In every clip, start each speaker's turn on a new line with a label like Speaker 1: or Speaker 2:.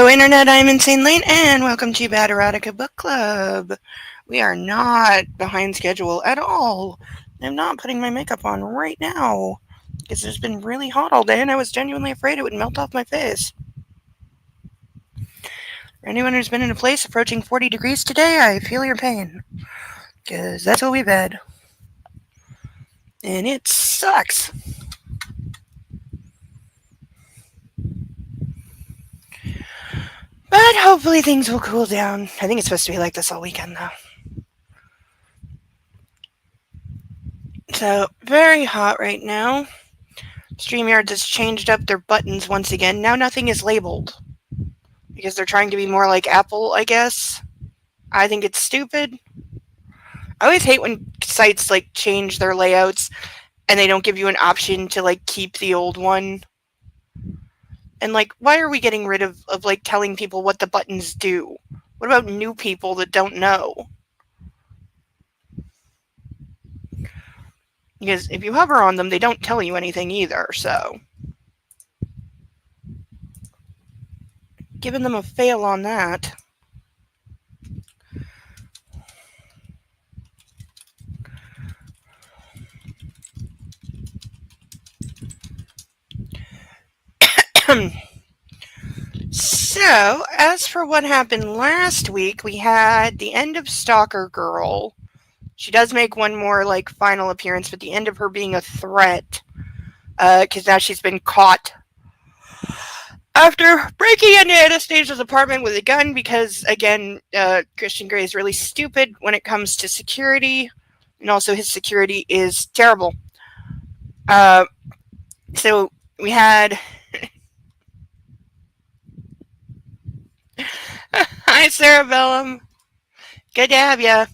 Speaker 1: Internet, I'm Insane Lane, and welcome to Bad Erotica Book Club. We are not behind schedule at all. I'm not putting my makeup on right now because it's been really hot all day, and I was genuinely afraid it would melt off my face. For anyone who's been in a place approaching 40 degrees today, I feel your pain because that's what we've had, and it sucks. But hopefully things will cool down. I think it's supposed to be like this all weekend, though. So, very hot right now. StreamYard has changed up their buttons once again. Now nothing is labeled. Because they're trying to be more like Apple, I guess. I think it's stupid. I always hate when sites, change their layouts and they don't give you an option to, keep the old one. And, why are we getting rid of telling people what the buttons do? What about new people that don't know? Because if you hover on them, they don't tell you anything either, so. Giving them a fail on that. So, as for what happened last week, we had the end of Stalker Girl. She does make one more, final appearance, but the end of her being a threat. Because now she's been caught after breaking into Anastasia's apartment with a gun because, again, Christian Grey is really stupid when it comes to security. And also his security is terrible. So we had... Hi, Cerebellum. Good to have ya.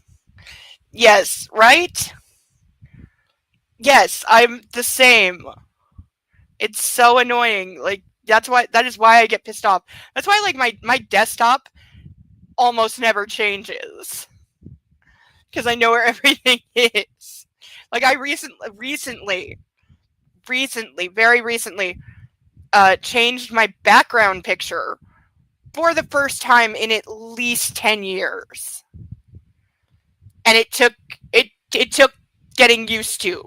Speaker 1: Yes, right? Yes, I'm the same. It's so annoying. That is why I get pissed off. That's why, my desktop almost never changes. Because I know where everything is. I very recently, changed my background picture for the first time in at least 10 years. And it took getting used to.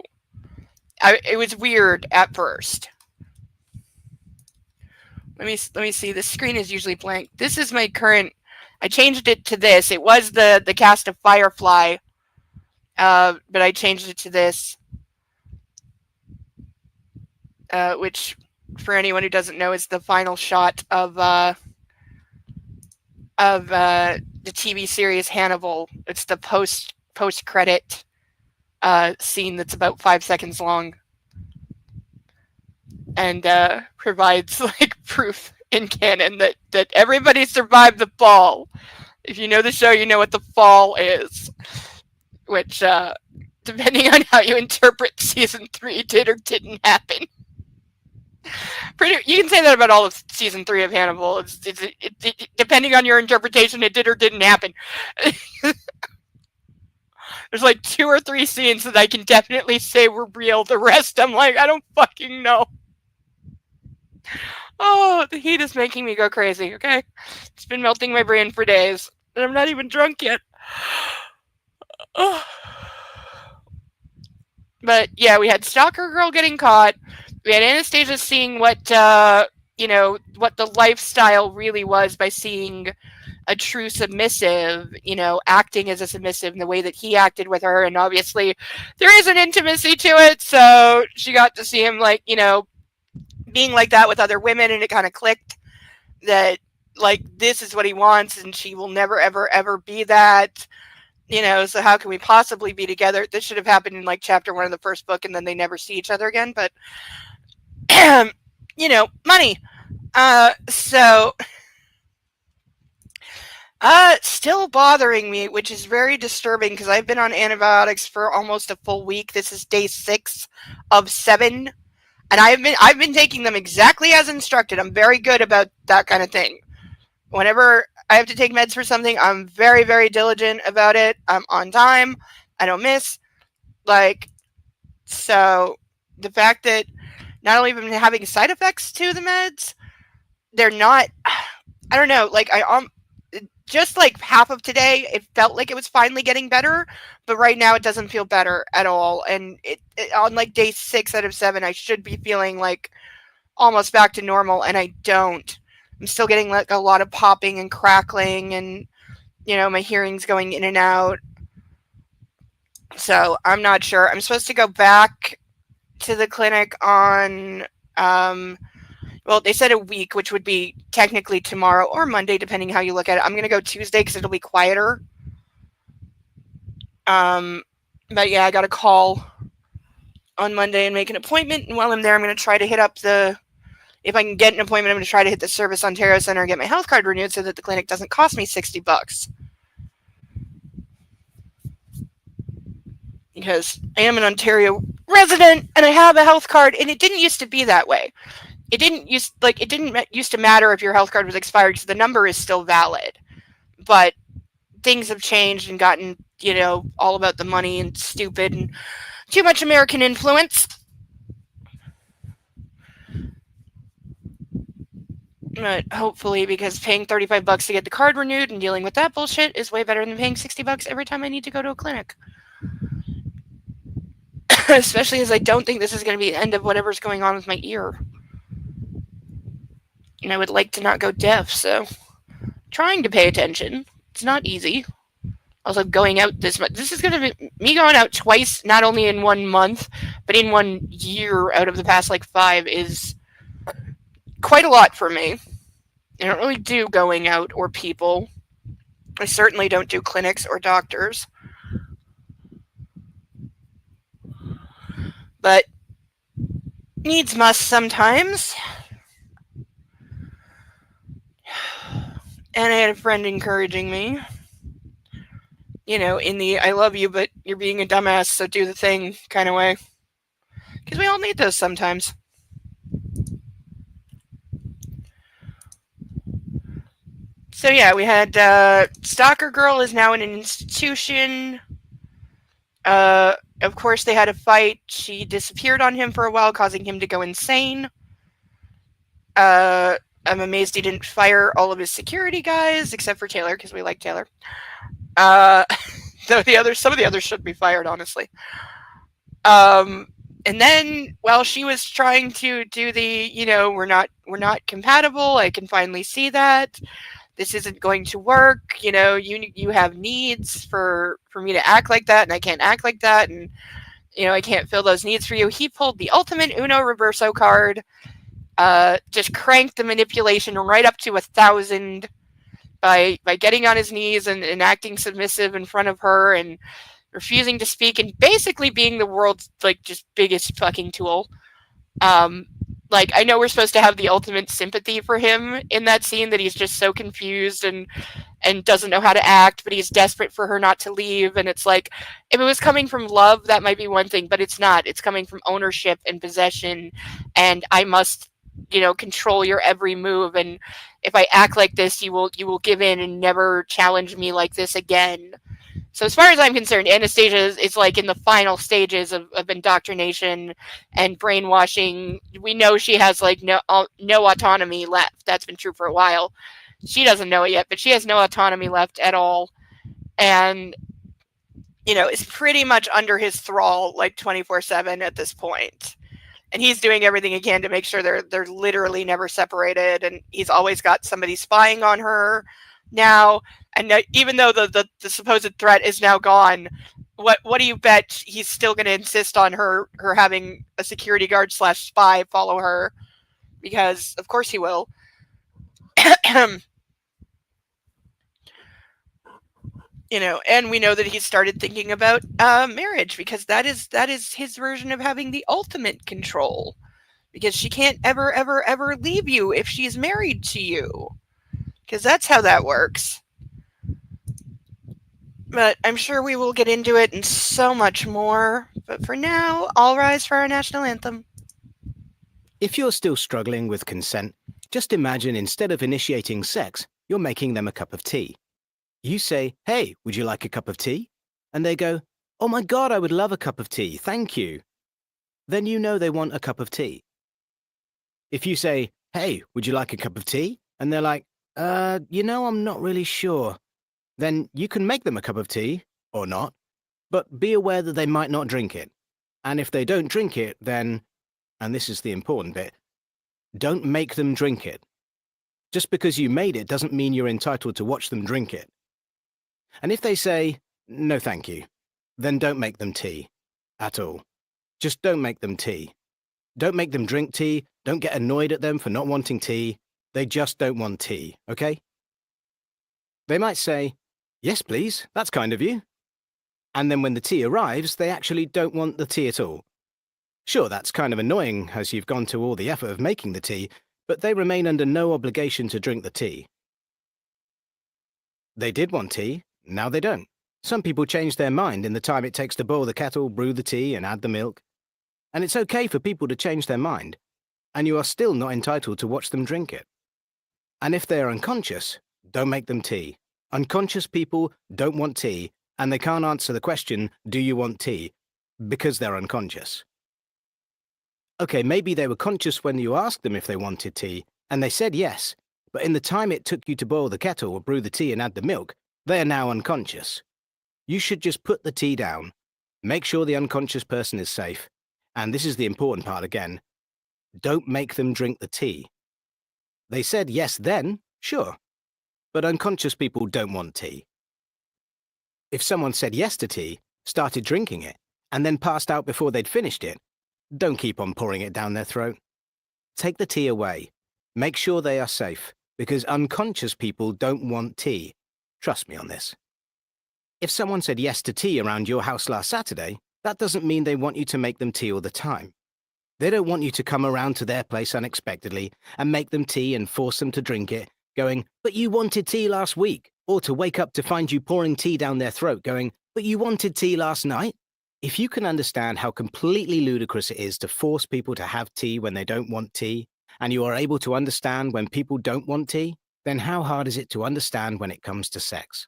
Speaker 1: It was weird at first. Let me see. The screen is usually blank. This is my current. I changed it to this. It was the cast of Firefly, but I changed it to this, which, for anyone who doesn't know, is the final shot of the TV series Hannibal. It's the post credit scene that's about 5 seconds long, and provides proof in canon that everybody survived the fall. If you know the show, you know what the fall is, which, depending on how you interpret season 3, did or didn't happen. You can say that about all of season 3 of Hannibal. It, depending on your interpretation, it did or didn't happen. There's 2 or 3 scenes that I can definitely say were real. The rest, I'm I don't fucking know. Oh, the heat is making me go crazy, okay? It's been melting my brain for days, and I'm not even drunk yet. Oh. But, yeah, we had Stalker Girl getting caught. We had Anastasia seeing what the lifestyle really was by seeing a true submissive, acting as a submissive in the way that he acted with her. And obviously there is an intimacy to it. So she got to see him, being like that with other women. And it kind of clicked that, this is what he wants. And she will never, ever, ever be that. So how can we possibly be together? This should have happened in chapter 1 of the first book, and then they never see each other again. But, money. Still bothering me, which is very disturbing because I've been on antibiotics for almost a full week. This is day 6 of 7, and I've been taking them exactly as instructed. I'm very good about that kind of thing. Whenever I have to take meds for something, I'm very, very diligent about it. I'm on time. I don't miss. So the fact that not only have I been having side effects to the meds, they're not I don't know, like just like half of today, it felt like it was finally getting better, but right now it doesn't feel better at all. And on like day 6 out of 7, I should be feeling like almost back to normal, and I don't. I'm still getting like a lot of popping and crackling, and my hearing's going in and out. So I'm not sure. I'm supposed to go back to the clinic on, well, they said a week, which would be technically tomorrow or Monday, depending how you look at it. I'm going to go Tuesday because it'll be quieter. But yeah, I got a call on Monday and make an appointment. And while I'm there, I'm going to try to hit up if I can get an appointment, I'm going to try to hit the Service Ontario Center and get my health card renewed so that the clinic doesn't cost me $60. Because I am an Ontario resident and I have a health card, and it didn't used to be that way. It didn't used to matter if your health card was expired because the number is still valid. But things have changed and gotten, all about the money and stupid and too much American influence. But hopefully, because paying $35 to get the card renewed and dealing with that bullshit is way better than paying $60 every time I need to go to a clinic. Especially as I don't think this is going to be the end of whatever's going on with my ear. And I would like to not go deaf, so trying to pay attention. It's not easy. Also, going out this month. This is going to be me going out twice, not only in 1 month, but in 1 year out of the past, 5, is quite a lot for me. I don't really do going out or people. I certainly don't do clinics or doctors. But needs must sometimes. And I had a friend encouraging me. In the I love you, but you're being a dumbass, so do the thing kind of way. Because we all need those sometimes. So yeah, we had Stalker Girl is now in an institution. Of course, they had a fight. She disappeared on him for a while, causing him to go insane. I'm amazed he didn't fire all of his security guys, except for Taylor, because we like Taylor. Though some of the others should be fired, honestly. And then while she was trying to do the, we're not compatible, I can finally see that this isn't going to work. You have needs for me to act like that, and I can't act like that, and I can't fill those needs for you. He pulled the ultimate Uno Reverso card, just cranked the manipulation right up to 1,000 by getting on his knees and acting submissive in front of her and refusing to speak and basically being the world's just biggest fucking tool. I know we're supposed to have the ultimate sympathy for him in that scene, that he's just so confused and doesn't know how to act, but he's desperate for her not to leave. And it's like, if it was coming from love, that might be one thing, but it's not. It's coming from ownership and possession, and I must, control your every move. And if I act like this, you will give in and never challenge me like this again. So as far as I'm concerned, Anastasia is in the final stages of indoctrination and brainwashing. We know she has no autonomy left. That's been true for a while. She doesn't know it yet, but she has no autonomy left at all. And, is pretty much under his thrall 24/7 at this point. And he's doing everything he can to make sure they're literally never separated. And he's always got somebody spying on her now. And even though the supposed threat is now gone, what do you bet he's still going to insist on her having a security guard / spy follow her? Because of course he will. And we know that he started thinking about marriage, because that is his version of having the ultimate control. Because she can't ever, ever, ever leave you if she's married to you. Because that's how that works. But I'm sure we will get into it and so much more. But for now, all rise for our national anthem.
Speaker 2: If you're still struggling with consent, just imagine instead of initiating sex, you're making them a cup of tea. You say, "Hey, would you like a cup of tea?" And they go, "Oh my God, I would love a cup of tea, thank you." Then you know they want a cup of tea. If you say, "Hey, would you like a cup of tea?" And they're like, I'm not really sure. Then you can make them a cup of tea, or not, but be aware that they might not drink it. And if they don't drink it, then, and this is the important bit, don't make them drink it. Just because you made it doesn't mean you're entitled to watch them drink it. And if they say, no thank you, then don't make them tea. At all. Just don't make them tea. Don't make them drink tea, don't get annoyed at them for not wanting tea. They just don't want tea, okay? They might say, yes please, that's kind of you. And then when the tea arrives, they actually don't want the tea at all. Sure, that's kind of annoying as you've gone to all the effort of making the tea, but they remain under no obligation to drink the tea. They did want tea, now they don't. Some people change their mind in the time it takes to boil the kettle, brew the tea, and add the milk. And it's okay for people to change their mind, and you are still not entitled to watch them drink it. And if they are unconscious, don't make them tea. Unconscious people don't want tea, and they can't answer the question, do you want tea? Because they're unconscious. Okay, maybe they were conscious when you asked them if they wanted tea, and they said yes, but in the time it took you to boil the kettle or brew the tea and add the milk, they are now unconscious. You should just put the tea down, make sure the unconscious person is safe, and this is the important part again, don't make them drink the tea. They said yes then, sure, but unconscious people don't want tea. If someone said yes to tea, started drinking it, and then passed out before they'd finished it, don't keep on pouring it down their throat. Take the tea away. Make sure they are safe, because unconscious people don't want tea. Trust me on this. If someone said yes to tea around your house last Saturday, that doesn't mean they want you to make them tea all the time. They don't want you to come around to their place unexpectedly and make them tea and force them to drink it, going, but you wanted tea last week, or to wake up to find you pouring tea down their throat, going, but you wanted tea last night. If you can understand how completely ludicrous it is to force people to have tea when they don't want tea, and you are able to understand when people don't want tea, then how hard is it to understand when it comes to sex?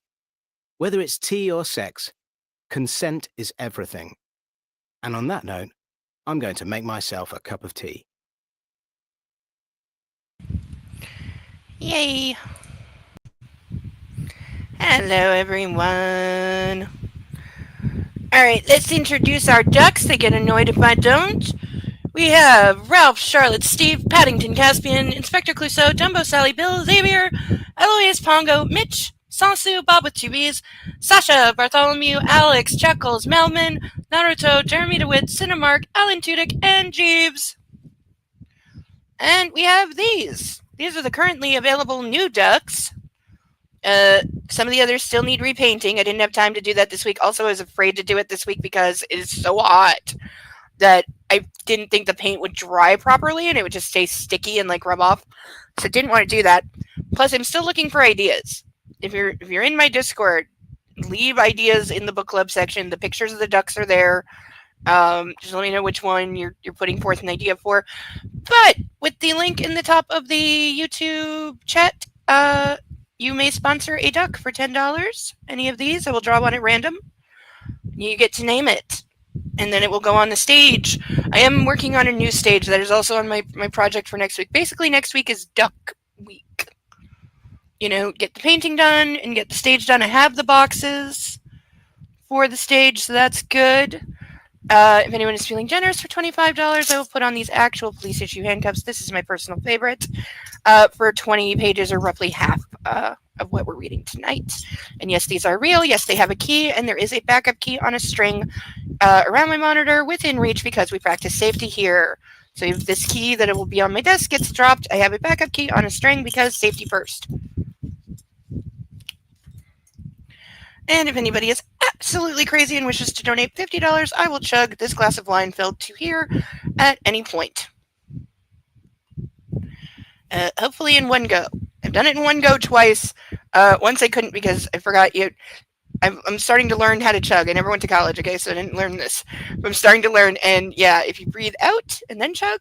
Speaker 2: Whether it's tea or sex, consent is everything. And on that note, I'm going to make myself a cup of tea.
Speaker 1: Yay! Hello, everyone. Alright, let's introduce our ducks. They get annoyed if I don't. We have Ralph, Charlotte, Steve, Paddington, Caspian, Inspector Clouseau, Dumbo, Sally, Bill, Xavier, Eloise, Pongo, Mitch, Sansu, Bob with two B's, Sasha, Bartholomew, Alex, Chuckles, Melman, Naruto, Jeremy DeWitt, Cinemark, Alan Tudyk, and Jeeves. And we have these. These are the currently available new ducks. Some of the others still need repainting. I didn't have time to do that this week. Also, I was afraid to do it this week because it is so hot that I didn't think the paint would dry properly and it would just stay sticky and like rub off. So I didn't want to do that. Plus, I'm still looking for ideas. If you're in my Discord, leave ideas in the book club section. The pictures of the ducks are there. Just let me know which one you're putting forth an idea for. But with the link in the top of the YouTube chat, you may sponsor a duck for $10. Any of these, I will draw one at random. You get to name it, and then it will go on the stage. I am working on a new stage that is also on my project for next week. Basically, next week is Duck Week. You know, get the painting done and get the stage done. I have the boxes for the stage, so that's good. If anyone is feeling generous for $25, I will put on these actual police issue handcuffs. This is my personal favorite. For 20 pages, or roughly half of what we're reading tonight. And yes, these are real. Yes, they have a key, and there is a backup key on a string around my monitor within reach because we practice safety here. So if this key that it will be on my desk gets dropped, I have a backup key on a string because safety first. And if anybody is absolutely crazy and wishes to donate $50, I will chug this glass of wine filled to here at any point. Hopefully in one go. I've done it in one go twice. Once I couldn't because I forgot you. I'm starting to learn how to chug. I never went to college, okay, so I didn't learn this. But I'm starting to learn, and yeah, if you breathe out and then chug,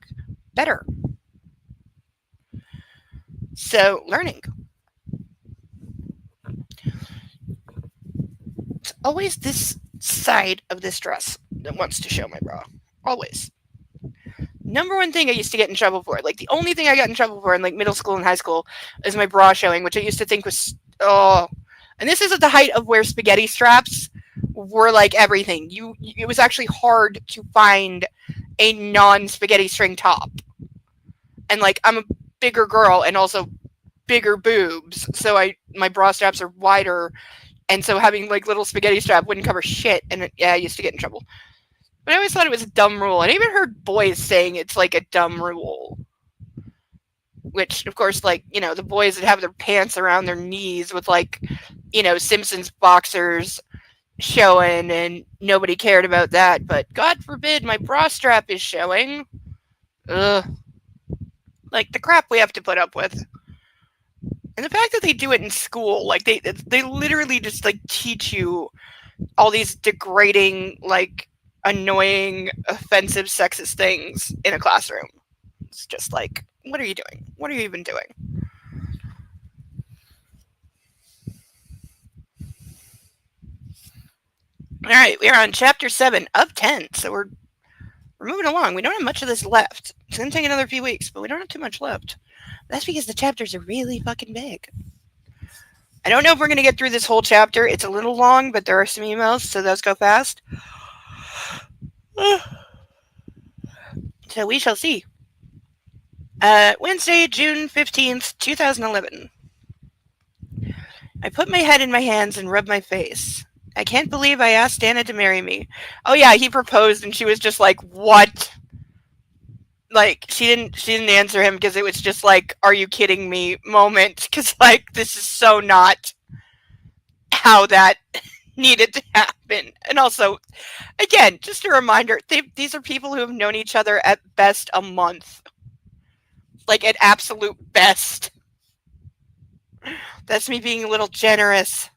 Speaker 1: better. So, learning. It's always this side of this dress that wants to show my bra. Always. Number one thing I used to get in trouble for, like the only thing I got in trouble for in like middle school and high school, is my bra showing, which I used to think was and this is at the height of where spaghetti straps were like everything. It was actually hard to find a non spaghetti string top, and like I'm a bigger girl and also bigger boobs, so my bra straps are wider, and so having like little spaghetti strap wouldn't cover shit, and yeah, I used to get in trouble. But I always thought it was a dumb rule, and I even heard boys saying it's like a dumb rule. Which, of course, like, the boys that have their pants around their knees with, like, Simpsons boxers showing, and nobody cared about that. But God forbid my bra strap is showing. Ugh. Like, the crap we have to put up with. And the fact that they do it in school, like, they literally just, like, teach you all these degrading, like, annoying, offensive, sexist things in a classroom. It's just like, what are you doing? What are you even doing? All right, we are on chapter 7 of 10, so we're moving along. We don't have much of this left. It's going to take another few weeks, but we don't have too much left. That's because the chapters are really fucking big. I don't know if we're going to get through this whole chapter. It's a little long, but there are some emails, so those go fast. So we shall see. Wednesday, June 15th, 2011. I put my head in my hands and rubbed my face. I can't believe I asked Anna to marry me. Oh yeah, he proposed and she was just like, what? Like, she didn't answer him because it was just like, are you kidding me moment. Because, like, this is so not how that needed to happen. And also, again, just a reminder, these are people who have known each other at best a month. Like, at absolute best. That's me being a little generous.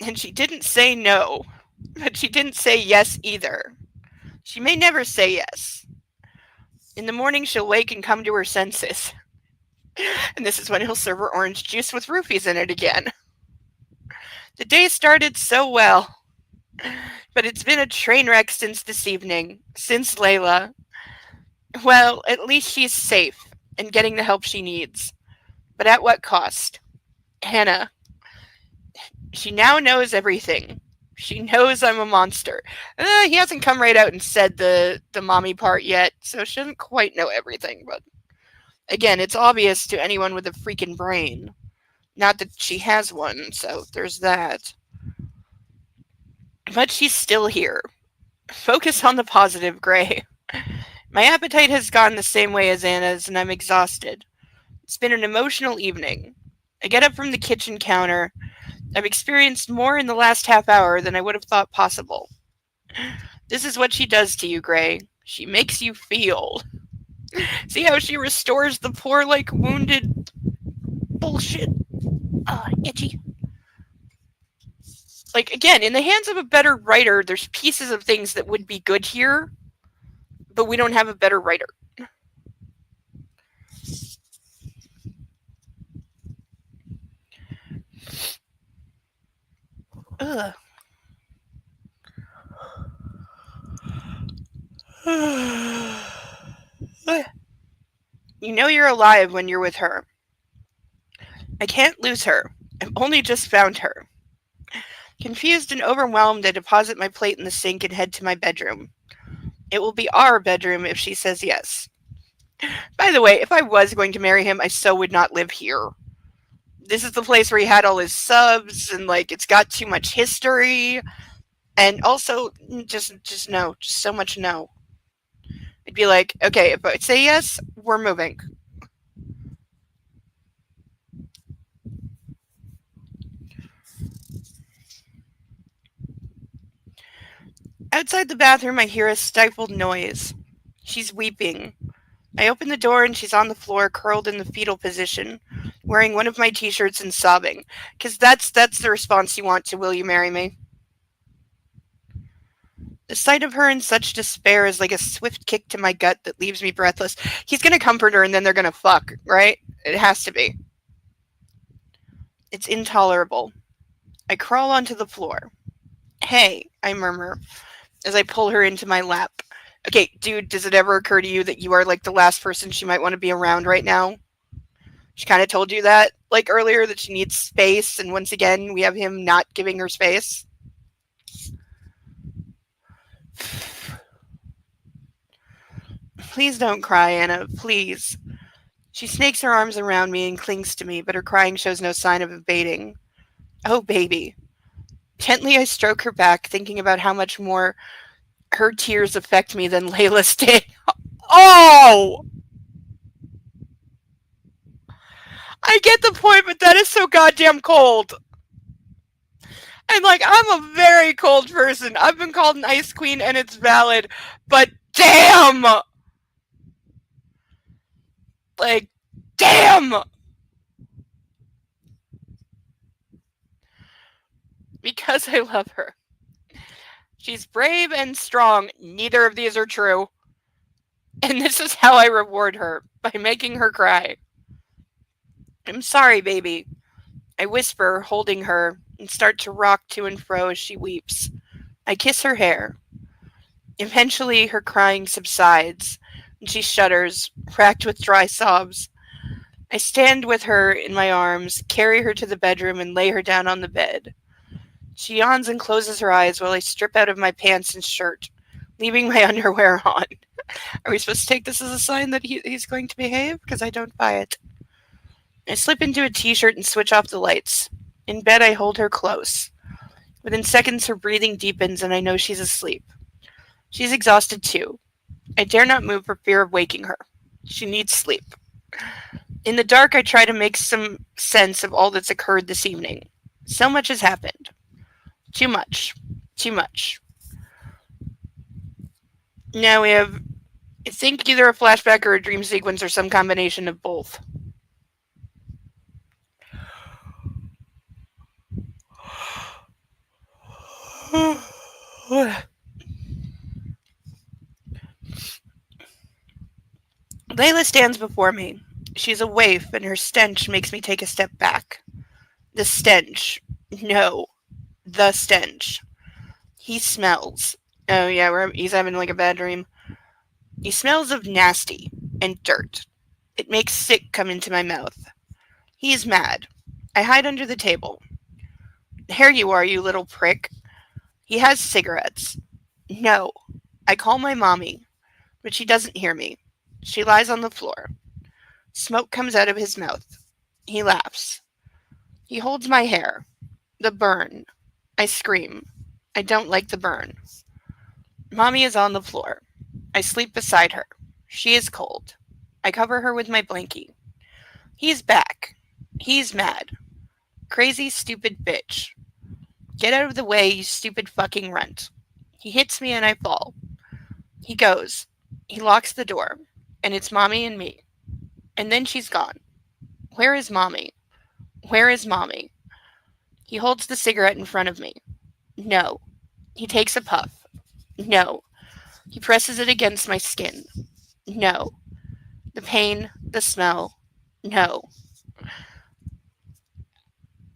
Speaker 1: And she didn't say no, but she didn't say yes either. She may never say yes. In the morning, she'll wake and come to her senses. And this is when he'll serve her orange juice with roofies in it again. The day started so well, but it's been a train wreck since this evening, since Layla. Well, at least she's safe and getting the help she needs. But at what cost? Hannah. She now knows everything. She knows I'm a monster. He hasn't come right out and said the mommy part yet, so she doesn't quite know everything. But again, it's obvious to anyone with a freaking brain. Not that she has one, so there's that. But she's still here. Focus on the positive, Gray. My appetite has gone the same way as Anna's, and I'm exhausted. It's been an emotional evening. I get up from the kitchen counter. I've experienced more in the last half hour than I would have thought possible. This is what she does to you, Gray. She makes you feel. See how she restores the poor, like, wounded bullshit? Itchy. Like, again, in the hands of a better writer, there's pieces of things that would be good here, but we don't have a better writer. Ugh. You know you're alive when you're with her. I can't lose her. I've only just found her. Confused and overwhelmed, I deposit my plate in the sink and head to my bedroom. It will be our bedroom if she says yes. By the way, if I was going to marry him, I so would not live here. This is the place where he had all his subs, and, like, it's got too much history. And also, just no. Just so much no. I'd be like, okay, if I say yes, we're moving. Outside the bathroom, I hear a stifled noise. She's weeping. I open the door and she's on the floor, curled in the fetal position, wearing one of my t-shirts and sobbing. Because that's the response you want to "Will you marry me?" The sight of her in such despair is like a swift kick to my gut that leaves me breathless. He's going to comfort her and then they're going to fuck, right? It has to be. It's intolerable. I crawl onto the floor. Hey, I murmur, as I pull her into my lap. Okay, dude, does it ever occur to you that you are like the last person she might want to be around right now? She kind of told you that, like earlier, that she needs space, and once again, we have him not giving her space. Please don't cry, Anna, please. She snakes her arms around me and clings to me, but her crying shows no sign of abating. Oh, baby. Gently, I stroke her back, thinking about how much more her tears affect me than Layla's did. Oh! I get the point, but that is so goddamn cold. And like, I'm a very cold person. I've been called an ice queen and it's valid, but damn! Like, damn! Because I love her. She's brave and strong. Neither of these are true. And this is how I reward her, by making her cry. I'm sorry, baby. I whisper, holding her, and start to rock to and fro as she weeps. I kiss her hair. Eventually, her crying subsides, and she shudders, racked with dry sobs. I stand with her in my arms, carry her to the bedroom, and lay her down on the bed. She yawns and closes her eyes while I strip out of my pants and shirt, leaving my underwear on. Are we supposed to take this as a sign that he's going to behave? Because I don't buy it. I slip into a t-shirt and switch off the lights. In bed, I hold her close. Within seconds, her breathing deepens, and I know she's asleep. She's exhausted too. I dare not move for fear of waking her. She needs sleep. In the dark, I try to make some sense of all that's occurred this evening. So much has happened. Too much. Too much. Now we have, I think, either a flashback or a dream sequence or some combination of both. Layla stands before me. She's a waif, and her stench makes me take a step back. The stench. No. The stench. He smells. Oh, yeah, he's having like a bad dream. He smells of nasty and dirt. It makes sick come into my mouth. He's mad. I hide under the table. There you are, you little prick. He has cigarettes. No. I call my mommy, but she doesn't hear me. She lies on the floor. Smoke comes out of his mouth. He laughs. He holds my hair. The burn. I scream. I don't like the burn. Mommy is on the floor. I sleep beside her. She is cold. I cover her with my blankie. He's back. He's mad. Crazy, stupid bitch. Get out of the way, you stupid fucking runt. He hits me and I fall. He goes. He locks the door. And it's Mommy and me. And then she's gone. Where is Mommy? Where is Mommy? He holds the cigarette in front of me. No. He takes a puff. No. He presses it against my skin. No. The pain, the smell. No.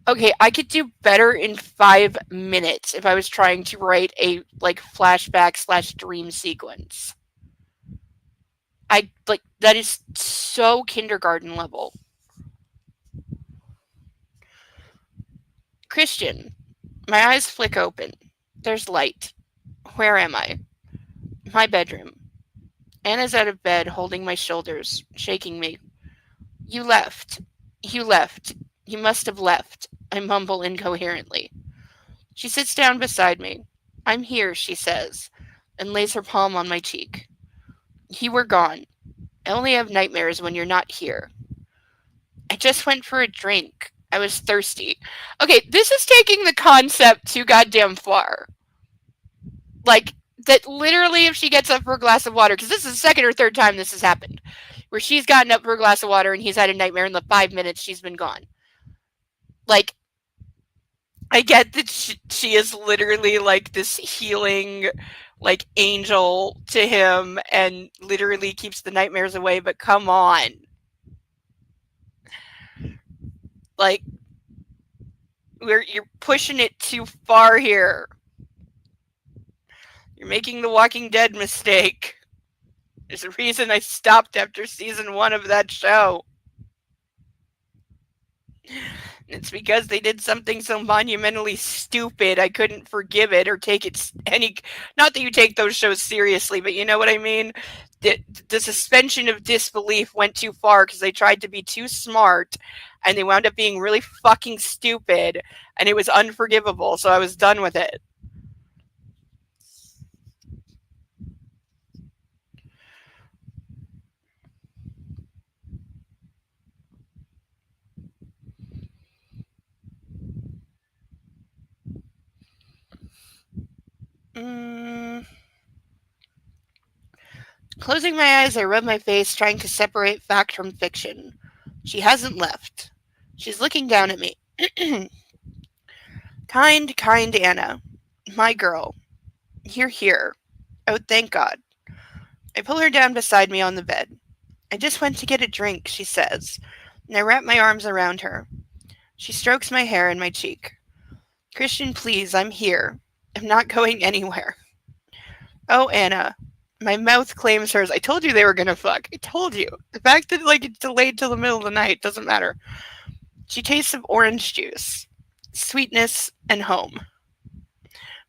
Speaker 1: Okay, I could do better in 5 minutes if I was trying to write a like flashback / dream sequence. That is so kindergarten level. Christian. My eyes flick open. There's light. Where am I? My bedroom. Anna's out of bed, holding my shoulders, shaking me. You left. You left. You must have left. I mumble incoherently. She sits down beside me. I'm here, she says, and lays her palm on my cheek. You were gone. I only have nightmares when you're not here. I just went for a drink. I was thirsty. Okay, this is taking the concept too goddamn far. Like, that literally if she gets up for a glass of water, because this is the second or third time this has happened, where she's gotten up for a glass of water and he's had a nightmare in the 5 minutes she's been gone. Like, I get that she is literally like this healing, like, angel to him and literally keeps the nightmares away, but come on. Like, you're pushing it too far here. You're making the Walking Dead mistake. There's a reason I stopped after season 1 of that show. It's because they did something so monumentally stupid I couldn't forgive it or take it any. Not that you take those shows seriously, but you know what I mean? The suspension of disbelief went too far because they tried to be too smart and they wound up being really fucking stupid and it was unforgivable, so I was done with it. Mm. Closing my eyes, I rub my face, trying to separate fact from fiction. She hasn't left. She's looking down at me. Kind, kind Anna. My girl. You're here. Oh, thank God. I pull her down beside me on the bed. I just went to get a drink, she says, and I wrap my arms around her. She strokes my hair and my cheek. Christian, please, I'm here. I'm not going anywhere. Oh, Anna. My mouth claims hers. I told you they were gonna fuck. I told you. The fact that like it's delayed till the middle of the night doesn't matter. She tastes of orange juice, sweetness, and home.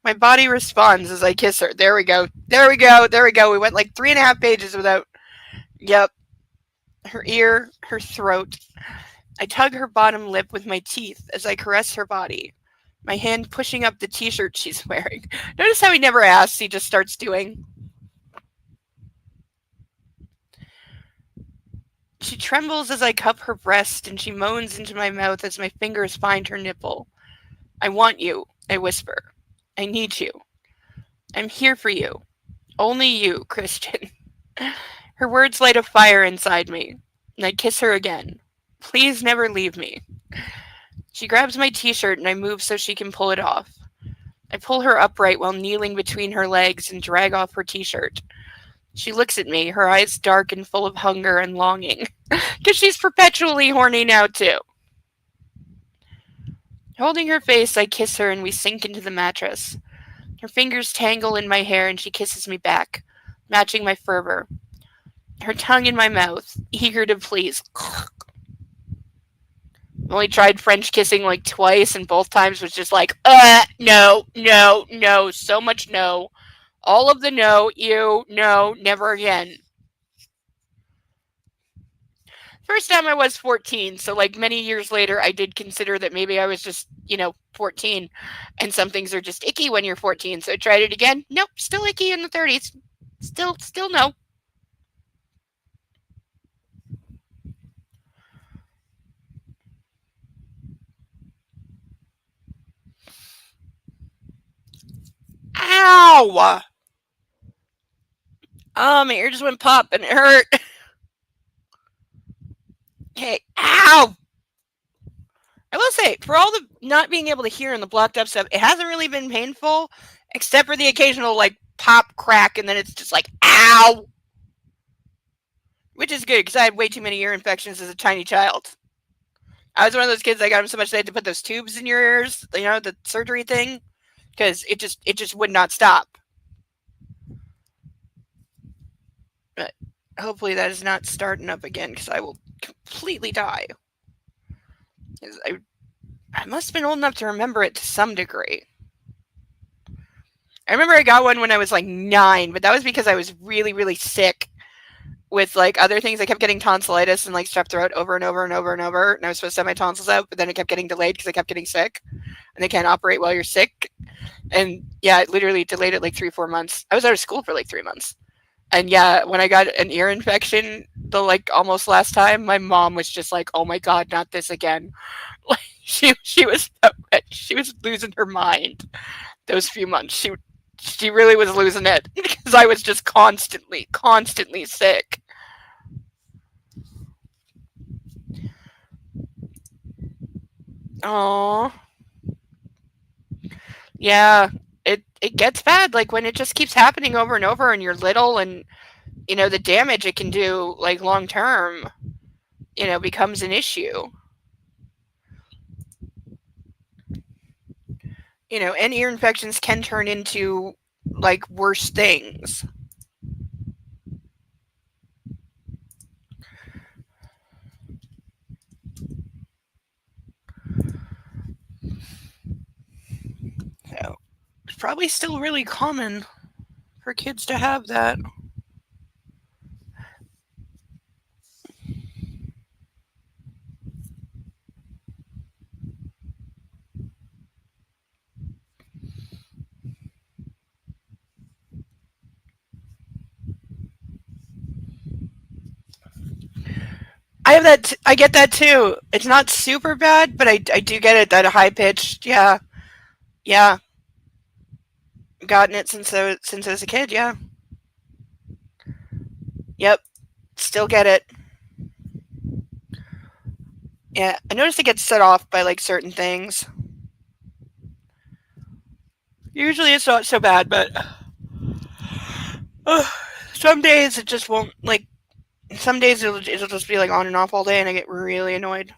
Speaker 1: My body responds as I kiss her. There we go. There we go. There we go. We went like 3.5 pages without. Yep. Her ear, her throat. I tug her bottom lip with my teeth as I caress her body, my hand pushing up the t shirt she's wearing. Notice how he never asks, he just starts doing. She trembles as I cup her breast and she moans into my mouth as my fingers find her nipple. I want you, I whisper. I need you. I'm here for you. Only you, Christian. Her words light a fire inside me, and I kiss her again. Please never leave me. She grabs my t shirt and I move so she can pull it off. I pull her upright while kneeling between her legs and drag off her t shirt. She looks at me, her eyes dark and full of hunger and longing, because she's perpetually horny now, too. Holding her face, I kiss her and we sink into the mattress. Her fingers tangle in my hair and she kisses me back, matching my fervor. Her tongue in my mouth, eager to please. I've only tried French kissing like twice, and both times was just like, no, no, no, so much no. All of the no, ew, no, never again. First time I was 14, so like many years later, I did consider that maybe I was just, 14, and some things are just icky when you're 14. So I tried it again. Nope, still icky in the 30s. Still no. Ow! Oh, my ear just went pop and it hurt. Okay, ow! I will say, for all the not being able to hear in the blocked up stuff, it hasn't really been painful, except for the occasional like pop crack, and then it's just like ow, which is good because I had way too many ear infections as a tiny child. I was one of those kids that got them so much they had to put those tubes in your ears, the surgery thing, because it just would not stop. But hopefully that is not starting up again because I will completely die. I must have been old enough to remember it to some degree. I remember I got one when I was like 9, but that was because I was really, really sick with like other things. I kept getting tonsillitis and like strep throat over and over and over and over. And I was supposed to have my tonsils out, but then it kept getting delayed because I kept getting sick. And they can't operate while you're sick. And yeah, it literally delayed it like 3-4 months. I was out of school for like 3 months. And yeah, when I got an ear infection the like almost last time, my mom was just like, "Oh my God, not this again!" Like she was she was losing her mind those few months. She really was losing it because I was just constantly sick. Oh, yeah. It gets bad like when it just keeps happening over and over, and you're little, and the damage it can do like long term, becomes an issue. And ear infections can turn into like worse things. probably still really common for kids to have that. I have that. I get that too. It's not super bad, but I do get it. That high pitched. Yeah, yeah. Gotten it since I was a kid. Yeah. Yep. Still get it. Yeah. I noticed it gets set off by like certain things. Usually it's not so bad, but uh, some days it just won't. Like some days it'll just be like on and off all day, and I get really annoyed.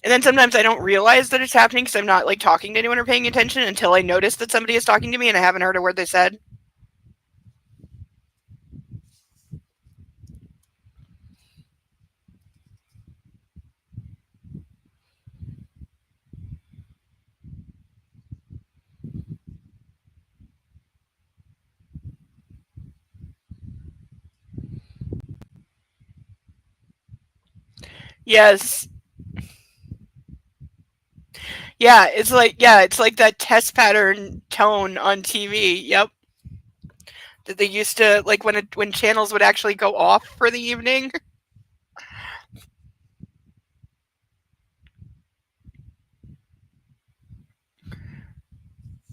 Speaker 1: And then sometimes I don't realize that it's happening because I'm not like talking to anyone or paying attention until I notice that somebody is talking to me and I haven't heard a word they said. Yes. It's like that test pattern tone on TV. Yep. That they used to like when channels would actually go off for the evening.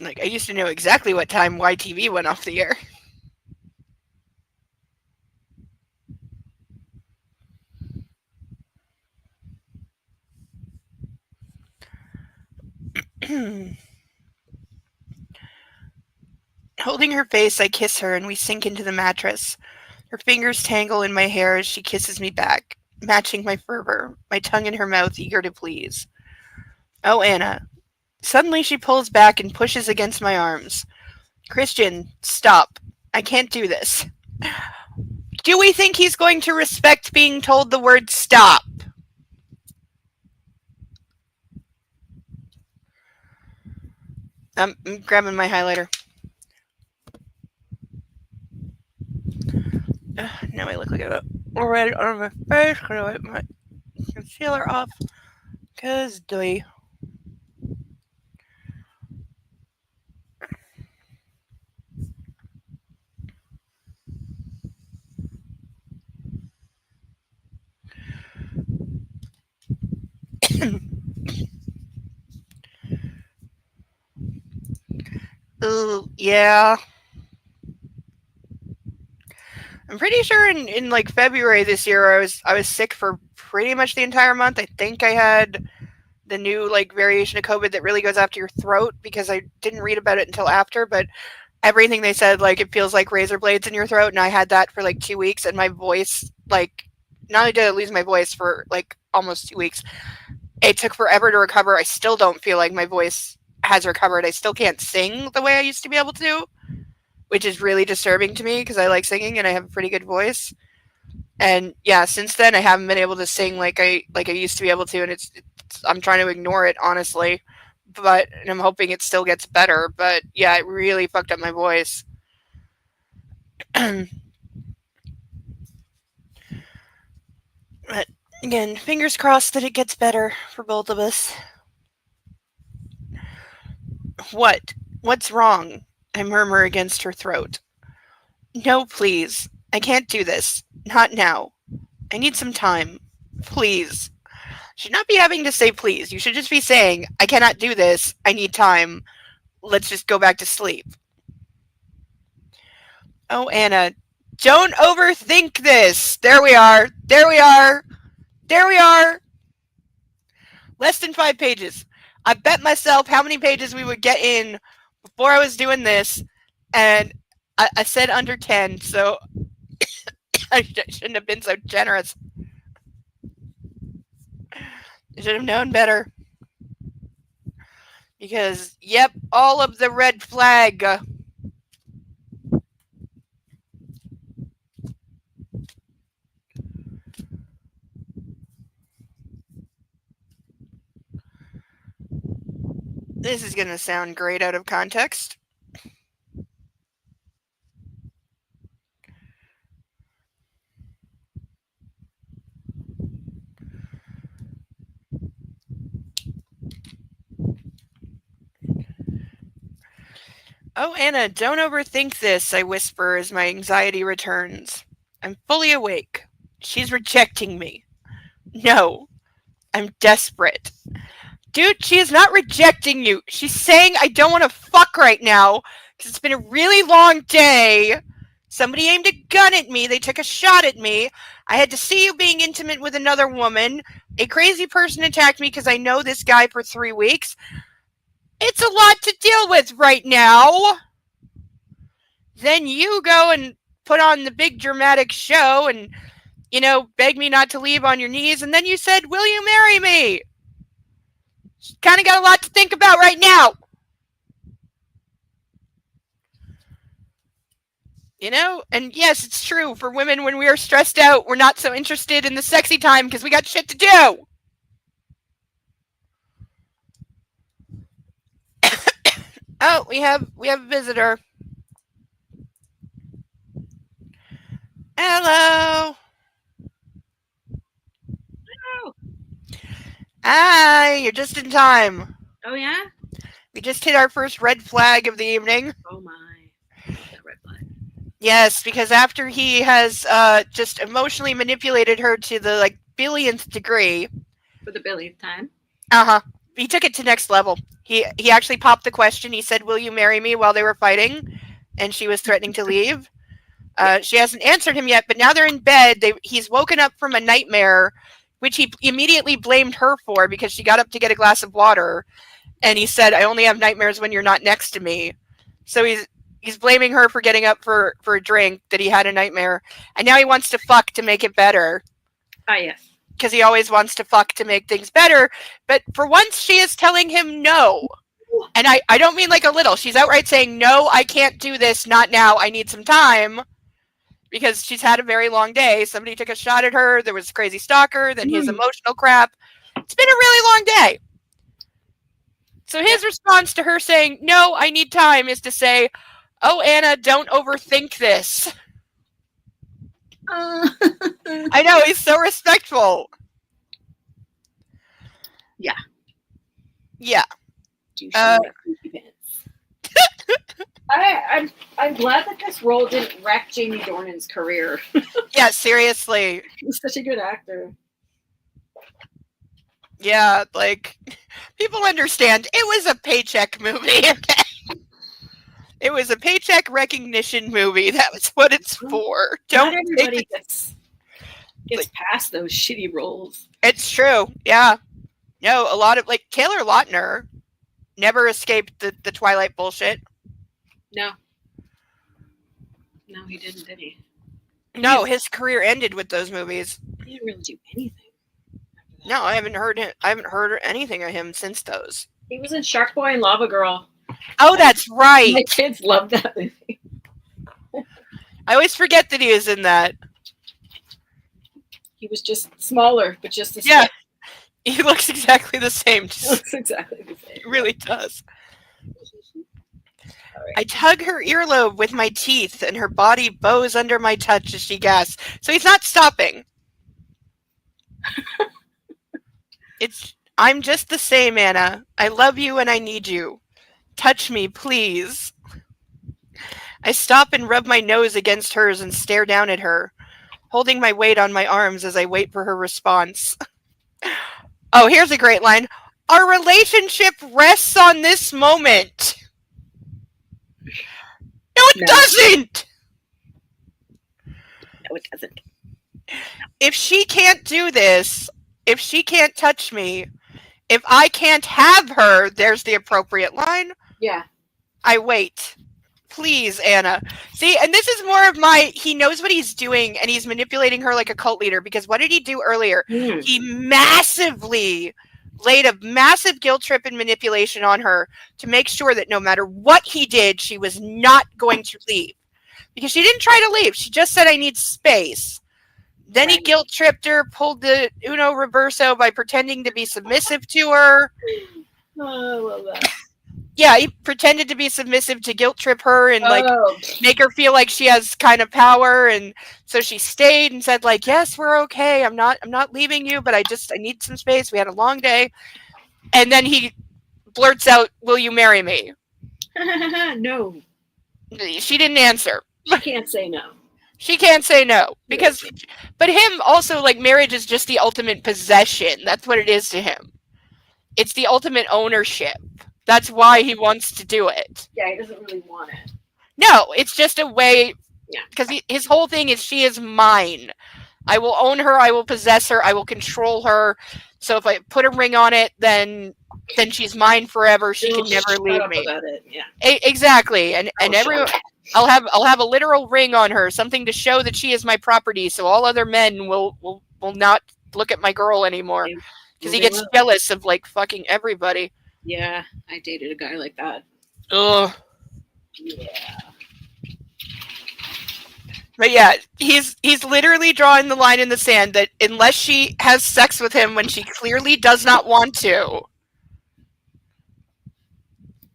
Speaker 1: Like I used to know exactly what time YTV went off the air. Holding her face, I kiss her and we sink into the mattress. Her fingers tangle in my hair as she kisses me back, matching my fervor, my tongue in her mouth, eager to please. Oh, Anna. Suddenly she pulls back and pushes against my arms. Christian, stop. I can't do this. Do we think he's going to respect being told the word stop? I'm grabbing my highlighter. Now I look like a red on my face. Gonna wipe my concealer off. Cause doy. Ooh, yeah. I'm pretty sure in like February this year I was sick for pretty much the entire month. I think I had the new like variation of COVID that really goes after your throat because I didn't read about it until after, but everything they said like it feels like razor blades in your throat and I had that for like 2 weeks and my voice like not only did I lose my voice for like almost 2 weeks, it took forever to recover. I still don't feel like my voice has recovered. I still can't sing the way I used to be able to, which is really disturbing to me because I like singing and I have a pretty good voice. And yeah, since then I haven't been able to sing like I used to be able to, and I'm trying to ignore it honestly, but and I'm hoping it still gets better. But yeah, it really fucked up my voice. But again, fingers crossed that it gets better for both of us. What? What's wrong? I murmur against her throat. No, please. I can't do this. Not now. I need some time. Please. Should not be having to say please. You should just be saying, I cannot do this. I need time. Let's just go back to sleep. Oh, Anna, don't overthink this. There we are. There we are. There we are. Less than 5 pages. I bet myself how many pages we would get in before I was doing this, and I said under 10, so I shouldn't have been so generous. I should have known better. Because, yep, all of the red flag. This is going to sound great out of context. Oh, Anna, don't overthink this, I whisper as my anxiety returns. I'm fully awake. She's rejecting me. No, I'm desperate. Dude, she is not rejecting you. She's saying I don't want to fuck right now because it's been a really long day. Somebody aimed a gun at me. They took a shot at me. I had to see you being intimate with another woman. A crazy person attacked me because I know this guy for 3 weeks. It's a lot to deal with right now. Then you go and put on the big dramatic show and, beg me not to leave on your knees. And then you said, will you marry me? Kind of got a lot to think about right now. And yes, it's true. For women, when we are stressed out, we're not so interested in the sexy time because we got shit to do. Oh, we have a visitor. Hello.
Speaker 3: Hello.
Speaker 1: Hi, you're just in time.
Speaker 3: Oh, yeah?
Speaker 1: We just hit our first red flag of the evening.
Speaker 3: Oh, my. That red flag.
Speaker 1: Yes, because after he has just emotionally manipulated her to the, billionth degree.
Speaker 3: For the billionth time.
Speaker 1: Uh-huh. He took it to next level. He actually popped the question. He said, will you marry me while they were fighting? And she was threatening to leave. She hasn't answered him yet, but now they're in bed. He's woken up from a nightmare, which he immediately blamed her for because she got up to get a glass of water. And he said, I only have nightmares when you're not next to me. So he's blaming her for getting up for a drink, that he had a nightmare. And now he wants to fuck to make it better.
Speaker 3: Ah, yes.
Speaker 1: Because he always wants to fuck to make things better. But for once, she is telling him no. And I don't mean like a little. She's outright saying, no, I can't do this. Not now. I need some time. Because she's had a very long day. Somebody took a shot at her. There was a crazy stalker. Then his emotional crap. It's been a really long day. So his response to her saying, no, I need time, is to say, oh, Anna, don't overthink this. I know, he's so respectful.
Speaker 3: Yeah.
Speaker 1: Yeah.
Speaker 3: I'm glad that this role didn't wreck Jamie Dornan's career.
Speaker 1: Yeah, seriously.
Speaker 3: He's such a good actor.
Speaker 1: Yeah, people understand. It was a paycheck movie, okay? It was a paycheck recognition movie. That was what it's for.
Speaker 3: Not everybody gets past those shitty roles.
Speaker 1: It's true, yeah. No, a lot of, Taylor Lautner never escaped the Twilight bullshit.
Speaker 3: No. No, he didn't, did he?
Speaker 1: No, his career ended with those movies.
Speaker 3: He didn't really do anything.
Speaker 1: No, I haven't heard anything of him since those.
Speaker 3: He was in Shark Boy and Lava Girl.
Speaker 1: Oh, that's right.
Speaker 3: My kids love that movie.
Speaker 1: I always forget that he was in that.
Speaker 3: He was just smaller, but just the same.
Speaker 1: Yeah. He looks exactly the same.
Speaker 3: He looks exactly the same.
Speaker 1: He really does.
Speaker 3: Right.
Speaker 1: I tug her earlobe with my teeth, and her body bows under my touch as she gasps. So he's not stopping. I'm just the same, Anna. I love you and I need you. Touch me, please. I stop and rub my nose against hers and stare down at her, holding my weight on my arms as I wait for her response. Oh, here's a great line. Our relationship rests on this moment. No, it doesn't!
Speaker 3: No, it doesn't.
Speaker 1: If she can't do this, if she can't touch me, if I can't have her, there's the appropriate line.
Speaker 3: Yeah.
Speaker 1: I wait. Please, Anna. See, and this is more of he knows what he's doing, and he's manipulating her like a cult leader, because what did he do earlier? He massively laid a massive guilt trip and manipulation on her to make sure that no matter what he did, she was not going to leave. Because she didn't try to leave. She just said, I need space. Then he guilt tripped her, pulled the Uno Reverso by pretending to be submissive to her.
Speaker 3: Oh, I love that.
Speaker 1: Yeah, he pretended to be submissive to guilt trip her and like
Speaker 3: Oh,
Speaker 1: make her feel like she has kind of power, and so she stayed and said like, "Yes, we're okay. I'm not leaving you, but I need some space. We had a long day." And then he blurts out, "Will you marry me?"
Speaker 3: no,
Speaker 1: She didn't answer.
Speaker 3: she can't say no.
Speaker 1: She can't say no because, but him also, like, marriage is just the ultimate possession. That's what it is to him. It's the ultimate ownership. That's why he wants to do it.
Speaker 3: Yeah, he doesn't really want it.
Speaker 1: No, it's just a way,
Speaker 3: Yeah.
Speaker 1: because his whole thing is she is mine. I will own her. I will possess her. I will control her. So if I put a ring on it, then she's mine forever. She can never leave me.
Speaker 3: About it. Yeah.
Speaker 1: Exactly. And everyone, I'll have a literal ring on her, something to show that she is my property. So all other men will not look at my girl anymore, because he gets jealous of like fucking everybody.
Speaker 3: Yeah, I dated a guy like that.
Speaker 1: Ugh.
Speaker 3: Yeah.
Speaker 1: But yeah, he's literally drawing the line in the sand that unless she has sex with him when she clearly does not want to,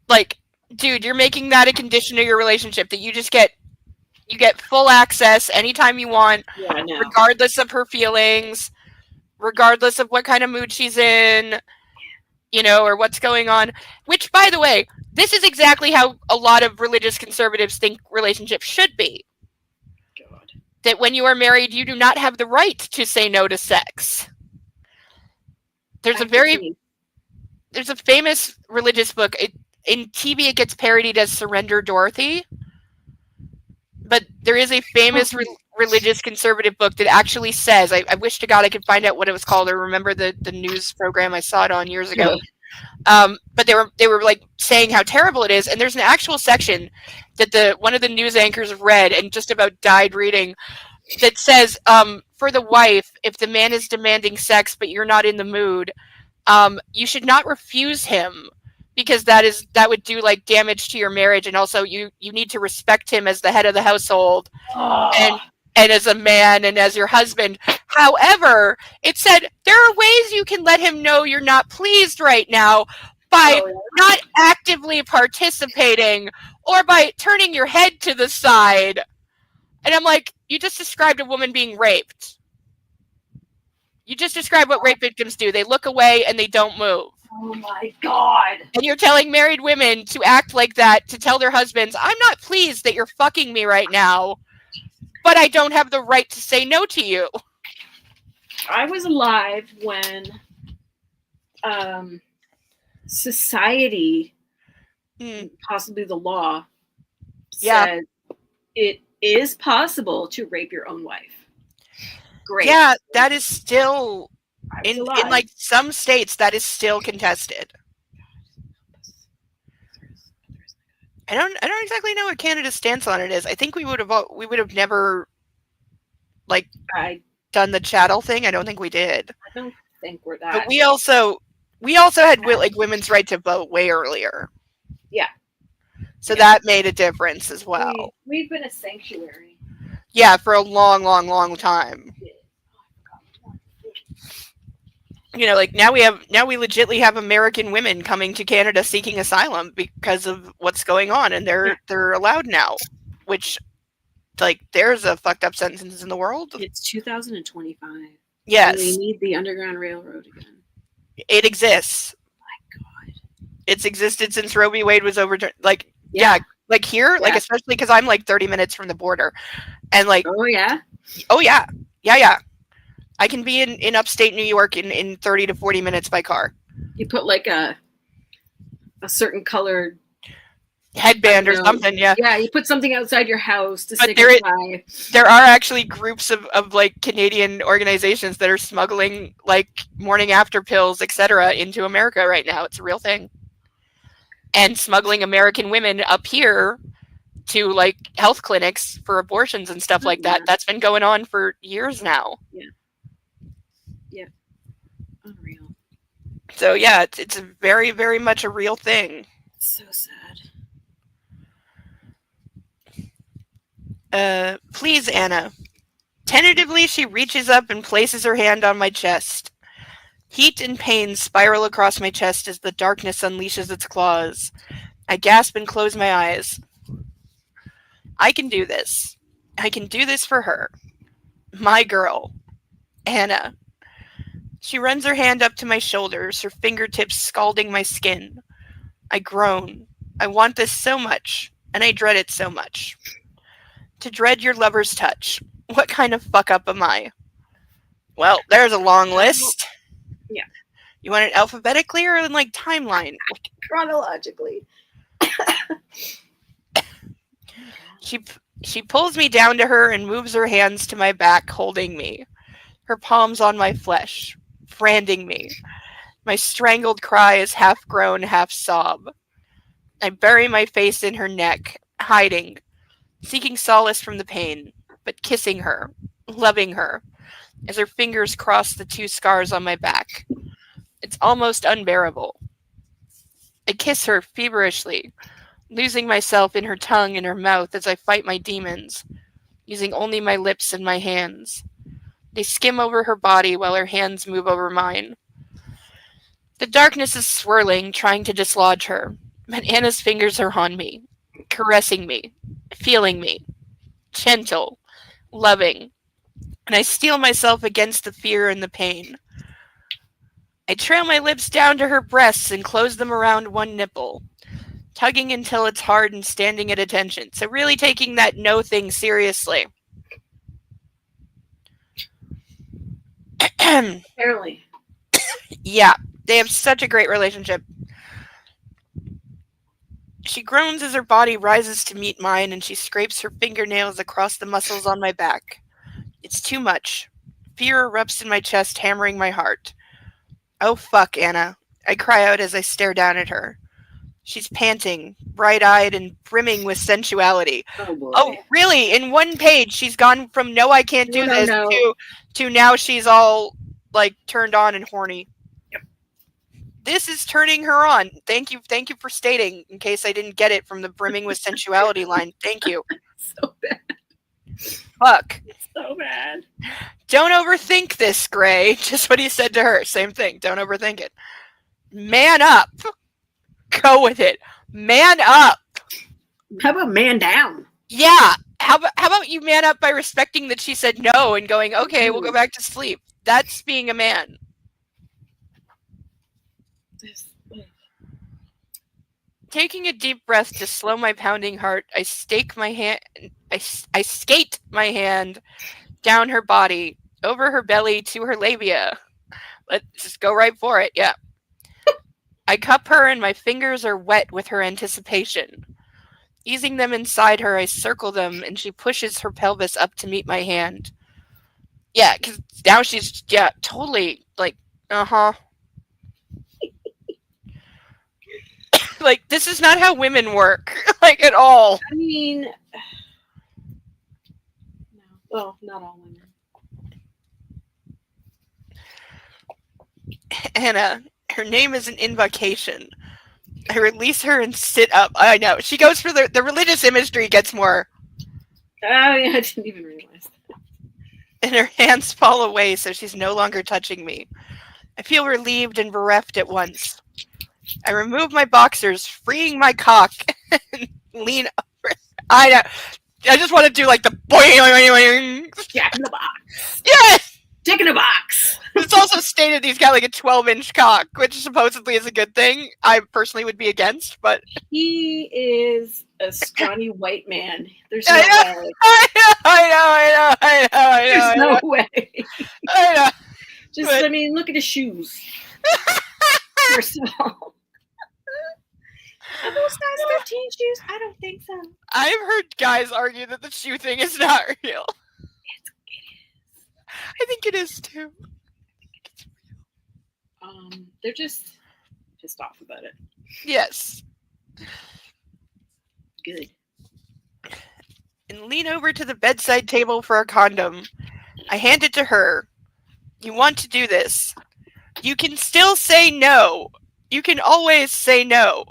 Speaker 1: like, dude, you're making that a condition of your relationship, that you get full access anytime you want, regardless of her feelings, regardless of what kind of mood she's in, or what's going on. Which, by the way, this is exactly how a lot of religious conservatives think relationships should be.
Speaker 3: God.
Speaker 1: That when you are married, you do not have the right to say no to sex. There's a famous religious book. In TV, it gets parodied as Surrender Dorothy. But there is a famous religious conservative book that actually says, I wish to God I could find out what it was called, or remember the news program I saw it on years ago. But they were like saying how terrible it is, and there's an actual section that one of the news anchors read and just about died reading, that says, for the wife, if the man is demanding sex but you're not in the mood, you should not refuse him, because that would do like damage to your marriage, and also you need to respect him as the head of the household, and as a man and as your husband. However, it said there are ways you can let him know you're not pleased right now by not actively participating or by turning your head to the side. And I'm like, you just described a woman being raped. You just described what rape victims do. They look away and they don't move.
Speaker 3: Oh my God.
Speaker 1: And you're telling married women to act like that, to tell their husbands, I'm not pleased that you're fucking me right now, but I don't have the right to say no to you.
Speaker 3: I was alive when society, possibly the law, said it is possible to rape your own wife. Great.
Speaker 1: Yeah, that is still in like some states, that is still contested. I don't exactly know what Canada's stance on it is. I think we would have never like done the chattel thing. I don't think we did.
Speaker 3: I don't think we're that.
Speaker 1: But we also had like women's right to vote way earlier.
Speaker 3: Yeah.
Speaker 1: So that made a difference as well.
Speaker 3: We've been a sanctuary.
Speaker 1: Yeah, for a long, long, long time. Like now we legitimately have American women coming to Canada seeking asylum because of what's going on, and they're allowed now, which, like, there's a fucked up sentence in the world.
Speaker 3: It's 2025.
Speaker 1: Yes.
Speaker 3: And we need the Underground Railroad again.
Speaker 1: It exists.
Speaker 3: Oh my God.
Speaker 1: It's existed since Roe v. Wade was overturned. Like, like here, like, especially because I'm like 30 minutes from the border, and like, oh yeah. I can be in upstate New York in 30 to 40 minutes by car.
Speaker 3: You put like a certain colored
Speaker 1: headband or something, yeah.
Speaker 3: Yeah, you put something outside your house to say goodbye.
Speaker 1: There are actually groups of like Canadian organizations that are smuggling like morning after pills, etc., into America right now. It's a real thing. And smuggling American women up here to like health clinics for abortions and stuff like that. That's been going on for years now.
Speaker 3: Yeah. Unreal.
Speaker 1: So yeah, it's a very, very much a real thing.
Speaker 3: So sad.
Speaker 1: Please, Anna. Tentatively, she reaches up and places her hand on my chest. Heat and pain spiral across my chest as the darkness unleashes its claws. I gasp and close my eyes. I can do this. I can do this for her. My girl. Anna. She runs her hand up to my shoulders, her fingertips scalding my skin. I groan. I want this so much, and I dread it so much. To dread your lover's touch. What kind of fuck up am I? Well, there's a long list.
Speaker 3: Yeah.
Speaker 1: You want it alphabetically or in like timeline?
Speaker 3: Chronologically.
Speaker 1: She pulls me down to her and moves her hands to my back, holding me. Her palms on my flesh, branding me. My strangled cry is half groan, half sob. I bury my face in her neck, hiding, seeking solace from the pain, but kissing her, loving her, as her fingers cross the 2 scars on my back. It's almost unbearable. I kiss her feverishly, losing myself in her tongue and her mouth as I fight my demons, using only my lips and my hands. They skim over her body while her hands move over mine. The darkness is swirling, trying to dislodge her, but Anna's fingers are on me, caressing me, feeling me, gentle, loving, and I steel myself against the fear and the pain. I trail my lips down to her breasts and close them around one nipple, tugging until it's hard and standing at attention. So really taking that no thing seriously.
Speaker 3: Apparently.
Speaker 1: Yeah, they have such a great relationship. She groans as her body rises to meet mine, and she scrapes her fingernails across the muscles on my back. It's too much. Fear erupts in my chest, hammering my heart. Oh fuck, Anna. I cry out as I stare down at her. She's panting, bright-eyed and brimming with sensuality.
Speaker 3: Oh boy.
Speaker 1: Oh, really? In one page, she's gone from no, I can't do this to now she's all like turned on and horny.
Speaker 3: Yep.
Speaker 1: This is turning her on. Thank you for stating. In case I didn't get it from the brimming with sensuality line. Thank you.
Speaker 3: So bad.
Speaker 1: Fuck.
Speaker 3: So bad.
Speaker 1: Don't overthink this, Gray. Just what he said to her. Same thing. Don't overthink it. Man up. Go with it. Man up.
Speaker 3: How about man down?
Speaker 1: Yeah. How about you man up by respecting that she said no and going, okay, we'll go back to sleep. That's being a man. Taking a deep breath to slow my pounding heart, I skate my hand down her body, over her belly to her labia. Let's just go right for it, yeah. I cup her and my fingers are wet with her anticipation. Easing them inside her, I circle them and she pushes her pelvis up to meet my hand. Yeah, because now she's, yeah, totally, like, uh-huh. Like, this is not how women work, like, at all.
Speaker 3: I mean, no. Well, not all women.
Speaker 1: Anna, her name is an invocation. I release her and sit up. I know. She goes for the religious imagery gets more.
Speaker 3: Oh, yeah, I didn't even realize that.
Speaker 1: And her hands fall away, so she's no longer touching me. I feel relieved and bereft at once. I remove my boxers, freeing my cock, and lean over. I know. I just want to do like the boing.
Speaker 3: Jack in the box.
Speaker 1: Yes!
Speaker 3: Dick in a box.
Speaker 1: It's also stated he's got like a 12-inch cock, which supposedly is a good thing. I personally would be against, but
Speaker 3: he is a scrawny white man. There's no way.
Speaker 1: I know.
Speaker 3: There's no way.
Speaker 1: I know.
Speaker 3: Just, I mean, look at his shoes. First of all. Are those size 13 shoes? I don't think so.
Speaker 1: I've heard guys argue that the shoe thing is not real.
Speaker 3: It is.
Speaker 1: I think it is too.
Speaker 3: They're just pissed off about it.
Speaker 1: Yes.
Speaker 3: Good.
Speaker 1: And lean over to the bedside table for a condom. I hand it to her. You want to do this. You can still say no. You can always say no.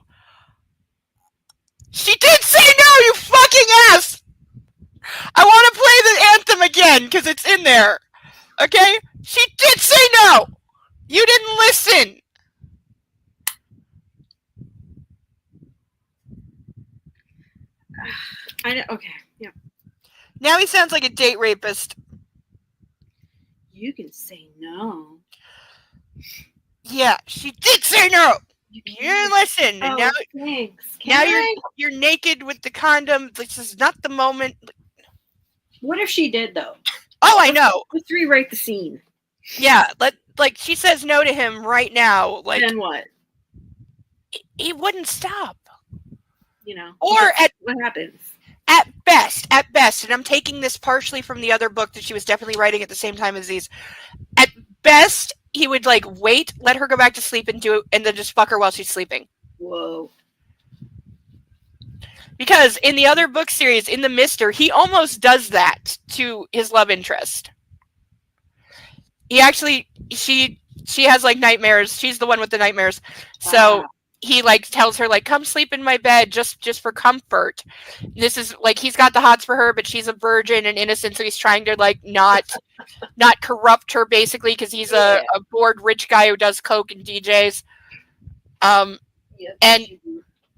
Speaker 1: She did say no, you fucking ass! I want to play the anthem again, because it's in there. Okay? She did say no! You didn't listen!
Speaker 3: I know. Okay. Yeah.
Speaker 1: Now he sounds like a date rapist.
Speaker 3: You can say no.
Speaker 1: Yeah, she did say no.
Speaker 3: You
Speaker 1: You didn't listen. And
Speaker 3: Oh, thanks.
Speaker 1: now you're naked with the condom. This is not the moment.
Speaker 3: What if she did though?
Speaker 1: Oh, I know.
Speaker 3: Let's rewrite the scene.
Speaker 1: Yeah, like she says no to him right now. Like,
Speaker 3: then what?
Speaker 1: He wouldn't stop.
Speaker 3: You know.
Speaker 1: Or
Speaker 3: what happens?
Speaker 1: At best, and I'm taking this partially from the other book that she was definitely writing at the same time as these. At best, he would like wait, let her go back to sleep and do it, and then just fuck her while she's sleeping.
Speaker 3: Whoa.
Speaker 1: Because in the other book series, in The Mister, he almost does that to his love interest. He actually, she has like nightmares. She's the one with the nightmares. So he like tells her like, come sleep in my bed just for comfort. This is like, he's got the hots for her, but she's a virgin and innocent. So he's trying to like not corrupt her basically. Cause he's a bored rich guy who does coke and DJs. And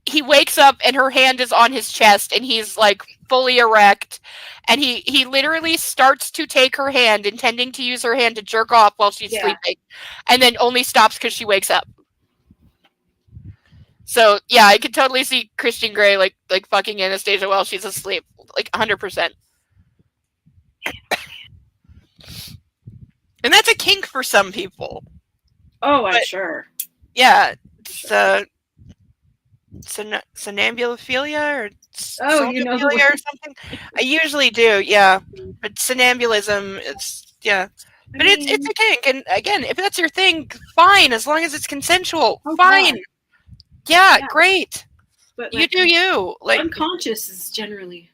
Speaker 1: he wakes up and her hand is on his chest and he's like fully erect. And he literally starts to take her hand, intending to use her hand to jerk off while she's sleeping. And then only stops because she wakes up. So, yeah, I could totally see Christian Grey like fucking Anastasia while she's asleep. Like, 100%. And that's a kink for some people.
Speaker 3: Oh, I'm sure.
Speaker 1: Yeah. It's, somnambulophilia or somnambulophilia or something. I usually do, yeah. But somnambulism, it's, yeah. But it's a kink. And, again, if that's your thing, fine. As long as it's consensual, fine. God. Yeah, great. But you do you. Like,
Speaker 3: unconscious is generally.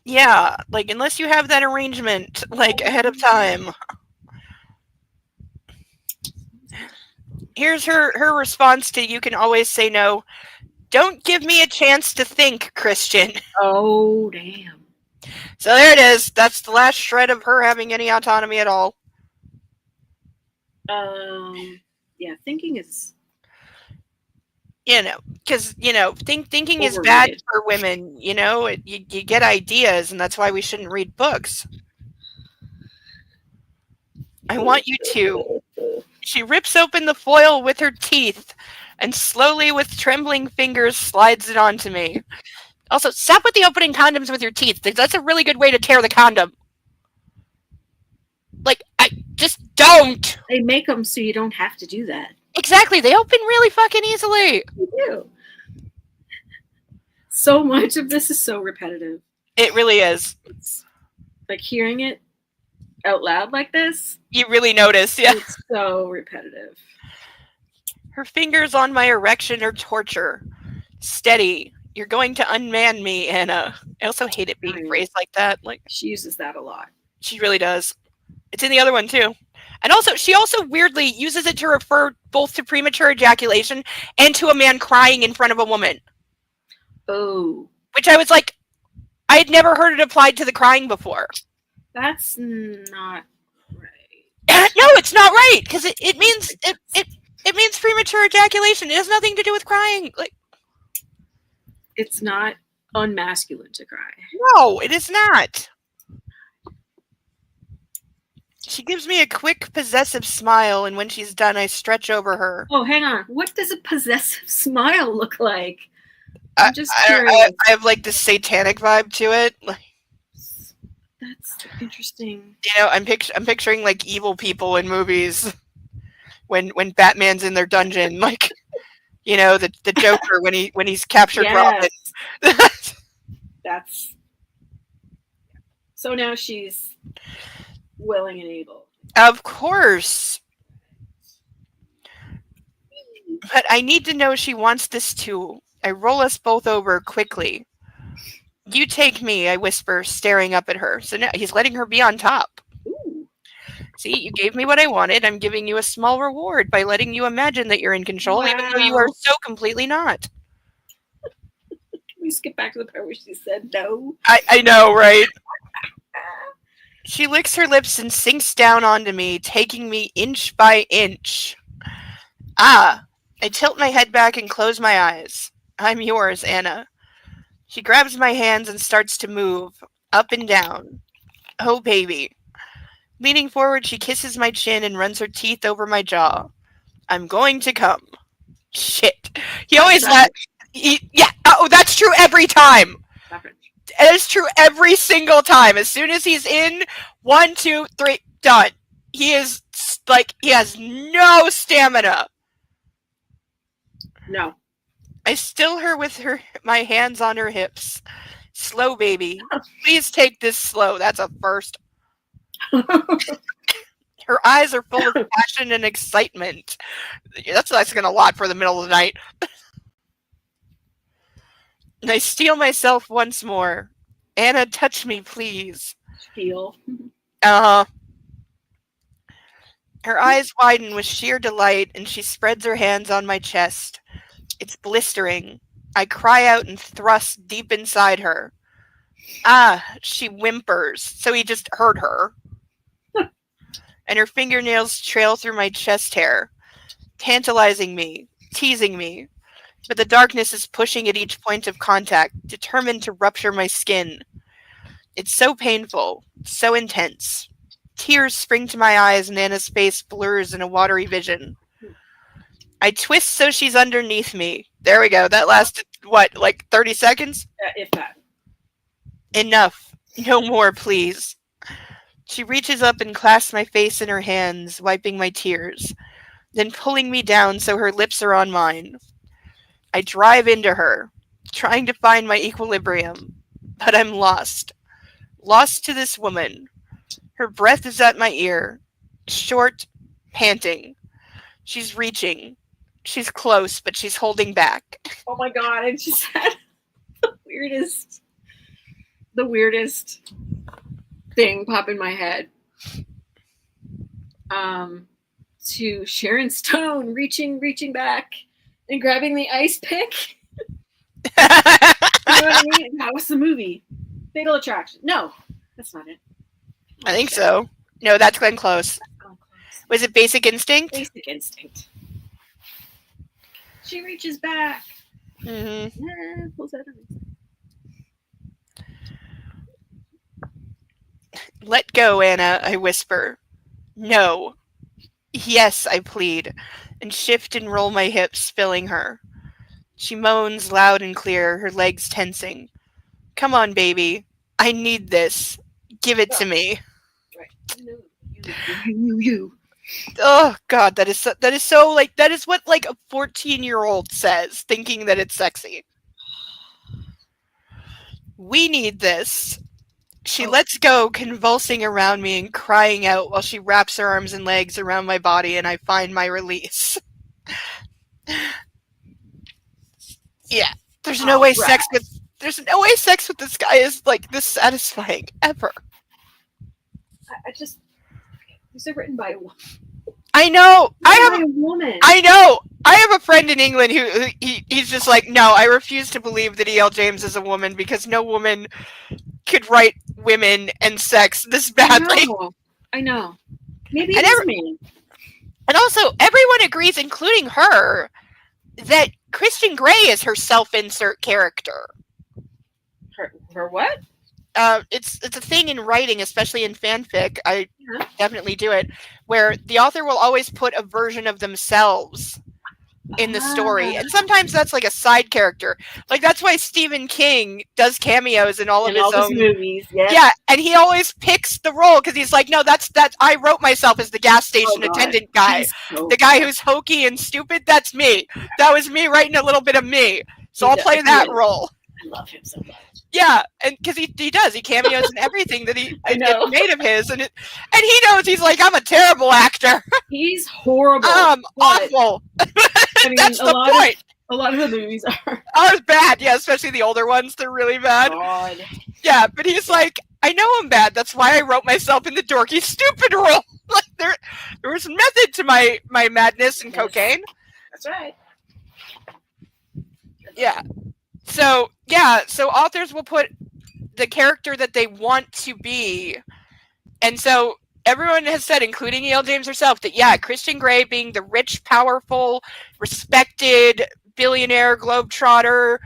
Speaker 1: Yeah, like unless you have that arrangement like ahead of time. Here's her response to "You can always say no." Don't give me a chance to think, Christian.
Speaker 3: Oh, damn.
Speaker 1: So there it is. That's the last shred of her having any autonomy at all.
Speaker 3: Yeah, thinking is.
Speaker 1: Because, thinking is bad for women, you get ideas, and that's why we shouldn't read books. I want you to. She rips open the foil with her teeth, and slowly, with trembling fingers, slides it onto me. Also, stop with the opening condoms with your teeth. That's a really good way to tear the condom. Like, I just don't.
Speaker 3: They make them so you don't have to do that.
Speaker 1: Exactly. They open really fucking easily.
Speaker 3: They do. So much of this is so repetitive.
Speaker 1: It really is.
Speaker 3: It's like hearing it out loud like this.
Speaker 1: You really notice, yeah.
Speaker 3: It's so repetitive.
Speaker 1: Her fingers on my erection are torture. Steady. You're going to unman me, Anna. I also hate it being phrased like that. Like,
Speaker 3: she uses that a lot.
Speaker 1: She really does. It's in the other one, too. And also, she also weirdly uses it to refer both to premature ejaculation and to a man crying in front of a woman.
Speaker 3: Oh.
Speaker 1: Which I was like, I had never heard it applied to the crying before.
Speaker 3: That's not right.
Speaker 1: No, it's not right, because it means it means premature ejaculation. It has nothing to do with crying. Like,
Speaker 3: it's not unmasculine to cry.
Speaker 1: No, it is not. She gives me a quick, possessive smile, and when she's done, I stretch over her.
Speaker 3: Oh, hang on. What does a possessive smile look like? I'm just curious.
Speaker 1: I have, like, this satanic vibe to it.
Speaker 3: That's interesting.
Speaker 1: I'm picturing, like, evil people in movies when Batman's in their dungeon, like, the Joker when he's captured Robin.
Speaker 3: That's... So now she's... willing and able.
Speaker 1: Of course. But I need to know she wants this too. I roll us both over quickly. You take me, I whisper, staring up at her. So now he's letting her be on top.
Speaker 3: Ooh.
Speaker 1: See, you gave me what I wanted. I'm giving you a small reward by letting you imagine that you're in control, even though you are so completely not.
Speaker 3: Can we skip back to the part where she said no?
Speaker 1: I know, right? She licks her lips and sinks down onto me, taking me inch by inch. I tilt my head back and close my eyes. I'm yours, Anna. She grabs my hands and starts to move, up and down. Oh, baby. Leaning forward, she kisses my chin and runs her teeth over my jaw. I'm going to come. Shit. He always yeah. Oh, that's true every time. It is true every single time. As soon as he's in, 1, 2, 3, done. He is like, he has no stamina.
Speaker 3: No.
Speaker 1: I still her with my hands on her hips. Slow, baby. Please take this slow. That's a first. Her eyes are full of passion and excitement. That's asking a lot for the middle of the night. And I steel myself once more. Anna, touch me, please.
Speaker 3: Feel.
Speaker 1: Uh-huh. Her eyes widen with sheer delight, and she spreads her hands on my chest. It's blistering. I cry out and thrust deep inside her. Ah, she whimpers, so he just hurt her. And her fingernails trail through my chest hair, tantalizing me, teasing me. But the darkness is pushing at each point of contact, determined to rupture my skin. It's so painful, so intense. Tears spring to my eyes and Anna's face blurs in a watery vision. I twist so she's underneath me. There we go. That lasted, what, like 30 seconds?
Speaker 3: If that.
Speaker 1: Enough. No more, please. She reaches up and clasps my face in her hands, wiping my tears, then pulling me down so her lips are on mine. I drive into her, trying to find my equilibrium, but I'm lost. Lost to this woman. Her breath is at my ear, short, panting. She's reaching. She's close, but she's holding back.
Speaker 3: Oh my god, I just had the weirdest thing pop in my head. To Sharon Stone reaching back and grabbing the ice pick. You know what I mean? That was the movie. Fatal Attraction. No, that's not it.
Speaker 1: I think so. No, that's Glenn Close. Was it Basic Instinct?
Speaker 3: Basic Instinct. She reaches back.
Speaker 1: Mm-hmm.
Speaker 3: Pulls out her.
Speaker 1: Let go, Anna, I whisper. No. Yes, I plead, and shift and roll my hips, filling her. She moans loud and clear, her legs tensing. Come on, baby. I need this. Give it to me.
Speaker 3: Right. You.
Speaker 1: Oh God, that is so like, that is what like a 14-year-old says, thinking that it's sexy. We need this. She lets go, convulsing around me and crying out while she wraps her arms and legs around my body, and I find my release. Yeah, there's no way sex with this guy is like this satisfying ever.
Speaker 3: I just, these are written by a woman.
Speaker 1: I know.
Speaker 3: I have a woman.
Speaker 1: I know. I have a friend in England who he's just like, no, I refuse to believe that E.L. James is a woman because no woman could write women and sex this badly.
Speaker 3: I know. Maybe it's me.
Speaker 1: And also, everyone agrees, including her, that Christian Grey is her self-insert character.
Speaker 3: Her what?
Speaker 1: It's a thing in writing, especially in fanfic. I definitely do it, where the author will always put a version of themselves in the story, and sometimes that's like a side character. Like that's why Stephen King does cameos in all of his own
Speaker 3: movies.
Speaker 1: Yeah, and he always picks the role because he's like, no, that's I wrote myself as the gas station attendant guy, the guy who's hokey and stupid. That's me. That was me writing a little bit of me. So I'll play that role.
Speaker 3: I love him so much.
Speaker 1: Yeah, and because he cameos in everything that he made of his, and he knows he's like, I'm a terrible actor.
Speaker 3: He's horrible.
Speaker 1: Awful. I mean, that's the point.
Speaker 3: A lot of the movies are
Speaker 1: bad, yeah, especially the older ones. They're really bad.
Speaker 3: God.
Speaker 1: Yeah, but he's like, I know I'm bad. That's why I wrote myself in the dorky, stupid role. Like there was method to my madness and cocaine.
Speaker 3: That's right.
Speaker 1: Yeah. So authors will put the character that they want to be. And so everyone has said, including E.L. James herself, that, yeah, Christian Grey being the rich, powerful, respected, billionaire, globetrotter,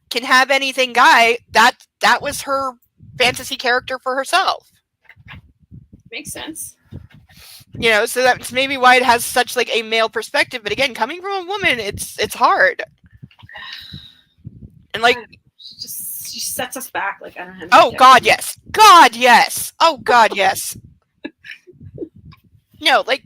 Speaker 1: can have anything guy, that was her fantasy character for herself.
Speaker 3: Makes sense.
Speaker 1: You know, so that's maybe why it has such like a male perspective. But again, coming from a woman, it's hard. And like,
Speaker 3: she sets us back. Like, I don't have.
Speaker 1: Oh God, yes. God, yes. Oh God, yes. No, like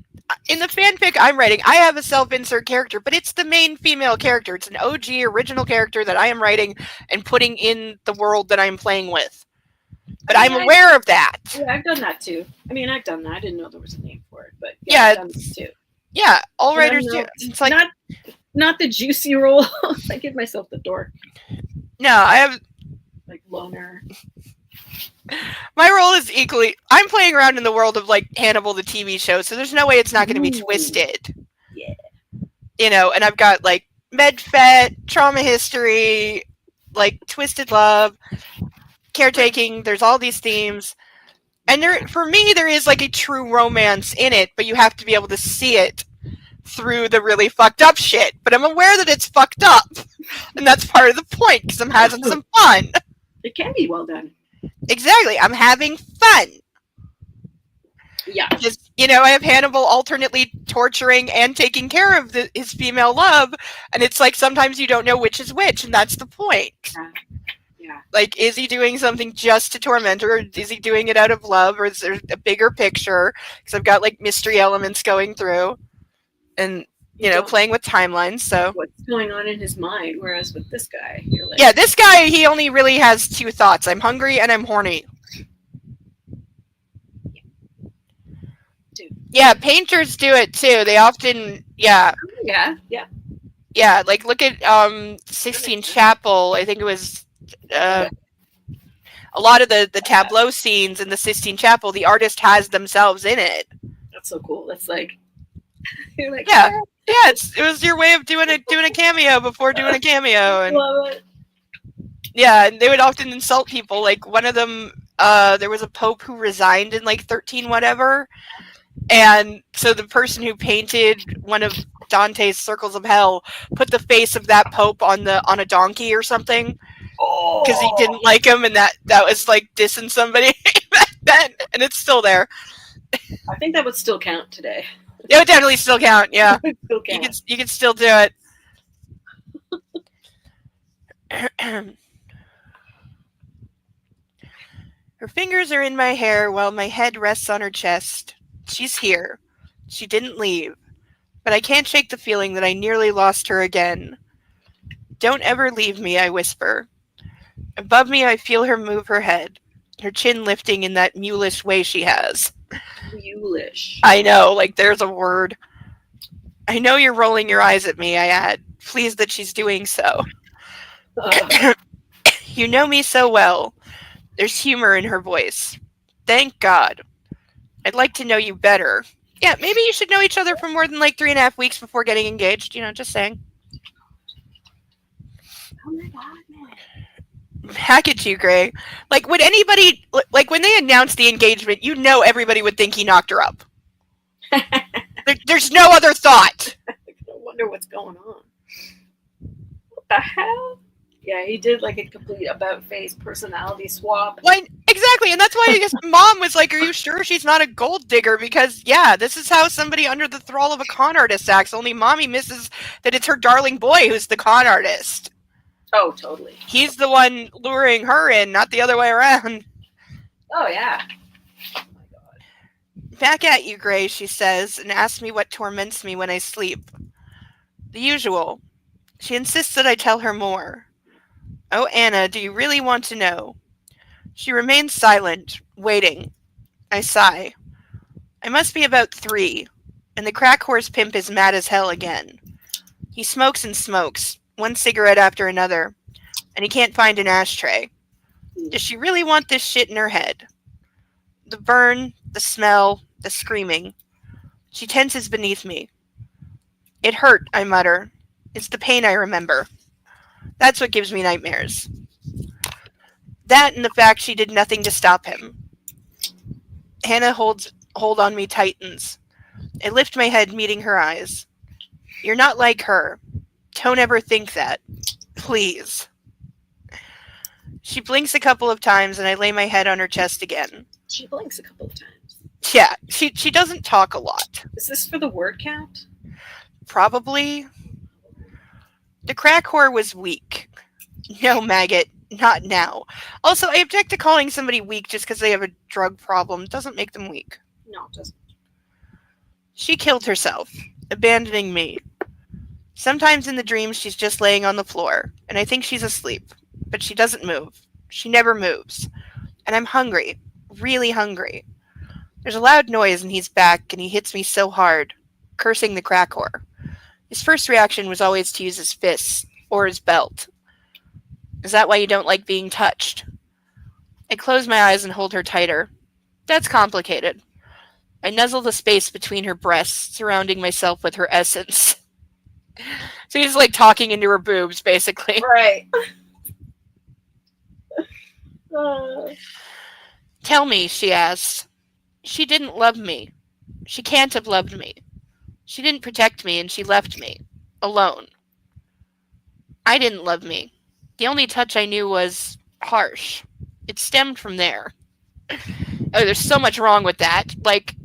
Speaker 1: in the fanfic I'm writing, I have a self-insert character, but it's the main female character. It's an OG original character that I am writing and putting in the world that I'm playing with. But I'm aware of that.
Speaker 3: Yeah, I've done that too. I mean, I've done that. I didn't know there was a name for it, but
Speaker 1: yeah,
Speaker 3: I've done that too.
Speaker 1: Yeah, all writers do. It's like
Speaker 3: not the juicy role. I give myself the dork.
Speaker 1: No, I have
Speaker 3: like loner.
Speaker 1: My role is equally. I'm playing around in the world of like Hannibal, the TV show, so there's no way it's not going to be twisted.
Speaker 3: Yeah.
Speaker 1: You know, and I've got like med-fet, trauma history, like twisted love, caretaking. There's all these themes, and there, for me, there is like a true romance in it, but you have to be able to see it through the really fucked up shit. But I'm aware that it's fucked up, and that's part of the point because I'm having some fun.
Speaker 3: It can be well done.
Speaker 1: Exactly, I'm having fun.
Speaker 3: Yeah.
Speaker 1: Just, you know, I have Hannibal alternately torturing and taking care of his female love, and it's like sometimes you don't know which is which, and that's the point.
Speaker 3: Yeah.
Speaker 1: Like, is he doing something just to torment her, or is he doing it out of love, or is there a bigger picture? Because I've got, like, mystery elements going through, and, you know, playing with timelines, so...
Speaker 3: What's going on in his mind, whereas with this guy, you're like...
Speaker 1: Yeah, this guy, he only really has two thoughts. I'm hungry and I'm horny. Yeah, painters do it too. They often, yeah.
Speaker 3: Yeah.
Speaker 1: Yeah, like look at Sistine Chapel. I think it was a lot of the tableau scenes in the Sistine Chapel. The artist has themselves in it.
Speaker 3: That's so cool. That's like, you're like,
Speaker 1: yeah. It was your way of doing a cameo before doing a cameo, and
Speaker 3: love it.
Speaker 1: Yeah, and they would often insult people. Like one of them, there was a pope who resigned in like 13 whatever. And so the person who painted one of Dante's Circles of Hell put the face of that pope on a donkey or something because he didn't like him, and that was like dissing somebody back then, and it's still there.
Speaker 3: I think that would still count today.
Speaker 1: It would definitely still count. Yeah,
Speaker 3: still count.
Speaker 1: You can still do it. Her fingers are in my hair while my head rests on her chest. She's here. She didn't leave. But I can't shake the feeling that I nearly lost her again. Don't ever leave me, I whisper. Above me, I feel her move her head, her chin lifting in that mulish way she has.
Speaker 3: Mulish.
Speaker 1: I know, like there's a word. I know you're rolling your eyes at me, I add, pleased that she's doing so. You know me so well. There's humor in her voice. Thank God. I'd like to know you better. Yeah, maybe you should know each other for more than like 3.5 weeks before getting engaged. You know, just saying.
Speaker 3: Oh my God, man.
Speaker 1: Hack at you, Gray. Like, would anybody, like when they announced the engagement, you know everybody would think he knocked her up. There's no other thought.
Speaker 3: I wonder what's going on. What the hell? Yeah, he did like a complete about-face personality swap.
Speaker 1: Well, exactly, and that's why I guess Mom was like, are you sure she's not a gold digger? Because, yeah, this is how somebody under the thrall of a con artist acts, only Mommy misses that it's her darling boy who's the con artist.
Speaker 3: Oh, totally.
Speaker 1: He's the one luring her in, not the other way around.
Speaker 3: Oh, yeah. Oh, my God.
Speaker 1: Back at you, Gray, she says, and asks me what torments me when I sleep. The usual. She insists that I tell her more. Oh, Anna, do you really want to know? She remains silent, waiting. I sigh. I must be about 3, and the crack horse pimp is mad as hell again. He smokes and smokes, one cigarette after another, and he can't find an ashtray. Does she really want this shit in her head? The burn, the smell, the screaming. She tenses beneath me. It hurt, I mutter. It's the pain I remember. That's what gives me nightmares. That and the fact she did nothing to stop him. Hannah hold on me tightens. I lift my head, meeting her eyes. You're not like her. Don't ever think that. Please. She blinks a couple of times, and I lay my head on her chest again.
Speaker 3: She blinks a couple of times.
Speaker 1: Yeah, she doesn't talk a lot.
Speaker 3: Is this for the word count?
Speaker 1: Probably. The crack whore was weak. No, maggot. Not now. Also, I object to calling somebody weak just because they have a drug problem. It doesn't make them weak.
Speaker 3: No, it doesn't.
Speaker 1: She killed herself, abandoning me. Sometimes in the dreams she's just laying on the floor, and I think she's asleep. But she doesn't move. She never moves. And I'm hungry. Really hungry. There's a loud noise and he's back, and he hits me so hard, cursing the crack whore. His first reaction was always to use his fists, or his belt. Is that why you don't like being touched? I close my eyes and hold her tighter. That's complicated. I nuzzle the space between her breasts, surrounding myself with her essence. So he's like talking into her boobs, basically.
Speaker 3: Right.
Speaker 1: Tell me, she asks. She didn't love me. She can't have loved me. She didn't protect me, and she left me. Alone. I didn't love me. The only touch I knew was harsh. It stemmed from there. Oh, there's so much wrong with that. Like,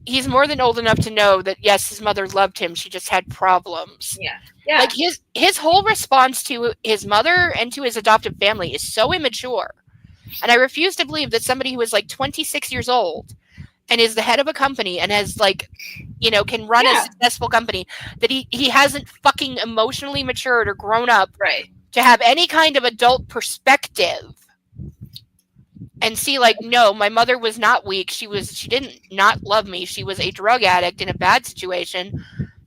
Speaker 1: he's more than old enough to know that, yes, his mother loved him. She just had problems.
Speaker 3: Yeah. Yeah.
Speaker 1: Like, his whole response to his mother and to his adoptive family is so immature. And I refuse to believe that somebody who is, like, 26 years old and is the head of a company and has, like, you know, can run a successful company, that he hasn't fucking emotionally matured or grown up
Speaker 3: right.
Speaker 1: to have any kind of adult perspective and see, like, no, my mother was not weak. She didn't not love me. She was a drug addict in a bad situation,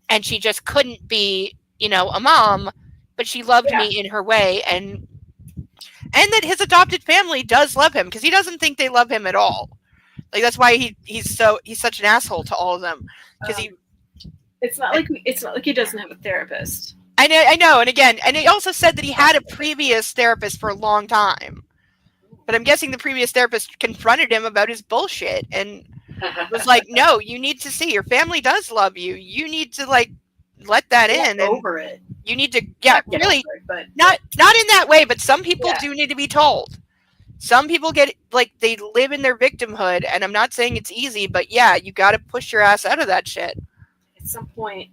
Speaker 1: and she just couldn't be, you know, a mom, but she loved me in her way, and that his adopted family does love him, because he doesn't think they love him at all. Like, that's why he's such an asshole to all of them, because
Speaker 3: it's not like he doesn't have a therapist.
Speaker 1: I know, and again, and he also said that he had a previous therapist for a long time. But I'm guessing the previous therapist confronted him about his bullshit and was like, no, you need to see, your family does love you. You need to, like, let that in. And
Speaker 3: over it.
Speaker 1: You need to, really,
Speaker 3: but
Speaker 1: not in that way, but some people do need to be told. Some people get, like, they live in their victimhood, and I'm not saying it's easy, but yeah, you got to push your ass out of that shit.
Speaker 3: At some point,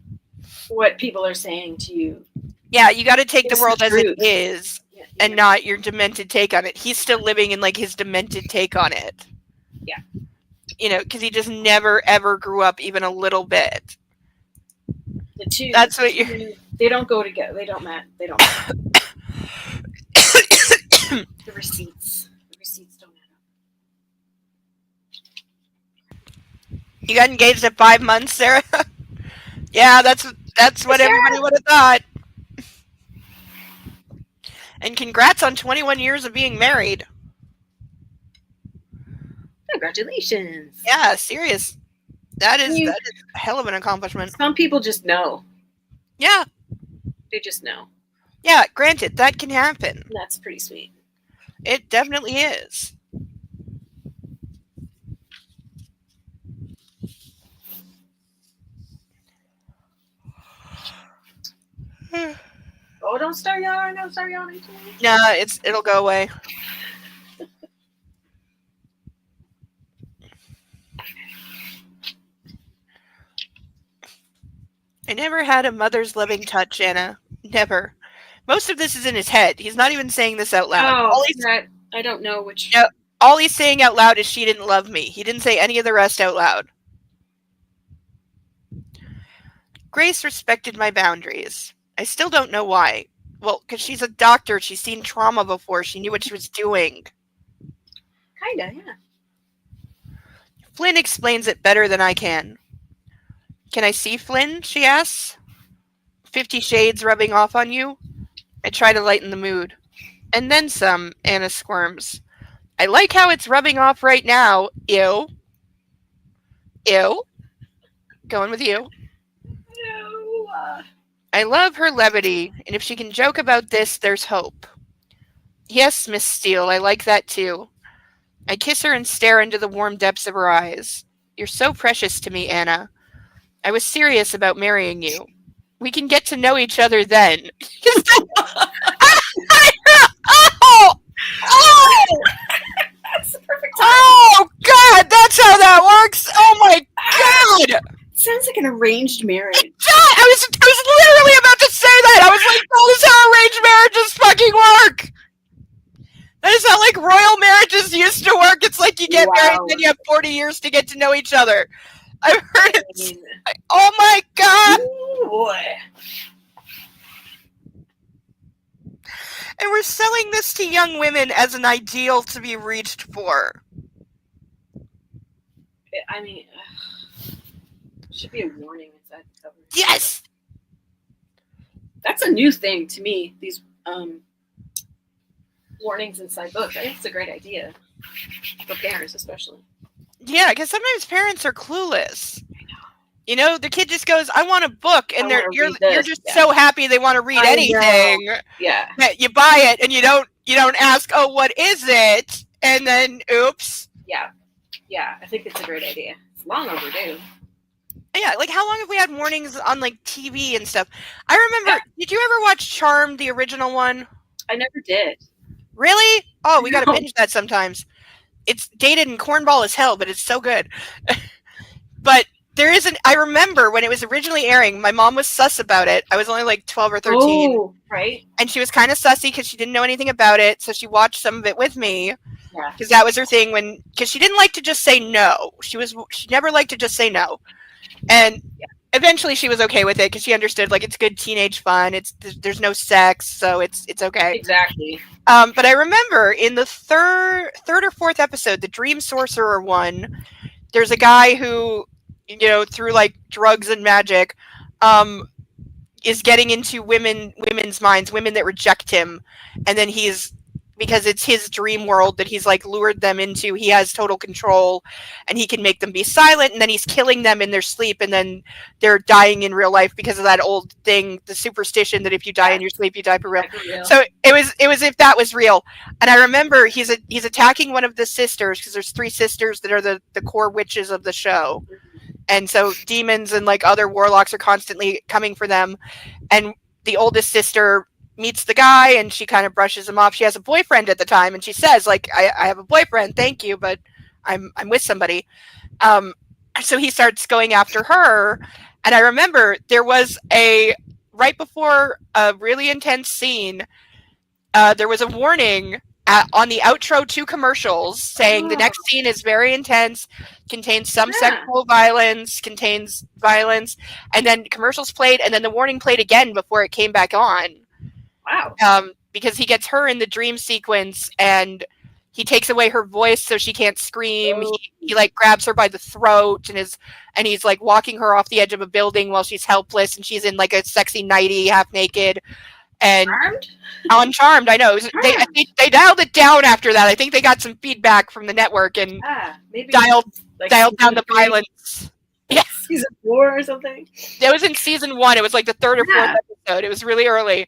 Speaker 3: what people are saying to you.
Speaker 1: Yeah, you got to take the world
Speaker 3: the
Speaker 1: as it is.
Speaker 3: Yeah.
Speaker 1: And not your demented take on it. He's still living in, like, his demented take on it.
Speaker 3: Yeah.
Speaker 1: You know, because he just never, ever grew up even a little bit.
Speaker 3: The two.
Speaker 1: That's what you're...
Speaker 3: They don't go together. They don't match. They don't match. The receipts. The receipts don't add up.
Speaker 1: You got engaged at 5 months, Sarah? Yeah, that's what everybody would have thought. And congrats on 21 years of being married.
Speaker 3: Congratulations.
Speaker 1: Yeah, serious. That is a hell of an accomplishment.
Speaker 3: Some people just know.
Speaker 1: Yeah.
Speaker 3: They just know.
Speaker 1: Yeah, granted, that can happen.
Speaker 3: That's pretty sweet.
Speaker 1: It definitely is.
Speaker 3: Oh, don't start yawning. Don't start yawning.
Speaker 1: Nah, it'll go away. I never had a mother's loving touch, Anna. Never. Most of this is in his head. He's not even saying this out loud.
Speaker 3: Oh, I don't know which.
Speaker 1: No, all he's saying out loud is she didn't love me. He didn't say any of the rest out loud. Grace respected my boundaries. I still don't know why. Well, because she's a doctor. She's seen trauma before. She knew what she was doing.
Speaker 3: Kinda, yeah.
Speaker 1: Flynn explains it better than I can. Can I see Flynn? She asks. 50 Shades rubbing off on you? I try to lighten the mood. And then some, Anna squirms. I like how it's rubbing off right now. Ew. Ew. Going with you.
Speaker 3: Ew.
Speaker 1: I love her levity, and if she can joke about this, there's hope. Yes, Miss Steele, I like that too. I kiss her and stare into the warm depths of her eyes. You're so precious to me, Anna. I was serious about marrying you. We can get to know each other then. Oh God, that's how that works. Oh my God.
Speaker 3: It sounds like an arranged marriage.
Speaker 1: I was literally about to say that. I was like, "Oh, this is how arranged marriages fucking work." That is how like royal marriages used to work. It's like you get married, and then you have 40 years to get to know each other. I've heard it. Oh my God!
Speaker 3: Ooh, boy.
Speaker 1: And we're selling this to young women as an ideal to be reached for.
Speaker 3: I mean, should be a warning inside the cover.
Speaker 1: Yes.
Speaker 3: That's a new thing to me. These warnings inside books. I think it's a great idea for parents, especially.
Speaker 1: Yeah, because sometimes parents are clueless. You know, the kid just goes, "I want a book," and you're just so happy they want to read anything.
Speaker 3: Yeah.
Speaker 1: That you buy it and you don't ask, "Oh, what is it?" And then, oops.
Speaker 3: Yeah. Yeah, I think it's a great idea. It's long overdue.
Speaker 1: Yeah, like how long have we had warnings on like TV and stuff? I remember. Did you ever watch Charmed, the original one?
Speaker 3: I never did.
Speaker 1: Really? Oh, we got to binge that sometimes. It's dated and cornball as hell, but it's so good. But there isn't. I remember when it was originally airing, my mom was sus about it. I was only like 12 or 13.
Speaker 3: Oh, right.
Speaker 1: And she was kind of sussy because she didn't know anything about it, so she watched some of it with me.
Speaker 3: Yeah.
Speaker 1: Because that was her thing because she didn't like to just say no. She never liked to just say no. And eventually she was okay with it because she understood like it's good teenage fun. There's no sex, so it's okay.
Speaker 3: Exactly.
Speaker 1: But I remember in the third or fourth episode, the Dream Sorcerer one, there's a guy who, you know, through like drugs and magic, is getting into women's minds, women that reject him, and then because it's his dream world that he's like lured them into, he has total control and he can make them be silent, and then he's killing them in their sleep, and then they're dying in real life because of that old thing, the superstition that if you die in your sleep, you die for real. So it was if that was real. And I remember he's attacking one of the sisters, because there's 3 sisters that are the core witches of the show. And so demons and like other warlocks are constantly coming for them. And the oldest sister meets the guy and she kind of brushes him off. She has a boyfriend at the time and she says like, I have a boyfriend, thank you, but I'm with somebody. So he starts going after her. And I remember there was right before a really intense scene, there was a warning on the outro to commercials saying the next scene is very intense, contains some sexual violence, contains violence, and then commercials played, and then the warning played again before it came back on.
Speaker 3: Wow.
Speaker 1: Because he gets her in the dream sequence and he takes away her voice so she can't scream. He like grabs her by the throat and he's like walking her off the edge of a building while she's helpless and she's in like a sexy nightie, half naked. And on Charmed, I know. They dialed it down after that. I think they got some feedback from the network and
Speaker 3: maybe
Speaker 1: dialed down the violence.
Speaker 3: Yeah, season 4 or something.
Speaker 1: It was in season 1. It was like the 3rd or 4th episode. It was really early.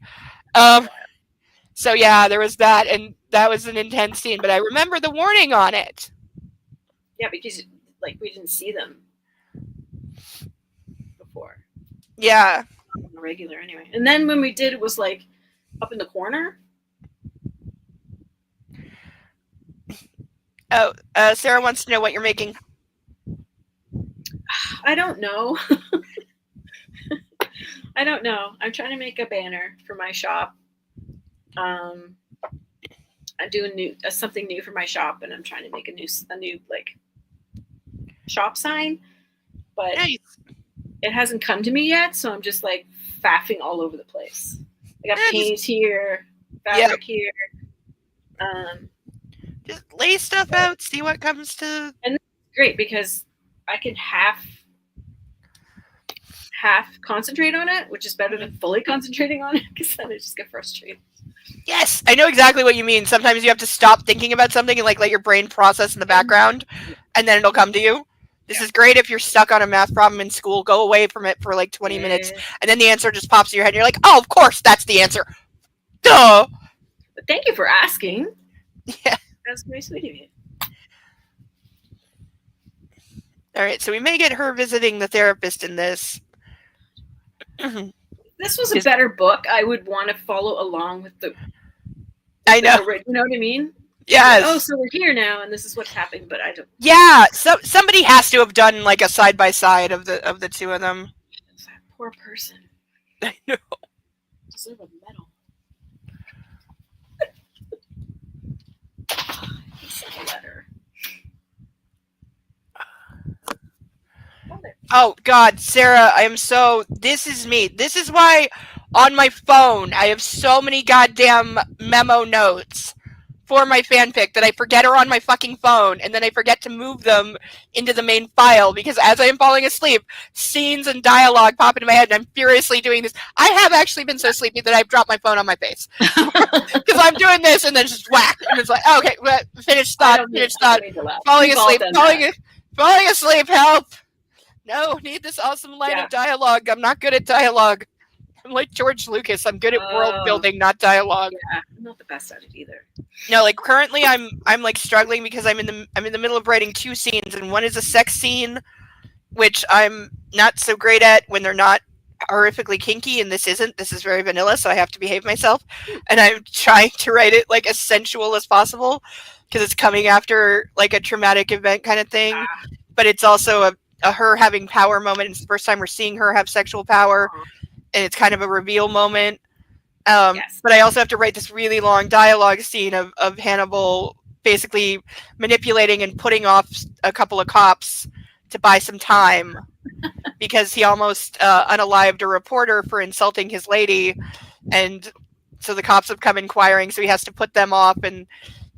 Speaker 1: So yeah, there was that, and that was an intense scene. But I remember the warning on it.
Speaker 3: Yeah, because like we didn't see them before.
Speaker 1: Yeah.
Speaker 3: On the regular anyway. And then when we did, it was like up in the corner.
Speaker 1: Oh, Sarah wants to know what you're making.
Speaker 3: I don't know. I don't know. I'm trying to make a banner for my shop. I'm doing something new for my shop, and I'm trying to make a new like shop sign, but
Speaker 1: nice.
Speaker 3: It hasn't come to me yet, so I'm just like faffing all over the place. I got paint here, fabric here.
Speaker 1: Just lay stuff out, see what comes to.
Speaker 3: And it's great because I can half concentrate on it, which is better than fully concentrating on it, because then I just get frustrated.
Speaker 1: Yes, I know exactly what you mean. Sometimes you have to stop thinking about something and like let your brain process in the background, and then it'll come to you. This is great if you're stuck on a math problem in school. Go away from it for like 20 minutes, and then the answer just pops in your head, and you're like, oh, of course, that's the answer. Duh!
Speaker 3: But thank you for asking.
Speaker 1: Yeah.
Speaker 3: That's very sweet of you.
Speaker 1: All right, so we may get her visiting the therapist in this.
Speaker 3: This was a better book. I would want to follow along with the.
Speaker 1: I know.
Speaker 3: You know what I mean?
Speaker 1: Yes.
Speaker 3: Oh, so we're here now, and this is what's happening. But I don't.
Speaker 1: Yeah. So somebody has to have done like a side by side of the two of them.
Speaker 3: That poor person.
Speaker 1: I know.
Speaker 3: Deserve a medal. He sent a letter.
Speaker 1: Oh God, Sarah, I am so. This is me. This is why on my phone I have so many goddamn memo notes for my fanfic that I forget are on my fucking phone, and then I forget to move them into the main file because as I am falling asleep, scenes and dialogue pop into my head, and I'm furiously doing this. I have actually been so sleepy that I've dropped my phone on my face because I'm doing this and then just whack, and it's like, oh, okay, finish thought, falling asleep, falling asleep, help. No, need this awesome line of dialogue. I'm not good at dialogue. I'm like George Lucas. I'm good at world building, not dialogue.
Speaker 3: Yeah, I'm not the best at it either.
Speaker 1: No, like currently I'm like struggling because I'm in the middle of writing 2 scenes, and one is a sex scene, which I'm not so great at when they're not horrifically kinky, and this isn't. This is very vanilla, so I have to behave myself. And I'm trying to write it like as sensual as possible because it's coming after like a traumatic event kind of thing. But it's also a her having power moment. It's the first time we're seeing her have sexual power, and it's kind of a reveal moment. But I also have to write this really long dialogue scene of Hannibal basically manipulating and putting off a couple of cops to buy some time because he almost unalived a reporter for insulting his lady, and so the cops have come inquiring, so he has to put them off, and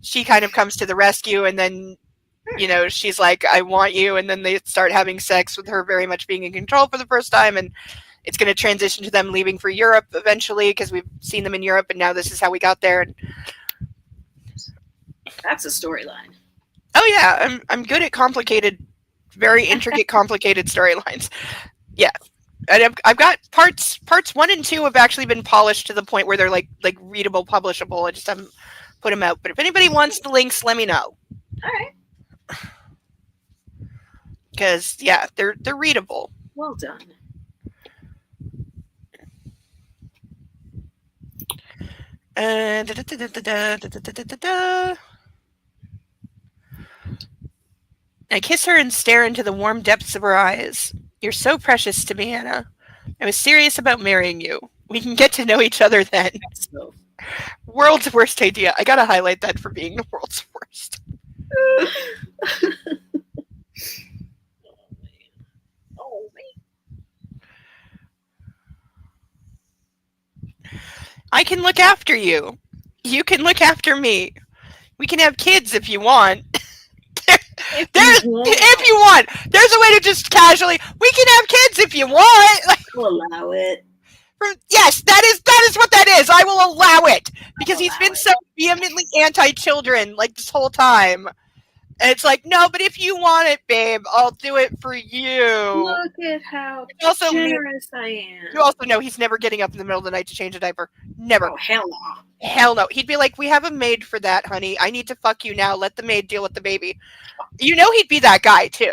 Speaker 1: she kind of comes to the rescue, and then she's like, I want you, and then they start having sex with her very much being in control for the first time, and it's going to transition to them leaving for Europe eventually because we've seen them in Europe, and now this is how we got there. And
Speaker 3: that's a storyline.
Speaker 1: Oh yeah, I'm good at complicated, very intricate, complicated storylines. Yeah, and I've got parts 1 and 2 have actually been polished to the point where they're like readable, publishable. I just haven't put them out. But if anybody wants the links, let me know.
Speaker 3: All right.
Speaker 1: Because they're readable.
Speaker 3: Well done.
Speaker 1: I kiss her and stare into the warm depths of her eyes. You're so precious to me, Anna. I was serious about marrying you. We can get to know each other then.
Speaker 3: So.
Speaker 1: World's worst idea. I gotta highlight that for being the world's worst. I can look after you. You can look after me. We can have kids if you want. If you want. There's a way to just casually, we can have kids if you want.
Speaker 3: We'll allow it.
Speaker 1: Yes, that is what that is. I will allow it. Because he's been so vehemently anti-children like this whole time. And it's like, no, but if you want it, babe, I'll do it for you.
Speaker 3: Look at how generous I am.
Speaker 1: You also know he's never getting up in the middle of the night to change a diaper. Never.
Speaker 3: Oh, hell no.
Speaker 1: Hell no. He'd be like, we have a maid for that, honey. I need to fuck you now. Let the maid deal with the baby. You know he'd be that guy, too.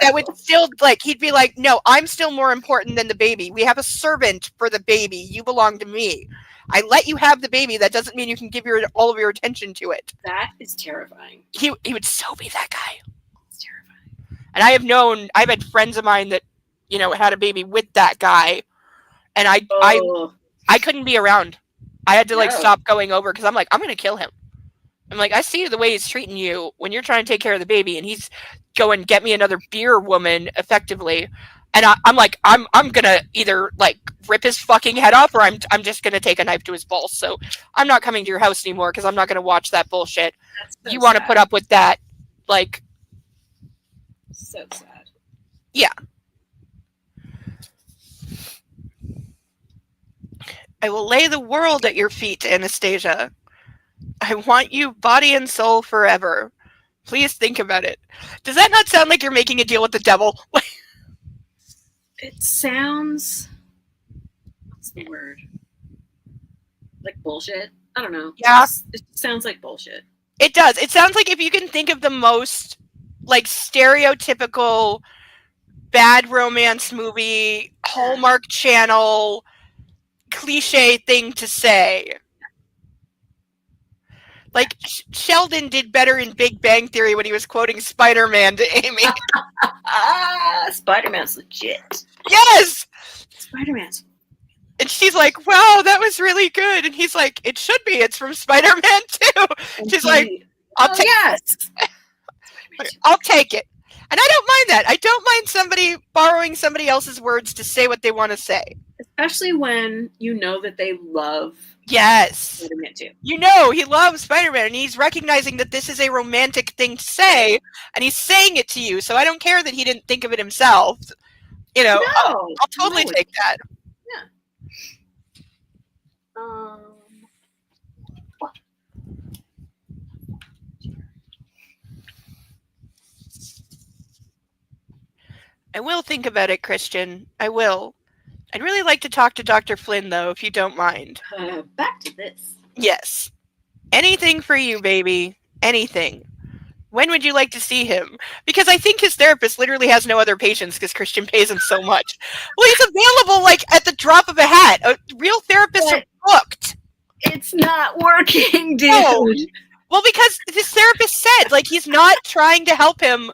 Speaker 1: That would still, he'd be like, no, I'm still more important than the baby. We have a servant for the baby. You belong to me. I let you have the baby. That doesn't mean you can give all of your attention to it.
Speaker 3: That is terrifying.
Speaker 1: He would so be that guy. It's terrifying. And I've had friends of mine that, had a baby with that guy. And I couldn't be around. I had to stop going over because I'm like, I'm going to kill him. I'm like, I see the way he's treating you when you're trying to take care of the baby, and he's going, get me another beer woman effectively. And I'm like, I'm gonna either rip his fucking head off, or I'm just gonna take a knife to his balls. So I'm not coming to your house anymore because I'm not gonna watch that bullshit. So you want to put up with that,
Speaker 3: so sad.
Speaker 1: Yeah. I will lay the world at your feet, Anastasia. I want you body and soul forever. Please think about it. Does that not sound like you're making a deal with the devil?
Speaker 3: It sounds... What's the word? Like bullshit? I don't know.
Speaker 1: Yeah.
Speaker 3: It sounds like bullshit.
Speaker 1: It does. It sounds like if you can think of the most, stereotypical bad romance movie, Hallmark Channel, cliche thing to say. Like, Sheldon did better in Big Bang Theory when he was quoting Spider-Man to Amy.
Speaker 3: Spider-Man's legit.
Speaker 1: Yes!
Speaker 3: Spider-Man's.
Speaker 1: And she's like, wow, that was really good. And he's like, it should be. It's from Spider-Man too.
Speaker 3: And
Speaker 1: She's like, I'll take it. And I don't mind that. I don't mind somebody borrowing somebody else's words to say what they want to say.
Speaker 3: Especially when you know that they love
Speaker 1: Yes.
Speaker 3: Spider-Man too.
Speaker 1: You know he loves Spider-Man, and he's recognizing that this is a romantic thing to say, and he's saying it to you. So I don't care that he didn't think of it himself. You know, I'll totally take that.
Speaker 3: Yeah.
Speaker 1: I will think about it, Christian. I will. I'd really like to talk to Dr. Flynn, though, if you don't mind.
Speaker 3: Back to this.
Speaker 1: Yes. Anything for you, baby. Anything. When would you like to see him? Because I think his therapist literally has no other patients because Christian pays him so much. Well, he's available, like, at the drop of a hat. Real therapists are booked.
Speaker 3: It's not working, dude.
Speaker 1: No. Well, because his therapist said, like, he's not trying to help him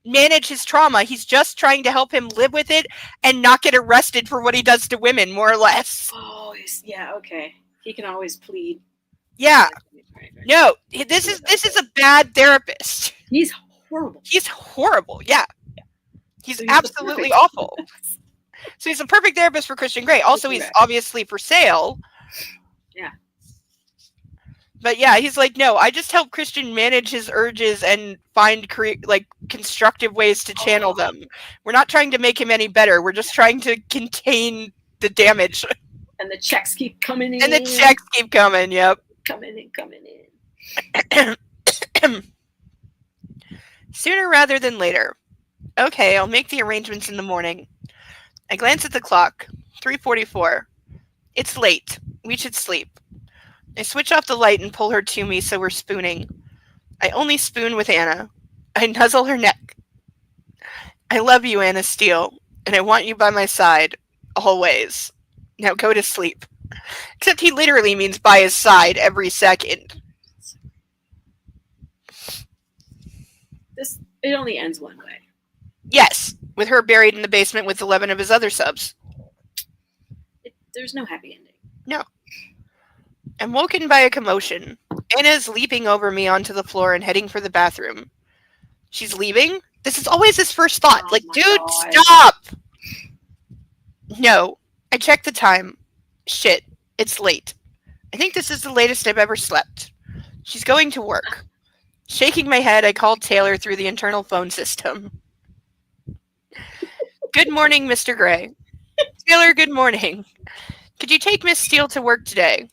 Speaker 1: manage his trauma. He's just trying to help him live with it and not get arrested for what he does to women, more or less.
Speaker 3: Oh, yeah, okay. He can always plead.
Speaker 1: Yeah. No, this is a bad therapist.
Speaker 3: He's horrible.
Speaker 1: He's horrible, yeah. He's
Speaker 3: So
Speaker 1: absolutely awful. So he's a perfect therapist for Christian Grey. Also, he's obviously for sale.
Speaker 3: Yeah.
Speaker 1: But yeah, he's like, no, I just help Christian manage his urges and find constructive ways to channel them. We're not trying to make him any better. We're just trying to contain the damage.
Speaker 3: And the checks keep coming in.
Speaker 1: And the checks keep coming, yep.
Speaker 3: Coming in.
Speaker 1: Sooner rather than later. Okay, I'll make the arrangements in the morning. I glance at the clock. 3:44. It's late. We should sleep. I switch off the light and pull her to me so we're spooning. I only spoon with Anna. I nuzzle her neck. I love you, Anna Steele, and I want you by my side. Always. Now go to sleep. Except he literally means by his side every second.
Speaker 3: It only ends one way.
Speaker 1: Yes, with her buried in the basement with 11 of his other subs.
Speaker 3: There's no happy ending.
Speaker 1: No. I'm woken by a commotion. Anna is leaping over me onto the floor and heading for the bathroom. She's leaving? This is always his first thought.
Speaker 3: Oh
Speaker 1: like, dude,
Speaker 3: God.
Speaker 1: stop! No. I checked the time. Shit. It's late. I think this is the latest I've ever slept. She's going to work. Shaking my head, I called Taylor through the internal phone system. Good morning, Mr. Gray. Taylor, good morning. Could you take Miss Steele to work today?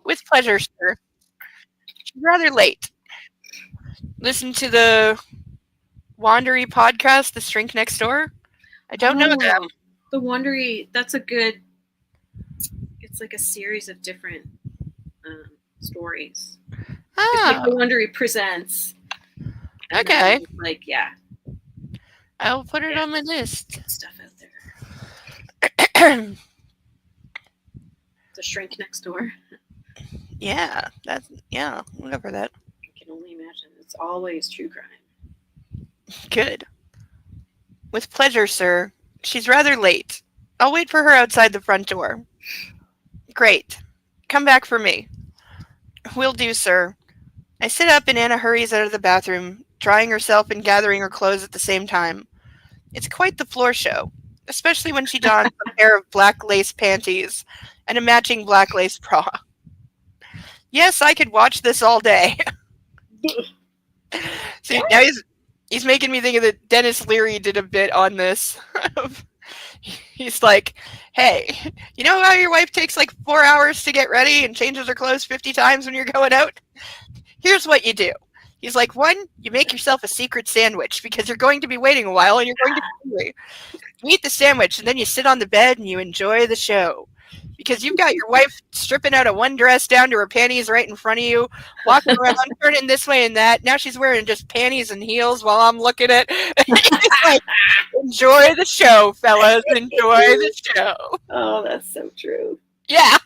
Speaker 1: With pleasure, sir. She's rather late. Listen to the Wandery podcast, The Shrink Next Door? I don't know them.
Speaker 3: The Wandery, that's a good... It's like a series of different stories. It's like the Wandery presents.
Speaker 1: Okay.
Speaker 3: Like, yeah.
Speaker 1: I'll put it on my list.
Speaker 3: Good stuff out there. The Shrink Next Door.
Speaker 1: Yeah, we'll go for that.
Speaker 3: I can only imagine. It's always true crime.
Speaker 1: Good. With pleasure, sir. She's rather late. I'll wait for her outside the front door. Great. Come back for me. Will do, sir. I sit up and Anna hurries out of the bathroom, drying herself and gathering her clothes at the same time. It's quite the floor show, especially when she dons a pair of black lace panties and a matching black lace bra. Yes, I could watch this all day. See, now he's making me think of that Dennis Leary did a bit on this. He's like, hey, you know how your wife takes like 4 hours to get ready and changes her clothes 50 times when you're going out? Here's what you do. He's like, one, you make yourself a secret sandwich because you're going to be waiting a while and you're going to be hungry. You eat the sandwich and then you sit on the bed and you enjoy the show. Because you've got your wife stripping out of one dress down to her panties right in front of you, walking around, turning this way and that. Now she's wearing just panties and heels while I'm looking at like, enjoy the show, fellas. Enjoy the show.
Speaker 3: Oh, that's so true.
Speaker 1: Yeah.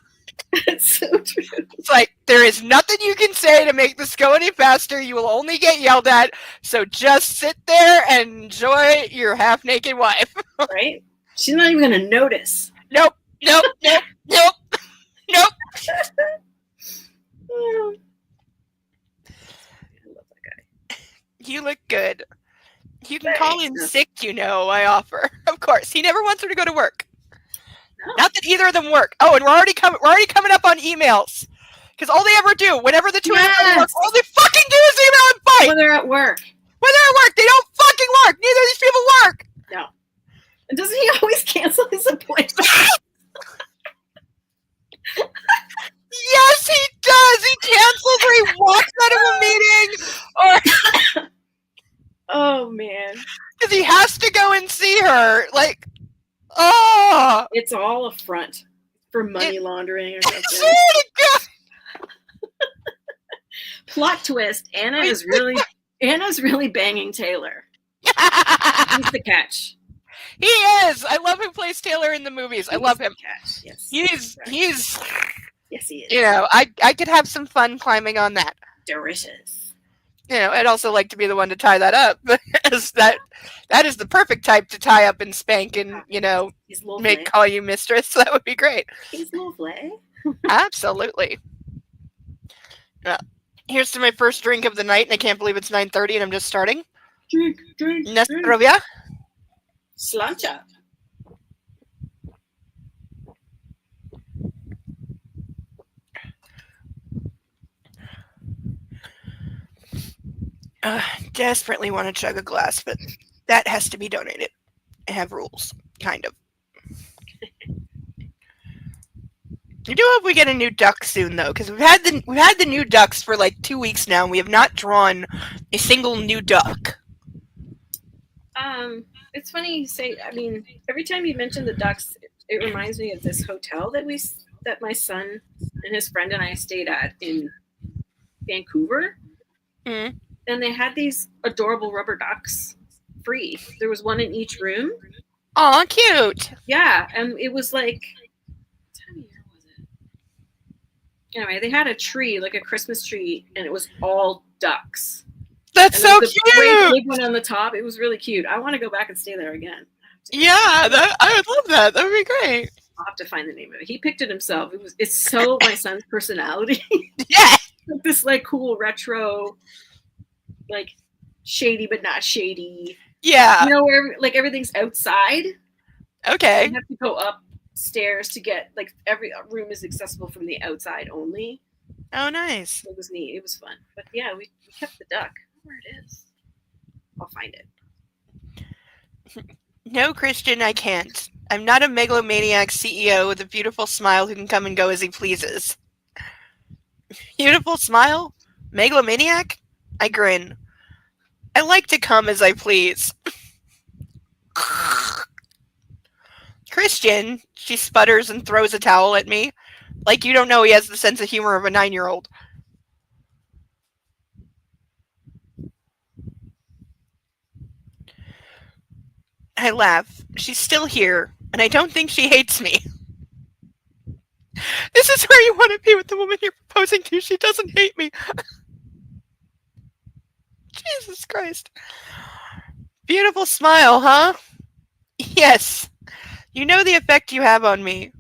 Speaker 3: It's so true.
Speaker 1: It's like, there is nothing you can say to make this go any faster. You will only get yelled at. So just sit there and enjoy your half-naked wife.
Speaker 3: Right? She's not even going to notice.
Speaker 1: Nope. Nope. Nope. Nope. Nope.
Speaker 3: Oh. I love that guy.
Speaker 1: You look good. You can call in sick, I offer. Of course. He never wants her to go to work.
Speaker 3: No.
Speaker 1: Not that either of them work. Oh, and we're already coming up on emails. Because all they ever do, whenever the two of them go to work, all they fucking do is email and fight.
Speaker 3: When they're at work.
Speaker 1: When they're at work, they don't fucking work. Neither of these people work.
Speaker 3: No. And doesn't he always cancel his appointment?
Speaker 1: Yes, he does. He cancels or he walks out of a meeting. Or
Speaker 3: Oh, man.
Speaker 1: because he has to go and see her. Like, oh.
Speaker 3: It's all a front for money laundering or something. Plot twist, Anna's really banging Taylor. He's the catch.
Speaker 1: He is. I love who plays Taylor in the movies. I love him.
Speaker 3: Catch. Yes.
Speaker 1: He's
Speaker 3: Yes, he is.
Speaker 1: I could have some fun climbing on that.
Speaker 3: Delicious.
Speaker 1: I'd also like to be the one to tie that up. Because that is the perfect type to tie up and spank and, make call you mistress. That would be great.
Speaker 3: He's lovely.
Speaker 1: Absolutely. Here's to my first drink of the night, and I can't believe it's 9:30 and I'm just starting.
Speaker 3: Drink.
Speaker 1: Nastrovia.
Speaker 3: Slancha.
Speaker 1: Desperately want to chug a glass, but that has to be donated. I have rules, kind of. I do hope we get a new duck soon, though, because we've had the new ducks for like 2 weeks now, and we have not drawn a single new duck.
Speaker 3: It's funny you say. I mean, every time you mention the ducks, it reminds me of this hotel that my son and his friend and I stayed at in Vancouver.
Speaker 1: Mm-hmm.
Speaker 3: And they had these adorable rubber ducks free. There was one in each room.
Speaker 1: Aw, cute.
Speaker 3: Yeah, and it was like, what time of year was it? Anyway, they had a tree, like a Christmas tree, and it was all ducks.
Speaker 1: That's
Speaker 3: and
Speaker 1: so
Speaker 3: the
Speaker 1: cute.
Speaker 3: big one on the top. It was really cute. I want to go back and stay there again.
Speaker 1: Yeah, I would love that. That would be great.
Speaker 3: I'll have to find the name of it. He picked it himself. It's so my son's personality.
Speaker 1: Yeah.
Speaker 3: This like cool retro, like shady but not shady.
Speaker 1: Yeah.
Speaker 3: Where like everything's outside.
Speaker 1: Okay.
Speaker 3: You have to go upstairs to get like every room is accessible from the outside only.
Speaker 1: Oh, nice.
Speaker 3: It was neat. It was fun. But yeah, we kept the duck. Where it is. I'll find it.
Speaker 1: No, Christian, I can't. I'm not a megalomaniac CEO with a beautiful smile who can come and go as he pleases. Beautiful smile? Megalomaniac? I grin. I like to come as I please. Christian, she sputters and throws a towel at me. Like you don't know he has the sense of humor of a 9-year-old. I laugh. She's still here, and I don't think she hates me. This is where you want to be with the woman you're proposing to. She doesn't hate me. Jesus Christ. Beautiful smile, huh? Yes. You know the effect you have on me.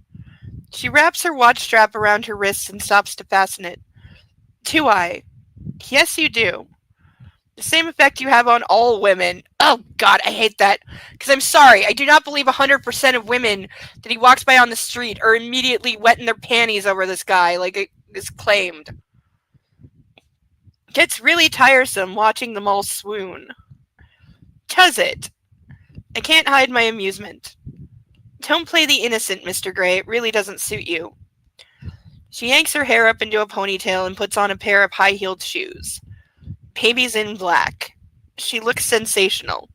Speaker 1: She wraps her watch strap around her wrists and stops to fasten it. Do I? Yes, you do. The same effect you have on all women. Oh, God, I hate that. Because I'm sorry, I do not believe 100% of women that he walks by on the street are immediately wetting their panties over this guy, like it is claimed. Gets really tiresome watching them all swoon. Does it? I can't hide my amusement. Don't play the innocent, Mr. Gray. It really doesn't suit you. She yanks her hair up into a ponytail and puts on a pair of high-heeled shoes. Baby's in black. She looks sensational.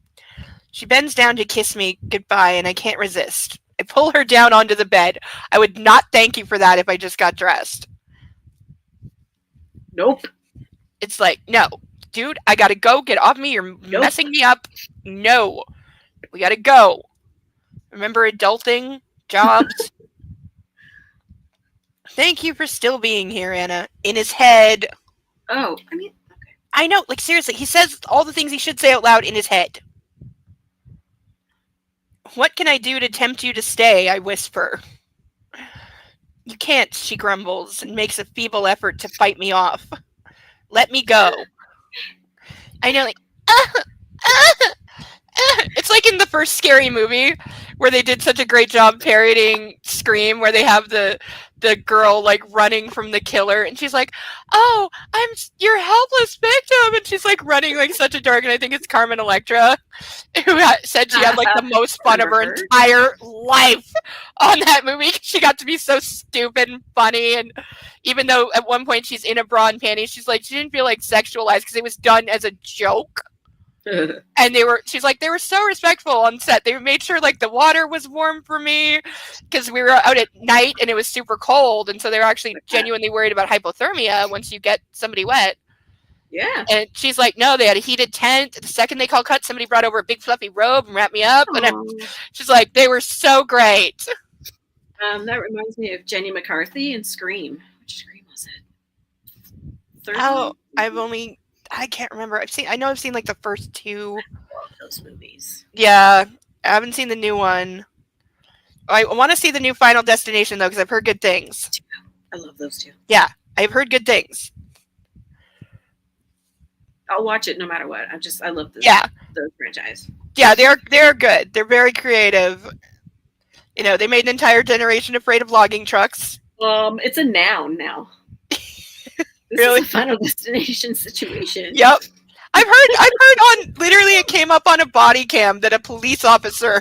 Speaker 1: She bends down to kiss me goodbye, and I can't resist. I pull her down onto the bed. I would not thank you for that if I just got dressed.
Speaker 3: Nope.
Speaker 1: It's like, no. Dude, I gotta go. Get off me. You're messing me up. No. We gotta go. Remember adulting? Jobs? Thank you for still being here, Anna. In his head.
Speaker 3: Oh, I mean, okay.
Speaker 1: I know, like, seriously, he says all the things he should say out loud in his head. What can I do to tempt you to stay? I whisper. You can't, she grumbles and makes a feeble effort to fight me off. Let me go. I know, like, it's like in the first Scary Movie where they did such a great job parodying Scream, where they have the girl like running from the killer, and she's like, "Oh, I'm your helpless victim," and she's like running like such a dork. And I think it's Carmen Electra who said she had like the most fun of her entire life on that movie. She got to be so stupid and funny, and even though at one point she's in a bra and panties, she's like she didn't feel like sexualized because it was done as a joke. And she's like, they were so respectful on set. They made sure like the water was warm for me because we were out at night and it was super cold. And so they were actually genuinely worried about hypothermia once you get somebody wet.
Speaker 3: Yeah.
Speaker 1: And she's like, no, they had a heated tent. The second they called cut, somebody brought over a big fluffy robe and wrapped me up.
Speaker 3: Aww.
Speaker 1: And she's like, they were so great.
Speaker 3: That reminds me of Jenny McCarthy and Scream. Which Scream was it? Third
Speaker 1: Oh,
Speaker 3: one?
Speaker 1: I can't remember. I know I've seen like the first two.
Speaker 3: I love those movies.
Speaker 1: Yeah, I haven't seen the new one. I want to see the new Final Destination though, because I've heard good things.
Speaker 3: I love those two.
Speaker 1: Yeah, I've heard good things.
Speaker 3: I'll watch it no matter what. I love this.
Speaker 1: Yeah,
Speaker 3: the franchise.
Speaker 1: Yeah, they're good. They're very creative. You know, they made an entire generation afraid of logging trucks.
Speaker 3: It's a noun now. This
Speaker 1: Really?
Speaker 3: is a Final Destination situation.
Speaker 1: Yep. I've heard on literally it came up on a body cam that a police officer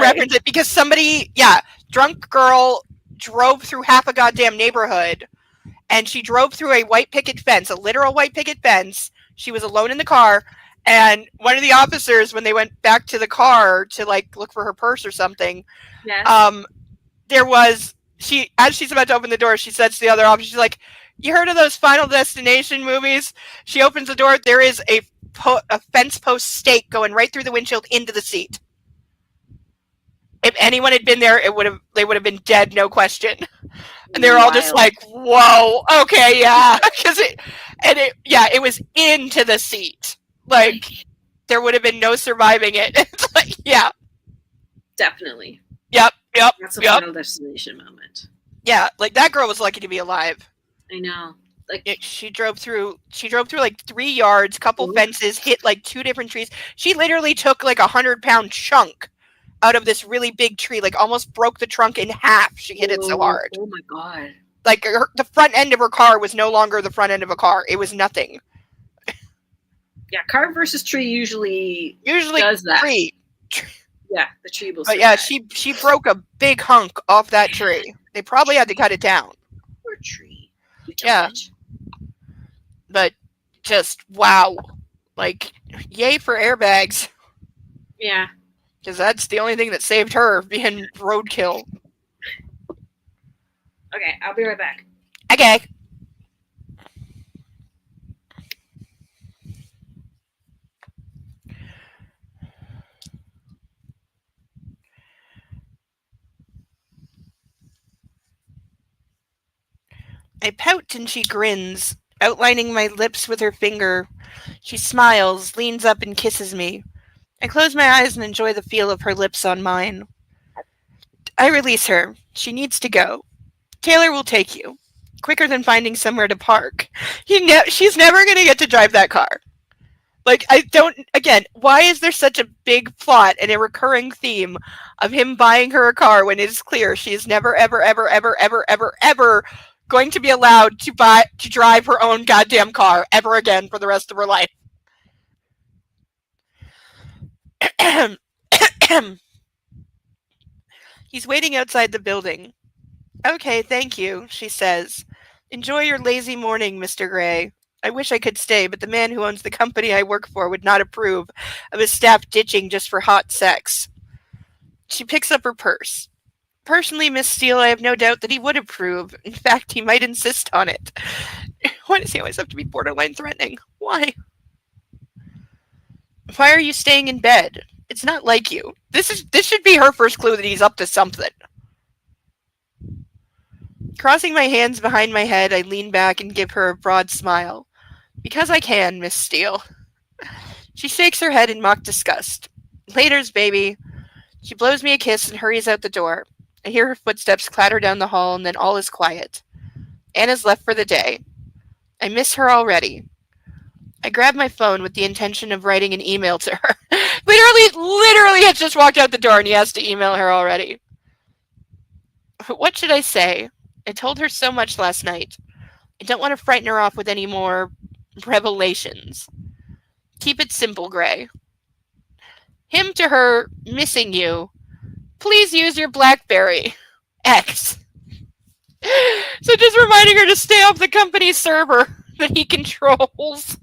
Speaker 1: referenced it because somebody, drunk girl drove through half a goddamn neighborhood, and she drove through a white picket fence, a literal white picket fence. She was alone in the car, and one of the officers, when they went back to the car to like look for her purse or something, there was as she's about to open the door, she says to the other officer, she's like, "You heard of those Final Destination movies?" She opens the door. There is a fence post stake going right through the windshield into the seat. If anyone had been there, they would have been dead, no question. And they were all just like, "Whoa, okay, yeah," because it was into the seat. Like there would have been no surviving it. It's like, yeah,
Speaker 3: definitely.
Speaker 1: Yep.
Speaker 3: That's a Final Destination moment.
Speaker 1: Yeah, like that girl was lucky to be alive.
Speaker 3: I know. Like
Speaker 1: she drove through like 3 yards, couple fences, hit like 2 different trees. She literally took like 100-pound chunk out of this really big tree, like almost broke the trunk in half. She hit it so hard.
Speaker 3: Oh my god.
Speaker 1: Like the front end of her car was no longer the front end of a car. It was nothing.
Speaker 3: Yeah, car versus tree usually
Speaker 1: does that. Tree.
Speaker 3: Yeah, the tree will.
Speaker 1: But yeah, she broke a big hunk off that tree. They probably had to cut it down.
Speaker 3: Poor tree.
Speaker 1: Yeah. But just wow. Like, yay for airbags.
Speaker 3: Yeah.
Speaker 1: Because that's the only thing that saved her being roadkill.
Speaker 3: Okay, I'll be right back.
Speaker 1: Okay. I pout and she grins, outlining my lips with her finger. She smiles, leans up and kisses me. I close my eyes and enjoy the feel of her lips on mine. I release her. She needs to go. Taylor will take you. Quicker than finding somewhere to park. She's never going to get to drive that car. Like, again, why is there such a big plot and a recurring theme of him buying her a car when it is clear she is never, ever, ever, ever, ever, ever, ever going to be allowed to drive her own goddamn car ever again for the rest of her life? He's waiting outside the building. Okay, thank you, she says. Enjoy your lazy morning, Mr. Gray. I wish I could stay, but the man who owns the company I work for would not approve of his staff ditching just for hot sex. She picks up her purse. Personally, Miss Steele, I have no doubt that he would approve. In fact, he might insist on it. Why does he always have to be borderline threatening? Why? Why are you staying in bed? It's not like you. This should be her first clue that he's up to something. Crossing my hands behind my head, I lean back and give her a broad smile. Because I can, Miss Steele. She shakes her head in mock disgust. Laters, baby. She blows me a kiss and hurries out the door. I hear her footsteps clatter down the hall, and then all is quiet. Anna's left for the day. I miss her already. I grab my phone with the intention of writing an email to her. literally has just walked out the door and he has to email her already. What should I say? I told her so much last night. I don't want to frighten her off with any more revelations. Keep it simple, Gray. Him to her, missing you. Please use your BlackBerry. X. So just reminding her to stay off the company server that he controls.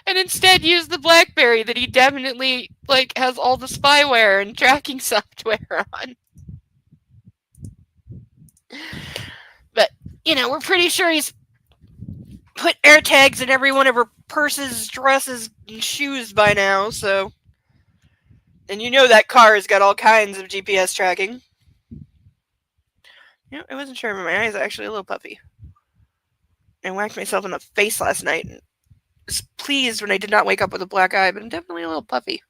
Speaker 1: And instead use the BlackBerry that he definitely, has all the spyware and tracking software on. But, we're pretty sure he's put air tags in every one of her purses, dresses, and shoes by now, so... And that car has got all kinds of GPS tracking. I wasn't sure, but my eyes are actually a little puffy. I whacked myself in the face last night and was pleased when I did not wake up with a black eye, but I'm definitely a little puffy.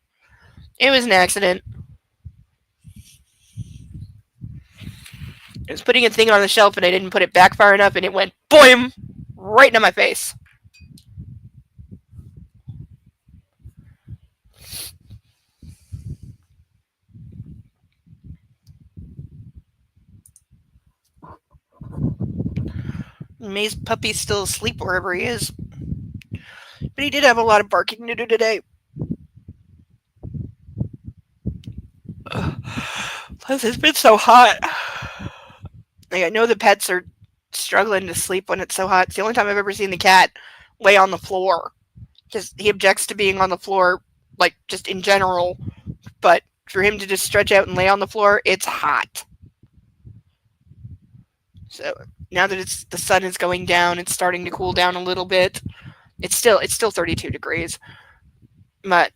Speaker 1: It was an accident. I was putting a thing on the shelf and I didn't put it back far enough and it went boom! Right into my face. May's puppy's still asleep wherever he is. But he did have a lot of barking to do today. Plus, it's been so hot. I know the pets are struggling to sleep when it's so hot. It's the only time I've ever seen the cat lay on the floor. Because he objects to being on the floor, just in general. But for him to just stretch out and lay on the floor, it's hot. So now that the sun is going down, it's starting to cool down a little bit. It's still 32 degrees. But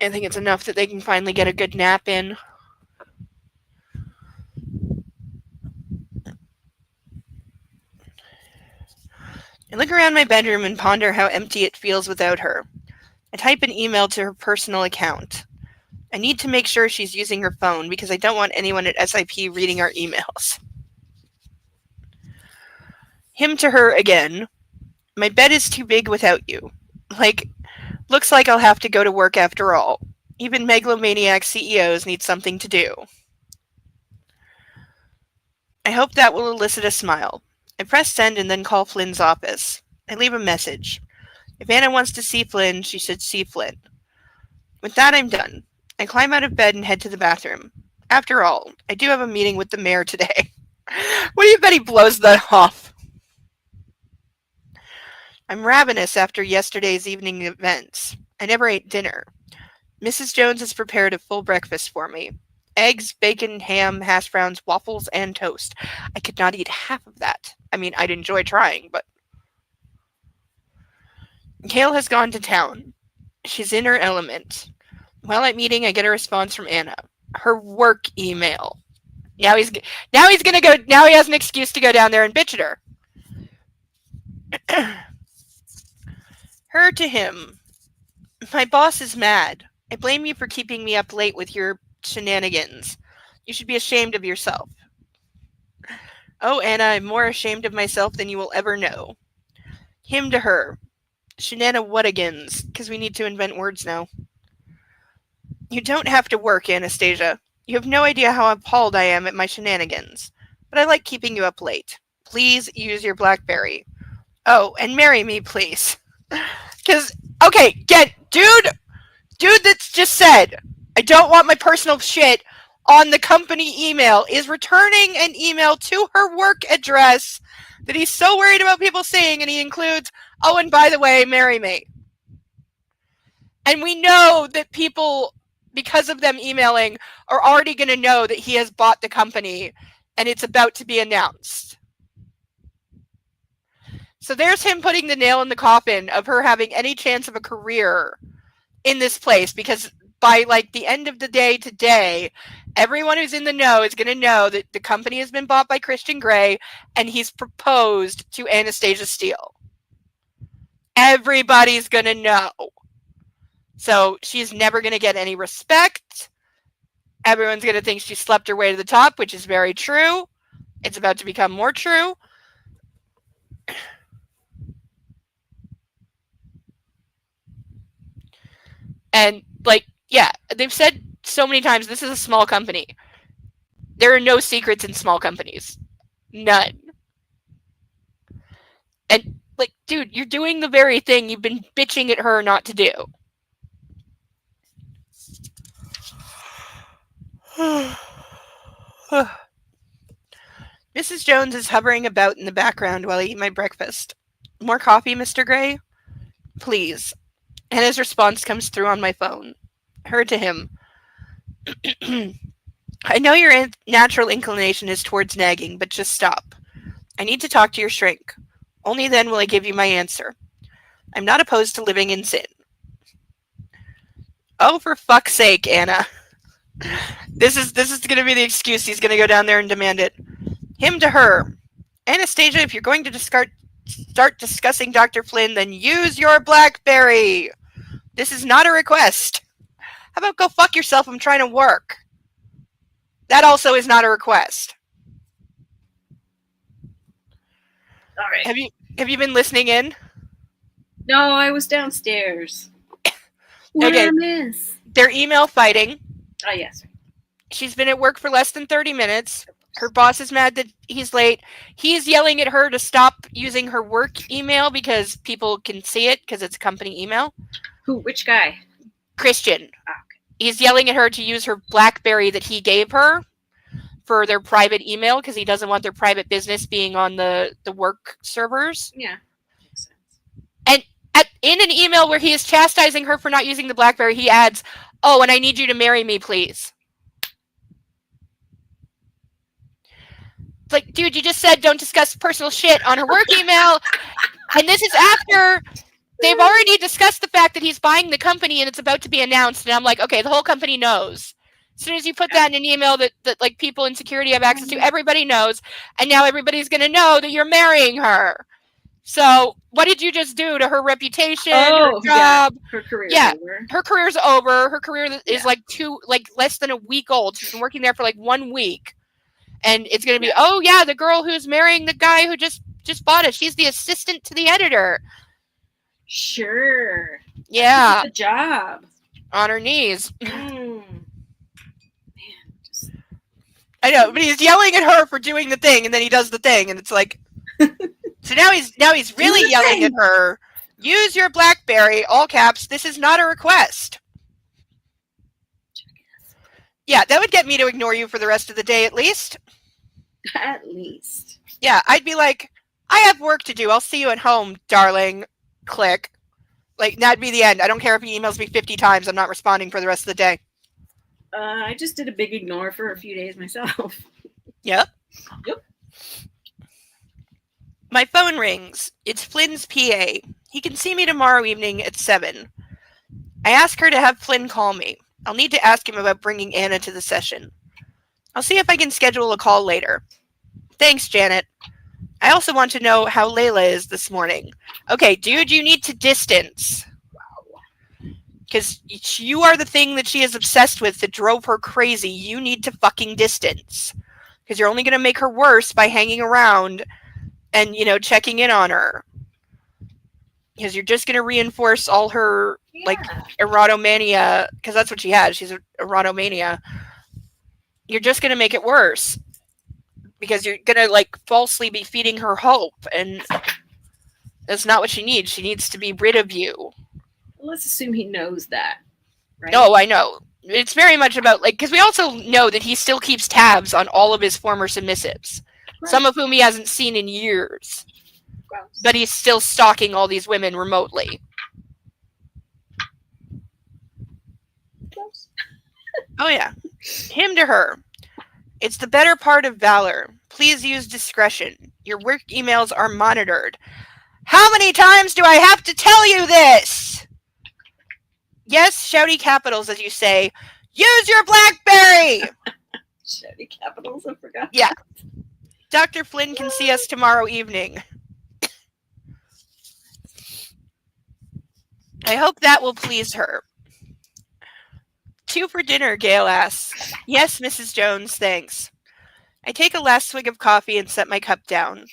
Speaker 1: I think it's enough that they can finally get a good nap in. I look around my bedroom and ponder how empty it feels without her. I type an email to her personal account. I need to make sure she's using her phone because I don't want anyone at SIP reading our emails. Him to her again. My bed is too big without you. Looks like I'll have to go to work after all. Even megalomaniac CEOs need something to do. I hope that will elicit a smile. I press send and then call Flynn's office. I leave a message. If Anna wants to see Flynn, she should see Flynn. With that, I'm done. I climb out of bed and head to the bathroom. After all, I do have a meeting with the mayor today. What do you bet he blows that off? I'm ravenous after yesterday's evening events. I never ate dinner. Mrs. Jones has prepared a full breakfast for me. Eggs, bacon, ham, hash browns, waffles, and toast. I could not eat half of that. I mean, I'd enjoy trying, but... Kale has gone to town. She's in her element. While I'm eating, I get a response from Anna. Her work email. Now he has an excuse to go down there and bitch at her. Her to him. My boss is mad. I blame you for keeping me up late with your shenanigans. You should be ashamed of yourself. Oh, Anna, I'm more ashamed of myself than you will ever know. Him to her. Shenanigans, because we need to invent words now. You don't have to work, Anastasia. You have no idea how appalled I am at my shenanigans. But I like keeping you up late. Please use your BlackBerry. Oh, and marry me, please. Because, okay, dude that's just said, I don't want my personal shit on the company email, is returning an email to her work address that he's so worried about people seeing, and he includes, oh, and by the way, marry me. And we know that people, because of them emailing, are already going to know that he has bought the company and it's about to be announced. So there's him putting the nail in the coffin of her having any chance of a career in this place, because by like the end of the day today, everyone who's in the know is going to know that the company has been bought by Christian Grey and he's proposed to Anastasia Steele. Everybody's going to know. So she's never going to get any respect. Everyone's going to think she slept her way to the top, which is very true. It's about to become more true. And, like, yeah, they've said so many times, this is a small company. There are no secrets in small companies. None. And, like, dude, you're doing the very thing you've been bitching at her not to do. Mrs. Jones is hovering about in the background while I eat my breakfast. More coffee, Mr. Gray? Please. And his response comes through on my phone. Her to him. I know your natural inclination is towards nagging, but just stop. I need to talk to your shrink. Only then will I give you my answer. I'm not opposed to living in sin. Oh, for fuck's sake, Anna. This is going to be the excuse. He's going to go down there and demand it. Him to her. Anastasia, if you're going to start discussing Dr. Flynn, then use your BlackBerry. This is not a request. How about go fuck yourself? I'm trying to work. That also is not a request.
Speaker 3: All right.
Speaker 1: Have you been listening in?
Speaker 3: No, I was downstairs. What
Speaker 1: Okay.
Speaker 3: did I miss?
Speaker 1: They're email fighting.
Speaker 3: Oh, yes.
Speaker 1: She's been at work for less than 30 minutes. Her boss is mad that he's late. He's yelling at her to stop using her work email because people can see it because it's company email.
Speaker 3: Who? Which guy?
Speaker 1: Christian.
Speaker 3: Oh, okay.
Speaker 1: He's yelling at her to use her BlackBerry that he gave her for their private email because he doesn't want their private business being on the work servers.
Speaker 3: Yeah. Makes sense.
Speaker 1: And in an email where he is chastising her for not using the BlackBerry, he adds, "Oh, and I need you to marry me, please." It's like, dude, you just said don't discuss personal shit on her work email. And this is after they've already discussed the fact that he's buying the company and it's about to be announced. And I'm like, okay, the whole company knows. As soon as you put that in an email that like people in security have access to, everybody knows. And now everybody's going to know that you're marrying her. So what did you just do to her reputation, her job?
Speaker 3: Yeah. Her career's over.
Speaker 1: Her career's over. Her career is less than a week old. She's been working there for like 1 week. And it's going to be, oh, yeah, the girl who's marrying the guy who just bought it. She's the assistant to the editor.
Speaker 3: Sure.
Speaker 1: Yeah.
Speaker 3: The job.
Speaker 1: On her knees.
Speaker 3: Man,
Speaker 1: I know, but he's yelling at her for doing the thing, and then he does the thing, and it's like... So now he's really yelling at her. Use your BlackBerry, all caps. This is not a request. Yeah, that would get me to ignore you for the rest of the day, at least.
Speaker 3: At least.
Speaker 1: Yeah, I'd be like, I have work to do. I'll see you at home, darling. Click. Like, that'd be the end. I don't care if he emails me 50 times. I'm not responding for the rest of the day.
Speaker 3: I just did a big ignore for a few days myself.
Speaker 1: Yep.
Speaker 3: Yep.
Speaker 1: My phone rings. It's Flynn's PA. He can see me tomorrow evening at 7. I ask her to have Flynn call me. I'll need to ask him about bringing Anna to the session. I'll see if I can schedule a call later. Thanks, Janet. I also want to know how Layla is this morning. Okay, dude, you need to distance. Because you are the thing that she is obsessed with that drove her crazy. You need to fucking distance. Because you're only going to make her worse by hanging around and, checking in on her. Because you're just going to reinforce all her, erotomania. Because that's what she has. She's an erotomania. You're just going to make it worse. Because you're going to, falsely be feeding her hope. And that's not what she needs. She needs to be rid of you.
Speaker 3: Let's assume he knows that, right?
Speaker 1: No, I know. It's very much about, because we also know that he still keeps tabs on all of his former submissives. Right. Some of whom he hasn't seen in years.
Speaker 3: Gross.
Speaker 1: But he's still stalking all these women remotely.
Speaker 3: Gross.
Speaker 1: Oh, yeah. Him to her. It's the better part of valor. Please use discretion. Your work emails are monitored. How many times do I have to tell you this? Yes, shouty capitals, as you say. Use your BlackBerry!
Speaker 3: Shouty capitals, I forgot.
Speaker 1: Yeah. Dr. Flynn can see us tomorrow evening. I hope that will please her. 2 for dinner, Gail asks. Yes, Mrs. Jones, thanks. I take a last swig of coffee and set my cup down.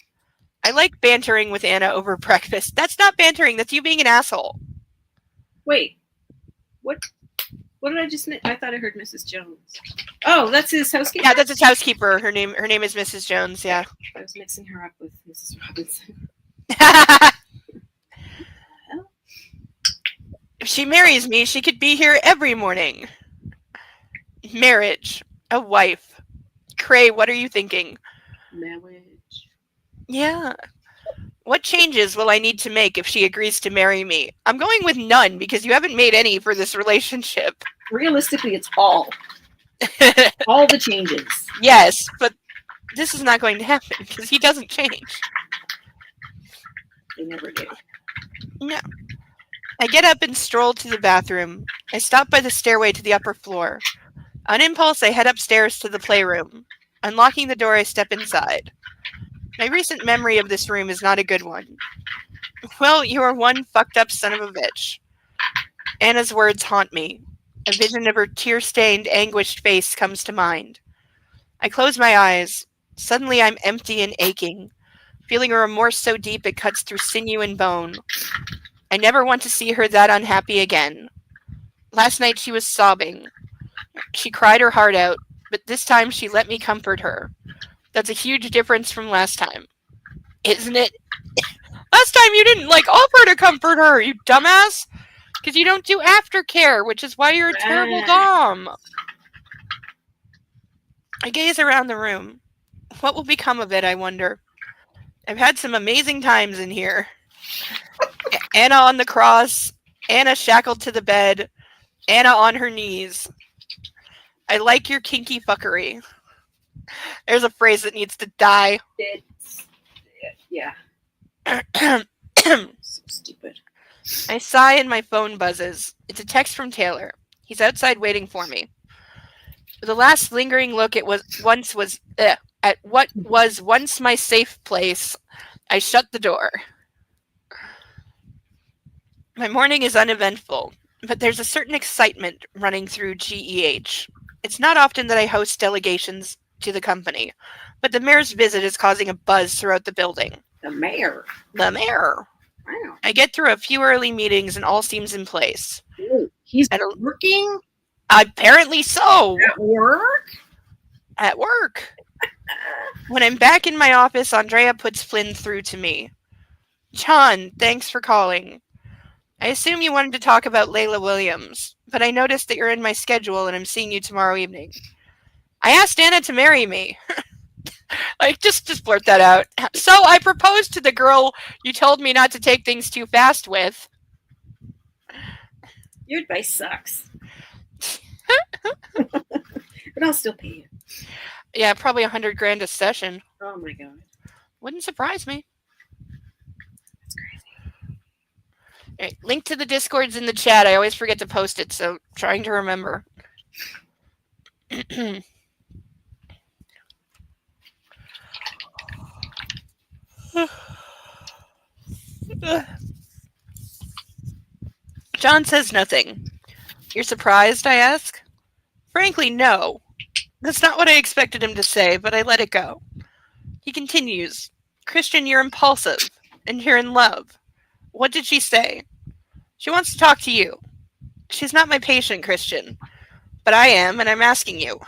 Speaker 1: I like bantering with Anna over breakfast. That's not bantering, that's you being an asshole.
Speaker 3: Wait, what? What did I just miss? I thought I heard Mrs. Jones. Oh, that's his housekeeper?
Speaker 1: Yeah, that's his housekeeper. Her name is Mrs. Jones, yeah.
Speaker 3: I was mixing her up with Mrs. Robinson.
Speaker 1: If she marries me, she could be here every morning. Marriage. A wife. Cray, what are you thinking?
Speaker 3: Marriage.
Speaker 1: Yeah. What changes will I need to make if she agrees to marry me? I'm going with none because you haven't made any for this relationship.
Speaker 3: Realistically, it's all. All the changes.
Speaker 1: Yes, but this is not going to happen because he doesn't change.
Speaker 3: They never do.
Speaker 1: No. I get up and stroll to the bathroom. I stop by the stairway to the upper floor. On impulse, I head upstairs to the playroom. Unlocking the door, I step inside. My recent memory of this room is not a good one. Well, you are one fucked up son of a bitch. Anna's words haunt me. A vision of her tear-stained, anguished face comes to mind. I close my eyes. Suddenly I'm empty and aching, feeling a remorse so deep it cuts through sinew and bone. I never want to see her that unhappy again. Last night she was sobbing. She cried her heart out, but this time she let me comfort her. That's a huge difference from last time. Isn't it? Last time you didn't, offer to comfort her, you dumbass! Because you don't do aftercare, which is why you're a terrible dom. I gaze around the room. What will become of it, I wonder? I've had some amazing times in here. Anna on the cross, Anna shackled to the bed, Anna on her knees. I like your kinky fuckery. There's a phrase that needs to die.
Speaker 3: Yeah. So stupid.
Speaker 1: I sigh and my phone buzzes. It's a text from Taylor. He's outside waiting for me. With a last lingering look at what was once my safe place, I shut the door. My morning is uneventful, but there's a certain excitement running through GEH. It's not often that I host delegations to the company, but the mayor's visit is causing a buzz throughout the building.
Speaker 3: The mayor?
Speaker 1: The mayor.
Speaker 3: Wow.
Speaker 1: I get through a few early meetings and all seems in place.
Speaker 3: Ooh, he's working?
Speaker 1: Apparently so.
Speaker 3: At work?
Speaker 1: At work. When I'm back in my office, Andrea puts Flynn through to me. John, thanks for calling. I assume you wanted to talk about Layla Williams, but I noticed that you're in my schedule and I'm seeing you tomorrow evening. I asked Anna to marry me. Just blurt that out. So I proposed to the girl you told me not to take things too fast with.
Speaker 3: Your advice sucks. But I'll still pay you.
Speaker 1: Yeah, probably $100,000 a session.
Speaker 3: Oh my god.
Speaker 1: Wouldn't surprise me.
Speaker 3: That's crazy.
Speaker 1: All right, link to the Discord's in the chat. I always forget to post it, so trying to remember. John says nothing. You're surprised, I ask? Frankly, no. That's not what I expected him to say, but I let it go. He continues. Christian, you're impulsive, and you're in love. What did she say? She wants to talk to you. She's not my patient, Christian. But I am, and I'm asking you.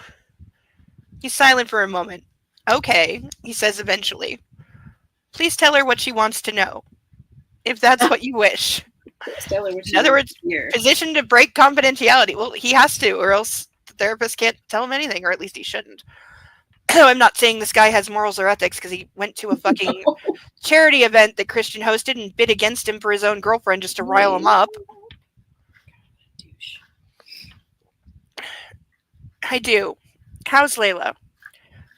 Speaker 1: He's silent for a moment. Okay, he says eventually. Please tell her what she wants to know. If that's what you wish.
Speaker 3: Please tell her what she
Speaker 1: In other words,
Speaker 3: here.
Speaker 1: position to break confidentiality. Well, he has to, or else the therapist can't tell him anything, or at least he shouldn't. I'm not saying this guy has morals or ethics because he went to a fucking charity event that Christian hosted and bid against him for his own girlfriend just to rile him up. I do. How's Layla?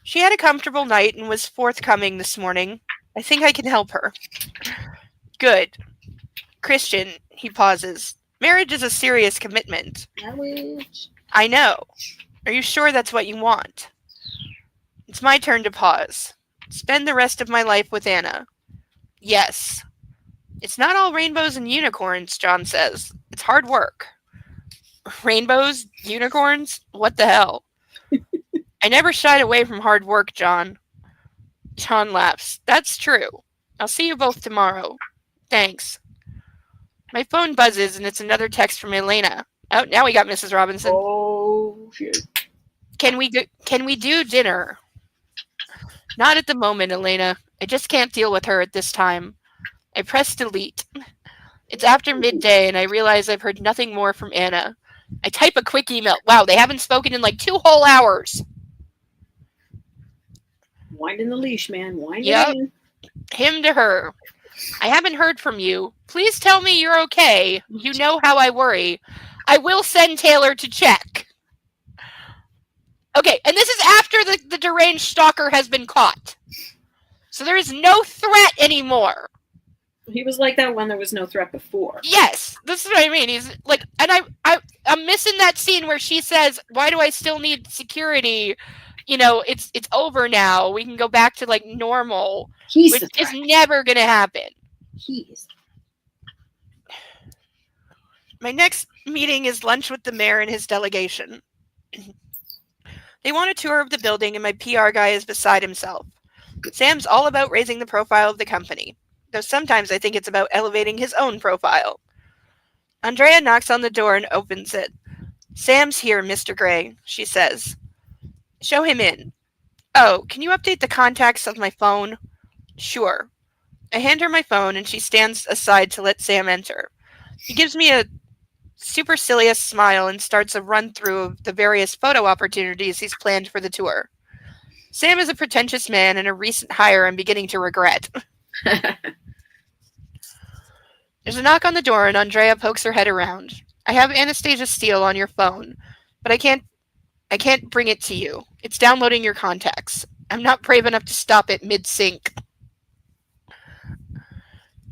Speaker 1: She had a comfortable night and was forthcoming this morning. I think I can help her. Good. Christian, he pauses. Marriage is a serious commitment.
Speaker 3: Marriage.
Speaker 1: I know. Are you sure that's what you want? It's my turn to pause. Spend the rest of my life with Anna. Yes. It's not all rainbows and unicorns, John says. It's hard work. Rainbows? Unicorns? What the hell? I never shied away from hard work, John. John laughs. That's true. I'll see you both tomorrow. Thanks. My phone buzzes and it's another text from Elena. Oh, now we got Mrs. Robinson.
Speaker 3: Oh, shit.
Speaker 1: Can we do dinner? Not at the moment, Elena. I just can't deal with her at this time. I press delete. It's after midday and I realize I've heard nothing more from Anna. I type a quick email. Wow, they haven't spoken in like 2 whole hours.
Speaker 3: Winding the leash, man. Winding
Speaker 1: Yep.
Speaker 3: in.
Speaker 1: Him to her. I haven't heard from you. Please tell me you're okay. You know how I worry. I will send Taylor to check. Okay, and this is after the deranged stalker has been caught. So there is no threat anymore.
Speaker 3: He was like that when there was no threat before.
Speaker 1: Yes, this is what I mean. He's like, and I'm missing that scene where she says, "Why do I still need security? You know, it's over now. We can go back to like normal,"
Speaker 3: He's
Speaker 1: which
Speaker 3: the
Speaker 1: is
Speaker 3: threat.
Speaker 1: never gonna happen.
Speaker 3: He is.
Speaker 1: My next meeting is lunch with the mayor and his delegation. They want a tour of the building, and my PR guy is beside himself. Sam's all about raising the profile of the company, though sometimes I think it's about elevating his own profile. Andrea knocks on the door and opens it. Sam's here, Mr. Gray, she says. Show him in. Oh, can you update the contacts of my phone? Sure. I hand her my phone, and she stands aside to let Sam enter. He gives me a supercilious smile and starts a run-through of the various photo opportunities he's planned for the tour. Sam is a pretentious man and a recent hire I'm beginning to regret. There's a knock on the door and Andrea pokes her head around. I have Anastasia Steele on your phone, but I can't bring it to you. It's downloading your contacts. I'm not brave enough to stop it mid-sync.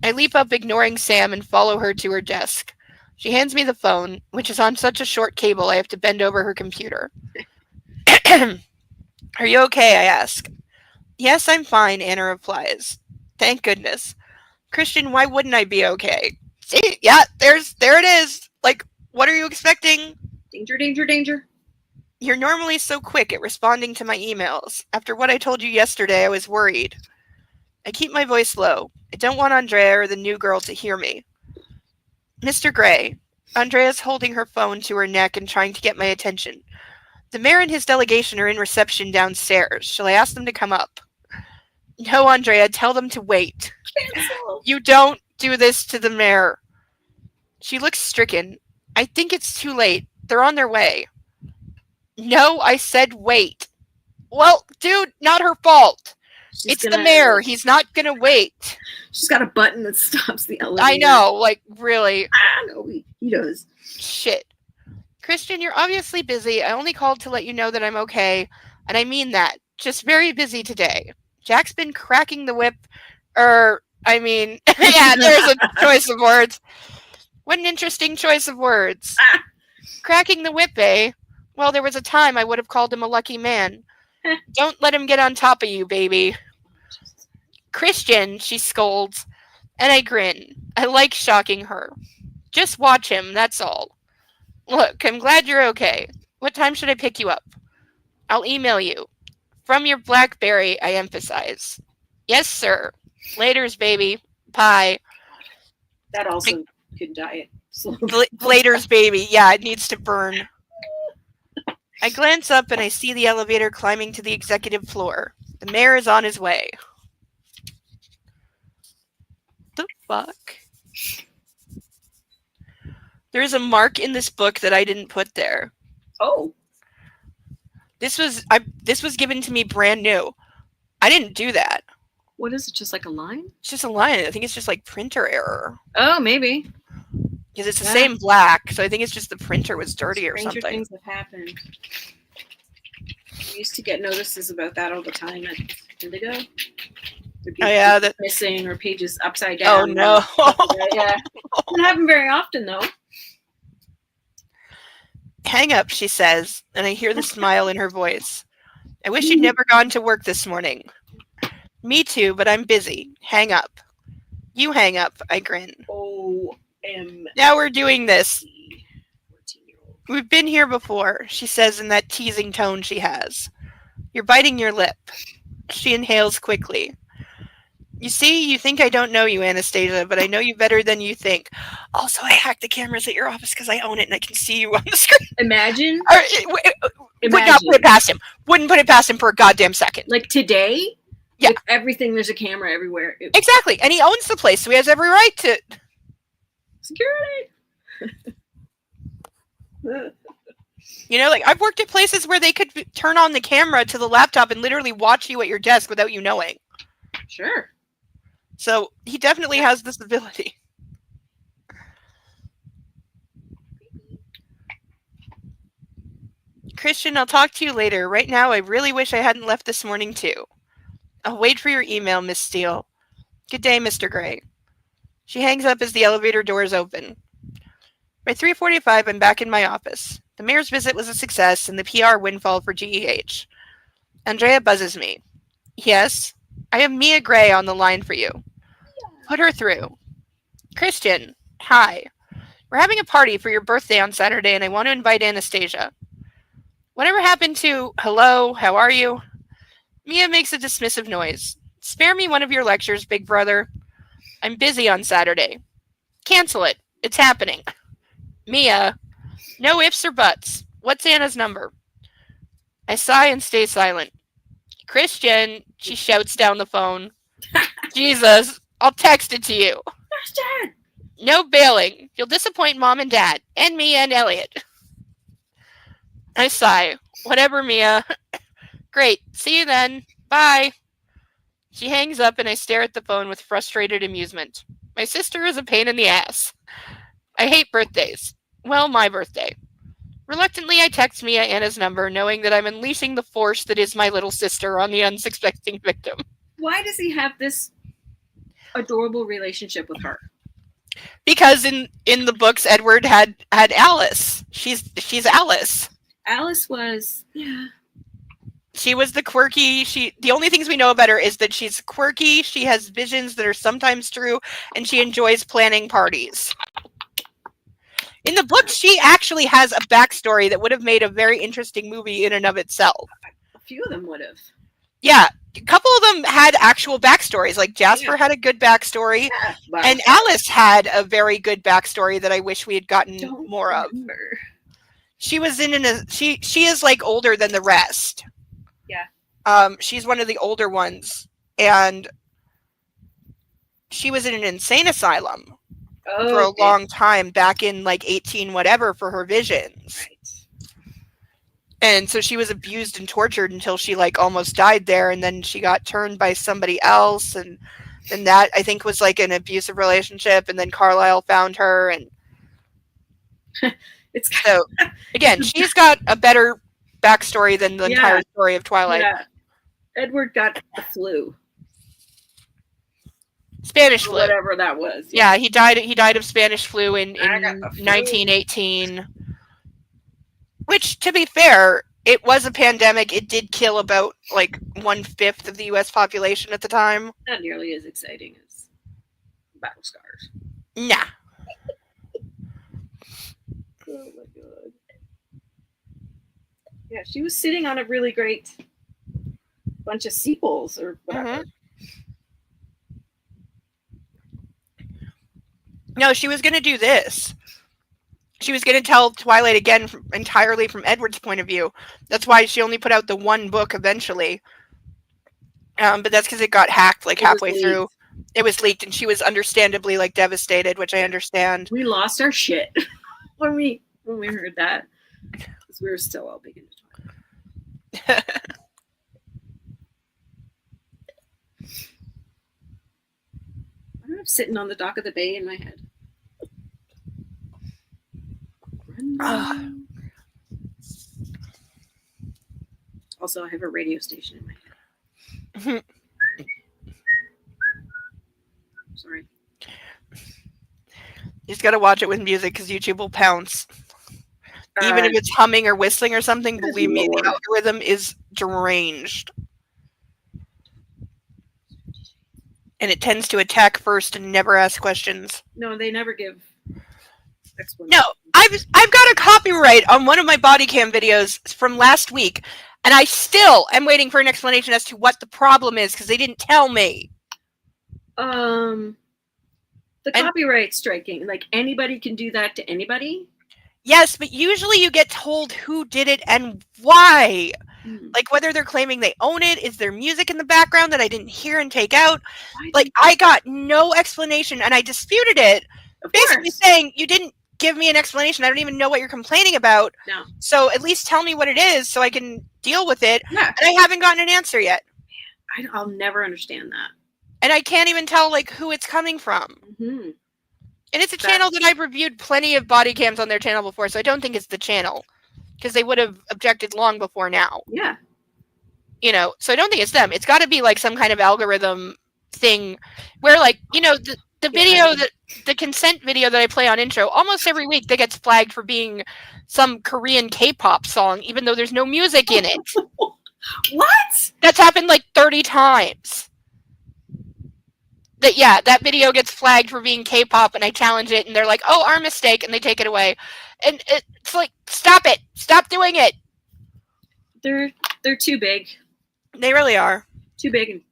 Speaker 1: I leap up, ignoring Sam, and follow her to her desk. She hands me the phone, which is on such a short cable I have to bend over her computer. Are you okay? I ask. Yes, I'm fine, Anna replies. Thank goodness. Christian, why wouldn't I be okay? See, yeah, there it is. Like, what are you expecting?
Speaker 3: Danger, danger, danger.
Speaker 1: You're normally so quick at responding to my emails. After what I told you yesterday, I was worried. I keep my voice low. I don't want Andrea or the new girl to hear me. Mr. Gray. Andrea's holding her phone to her neck and trying to get my attention. The mayor and his delegation are in reception downstairs. Shall I ask them to come up? No, Andrea, tell them to wait.
Speaker 3: Cancel.
Speaker 1: You don't do this to the mayor. She looks stricken. I think it's too late. They're on their way. No, I said wait. Well, dude, not her fault. It's the mayor. He's not gonna wait.
Speaker 3: She's got a button that stops the elevator.
Speaker 1: I know, like, really.
Speaker 3: No, he does.
Speaker 1: Shit. Christian, you're obviously busy. I only called to let you know that I'm okay. And I mean that. Just very busy today. Jack's been cracking the whip. Yeah, there's a choice of words. What an interesting choice of words. Cracking the whip, eh? Well, there was a time I would have called him a lucky man. Don't let him get on top of you, baby. Christian, she scolds. And I grin. I like shocking her. Just watch him, that's all. Look, I'm glad you're okay. What time should I pick you up? I'll email you. From your BlackBerry, I emphasize. Yes, sir. Laters, baby. Bye.
Speaker 3: That also could die.
Speaker 1: Laters, baby. Yeah, it needs to burn. I glance up and I see the elevator climbing to the executive floor. The mayor is on his way. The fuck? There is a mark in this book that I didn't put there.
Speaker 3: Oh.
Speaker 1: This was given to me brand new. I didn't do that.
Speaker 3: What is it? Just like a line?
Speaker 1: It's just a line. I think it's just like printer error.
Speaker 3: Oh, maybe.
Speaker 1: Because it's the same black, so I think it's just the printer was dirty or
Speaker 3: Stranger
Speaker 1: something.
Speaker 3: things have happened. I used to get notices about that all the time at Indigo.
Speaker 1: Oh yeah, that
Speaker 3: missing or pages upside down.
Speaker 1: Oh no.
Speaker 3: Yeah, doesn't happen very often though.
Speaker 1: Hang up, she says, and I hear the smile in her voice. I wish you'd never gone to work this morning. Me too, but I'm busy. Hang up. You hang up, I grin.
Speaker 3: O-M.
Speaker 1: Now we're doing this.
Speaker 3: 14-year-old.
Speaker 1: We've been here before, she says in that teasing tone she has. You're biting your lip. She inhales quickly. You see, you think I don't know you, Anastasia, but I know you better than you think. Also, I hacked the cameras at your office because I own it and I can see you on the screen.
Speaker 3: Imagine.
Speaker 1: Would not put it past him. Wouldn't put it past him for a goddamn second.
Speaker 3: Like today?
Speaker 1: Yeah.
Speaker 3: With everything, there's a camera everywhere.
Speaker 1: Exactly. And he owns the place, so he has every right to...
Speaker 3: Security!
Speaker 1: You know, like, I've worked at places where they could turn on the camera to the laptop and literally watch you at your desk without you knowing.
Speaker 3: Sure.
Speaker 1: So, he definitely has this ability. Christian, I'll talk to you later. Right now, I really wish I hadn't left this morning, too. I'll wait for your email, Miss Steele. Good day, Mr. Gray. She hangs up as the elevator doors open. By 3:45, I'm back in my office. The mayor's visit was a success and the PR windfall for GEH. Andrea buzzes me. Yes, I have Mia Gray on the line for you. Put her through. Christian, hi. We're having a party for your birthday on Saturday and I want to invite Anastasia. Whatever happened to, hello, how are you? Mia makes a dismissive noise. Spare me one of your lectures, big brother. I'm busy on Saturday. Cancel it. It's happening. Mia, no ifs or buts. What's Anna's number? I sigh and stay silent. Christian, she shouts down the phone. Jesus, I'll text it to you.
Speaker 3: Christian!
Speaker 1: No bailing. You'll disappoint Mom and Dad, and me and Elliot. I sigh. Whatever, Mia. Great. See you then. Bye. She hangs up and I stare at the phone with frustrated amusement. My sister is a pain in the ass. I hate birthdays. Well, my birthday. Reluctantly, I text Mia Anna's number, knowing that I'm unleashing the force that is my little sister on the unsuspecting victim.
Speaker 3: Why does he have this adorable relationship with her?
Speaker 1: Because in the books, Edward had Alice. She's Alice.
Speaker 3: Alice was, yeah.
Speaker 1: She was the quirky, the only things we know about her is that she's quirky, she has visions that are sometimes true, and she enjoys planning parties. In the book, she actually has a backstory that would have made a very interesting movie in and of itself.
Speaker 3: A few of them would have.
Speaker 1: Yeah, a couple of them had actual backstories. Like Jasper had a good backstory, and Alice had a very good backstory that I wish we had gotten more of. She was she is like older than the rest.
Speaker 3: Yeah.
Speaker 1: She's one of the older ones, and she was in an insane asylum for a long time back in like 18 whatever for her visions.
Speaker 3: Right.
Speaker 1: And so she was abused and tortured until she like almost died there, and then she got turned by somebody else, and that I think was like an abusive relationship, and then Carlisle found her, and
Speaker 3: it's
Speaker 1: so again, she's got a better backstory than the entire story of Twilight.
Speaker 3: Yeah. Edward got the flu.
Speaker 1: Spanish flu.
Speaker 3: Whatever that was.
Speaker 1: Yeah, he died of Spanish flu in 1918. Which, to be fair, it was a pandemic. It did kill about like 1/5 of the US population at the time.
Speaker 3: Not nearly as exciting as Battle Scars.
Speaker 1: Nah.
Speaker 3: Oh my god. Yeah, she was sitting on a really great bunch of sequels or whatever.
Speaker 1: Mm-hmm. No, she was going to do this. She was going to tell Twilight again entirely from Edward's point of view. That's why she only put out the one book eventually. But that's because it got hacked like halfway through. It was leaked, and she was understandably like devastated, which I understand.
Speaker 3: We lost our shit when we heard that, because we were still all big into Twilight. I'm sitting on the dock of the bay in my head. Also, I have a radio station in my head. Sorry.
Speaker 1: You just gotta watch it with music because YouTube will pounce. Even if it's humming or whistling or something,
Speaker 3: Good
Speaker 1: believe me,
Speaker 3: Lord.
Speaker 1: the algorithm is deranged. And it tends to attack first and never ask questions.
Speaker 3: No, they never give explanations.
Speaker 1: No, I've got a copyright on one of my body cam videos from last week, and I still am waiting for an explanation as to what the problem is because they didn't tell me.
Speaker 3: The copyright striking, like anybody can do that to anybody.
Speaker 1: Yes, but usually you get told who did it and why. Like whether they're claiming they own it, is there music in the background that I didn't hear and take out? Like I got no explanation and I disputed it. Basically saying you didn't give me an explanation. I don't even know what you're complaining about.
Speaker 3: No.
Speaker 1: So at least tell me what it is so I can deal with it.
Speaker 3: Yeah.
Speaker 1: And I haven't gotten an answer yet.
Speaker 3: I'll never understand that.
Speaker 1: And I can't even tell like who it's coming from.
Speaker 3: Mm-hmm.
Speaker 1: And it's a channel that I've reviewed plenty of body cams on their channel before, so I don't think it's the channel. Because they would have objected long before now.
Speaker 3: Yeah.
Speaker 1: You know, so I don't think it's them. It's got to be like some kind of algorithm thing where like, you know, the video that the consent video that I play on intro, almost every week that gets flagged for being some Korean K-pop song, even though there's no music in it.
Speaker 3: What?
Speaker 1: That's happened like 30 times. That video gets flagged for being K-pop and I challenge it and they're like, oh, our mistake, and they take it away. And it's like, stop it. Stop doing it.
Speaker 3: They're too big.
Speaker 1: They really are.
Speaker 3: Too big and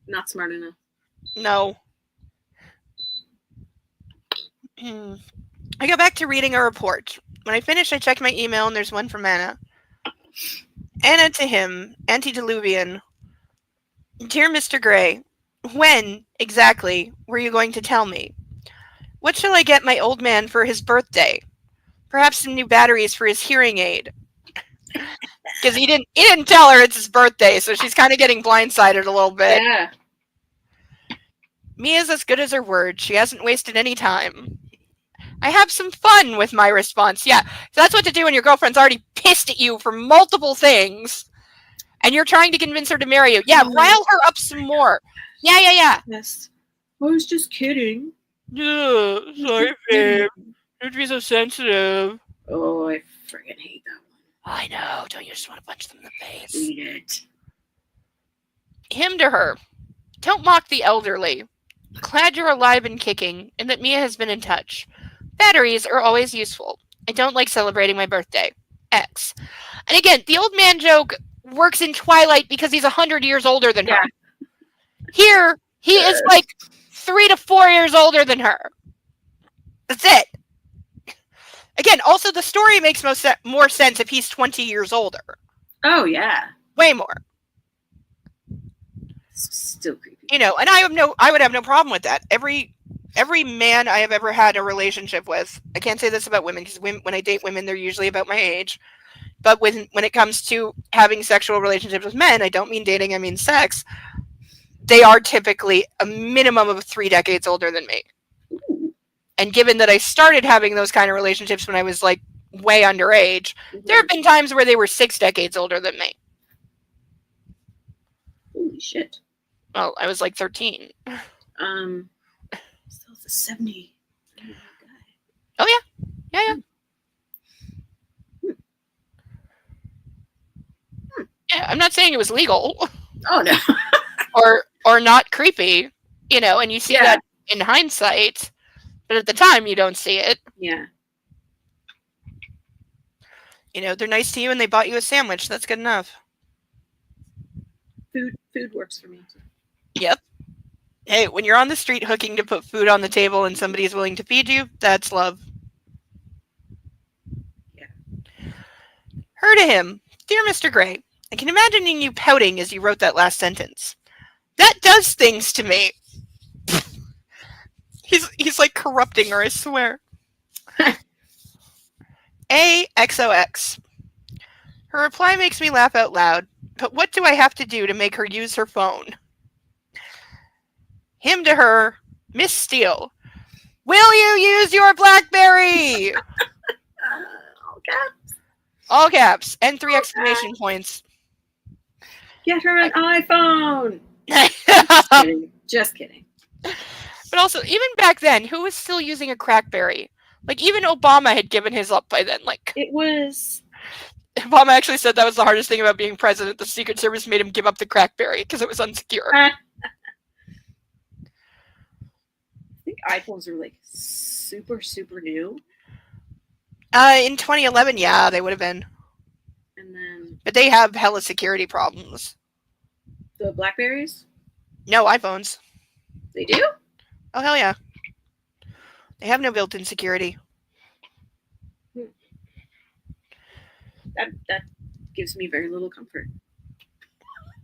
Speaker 3: not smart enough.
Speaker 1: No. I go back to reading a report. When I finish, I check my email and there's one from Anna. Anna to him, antediluvian. Dear Mr. Gray, when, exactly, were you going to tell me? What shall I get my old man for his birthday? Perhaps some new batteries for his hearing aid. Because he didn't tell her it's his birthday, so she's kind of getting blindsided a little bit.
Speaker 3: Yeah.
Speaker 1: Mia's as good as her word. She hasn't wasted any time. I have some fun with my response. Yeah, so that's what to do when your girlfriend's already pissed at you for multiple things, and you're trying to convince her to marry you. Yeah, rile her up some more. Yeah.
Speaker 3: Yes. I was just kidding.
Speaker 1: Yeah, sorry, babe. Don't be so sensitive.
Speaker 3: Oh, I friggin' hate that one.
Speaker 1: I know. Don't you just want to punch them in the face?
Speaker 3: Read it.
Speaker 1: Him to her. Don't mock the elderly. Glad you're alive and kicking, and that Mia has been in touch. Batteries are always useful. I don't like celebrating my birthday. X. And again, the old man joke works in Twilight because he's 100 years older than her. Here, he is like 3 to 4 years older than her. That's it. Again, also the story makes more sense if he's 20 years older.
Speaker 3: Oh, yeah.
Speaker 1: Way more.
Speaker 3: Still creepy.
Speaker 1: You know, and I would have no problem with that. Every man I have ever had a relationship with, I can't say this about women because when I date women, they're usually about my age. But when it comes to having sexual relationships with men, I don't mean dating, I mean sex. They are typically a minimum of 3 decades older than me. And given that I started having those kind of relationships when I was like way underage, there have been times where they were 6 decades older than me.
Speaker 3: Holy shit.
Speaker 1: Well, I was like 13.
Speaker 3: Still the 70 guy.
Speaker 1: Oh yeah. Yeah, I'm not saying it was legal.
Speaker 3: Oh no.
Speaker 1: or not creepy, you know, and you see that in hindsight, but at the time you don't see it.
Speaker 3: Yeah.
Speaker 1: You know, they're nice to you and they bought you a sandwich. That's good enough.
Speaker 3: Food works for me too.
Speaker 1: Yep. Hey, when you're on the street hooking to put food on the table and somebody is willing to feed you, that's love.
Speaker 3: Yeah.
Speaker 1: Her to him. Dear Mr. Gray, I can imagine you pouting as you wrote that last sentence. That does things to me. He's like corrupting her, I swear. AXOX. Her reply makes me laugh out loud, but what do I have to do to make her use her phone? Him to her, Miss Steele. Will you use your BlackBerry?
Speaker 3: All caps.
Speaker 1: All caps and 3 exclamation points.
Speaker 3: Get her an iPhone. Just kidding.
Speaker 1: But also, even back then, who was still using a Crackberry? Like, even Obama had given his up by then. Like,
Speaker 3: It was.
Speaker 1: Obama actually said that was the hardest thing about being president. The Secret Service made him give up the crackberry because it was unsecure.
Speaker 3: I think iPhones were like super, super new.
Speaker 1: In 2011, yeah, they would have been.
Speaker 3: And then
Speaker 1: But they have hella security problems.
Speaker 3: the Blackberries,
Speaker 1: No iPhones.
Speaker 3: they do?
Speaker 1: Oh, hell yeah. They have no built-in security.
Speaker 3: That gives me very little comfort.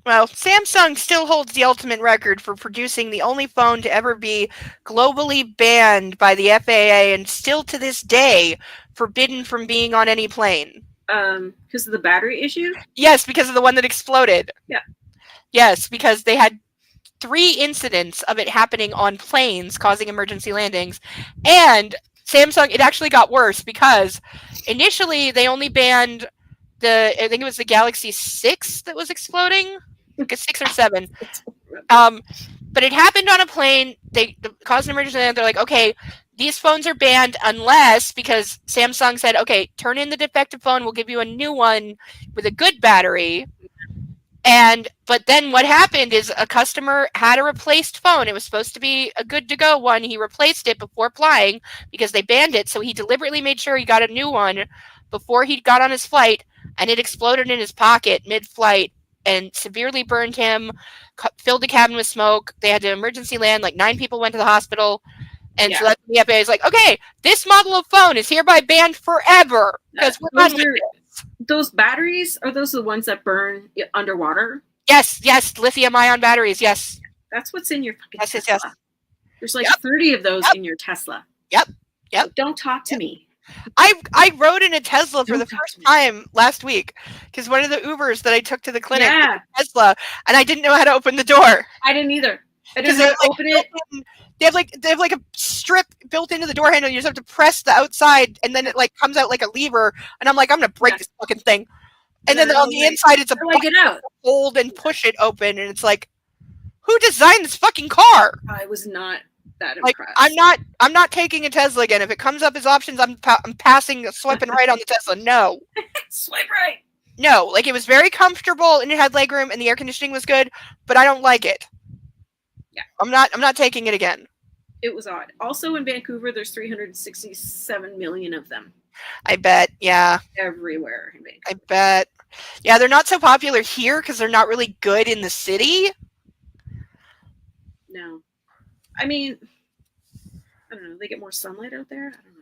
Speaker 1: Well, Samsung still holds the ultimate record for producing the only phone to ever be globally banned by the FAA and still to this day forbidden from being on any plane.
Speaker 3: Because of the battery issue?
Speaker 1: Yes, because of the one that exploded.
Speaker 3: Yeah.
Speaker 1: Yes, because they had 3 incidents of it happening on planes causing emergency landings. And Samsung, it actually got worse because initially they only banned I think it was the Galaxy 6 that was exploding. Like a 6 or 7. But it happened on a plane. They caused an emergency landing. They're like, okay, these phones are banned unless, because Samsung said, okay, turn in the defective phone. We'll give you a new one with a good battery. But then what happened is a customer had a replaced phone. It was supposed to be a good to go one. He replaced it before flying because they banned it. So he deliberately made sure he got a new one before he got on his flight, and it exploded in his pocket mid-flight and severely burned him, filled the cabin with smoke. They had to emergency land. Like 9 people went to the hospital. And so that's when the FAA is like, okay, this model of phone is hereby banned forever because we're done with this.
Speaker 3: Those batteries, are those the ones that burn underwater?
Speaker 1: Yes, lithium-ion batteries, yes.
Speaker 3: That's what's in your fucking Tesla.
Speaker 1: Yes.
Speaker 3: There's like 30 of those in your Tesla.
Speaker 1: Yep.
Speaker 3: So don't talk to me.
Speaker 1: I rode in a Tesla for the first time last week because one of the Ubers that I took to the clinic was a Tesla, and I didn't know how to open the door.
Speaker 3: I didn't either. I didn't know how to open it.
Speaker 1: They have like a strip built into the door handle. You just have to press the outside, and then it like comes out like a lever. And I'm like, I'm gonna break this fucking thing. And then on the inside, it's a
Speaker 3: get out,
Speaker 1: hold and push it open, and it's like, who designed this fucking car?
Speaker 3: I was not that
Speaker 1: like,
Speaker 3: impressed.
Speaker 1: I'm not taking a Tesla again. If it comes up as options, I'm swiping right on the Tesla. No.
Speaker 3: Swipe right.
Speaker 1: No, like it was very comfortable and it had legroom and the air conditioning was good, but I don't like it.
Speaker 3: Yeah.
Speaker 1: I'm not taking it again.
Speaker 3: It was odd. Also in Vancouver, there's 367 million of them.
Speaker 1: I bet, yeah.
Speaker 3: Everywhere in Vancouver.
Speaker 1: I bet. Yeah, they're not so popular here because they're not really good in the city.
Speaker 3: No. I mean, I don't know. They get more sunlight out there? I don't know.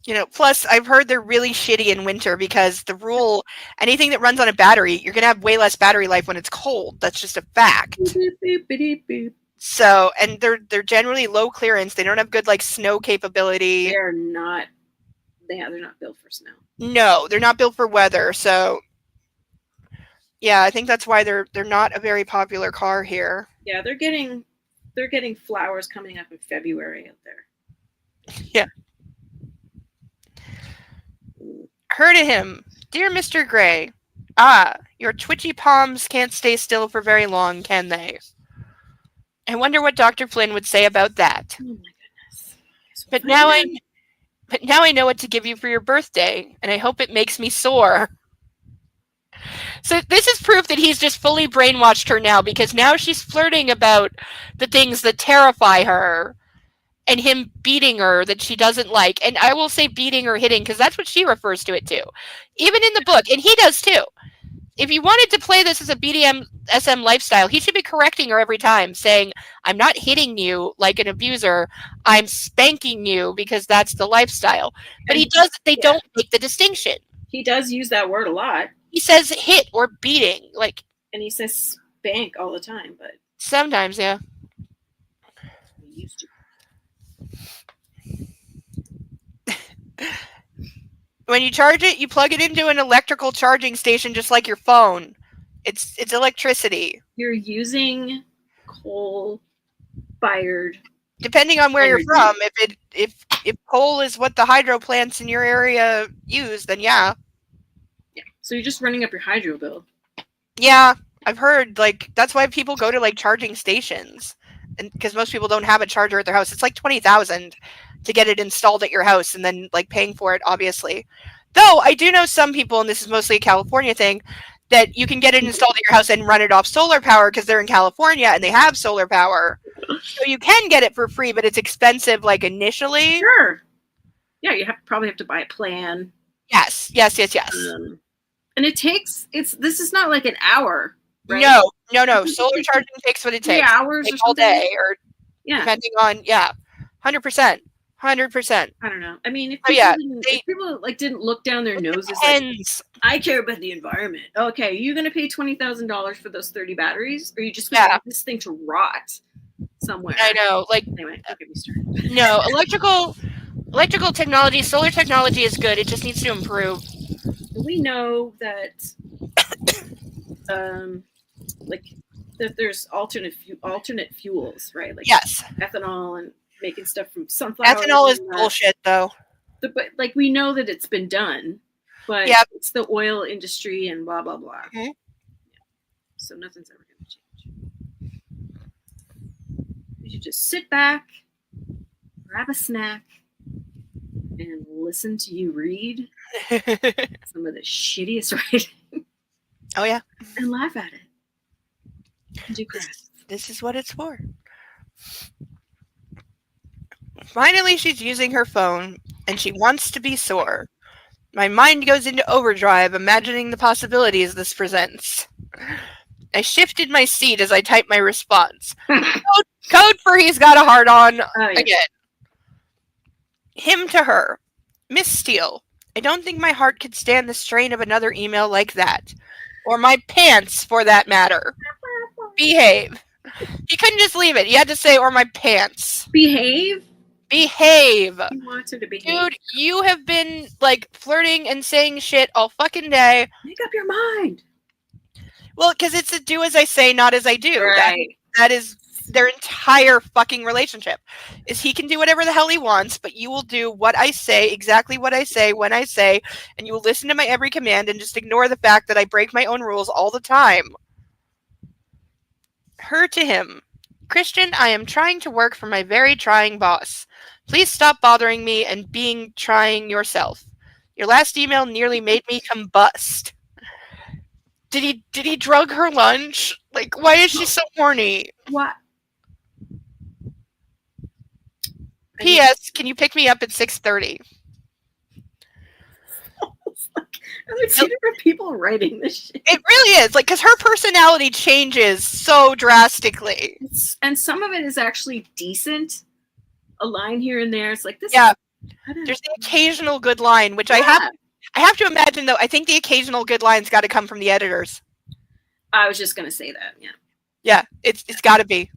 Speaker 1: You know, plus I've heard they're really shitty in winter because the rule, anything that runs on a battery, you're going to have way less battery life when it's cold. That's just a fact.
Speaker 3: Beep, beep, beep, beep.
Speaker 1: So, and they're generally low clearance. They don't have good like snow capability.
Speaker 3: They're not built for snow.
Speaker 1: No, they're not built for weather. So, yeah, I think that's why they're not a very popular car here.
Speaker 3: Yeah, they're getting flowers coming up in February out there.
Speaker 1: Yeah. Heard of him. Dear Mr. Gray, your twitchy palms can't stay still for very long, can they? I wonder what Dr. Flynn would say about that.
Speaker 3: Oh my goodness.
Speaker 1: But now I know what to give you for your birthday, and I hope it makes me sore. So this is proof that he's just fully brainwashed her now, because now she's flirting about the things that terrify her and him beating her that she doesn't like. And I will say beating or hitting because that's what she refers to it to. Even in the book, and he does too. If he wanted to play this as a BDSM lifestyle, he should be correcting her every time, saying, I'm not hitting you like an abuser, I'm spanking you because that's the lifestyle. But they don't make the distinction.
Speaker 3: He does use that word a lot.
Speaker 1: He says hit or beating, like,
Speaker 3: and he says spank all the time, but
Speaker 1: sometimes, yeah.
Speaker 3: He used to.
Speaker 1: When you charge it, you plug it into an electrical charging station just like your phone. It's electricity.
Speaker 3: You're using coal-fired.
Speaker 1: Depending on where you're from, if coal is what the hydro plants in your area use, then yeah.
Speaker 3: Yeah. So you're just running up your hydro bill.
Speaker 1: Yeah, I've heard like that's why people go to like charging stations, and because most people don't have a charger at their house. It's like $20,000 to get it installed at your house and then like paying for it, obviously. Though I do know some people, and this is mostly a California thing, that you can get it installed at your house and run it off solar power because they're in California and they have solar power. So you can get it for free, but it's expensive like initially.
Speaker 3: Sure. Yeah, you probably have to buy a plan.
Speaker 1: Yes.
Speaker 3: And it takes this is not like an hour, right?
Speaker 1: No. Solar charging takes what it takes.
Speaker 3: 3 hours or
Speaker 1: all
Speaker 3: something?
Speaker 1: day, or
Speaker 3: Yeah.
Speaker 1: depending on 100%.
Speaker 3: I don't know. I mean, if people like didn't look down their noses, like, I care about the environment. Okay, you're gonna pay $20,000 for those 30 batteries, or you just gonna leave this thing to rot somewhere?
Speaker 1: I know. Like,
Speaker 3: anyway, don't get me started.
Speaker 1: No, electrical technology, solar technology is good. It just needs to improve.
Speaker 3: We know that, like that there's alternate fuels, right? Like ethanol and making stuff from sunflower.
Speaker 1: Ethanol is bullshit, though.
Speaker 3: But like we know that it's been done, but it's the oil industry and blah blah blah.
Speaker 1: Mm-hmm.
Speaker 3: So nothing's ever going to change. You should just sit back, grab a snack, and listen to you read some of the shittiest writing.
Speaker 1: Oh yeah,
Speaker 3: and laugh at it. And do
Speaker 1: this is what it's for. Finally, she's using her phone, and she wants to be sore. My mind goes into overdrive, imagining the possibilities this presents. I shifted my seat as I typed my response. Code for he's got a heart on again. Him to her. Miss Steele, I don't think my heart could stand the strain of another email like that. Or my pants, for that matter. Behave. He couldn't just leave it. He had to say, or my pants.
Speaker 3: Behave?
Speaker 1: Behave.
Speaker 3: He wants her to behave.
Speaker 1: Dude, you have been, like, flirting and saying shit all fucking day.
Speaker 3: Make up your mind.
Speaker 1: Well, because it's a do as I say, not as I do.
Speaker 3: Right.
Speaker 1: That is their entire fucking relationship. Is he can do whatever the hell he wants, but you will do what I say, exactly what I say, when I say, and you will listen to my every command and just ignore the fact that I break my own rules all the time. Her to him. Christian, I am trying to work for my very trying boss. Please stop bothering me and being trying yourself. Your last email nearly made me combust. Did he drug her lunch? Like, why is she so horny?
Speaker 3: What?
Speaker 1: P.S. Can you pick me up at 6:30?
Speaker 3: Are there two different people writing this shit?
Speaker 1: It really is. Like, because her personality changes so drastically.
Speaker 3: And some of it is actually decent. A line here and there. It's like this.
Speaker 1: Yeah. There's the occasional good line, which I have to imagine, though, I think the occasional good line's got to come from the editors.
Speaker 3: I was just going to say that, yeah.
Speaker 1: Yeah, it's got to be.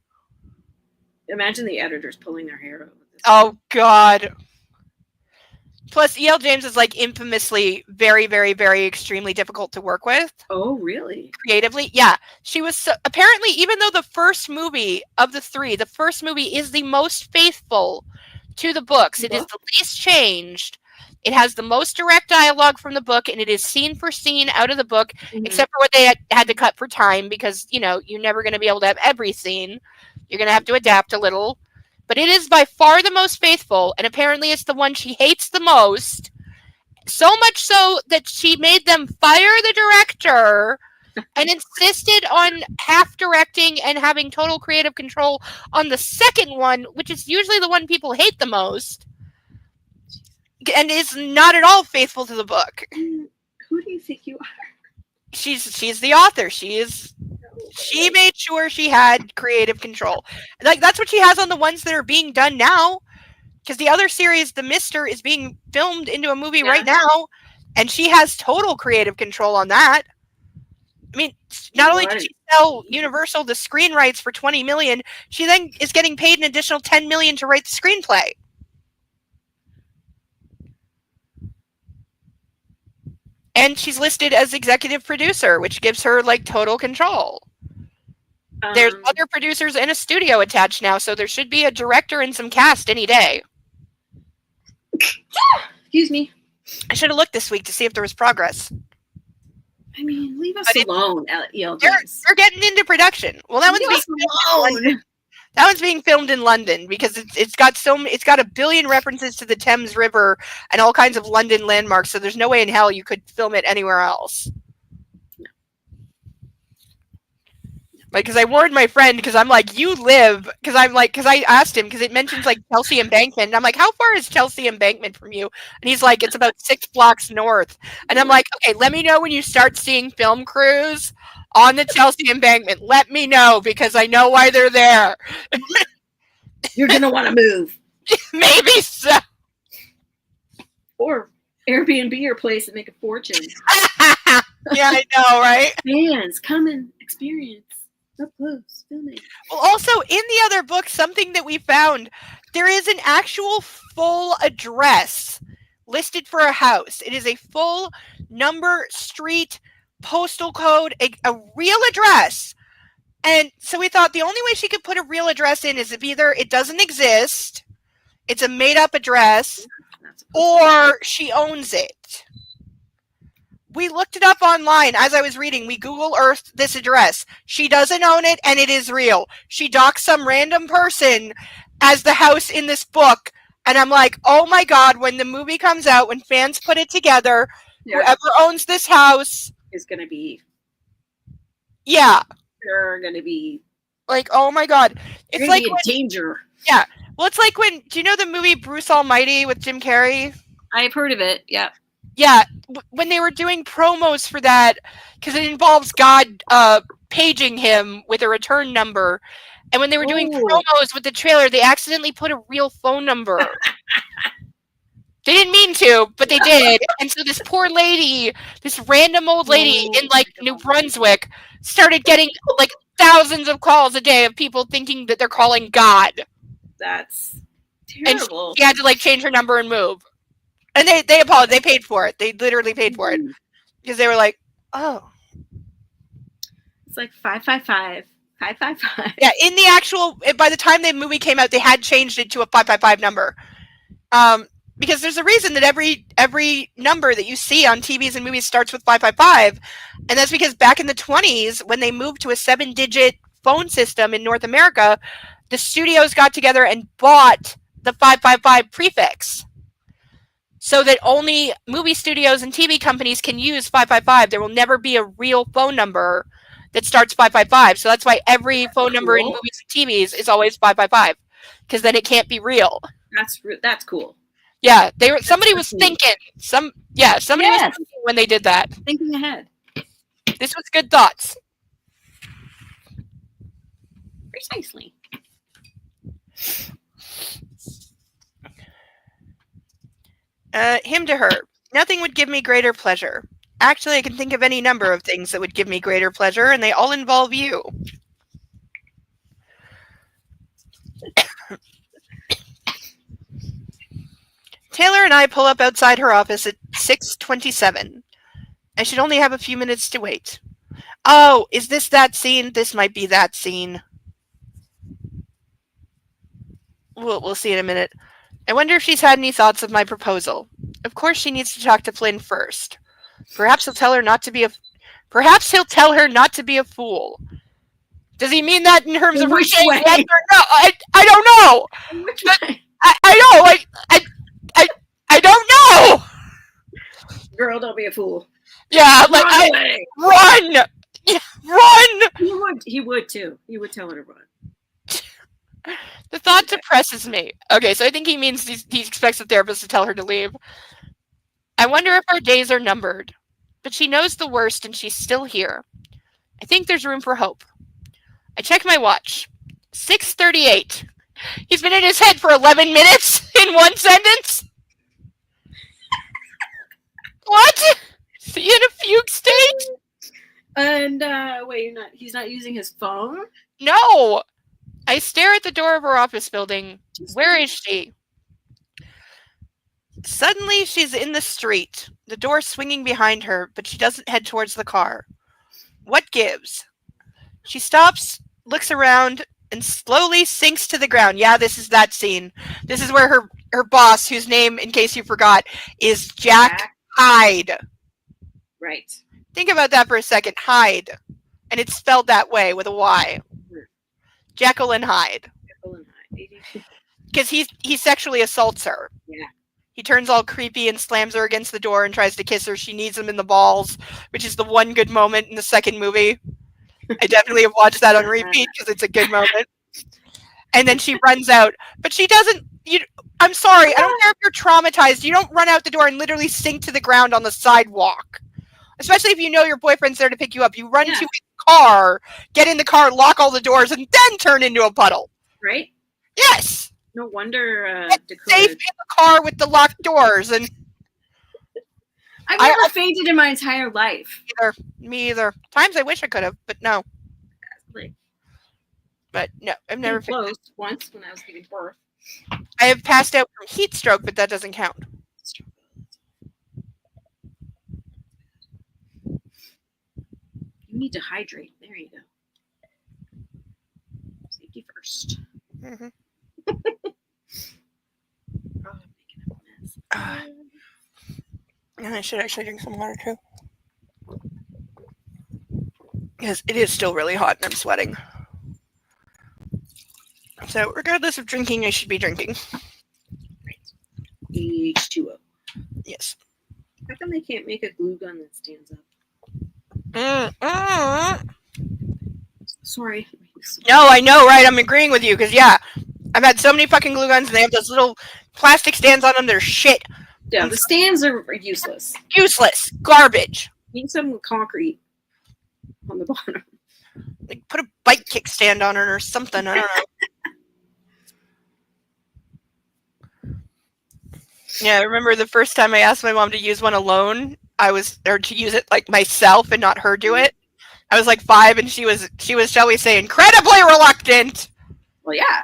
Speaker 3: Imagine the editors pulling their hair out.
Speaker 1: Oh, God. Plus, E.L. James is, like, infamously very, very, very extremely difficult to work with.
Speaker 3: Oh, really?
Speaker 1: Creatively. Yeah. She was, apparently, even though the first movie of the three, the first movie is the most faithful to the books. It is the least changed. It has the most direct dialogue from the book, and it is scene for scene out of the book, except for what they had to cut for time, because, you know, you're never going to be able to have every scene. You're going to have to adapt a little. But it is by far the most faithful, and apparently it's the one she hates the most. So much so that she made them fire the director and insisted on half directing and having total creative control on the second one, which is usually the one people hate the most. And is not at all faithful to the book.
Speaker 3: Who do you think you are?
Speaker 1: She's the author. She made sure she had creative control. Like, that's what she has on the ones that are being done now. Because the other series, The Mister, is being filmed into a movie right now, and she has total creative control on that. I mean, not only did she sell Universal the screen rights for $20 million, she then is getting paid an additional $10 million to write the screenplay. And she's listed as executive producer, which gives her, like, total control. There's other producers and a studio attached now, so there should be a director and some cast any day.
Speaker 3: Excuse me.
Speaker 1: I should have looked this week to see if there was progress.
Speaker 3: I mean, leave us alone, E.L.
Speaker 1: They're getting into production. Well, that That one's being filmed in London because it's got a billion references to the Thames River and all kinds of London landmarks. So there's no way in hell you could film it anywhere else. Like, because I warned my friend, because I'm like, you live, because I asked him, because it mentions like Chelsea Embankment, and I'm like, how far is Chelsea Embankment from you? And he's like, it's about 6 blocks north. And I'm like, okay, let me know when you start seeing film crews on the Chelsea Embankment. Let me know, because I know why they're there.
Speaker 3: You're gonna want to move.
Speaker 1: Maybe so.
Speaker 3: Or Airbnb your place and make a fortune.
Speaker 1: Yeah, I know, right?
Speaker 3: Fans, come and experience up close filming.
Speaker 1: Well, also in the other book, something that we found, there is an actual full address listed for a house. It is a full number, street, postal code, a real address. And so we thought the only way she could put a real address in is if either it doesn't exist, it's a made-up address, or she owns it. We looked it up online as I was reading. We Google Earthed this address. She doesn't own it, and it is real. She doxed some random person as the house in this book, and I'm like, oh my god, when the movie comes out, when fans put it together, whoever owns this house
Speaker 3: is going to be...
Speaker 1: Yeah.
Speaker 3: They're going to be...
Speaker 1: Like, oh my god. It's like
Speaker 3: in danger.
Speaker 1: Yeah. Well, it's like when... Do you know the movie Bruce Almighty with Jim Carrey?
Speaker 3: I've heard of it, yeah.
Speaker 1: Yeah, when they were doing promos for that, because it involves God paging him with a return number, and when they were doing promos with the trailer, they accidentally put a real phone number. They didn't mean to, but they did. And so this poor lady, this random old lady in like New Brunswick, started getting like thousands of calls a day of people thinking that they're calling God.
Speaker 3: That's terrible.
Speaker 1: And she had to like change her number and move. And they apologized. They paid for it. They literally paid for it because they were like, "Oh,
Speaker 3: it's like 555, 555."
Speaker 1: Yeah, in the actual, by the time the movie came out, they had changed it to a 555 number. Because there's a reason that every number that you see on TVs and movies starts with 555, and that's because back in the 20s, when they moved to a 7-digit phone system in North America, the studios got together and bought the 555 prefix. So that only movie studios and TV companies can use 555. There will never be a real phone number that starts 555. So that's why every phone number in movies and TVs is always 555, because then it can't be real.
Speaker 3: That's cool.
Speaker 1: Yeah, somebody was thinking. Somebody was thinking when they did that.
Speaker 3: Thinking ahead.
Speaker 1: This was good thoughts.
Speaker 3: Precisely.
Speaker 1: Him to her. Nothing would give me greater pleasure. Actually, I can think of any number of things that would give me greater pleasure, and they all involve you. Taylor and I pull up outside her office at 6:27. I should only have a few minutes to wait. Oh, is this that scene? This might be that scene. We'll see in a minute. I wonder if she's had any thoughts of my proposal. Of course she needs to talk to Flynn first. Perhaps he'll tell her not to be a fool. Does he mean that in terms of her saying yes or no? I don't know.
Speaker 3: Which way?
Speaker 1: I don't know.
Speaker 3: Girl, don't be a fool.
Speaker 1: Yeah, like run. Yeah, run.
Speaker 3: He would too. He would tell her to run.
Speaker 1: The thought depresses me. Okay, so I think he means he expects the therapist to tell her to leave. I wonder if our days are numbered. But she knows the worst and she's still here. I think there's room for hope. I check my watch. 6:38. He's been in his head for 11 minutes in one sentence? What? Is he in a fugue state?
Speaker 3: And, wait, he's not using his phone?
Speaker 1: No. I stare at the door of her office building. Where is she? Suddenly, she's in the street, the door swinging behind her, but she doesn't head towards the car. What gives? She stops, looks around, and slowly sinks to the ground. Yeah, this is that scene. This is where her boss, whose name, in case you forgot, is Jack Hyde.
Speaker 3: Right.
Speaker 1: Think about that for a second. Hyde. And it's spelled that way with a Y. Jekyll and Hyde. Because he sexually assaults her.
Speaker 3: Yeah.
Speaker 1: He turns all creepy and slams her against the door and tries to kiss her. She needs him in the balls, which is the one good moment in the second movie. I definitely have watched that on repeat because it's a good moment. And then she runs out, but she doesn't. I'm sorry, I don't care if you're traumatized. You don't run out the door and literally sink to the ground on the sidewalk. Especially if you know your boyfriend's there to pick you up. You run to his car, get in the car, lock all the doors, and then turn into a puddle.
Speaker 3: Right?
Speaker 1: Yes.
Speaker 3: No wonder Dakota...
Speaker 1: safe in the car with the locked doors. And
Speaker 3: I've never fainted in my entire life.
Speaker 1: Me either. Times I wish I could have, but no. But no, I've never
Speaker 3: close once when I was giving birth.
Speaker 1: I have passed out from heat stroke, but that doesn't count.
Speaker 3: You need to hydrate. There you go. Safety first.
Speaker 1: Mm-hmm.
Speaker 3: Oh, I'm making a mess.
Speaker 1: And I should actually drink some water too. Because it is still really hot and I'm sweating. So regardless of drinking, I should be drinking.
Speaker 3: H2O.
Speaker 1: Yes.
Speaker 3: How come they can't make a glue gun that stands up? Sorry.
Speaker 1: No, I know, right? I'm agreeing with you because, yeah, I've had so many fucking glue guns and they have those little plastic stands on them. They're shit.
Speaker 3: Yeah, the stands are useless.
Speaker 1: Useless. Garbage.
Speaker 3: Need some concrete on the bottom.
Speaker 1: Like, put a bike kickstand on it or something. I don't know. Yeah, I remember the first time I asked my mom to use one alone. Or to use it like myself and not her do it. I was like 5, and she was, shall we say, incredibly reluctant.
Speaker 3: Well, yeah,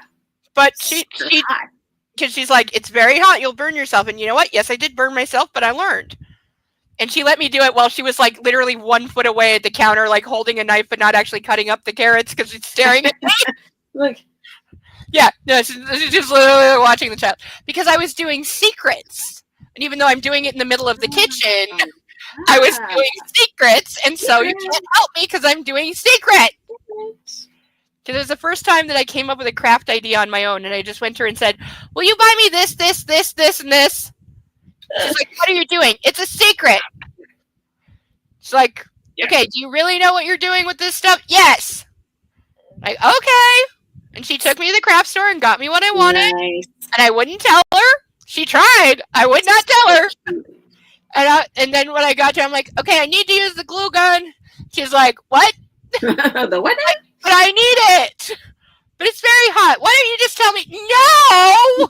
Speaker 1: but because she's like, it's very hot, you'll burn yourself. And you know what? Yes, I did burn myself, but I learned. And she let me do it while she was like literally 1 foot away at the counter, like holding a knife but not actually cutting up the carrots because she's staring at me.
Speaker 3: Look.
Speaker 1: Yeah, no, she's just literally watching the child because I was doing secrets, and even though I'm doing it in the middle of the kitchen, I was doing secrets, and so you can't help me because I'm doing secret. Because it was the first time that I came up with a craft idea on my own, and I just went to her and said, "Will you buy me this, this, this, this, and this?" She's like, "What are you doing? It's a secret." She's like, "Okay, do you really know what you're doing with this stuff?" "Yes." Like, okay. And she took me to the craft store and got me what I wanted. Nice. And I wouldn't tell her. She tried. I would not tell her. And then when I got to her, I'm like, okay, I need to use the glue gun. She's like, what?
Speaker 3: The what?
Speaker 1: But I need it. But it's very hot. Why don't you just tell me? No!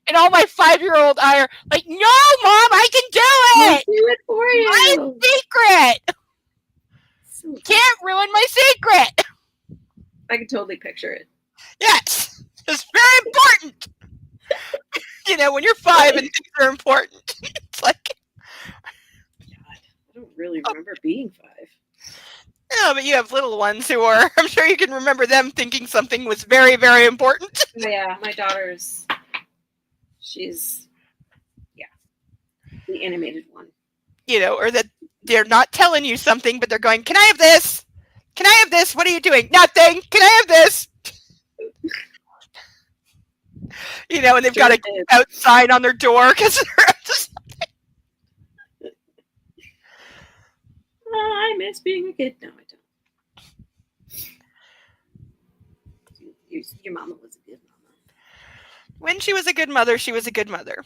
Speaker 1: And all my 5-year-old eye are like, no, Mom, I can do it.
Speaker 3: I'll do it for you.
Speaker 1: My secret. Can't ruin my secret.
Speaker 3: I can totally picture it.
Speaker 1: Yes, it's very important. You know, when you're 5 and things are important, it's like.
Speaker 3: God, I don't really remember being 5.
Speaker 1: No, but you have little ones who are. I'm sure you can remember them thinking something was very, very important.
Speaker 3: Yeah, my daughter's. She's, the animated one.
Speaker 1: You know, or that they're not telling you something, but they're going, "Can I have this? Can I have this? What are you doing? Nothing. Can I have this?" You know, and they've got a out sign on their door because they're up to something.
Speaker 3: I miss being a kid. No, I don't. Your mama was a good mama.
Speaker 1: When she was a good mother, she was a good mother.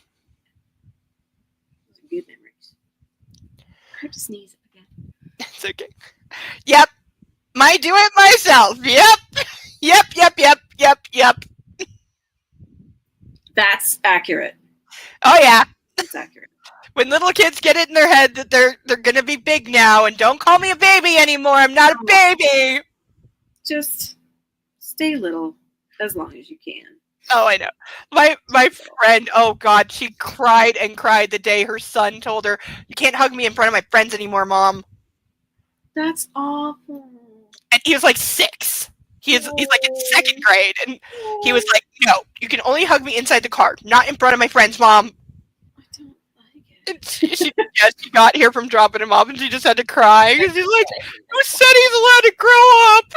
Speaker 3: Those are good memories. I have to sneeze again.
Speaker 1: It's okay. Yep. I do it myself. Yep. Yep.
Speaker 3: That's accurate.
Speaker 1: Oh yeah.
Speaker 3: That's accurate.
Speaker 1: When little kids get it in their head that they're gonna be big now and don't call me a baby anymore. I'm not a baby.
Speaker 3: Just stay little as long as you can.
Speaker 1: Oh, I know. My friend, oh God, she cried and cried the day her son told her, "You can't hug me in front of my friends anymore, Mom."
Speaker 3: That's awful.
Speaker 1: And he was like 6. He's like in 2nd grade, and he was like, "No, you can only hug me inside the car, not in front of my friends, Mom."
Speaker 3: I don't like it.
Speaker 1: She got here from dropping him off, and she just had to cry because he's like, "Who said he's allowed to grow up?"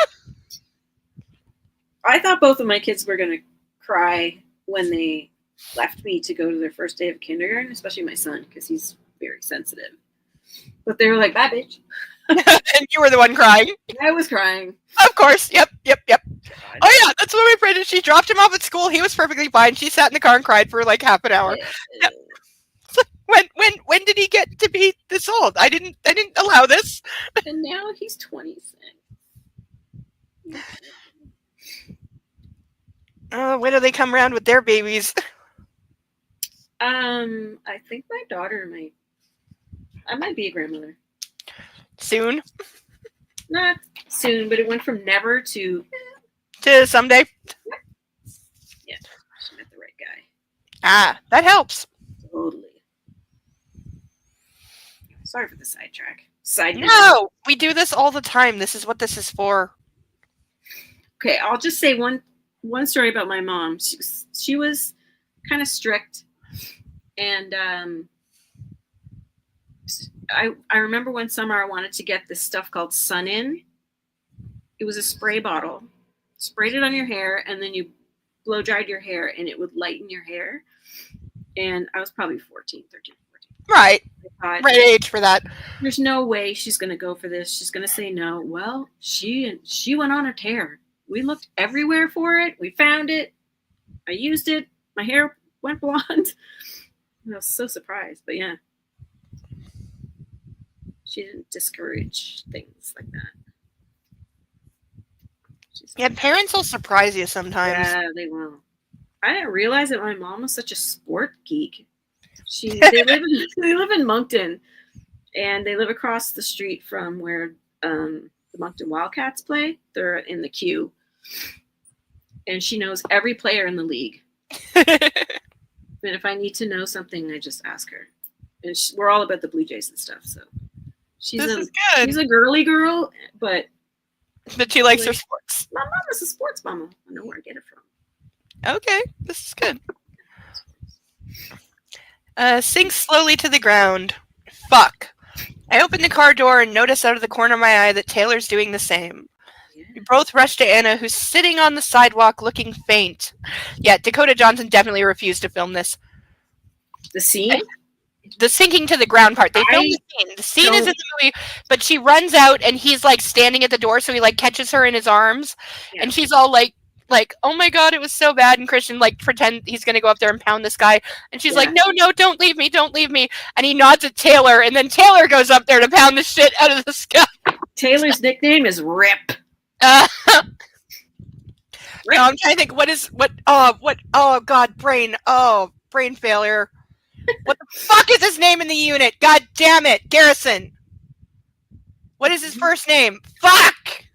Speaker 3: I thought both of my kids were gonna cry when they left me to go to their first day of kindergarten, especially my son, because he's very sensitive. But they were like, bye, bitch.
Speaker 1: And you were the one crying.
Speaker 3: I was crying.
Speaker 1: Of course. Yep.
Speaker 3: God.
Speaker 1: Oh yeah, that's what my friend did. She dropped him off at school. He was perfectly fine. She sat in the car and cried for like half an hour. Yep. When did he get to be this old? I didn't allow this.
Speaker 3: And now he's 26.
Speaker 1: When do they come around with their babies?
Speaker 3: I think my daughter I might be a grandmother.
Speaker 1: Soon?
Speaker 3: Not soon, but it went from never to
Speaker 1: Someday?
Speaker 3: Yeah, she met the right guy.
Speaker 1: Ah, that helps.
Speaker 3: Totally. Sorry for the sidetrack.
Speaker 1: No, we do this all the time. This is what this is for.
Speaker 3: Okay, I'll just say one story about my mom. She was kind of strict, and I remember one summer I wanted to get this stuff called Sun In. It was a spray bottle. Sprayed it on your hair, and then you blow dried your hair, and it would lighten your hair. And I was probably 13, 14.
Speaker 1: Right.
Speaker 3: I thought,
Speaker 1: right age for that.
Speaker 3: There's no way she's going to go for this. She's going to say no. Well, she went on a tear. We looked everywhere for it. We found it. I used it. My hair went blonde. I was so surprised. But yeah. She didn't discourage things like that.
Speaker 1: Yeah, parents will surprise you sometimes.
Speaker 3: Yeah, they will. I didn't realize that my mom was such a sport geek. They live in Moncton, and they live across the street from where the Moncton Wildcats play. They're in the queue, and she knows every player in the league. And if I need to know something, I just ask her. And we're all about the Blue Jays and stuff. So she's a girly girl, but
Speaker 1: she likes her sports.
Speaker 3: My mom is a sports mama. I know where I get it from.
Speaker 1: Okay, this is good. Sink slowly to the ground. Fuck. I open the car door and notice out of the corner of my eye that Taylor's doing the same.
Speaker 3: Yeah.
Speaker 1: We both rush to Anna, who's sitting on the sidewalk looking faint. Yeah, Dakota Johnson definitely refused to film this.
Speaker 3: The scene?
Speaker 1: The sinking to the ground part. They filmed the scene. The scene is in the movie, but she runs out and he's like standing at the door, so he like catches her in his arms, and she's all like, oh my god, it was so bad. And Christian like pretend he's gonna go up there and pound this guy, and she's like, no, don't leave me. And he nods at Taylor, and then Taylor goes up there to pound the shit out of the sky. Taylor's
Speaker 3: nickname is Rip.
Speaker 1: No, I'm trying to think. Brain failure. What the fuck is his name in the unit? God damn it, Garrison. What is his first name? Fuck.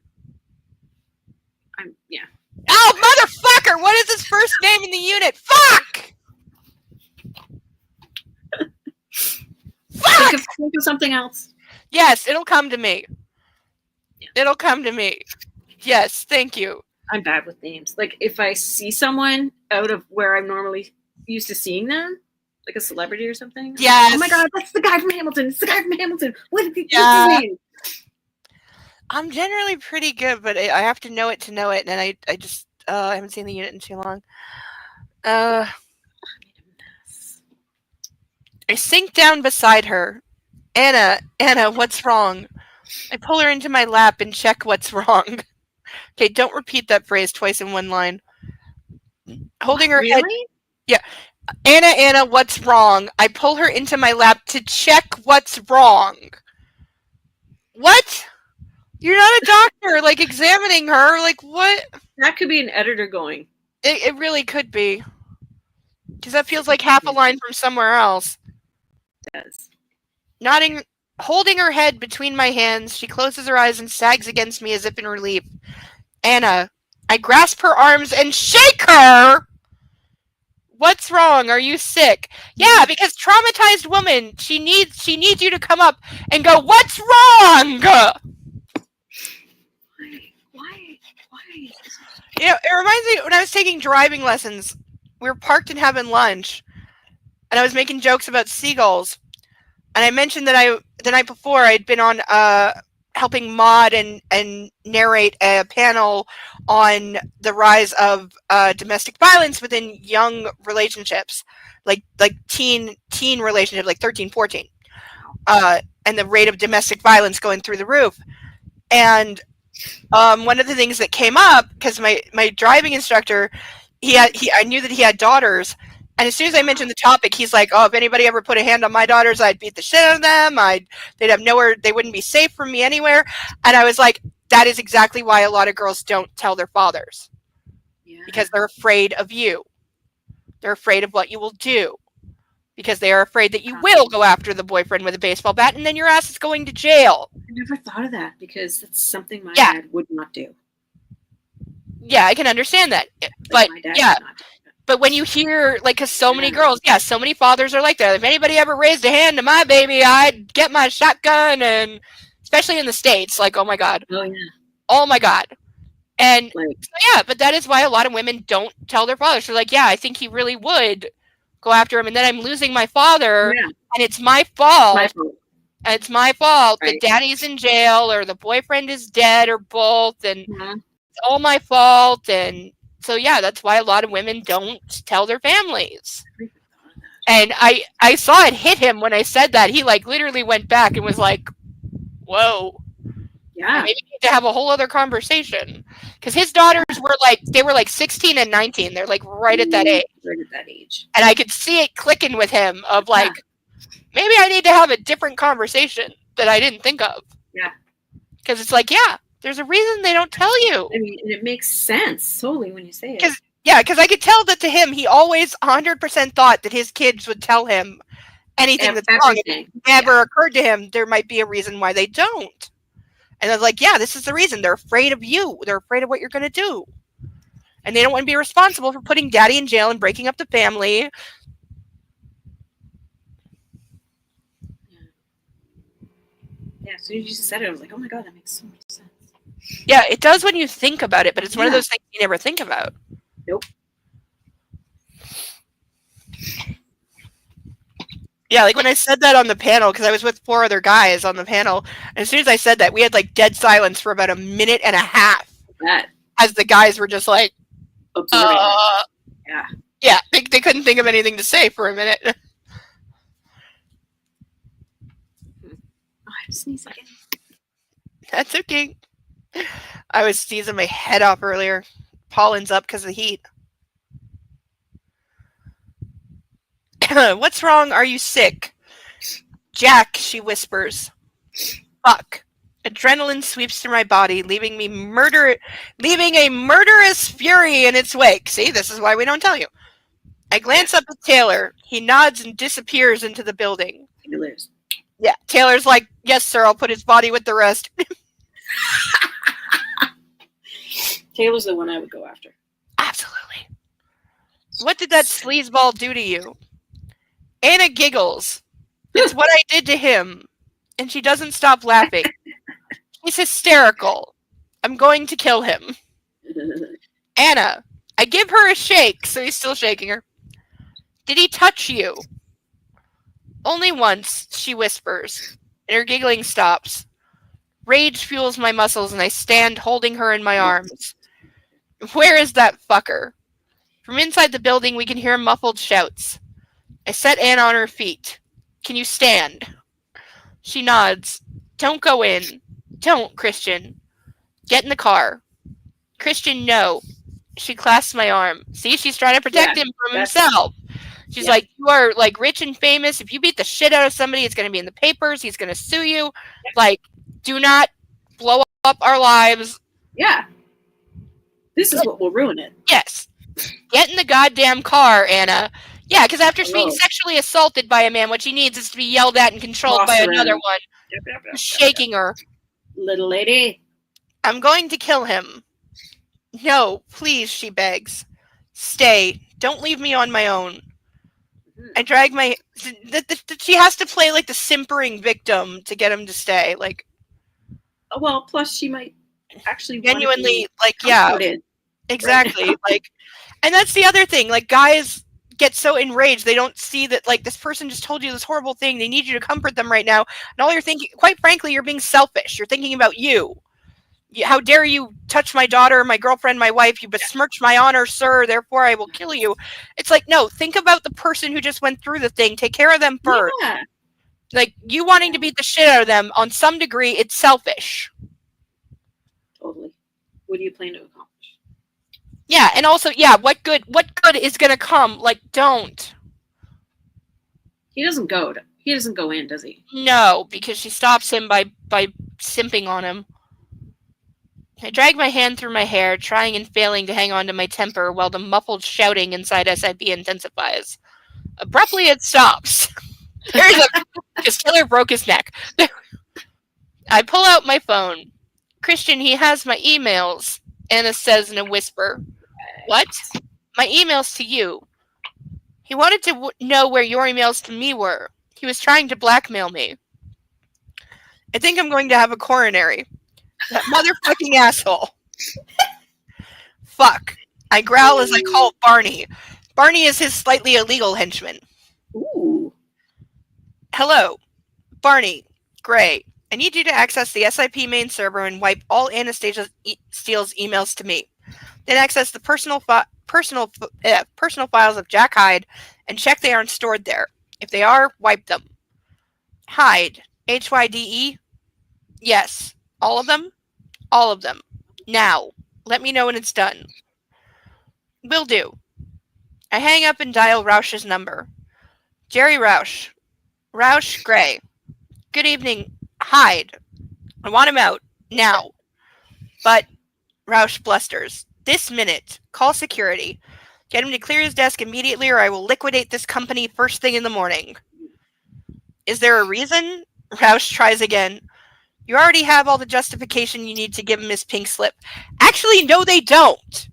Speaker 3: Yeah.
Speaker 1: Oh, motherfucker! What is his first name in the unit? Fuck! Fuck!
Speaker 3: Think of something else.
Speaker 1: Yes, it'll come to me. Yeah. It'll come to me. Yes, thank you.
Speaker 3: I'm bad with names. Like, if I see someone out of where I'm normally used to seeing them, like a celebrity or something.
Speaker 1: Yes.
Speaker 3: Oh my god, that's the guy from Hamilton. It's the guy from Hamilton. What's his name?
Speaker 1: I'm generally pretty good, but I have to know it, and I just I haven't seen the unit in too long. I sink down beside her. Anna, what's wrong? I pull her into my lap and check what's wrong. Okay, don't repeat that phrase twice in one line. Holding her head. Yeah. Anna, what's wrong? I pull her into my lap to check what's wrong. What? You're not a doctor, like, examining her. Like, what?
Speaker 3: That could be an editor going.
Speaker 1: It really could be. Because that feels like half a line from somewhere else.
Speaker 3: It does.
Speaker 1: Holding her head between my hands, she closes her eyes and sags against me as if in relief. Anna, I grasp her arms and shake her! What's wrong? Are you sick? Yeah, because traumatized woman, she needs you to come up and go, what's wrong?
Speaker 3: Why?
Speaker 1: You know, it reminds me when I was taking driving lessons, we were parked and having lunch, and I was making jokes about seagulls. And I mentioned that the night before I'd been on helping mod and narrate a panel on the rise of domestic violence within young relationships, like teen relationships, like 13, 14, and the rate of domestic violence going through the roof. And one of the things that came up, because my driving instructor, I knew that he had daughters, and as soon as I mentioned the topic, he's like, "Oh, if anybody ever put a hand on my daughters, I'd beat the shit out of them. They'd have nowhere. They wouldn't be safe from me anywhere." And I was like, "That is exactly why a lot of girls don't tell their fathers, because they're afraid of you. They're afraid of what you will do, because they are afraid that you will go after the boyfriend with a baseball bat, and then your ass is going to jail."
Speaker 3: I never thought of that, because that's something my dad would not do.
Speaker 1: Yeah, I can understand that, but But when you hear, like, because so many girls, so many fathers are like that. If anybody ever raised a hand to my baby, I'd get my shotgun, and especially in the States, like, oh my God.
Speaker 3: Oh, yeah.
Speaker 1: Oh my God. And so, but that is why a lot of women don't tell their fathers. They're like, I think he really would go after him, and then I'm losing my father, and it's my fault. And it's my fault that daddy's in jail, or the boyfriend is dead, or both, and it's all my fault. And so, that's why a lot of women don't tell their families. And I saw it hit him when I said that. He, like, literally went back and was like, whoa. Yeah. Maybe we need to have a whole other conversation. Because his daughters were, like, 16 and 19. They're, like, right at that age.
Speaker 3: Right at that age.
Speaker 1: And I could see it clicking with him of, like, maybe I need to have a different conversation that I didn't think of.
Speaker 3: Yeah.
Speaker 1: Because it's like, there's a reason they don't tell you.
Speaker 3: I mean, and it makes sense solely when you say it.
Speaker 1: Because I could tell that to him, he always 100% thought that his kids would tell him anything that's wrong. It never occurred to him there might be a reason why they don't. And I was like, this is the reason. They're afraid of you. They're afraid of what you're going to do. And they don't want to be responsible for putting daddy in jail and breaking up the family.
Speaker 3: Yeah, as soon as you said it, I was like, oh my God, that makes so much sense.
Speaker 1: Yeah, it does when you think about it, but it's one of those things you never think about.
Speaker 3: Nope.
Speaker 1: Yeah, like when I said that on the panel, because I was with 4 other guys on the panel, and as soon as I said that, we had like dead silence for about a minute and a half. As the guys were just like, yeah, they couldn't think of anything to say for a minute.
Speaker 3: I'm sneezing again.
Speaker 1: That's okay. I was sneezing my head off earlier. Pollen's up because of the heat. What's wrong? Are you sick? Jack, she whispers. Fuck. Adrenaline sweeps through my body, leaving a murderous fury in its wake. See, this is why we don't tell you. I glance up at Taylor. He nods and disappears into the building. Yeah, Taylor's like, yes, sir, I'll put his body with the rest.
Speaker 3: Taylor's the one I would go after.
Speaker 1: Absolutely. What did that sleazeball do to you? Anna giggles. It's what I did to him. And she doesn't stop laughing. He's hysterical. I'm going to kill him. Anna, I give her a shake, so he's still shaking her. Did he touch you? Only once, she whispers, and her giggling stops. Rage fuels my muscles, and I stand holding her in my arms. Where is that fucker? From inside the building, we can hear muffled shouts. I set Anna on her feet. Can you stand? She nods. Don't go in. Don't, Christian. Get in the car. Christian, no. She clasps my arm. See, she's trying to protect him from himself. She's like, you are, like, rich and famous. If you beat the shit out of somebody, it's going to be in the papers. He's going to sue you. Like, do not blow up our lives.
Speaker 3: Yeah. This is what will ruin it.
Speaker 1: Yes. Get in the goddamn car, Anna. Yeah, because after being sexually assaulted by a man, what she needs is to be yelled at and controlled by another one. Shaking her.
Speaker 3: Little lady.
Speaker 1: I'm going to kill him. No, please, she begs. Stay. Don't leave me on my own. I drag my... She has to play, like, the simpering victim to get him to stay. Like...
Speaker 3: Well, plus she might actually
Speaker 1: genuinely, like, yeah. Exactly. Like, and that's the other thing. Like, guys get so enraged. They don't see that, like, this person just told you this horrible thing. They need you to comfort them right now. And all you're thinking, quite frankly, you're being selfish. You're thinking about you. How dare you touch my daughter, my girlfriend, my wife? You besmirch my honor, sir. Therefore, I will kill you. It's like, no, think about the person who just went through the thing. Take care of them first.
Speaker 3: Yeah.
Speaker 1: Like, you wanting to beat the shit out of them, on some degree, it's selfish.
Speaker 3: Totally. What do you plan to accomplish?
Speaker 1: Yeah, and also, yeah, what good is gonna come? Like, don't.
Speaker 3: He doesn't go in, does he?
Speaker 1: No, because she stops him by simping on him. I drag my hand through my hair, trying and failing to hang on to my temper while the muffled shouting inside SIP intensifies. Abruptly, it stops. Because Taylor broke his neck. I pull out my phone. Christian, he has my emails, Anna says in a whisper. What? My emails to you. He wanted to know where your emails to me were. He was trying to blackmail me. I think I'm going to have a coronary. That motherfucking asshole. Fuck. I growl as I call Barney. Barney is his slightly illegal henchman.
Speaker 3: Ooh.
Speaker 1: Hello. Barney. Gray. I need you to access the SIP main server and wipe all Anastasia Steele's emails to me. Then access the personal files of Jack Hyde and check they aren't stored there. If they are, wipe them. Hyde. HYDE? Yes. All of them? All of them. Now. Let me know when it's done. Will do. I hang up and dial Roush's number. Jerry Roush. Roush Gray. Good evening. Hyde. I want him out. Now. But Roush blusters. This minute. Call security. Get him to clear his desk immediately or I will liquidate this company first thing in the morning. Is there a reason? Roush tries again. You already have all the justification you need to give him his pink slip. Actually, no, they don't.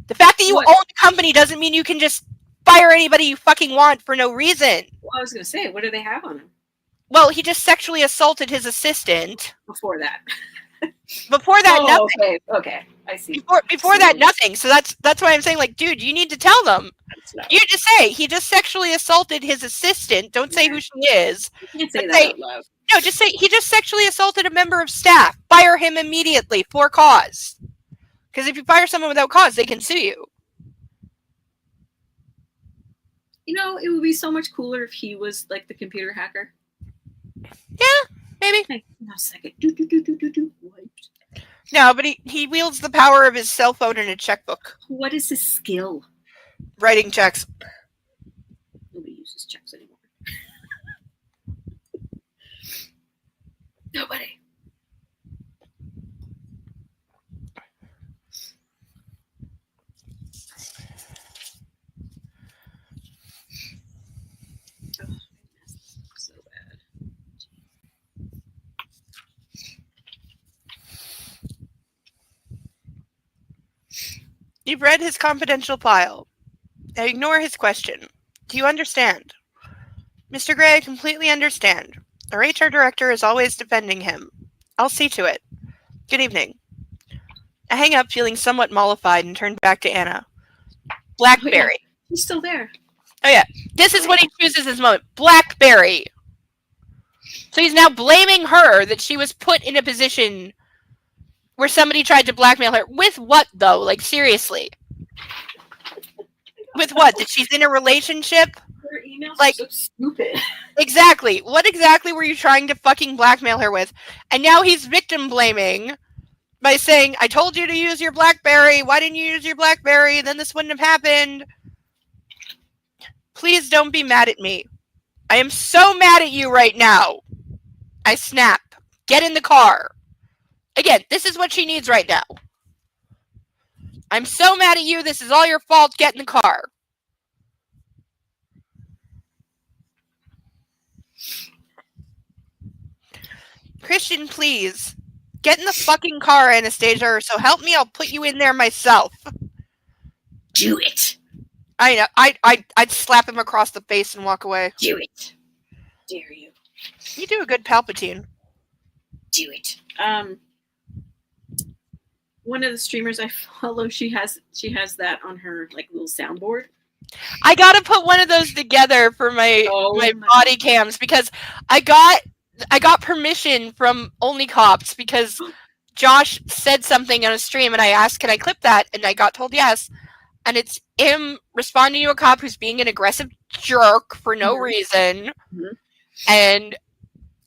Speaker 1: The fact that you own the company doesn't mean you can just fire anybody you fucking want for no reason.
Speaker 3: Well, I was going to say, what do they have on him?
Speaker 1: Well, he just sexually assaulted his assistant.
Speaker 3: Before that.
Speaker 1: Nothing.
Speaker 3: Okay. I see.
Speaker 1: Before that, nothing. So that's why I'm saying, like, dude, you need to tell them. You just say he just sexually assaulted his assistant. Don't say who she is.
Speaker 3: You can't say that out loud.
Speaker 1: No, just say he just sexually assaulted a member of staff. Fire him immediately for cause. Because if you fire someone without cause, they can sue you.
Speaker 3: You know, it would be so much cooler if he was like the computer hacker.
Speaker 1: Yeah, maybe.
Speaker 3: Hey, no, second. Do. Wiped.
Speaker 1: No, but he wields the power of his cell phone and a checkbook.
Speaker 3: What is his skill?
Speaker 1: Writing checks.
Speaker 3: Nobody uses checks anymore. Nobody. Oh, so bad.
Speaker 1: You've read his confidential file. I ignore his question. Do you understand? Mr. Gray, I completely understand. Our HR director is always defending him. I'll see to it. Good evening. I hang up feeling somewhat mollified and turn back to Anna. Blackberry.
Speaker 3: Oh, yeah. He's still there.
Speaker 1: Oh yeah. This is what he chooses this moment. Blackberry. So he's now blaming her that she was put in a position where somebody tried to blackmail her. With what, though? Like, seriously. With what? That she's in a relationship?
Speaker 3: Her emails
Speaker 1: like,
Speaker 3: are so stupid.
Speaker 1: Exactly. What exactly were you trying to fucking blackmail her with? And now he's victim blaming by saying, I told you to use your BlackBerry. Why didn't you use your BlackBerry? Then this wouldn't have happened. Please don't be mad at me. I am so mad at you right now. I snap. Get in the car. Again, this is what she needs right now. I'm so mad at you. This is all your fault. Get in the car. Christian, please. Get in the fucking car, Anastasia, or so help me, I'll put you in there myself.
Speaker 3: Do it.
Speaker 1: I know. I'd slap him across the face and walk away.
Speaker 3: Do it. Dare you.
Speaker 1: You do a good Palpatine.
Speaker 3: Do it. One of the streamers I follow, she has that on her like little soundboard.
Speaker 1: I gotta put one of those together for my
Speaker 3: my
Speaker 1: body cams because I got permission from Only Cops because Josh said something on a stream and I asked, can I clip that? And I got told yes. And it's him responding to a cop who's being an aggressive jerk for no reason. And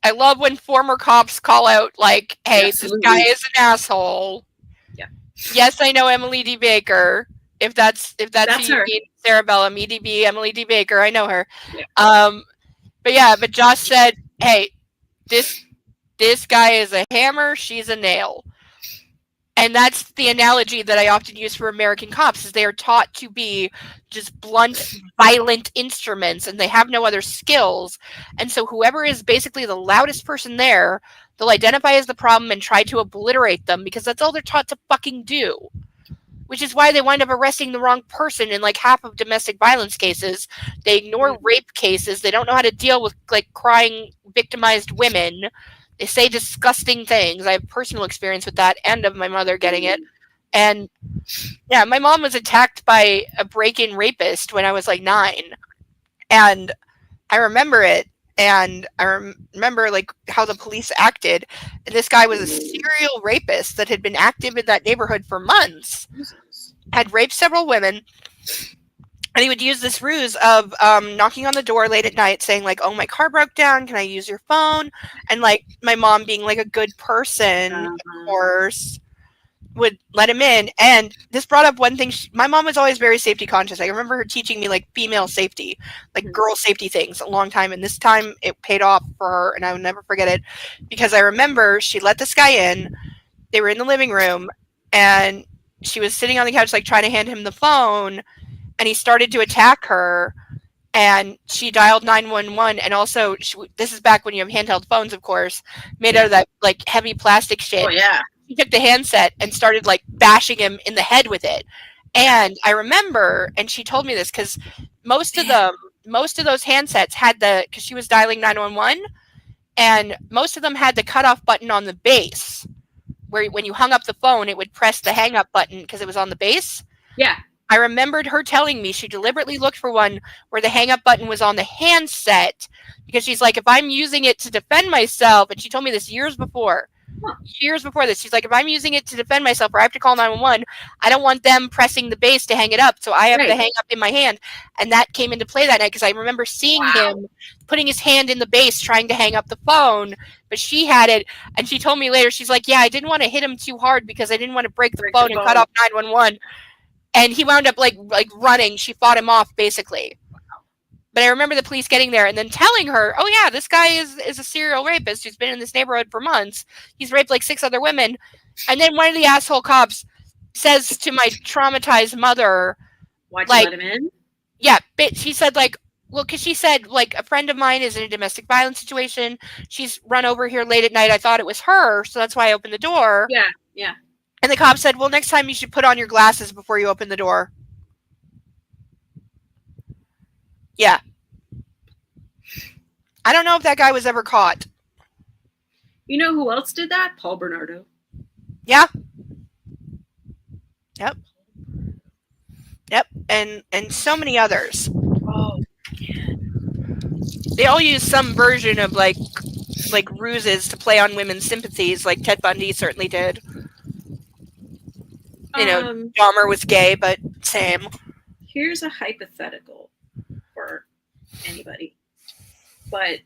Speaker 1: I love when former cops call out, like, hey, this guy is an asshole.
Speaker 3: Yeah.
Speaker 1: Yes, I know Emily D. Baker. If that's who you
Speaker 3: her.
Speaker 1: mean, Sarah Bellum, EDB, Emily D. Baker, I know her.
Speaker 3: Yeah.
Speaker 1: But Josh said, hey, this guy is a hammer, she's a nail. And that's the analogy that I often use for American cops, is they are taught to be just blunt, violent instruments, and they have no other skills. And so whoever is basically the loudest person there, they'll identify as the problem and try to obliterate them because that's all they're taught to fucking do. Which is why they wind up arresting the wrong person in like half of domestic violence cases. They ignore rape cases. They don't know how to deal with like crying, victimized women. They say disgusting things. I have personal experience with that and of my mother getting it. And yeah, my mom was attacked by a break-in rapist when I was like 9. And I remember it. And I remember like how the police acted. And this guy was a serial rapist that had been active in that neighborhood for months. Had raped several women. And he would use this ruse of knocking on the door late at night saying like, oh, my car broke down. Can I use your phone? And like my mom being like a good person, of course, would let him in. And this brought up one thing. My mom was always very safety conscious. I remember her teaching me like female safety, like girl safety things a long time. And this time it paid off for her. And I will never forget it because I remember she let this guy in. They were in the living room and she was sitting on the couch, like trying to hand him the phone. And he started to attack her, and she dialed 911. And also, this is back when you have handheld phones, of course, made out of that like heavy plastic shit.
Speaker 3: Oh yeah.
Speaker 1: She took the handset and started like bashing him in the head with it. And I remember, and she told me this because most of those handsets had because she was dialing 911, and most of them had the cutoff button on the base, where when you hung up the phone, it would press the hang up button because it was on the base.
Speaker 3: Yeah.
Speaker 1: I remembered her telling me she deliberately looked for one where the hang up button was on the handset because she's like, if I'm using it to defend myself, and she told me this years before this, she's like, if I'm using it to defend myself or I have to call 911, I don't want them pressing the base to hang it up. So I have the hang up in my hand. And that came into play that night because I remember seeing him putting his hand in the base trying to hang up the phone, but she had it. And she told me later, she's like, yeah, I didn't want to hit him too hard because I didn't want to break the phone and cut off 911. And he wound up like running. She fought him off basically. But I remember the police getting there and then telling her, oh yeah, this guy is a serial rapist who's been in this neighborhood for months. He's raped like 6 other women. And then one of the asshole cops says to my traumatized mother,
Speaker 3: why'd you let him in?
Speaker 1: Yeah, but she said like, well, because she said like a friend of mine is in a domestic violence situation. She's run over here late at night. I thought it was her, so that's why I opened the door.
Speaker 3: Yeah, yeah.
Speaker 1: And the cop said, well, next time you should put on your glasses before you open the door. Yeah. I don't know if that guy was ever caught.
Speaker 3: You know who else did that? Paul Bernardo.
Speaker 1: Yeah. Yep. And so many others.
Speaker 3: Oh,
Speaker 1: they all use some version of like ruses to play on women's sympathies, like Ted Bundy certainly did. You know, Dahmer was gay, but same.
Speaker 3: Here's a hypothetical for anybody. But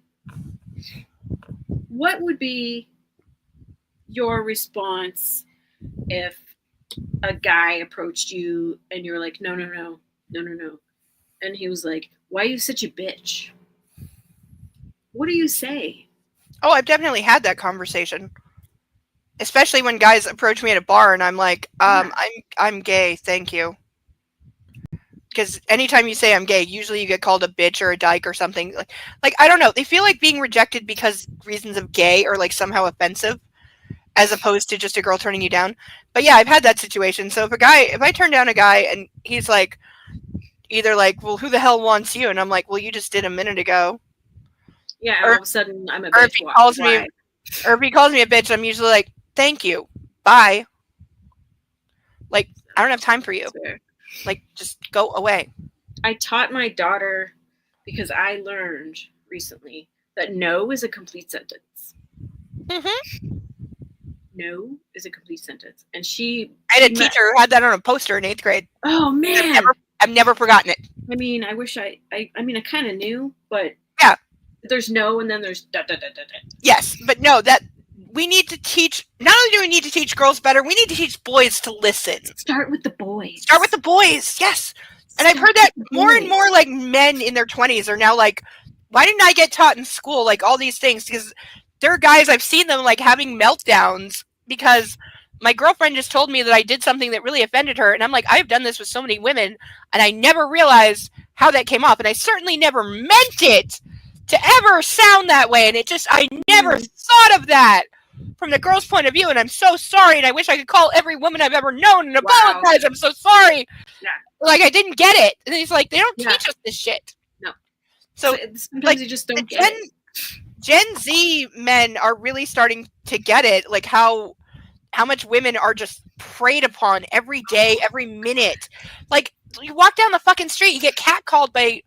Speaker 3: what would be your response if a guy approached you and you were like, no. And he was like, why are you such a bitch? What do you say?
Speaker 1: Oh, I've definitely had that conversation. Especially when guys approach me at a bar and I'm like, I'm gay, thank you. Because anytime you say I'm gay, usually you get called a bitch or a dyke or something. Like I don't know. They feel like being rejected because reasons of gay are like somehow offensive, as opposed to just a girl turning you down. But yeah, I've had that situation. So if I turn down a guy and he's like, either like, well, who the hell wants you? And I'm like, well, you just did a minute ago.
Speaker 3: Yeah, all of a sudden I'm a bitch.
Speaker 1: Or if he calls me a bitch, I'm usually like, thank you, bye. Like, I don't have time for you. Like, just go away.
Speaker 3: I taught my daughter because I learned recently that no is a complete sentence.
Speaker 1: Mm-hmm.
Speaker 3: No is a complete sentence, and she.
Speaker 1: I had a teacher who had that on a poster in 8th grade.
Speaker 3: Oh man!
Speaker 1: I've never forgotten it.
Speaker 3: I mean, I wish I mean, I kind of knew, but
Speaker 1: yeah,
Speaker 3: there's no, and then there's da da da da da.
Speaker 1: Yes, but no, that we need to teach. Not only do we need to teach girls better, we need to teach boys to listen.
Speaker 3: Start with the boys.
Speaker 1: Start with the boys. Yes, and I've heard that more and more. Like men in their 20s are now like, why didn't I get taught in school like all these things? Because there are guys I've seen them like having meltdowns because my girlfriend just told me that I did something that really offended her, and I'm like, I've done this with so many women, and I never realized how that came off, and I certainly never meant it to ever sound that way, and I never thought of that from the girl's point of view, and I'm so sorry, and I wish I could call every woman I've ever known and apologize. I'm so sorry.
Speaker 3: Yeah.
Speaker 1: Like, I didn't get it. And he's like, they don't teach us this shit.
Speaker 3: No.
Speaker 1: So
Speaker 3: sometimes
Speaker 1: like,
Speaker 3: you just don't get it.
Speaker 1: Gen Z men are really starting to get it, like how much women are just preyed upon every day, every minute. Like, you walk down the fucking street, you get catcalled by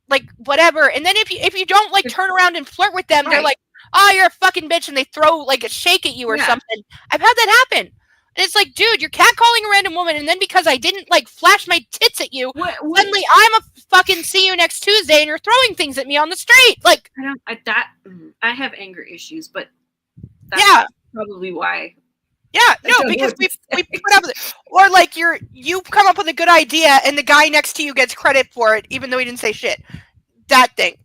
Speaker 1: like whatever, and then if you don't like turn around and flirt with them, they're like, oh, you're a fucking bitch, and they throw like a shake at you or something. I've had that happen, and it's like, dude, you're catcalling a random woman, and then because I didn't like flash my tits at you, suddenly I'm a fucking see you next Tuesday, and you're throwing things at me on the street. Like,
Speaker 3: I have anger issues, but that's probably why.
Speaker 1: Yeah, no, because we put up with it. Or like you come up with a good idea and the guy next to you gets credit for it, even though he didn't say shit. That thing.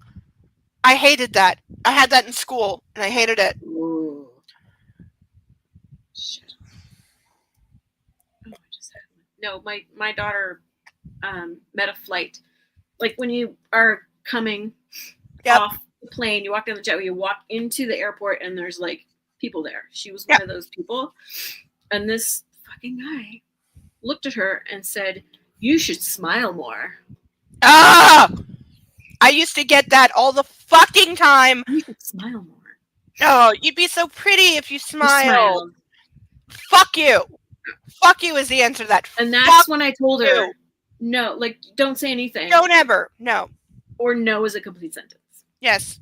Speaker 1: I hated that. I had that in school and I hated it.
Speaker 3: Ooh. Shit. Oh, I just had one. No, my daughter met a flight. Like when you are coming off the plane, you walk down the jetway, you walk into the airport and there's like people there. She was one of those people, and this fucking guy looked at her and said, "You should smile more."
Speaker 1: Ah! I used to get that all the fucking time.
Speaker 3: You should smile more.
Speaker 1: Oh, you'd be so pretty if you smiled. Fuck you. Fuck you is the answer to that.
Speaker 3: And that's when I told her, no, like, don't say anything.
Speaker 1: Don't ever. No.
Speaker 3: Or no is a complete sentence.
Speaker 1: Yes.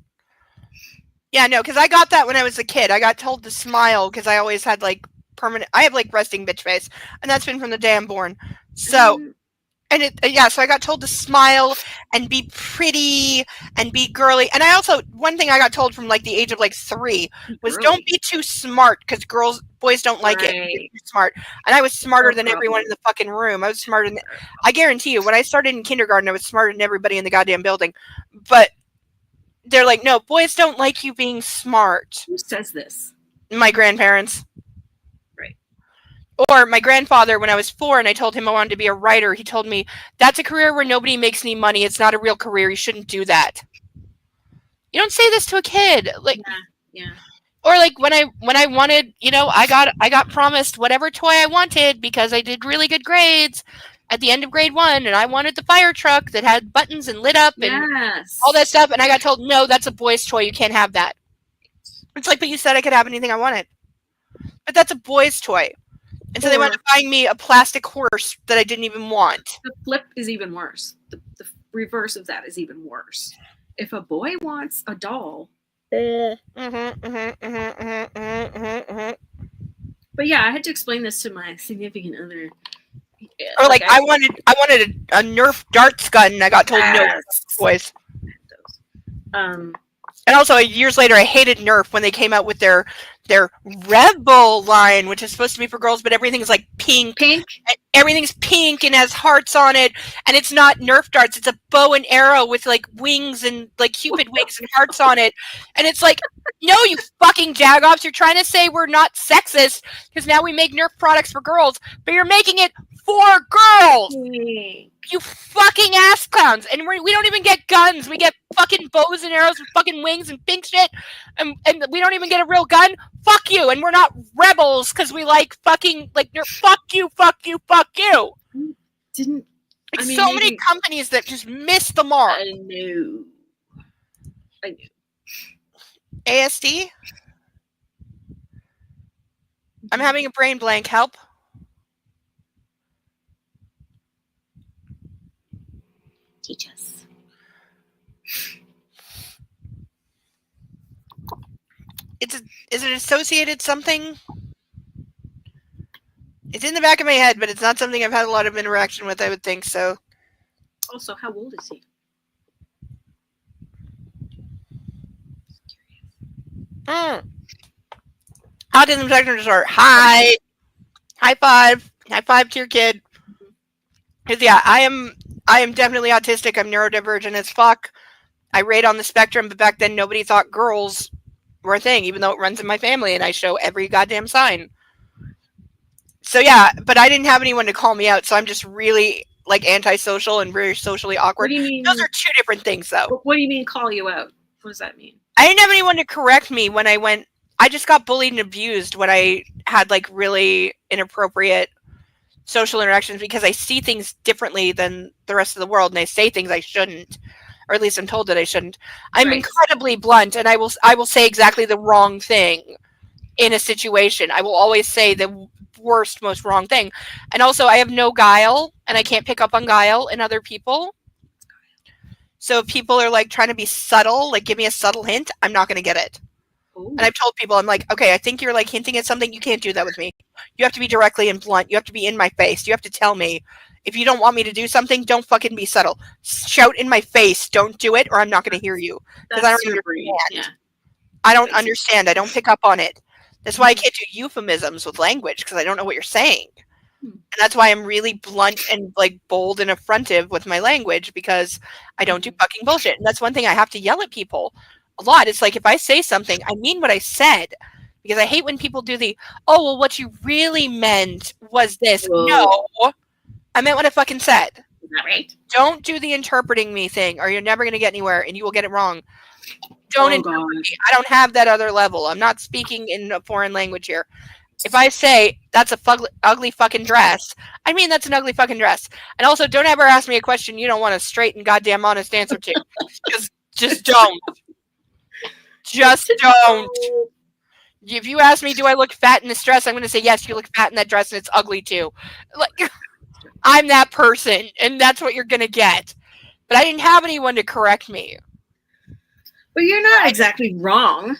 Speaker 1: Yeah, no, because I got that when I was a kid. I got told to smile because I always had like I have like resting bitch face, and that's been from the day I'm born. So, so I got told to smile and be pretty and be girly. And I also, one thing I got told from like the age of like 3 was don't be too smart because boys don't like it. Be too smart. And I was smarter than everyone in the fucking room. I was smarter than, I guarantee you, when I started in kindergarten, I was smarter than everybody in the goddamn building. But they're like, no, boys don't like you being smart.
Speaker 3: Who says this?
Speaker 1: My grandparents.
Speaker 3: Right.
Speaker 1: Or my grandfather, when I was 4 and I told him I wanted to be a writer, he told me, that's a career where nobody makes any money. It's not a real career. You shouldn't do that. You don't say this to a kid. Like,
Speaker 3: yeah.
Speaker 1: Or like when I wanted, I got promised whatever toy I wanted because I did really good grades at the end of grade 1, and I wanted the fire truck that had buttons and lit up and all that stuff, and I got told, no, that's a boy's toy, you can't have that. It's like, but you said I could have anything I wanted. But that's a boy's toy. And so they wound up buying me a plastic horse that I didn't even want.
Speaker 3: The flip is even worse. The reverse of that is even worse. If a boy wants a doll... But yeah, I had to explain this to my significant other.
Speaker 1: Or like I wanted a Nerf darts gun, and I got told no toys. And also years later, I hated Nerf when they came out with their Rebel line, which is supposed to be for girls, but everything's like pink. Everything's pink and has hearts on it, and it's not Nerf darts. It's a bow and arrow with like wings and like Cupid wings and hearts on it. And it's like, no, you fucking jagoffs, you're trying to say we're not sexist because now we make Nerf products for girls, but you're making it for girls. You fucking ass clowns. And we don't even get guns. We get fucking bows and arrows with fucking wings and pink shit. And we don't even get a real gun. Fuck you. And we're not rebels because we like fucking, like, fuck you, fuck you, fuck you. Many companies that just missed the mark.
Speaker 3: I knew.
Speaker 1: ASD? I'm having a brain blank. Help.
Speaker 3: Teach us.
Speaker 4: Is it associated something? It's in the back of my head, but it's not something I've had a lot of interaction with, I would think, so.
Speaker 3: Also, how old is he?
Speaker 4: Autism spectrum disorder. Hi. High five. High five to your kid. Because yeah, I am definitely autistic. I'm neurodivergent as fuck. I rate on the spectrum, but back then nobody thought girls were a thing, even though it runs in my family and I show every goddamn sign. So yeah, but I didn't have anyone to call me out, so I'm just really like antisocial and very socially awkward.
Speaker 3: What do you mean?
Speaker 4: Those are two different things though.
Speaker 3: What do you mean call you out? What does that mean?
Speaker 4: I didn't have anyone to correct me when I went. I just got bullied and abused when I had like really inappropriate social interactions because I see things differently than the rest of the world and I say things I shouldn't, or at least I'm told that I shouldn't. I'm incredibly blunt and I will say exactly the wrong thing in a situation. I will always say the worst, most wrong thing. And also I have no guile and I can't pick up on guile in other people. So if people are like trying to be subtle, like give me a subtle hint, I'm not going to get it. Ooh. And I've told people, I'm like, okay, I think you're like hinting at something. You can't do that with me. You have to be directly and blunt. You have to be in my face. You have to tell me. If you don't want me to do something, don't fucking be subtle. Shout in my face. Don't do it or I'm not going to hear you. Because I don't understand. Yeah. I don't understand. I don't pick up on it. That's why I can't do euphemisms with language because I don't know what you're saying. And that's why I'm really blunt and like bold and affrontive with my language because I don't do fucking bullshit. And that's one thing I have to yell at people a lot. It's like if I say something, I mean what I said because I hate when people do the, oh, well, what you really meant was this. Whoa. No, I meant what I fucking said.
Speaker 3: Is that right?
Speaker 4: Don't do the interpreting me thing or you're never going to get anywhere and you will get it wrong. Don't interpret me. I don't have that other level. I'm not speaking in a foreign language here. If I say that's a ugly fucking dress, I mean that's an ugly fucking dress. And also, don't ever ask me a question you don't want a straight and goddamn honest answer to. Just don't. Just don't. If you ask me, do I look fat in this dress? I'm going to say, yes, you look fat in that dress and it's ugly too. Like, I'm that person and that's what you're going to get. But I didn't have anyone to correct me.
Speaker 3: But you're not exactly wrong.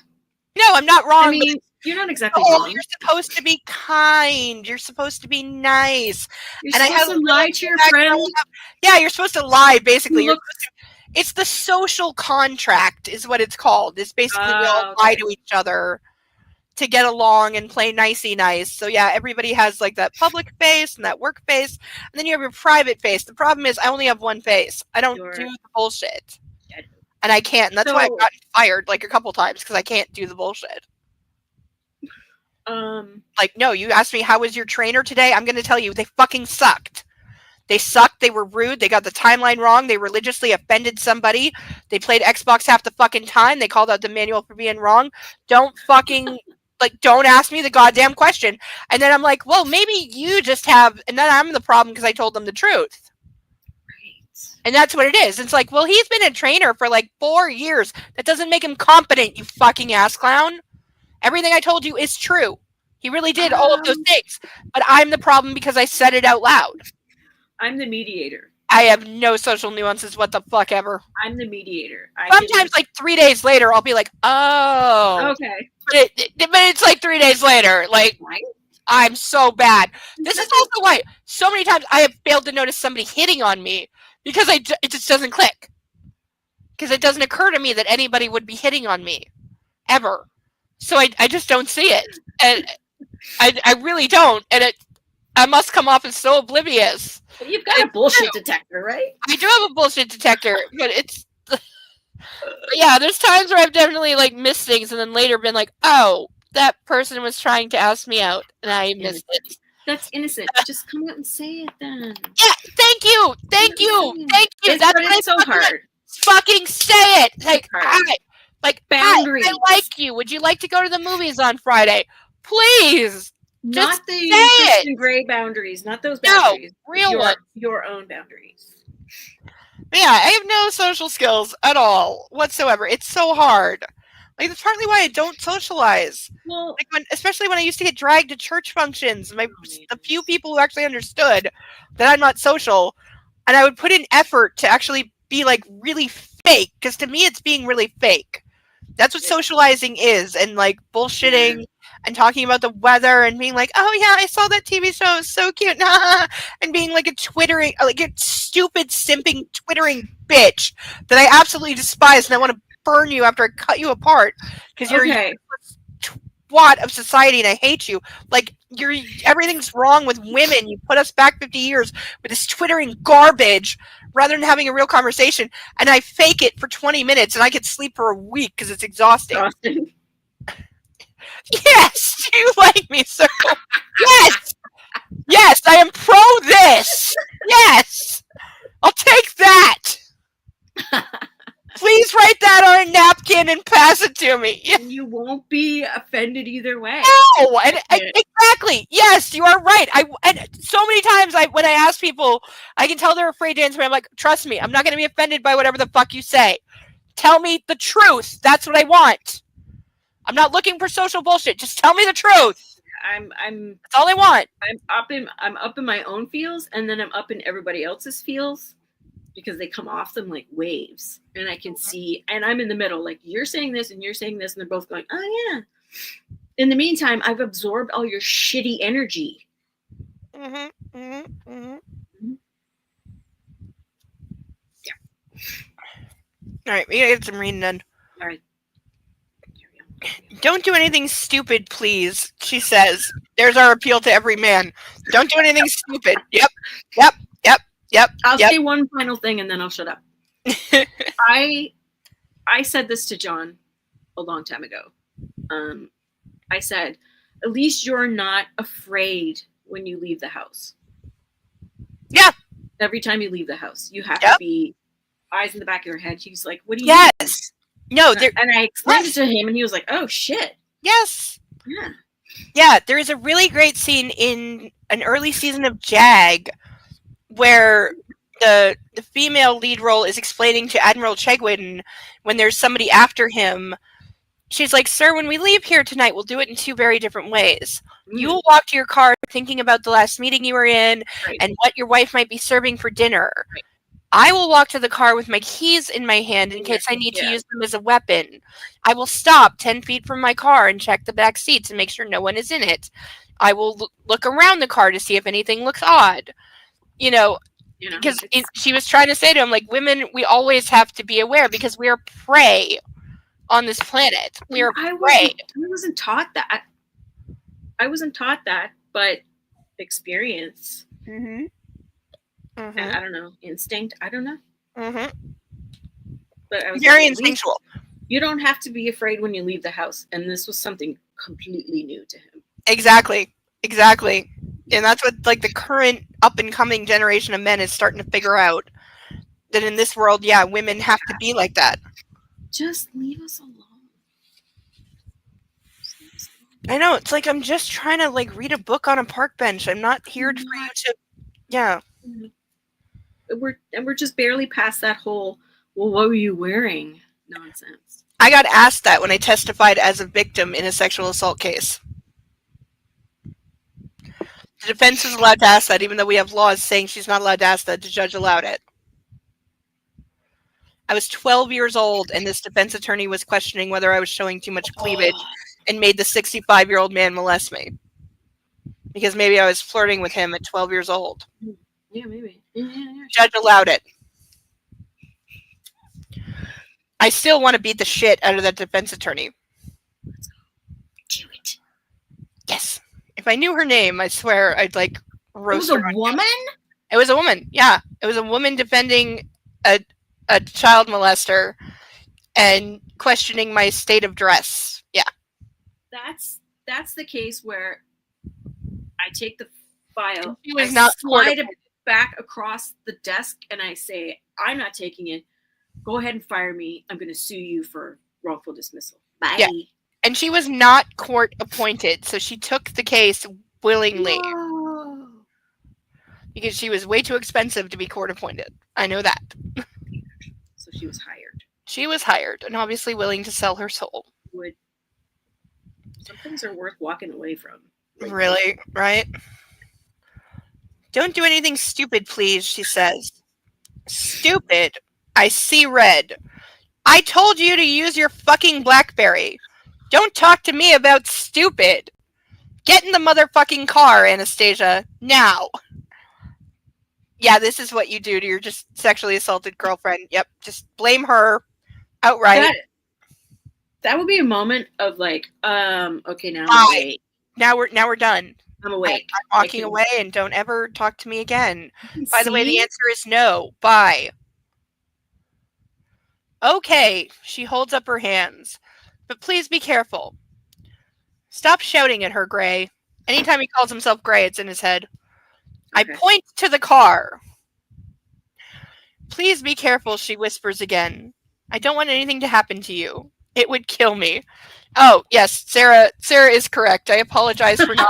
Speaker 4: No, I'm not wrong. I
Speaker 3: mean, you're not exactly wrong.
Speaker 4: You're supposed to be kind. You're supposed to be nice.
Speaker 3: You're supposed to lie to your friend.
Speaker 4: Yeah, you're supposed to lie, basically. It's the social contract is what it's called. It's basically we all lie to each other to get along and play nicey nice. So yeah, everybody has like that public face and that work face. And then you have your private face. The problem is I only have one face. I don't do the bullshit. And I can't. And that's why I've gotten fired like a couple times because I can't do the bullshit. Like, no, you asked me how was your trainer today? I'm going to tell you, they fucking sucked. They sucked. They were rude. They got the timeline wrong. They religiously offended somebody. They played Xbox half the fucking time. They called out the manual for being wrong. Don't fucking, like, don't ask me the goddamn question. And then I'm like, well, maybe you just have, and then I'm the problem because I told them the truth. And that's what it is. It's like, well, he's been a trainer for like 4 years. That doesn't make him competent, you fucking ass clown. Everything I told you is true. He really did all of those things. But I'm the problem because I said it out loud.
Speaker 3: I'm the mediator.
Speaker 4: I have no social nuances. What the fuck ever.
Speaker 3: I'm the mediator.
Speaker 4: Sometimes like 3 days later, I'll be like, oh.
Speaker 3: Okay.
Speaker 4: But it's like 3 days later. Like, I'm so bad. This is also why so many times I have failed to notice somebody hitting on me. Because it just doesn't click. Because it doesn't occur to me that anybody would be hitting on me. Ever. So I just don't see it. And I really don't. And I must come off as so oblivious.
Speaker 3: Well, you've got a bullshit detector, right?
Speaker 4: I do have a bullshit detector. But it's... yeah, there's times where I've definitely like missed things and then later been like, oh, that person was trying to ask me out and I missed it.
Speaker 3: That's innocent. Just come out and say it then.
Speaker 4: Yeah, thank you. Thank you. That's
Speaker 3: what it's so hard.
Speaker 4: Fucking say it. Like,
Speaker 3: boundaries.
Speaker 4: Hi, I like you. Would you like to go to the movies on Friday? Please.
Speaker 3: Not the Christian Grey boundaries. Not those boundaries.
Speaker 4: No, real ones.
Speaker 3: Your own boundaries.
Speaker 4: Yeah, I have no social skills at all whatsoever. It's so hard. Like, that's partly why I don't socialize.
Speaker 3: Well,
Speaker 4: like especially when I used to get dragged to church functions. The few people who actually understood that I'm not social, and I would put in effort to actually be like really fake, because to me it's being really fake. That's what socializing is, and like bullshitting and talking about the weather and being like, oh yeah, I saw that TV show, it's so cute, and being like a twittering, like a stupid simping twittering bitch that I absolutely despise, and I want to burn you after I cut you apart because you're
Speaker 3: Okay.
Speaker 4: a twat of society and I hate you. Like everything's wrong with women. You put us back 50 years with this twittering garbage rather than having a real conversation, and I fake it for 20 minutes and I could sleep for a week because it's exhausting.
Speaker 3: Austin.
Speaker 4: Yes, you like me, Circle. Yes, yes, I am pro this. Yes, I'll take that. Please write that on a napkin and pass it to me. Yes.
Speaker 3: You won't be offended either way.
Speaker 4: No, and exactly. Yes, you are right. And so many times when I ask people, I can tell they're afraid to answer me. I'm like, trust me, I'm not going to be offended by whatever the fuck you say. Tell me the truth. That's what I want. I'm not looking for social bullshit. Just tell me the truth. That's all I want.
Speaker 3: I'm up in my own feels, and then I'm up in everybody else's feels, because they come off them like waves, and I can see, and I'm in the middle, like you're saying this and you're saying this, and they're both going, oh yeah. In the meantime, I've absorbed all your shitty energy.
Speaker 4: Yeah. All right, we gotta get some reading done.
Speaker 3: All right.
Speaker 4: Don't do anything stupid, please, she says. There's our appeal to every man. Don't do anything stupid. Yep.
Speaker 3: I'll say one final thing and then I'll shut up. I said this to John a long time ago. I said, at least you're not afraid when you leave the house.
Speaker 4: Yeah.
Speaker 3: Every time you leave the house, you have to be eyes in the back of your head. He's like, what do you
Speaker 4: mean? No,
Speaker 3: and I explained it to him and he was like, oh shit.
Speaker 4: Yes.
Speaker 3: Yeah.
Speaker 4: Yeah, there is a really great scene in an early season of Jag where the female lead role is explaining to Admiral Chegwin when there's somebody after him. She's like, sir, when we leave here tonight, we'll do it in two very different ways. You will walk to your car thinking about the last meeting you were in and what your wife might be serving for dinner. Right. I will walk to the car with my keys in my hand in case I need to use them as a weapon. I will stop 10 feet from my car and check the back seats and make sure no one is in it. I will look around the car to see if anything looks odd. Because she was trying to say to him, like, women, we always have to be aware because we are prey on this planet. We are prey.
Speaker 3: I wasn't taught that. But experience. Mm-hmm. Mm-hmm. I don't know. Instinct. I don't know. Mm-hmm. But I was
Speaker 4: very instinctual.
Speaker 3: You don't have to be afraid when you leave the house. And this was something completely new to him.
Speaker 4: Exactly. And that's what, like, the current up-and-coming generation of men is starting to figure out. That in this world, women have to be like that.
Speaker 3: Just leave us alone.
Speaker 4: I know. It's like I'm just trying to, like, read a book on a park bench. I'm not here for you to... Yeah.
Speaker 3: We're just barely past that whole, well, what were you wearing nonsense.
Speaker 4: I got asked that when I testified as a victim in a sexual assault case. The defense was allowed to ask that, even though we have laws saying she's not allowed to ask that. The judge allowed it. I was 12 years old, and this defense attorney was questioning whether I was showing too much cleavage and made the 65-year-old man molest me. Because maybe I was flirting with him at 12 years old.
Speaker 3: Yeah, maybe. Yeah.
Speaker 4: Judge allowed it. I still want to beat the shit out of that defense attorney.
Speaker 3: Let's go. Do it.
Speaker 4: Yes. If I knew her name, I swear I'd, like, roast her.
Speaker 3: It was a woman?
Speaker 4: It was a woman, yeah. It was a woman defending a child molester and questioning my state of dress. Yeah.
Speaker 3: That's the case where I take the file,
Speaker 4: she was not
Speaker 3: slide it back across the desk, and I say, I'm not taking it. Go ahead and fire me. I'm going to sue you for wrongful dismissal. Bye.
Speaker 4: Yeah. And she was not court appointed, so she took the case willingly.
Speaker 3: No.
Speaker 4: Because she was way too expensive to be court appointed. I know that.
Speaker 3: So she was hired.
Speaker 4: She was hired, and obviously willing to sell her soul.
Speaker 3: Some things are worth walking away from.
Speaker 4: Really? Right? Don't do anything stupid, please, she says. Stupid? I see red. I told you to use your fucking BlackBerry. Don't talk to me about stupid. Get in the motherfucking car, Anastasia. Now. Yeah, this is what you do to your just sexually assaulted girlfriend. Yep, just blame her outright.
Speaker 3: That would be a moment of like, okay, now I'm
Speaker 4: Bye.
Speaker 3: awake.
Speaker 4: Now we're done.
Speaker 3: I'm awake.
Speaker 4: I'm walking away and don't ever talk to me again. By the way, the answer is no. Bye. Okay, she holds up her hands. But please be careful. Stop shouting at her, Gray. Anytime he calls himself Gray, it's in his head.
Speaker 3: Okay.
Speaker 4: I point to the car. Please be careful, she whispers again. I don't want anything to happen to you. It would kill me. Oh, yes, Sarah is correct. I apologize for not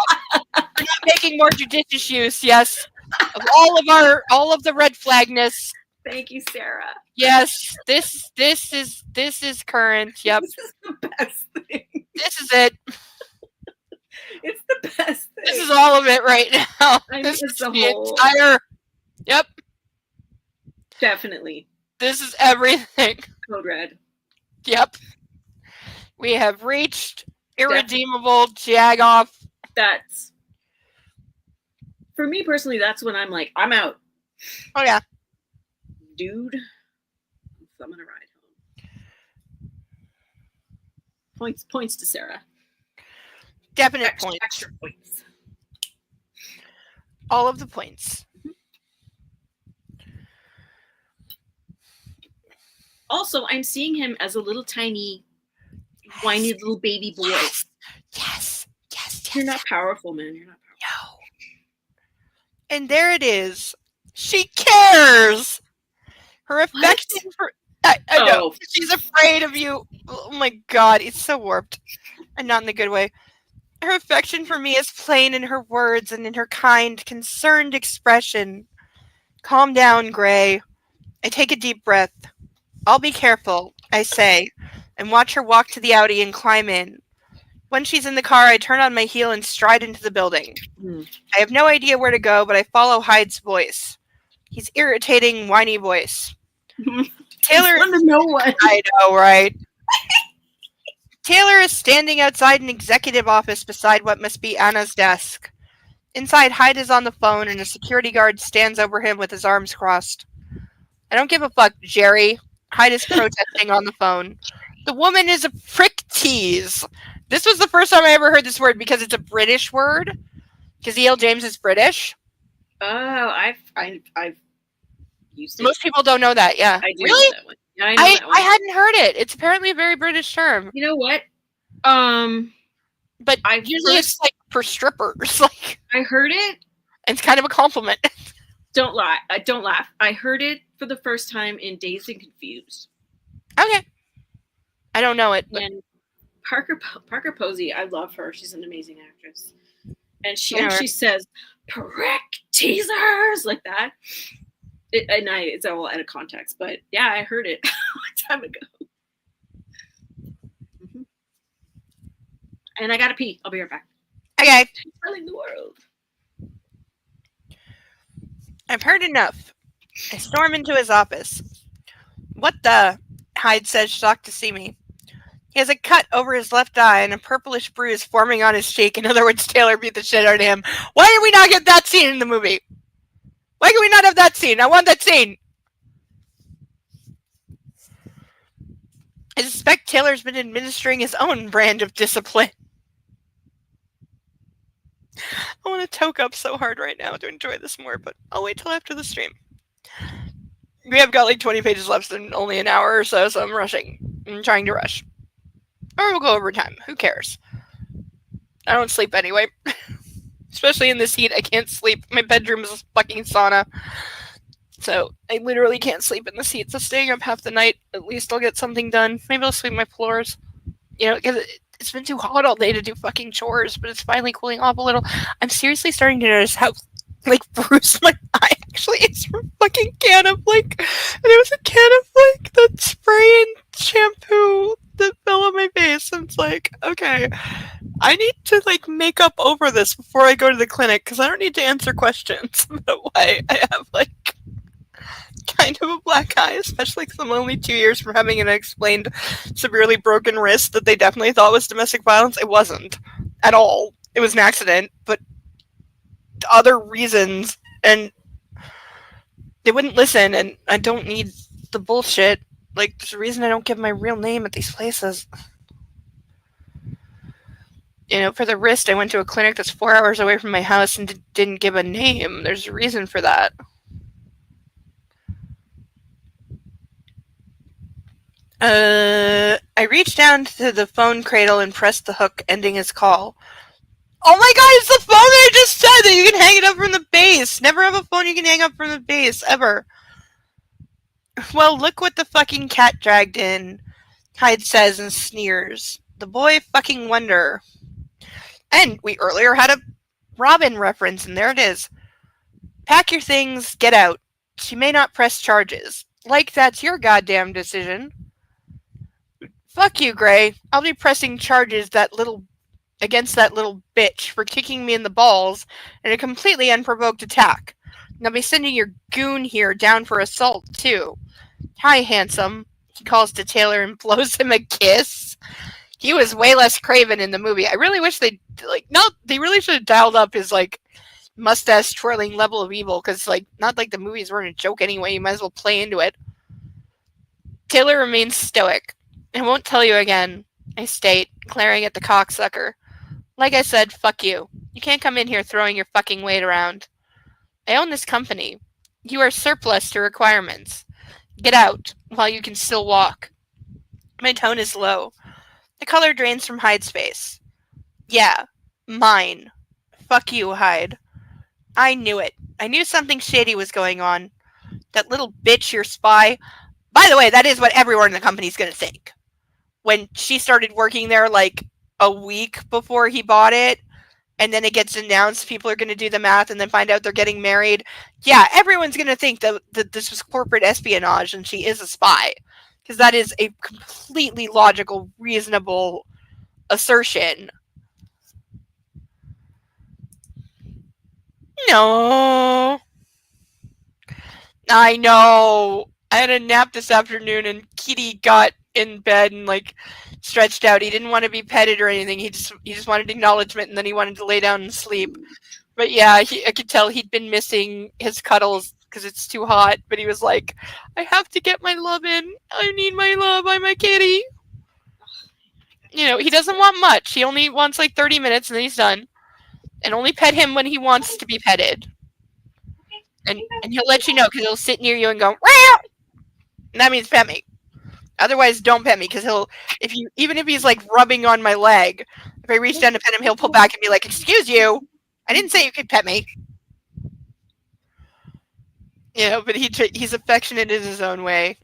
Speaker 4: making more judicious use, yes, of all of the red flagness.
Speaker 3: Thank you, Sarah.
Speaker 4: Yes, this is current. Yep.
Speaker 3: This is the best thing.
Speaker 4: This is it.
Speaker 3: It's the best thing.
Speaker 4: This is all of it right now.
Speaker 3: I mean,
Speaker 4: This
Speaker 3: it's
Speaker 4: is
Speaker 3: the
Speaker 4: the
Speaker 3: whole.
Speaker 4: entire. Yep.
Speaker 3: Definitely.
Speaker 4: This is everything.
Speaker 3: Code Red.
Speaker 4: Yep. We have reached irredeemable jag-off.
Speaker 3: That's, for me personally, that's when I'm like, I'm out.
Speaker 4: Oh, yeah.
Speaker 3: Dude. I'm gonna ride home. Points to Sarah.
Speaker 4: Definite points.
Speaker 3: Extra points.
Speaker 4: All of the points.
Speaker 3: Also, I'm seeing him as a little tiny, whiny little baby boy.
Speaker 4: Yes.
Speaker 3: You're not powerful, man. You're not powerful.
Speaker 4: No. And there it is. She cares. Her affection for. I know. She's afraid of you. Oh my god, it's so warped. And not in the good way. Her affection for me is plain in her words and in her kind, concerned expression. Calm down, Gray. I take a deep breath. I'll be careful, I say, and watch her walk to the Audi and climb in. When she's in the car, I turn on my heel and stride into the building. I have no idea where to go, but I follow Hyde's voice. His irritating, whiny voice. Taylor.
Speaker 3: No one.
Speaker 4: I know, right? Taylor is standing outside an executive office beside what must be Anna's desk. Inside, Hyde is on the phone, and a security guard stands over him with his arms crossed. I don't give a fuck, Jerry. Hyde is protesting on the phone. The woman is a prick tease. This was the first time I ever heard this word because it's a British word. Because E.L. James is British.
Speaker 3: Oh, I've used it.
Speaker 4: Most people don't know that, yeah.
Speaker 3: I do
Speaker 4: really?
Speaker 3: know that one. Yeah, I know that one.
Speaker 4: I hadn't heard it. It's apparently a very British term.
Speaker 3: You know what?
Speaker 4: But usually it's like for strippers. Like
Speaker 3: I heard it.
Speaker 4: It's kind of a compliment.
Speaker 3: Don't lie. Don't laugh. I heard it for the first time in Dazed and Confused.
Speaker 4: Okay. I don't know it. But...
Speaker 3: And Parker Posey, I love her. She's an amazing actress. And she says, prick teasers, like that. It's all out of context. But yeah, I heard it a long time ago. Mm-hmm. And I gotta pee. I'll be right back.
Speaker 4: Okay.
Speaker 3: Telling the world.
Speaker 4: I've heard enough. I storm into his office. What the? Hyde says, shocked to see me. He has a cut over his left eye and a purplish bruise forming on his cheek. In other words, Taylor beat the shit out of him. Why did we not get that scene in the movie? Why can we not have that scene? I want that scene. I suspect Taylor's been administering his own brand of discipline. I want to toke up so hard right now to enjoy this more, but I'll wait till after the stream. We have got like 20 pages left in only an hour or so, so I'm rushing. I'm trying to rush. Or we'll go over time. Who cares? I don't sleep anyway. Especially in this heat, I can't sleep. My bedroom is a fucking sauna. So I literally can't sleep in this heat. So staying up half the night, at least I'll get something done. Maybe I'll sweep my floors. You know, because it's been too hot all day to do fucking chores, but it's finally cooling off a little. I'm seriously starting to notice how, like, bruised my eye actually is from fucking can of, like, and it was a can of, like, the spray and shampoo that fell on my face. And it's like, okay, I need to, like, make up over this before I go to the clinic, because I don't need to answer questions about why I have, like, kind of a black eye, especially because I'm only 2 years from having an unexplained severely broken wrist that they definitely thought was domestic violence. It wasn't at all. It was an accident, but other reasons, and they wouldn't listen, and I don't need the bullshit. Like, there's a reason I don't give my real name at these places. You know, for the wrist, I went to a clinic that's 4 hours away from my house and didn't give a name. There's a reason for that. I reached down to the phone cradle and pressed the hook, ending his call. Oh my god, it's the phone that I just said that you can hang it up from the base. Never have a phone you can hang up from the base, ever. Well, look what the fucking cat dragged in, Hyde says and sneers. The boy fucking wonder. And we earlier had a Robin reference, and there it is. Pack your things, get out. She may not press charges. Like that's your goddamn decision. Fuck you, Gray. I'll be pressing charges against that little bitch for kicking me in the balls in a completely unprovoked attack. And I'll be sending your goon here down for assault, too. Hi, handsome. He calls to Taylor and blows him a kiss. He was way less craven in the movie. I really wish they really should have dialed up his, like, mustache twirling level of evil, because, like, not like the movies weren't a joke anyway. You might as well play into it. Taylor remains stoic. I won't tell you again, I state, glaring at the cocksucker. Like I said, fuck you. You can't come in here throwing your fucking weight around. I own this company. You are surplus to requirements. Get out, while you can still walk. My tone is low. The color drains from Hyde's face. Yeah, mine. Fuck you, Hyde. I knew it. I knew something shady was going on. That little bitch, your spy. By the way, that is what everyone in the company's gonna think. When she started working there, like, a week before he bought it, and then it gets announced, people are going to do the math and then find out they're getting married. Yeah, everyone's going to think that this was corporate espionage and she is a spy. Because that is a completely logical, reasonable assertion. No. I know. I had a nap this afternoon and Kitty got in bed and, like, stretched out. He didn't want to be petted or anything. He just wanted acknowledgement, and then he wanted to lay down and sleep. But yeah, I could tell he'd been missing his cuddles because it's too hot. But he was like, I have to get my love in. I need my love. I'm a kitty. You know, he doesn't want much. He only wants like 30 minutes and then he's done. And only pet him when he wants to be petted. And he'll let you know because he'll sit near you and go, Row! And that means pet me. Otherwise, don't pet me, because even if he's like rubbing on my leg, if I reach down to pet him, he'll pull back and be like, "Excuse you, I didn't say you could pet me." You know, but he's affectionate in his own way.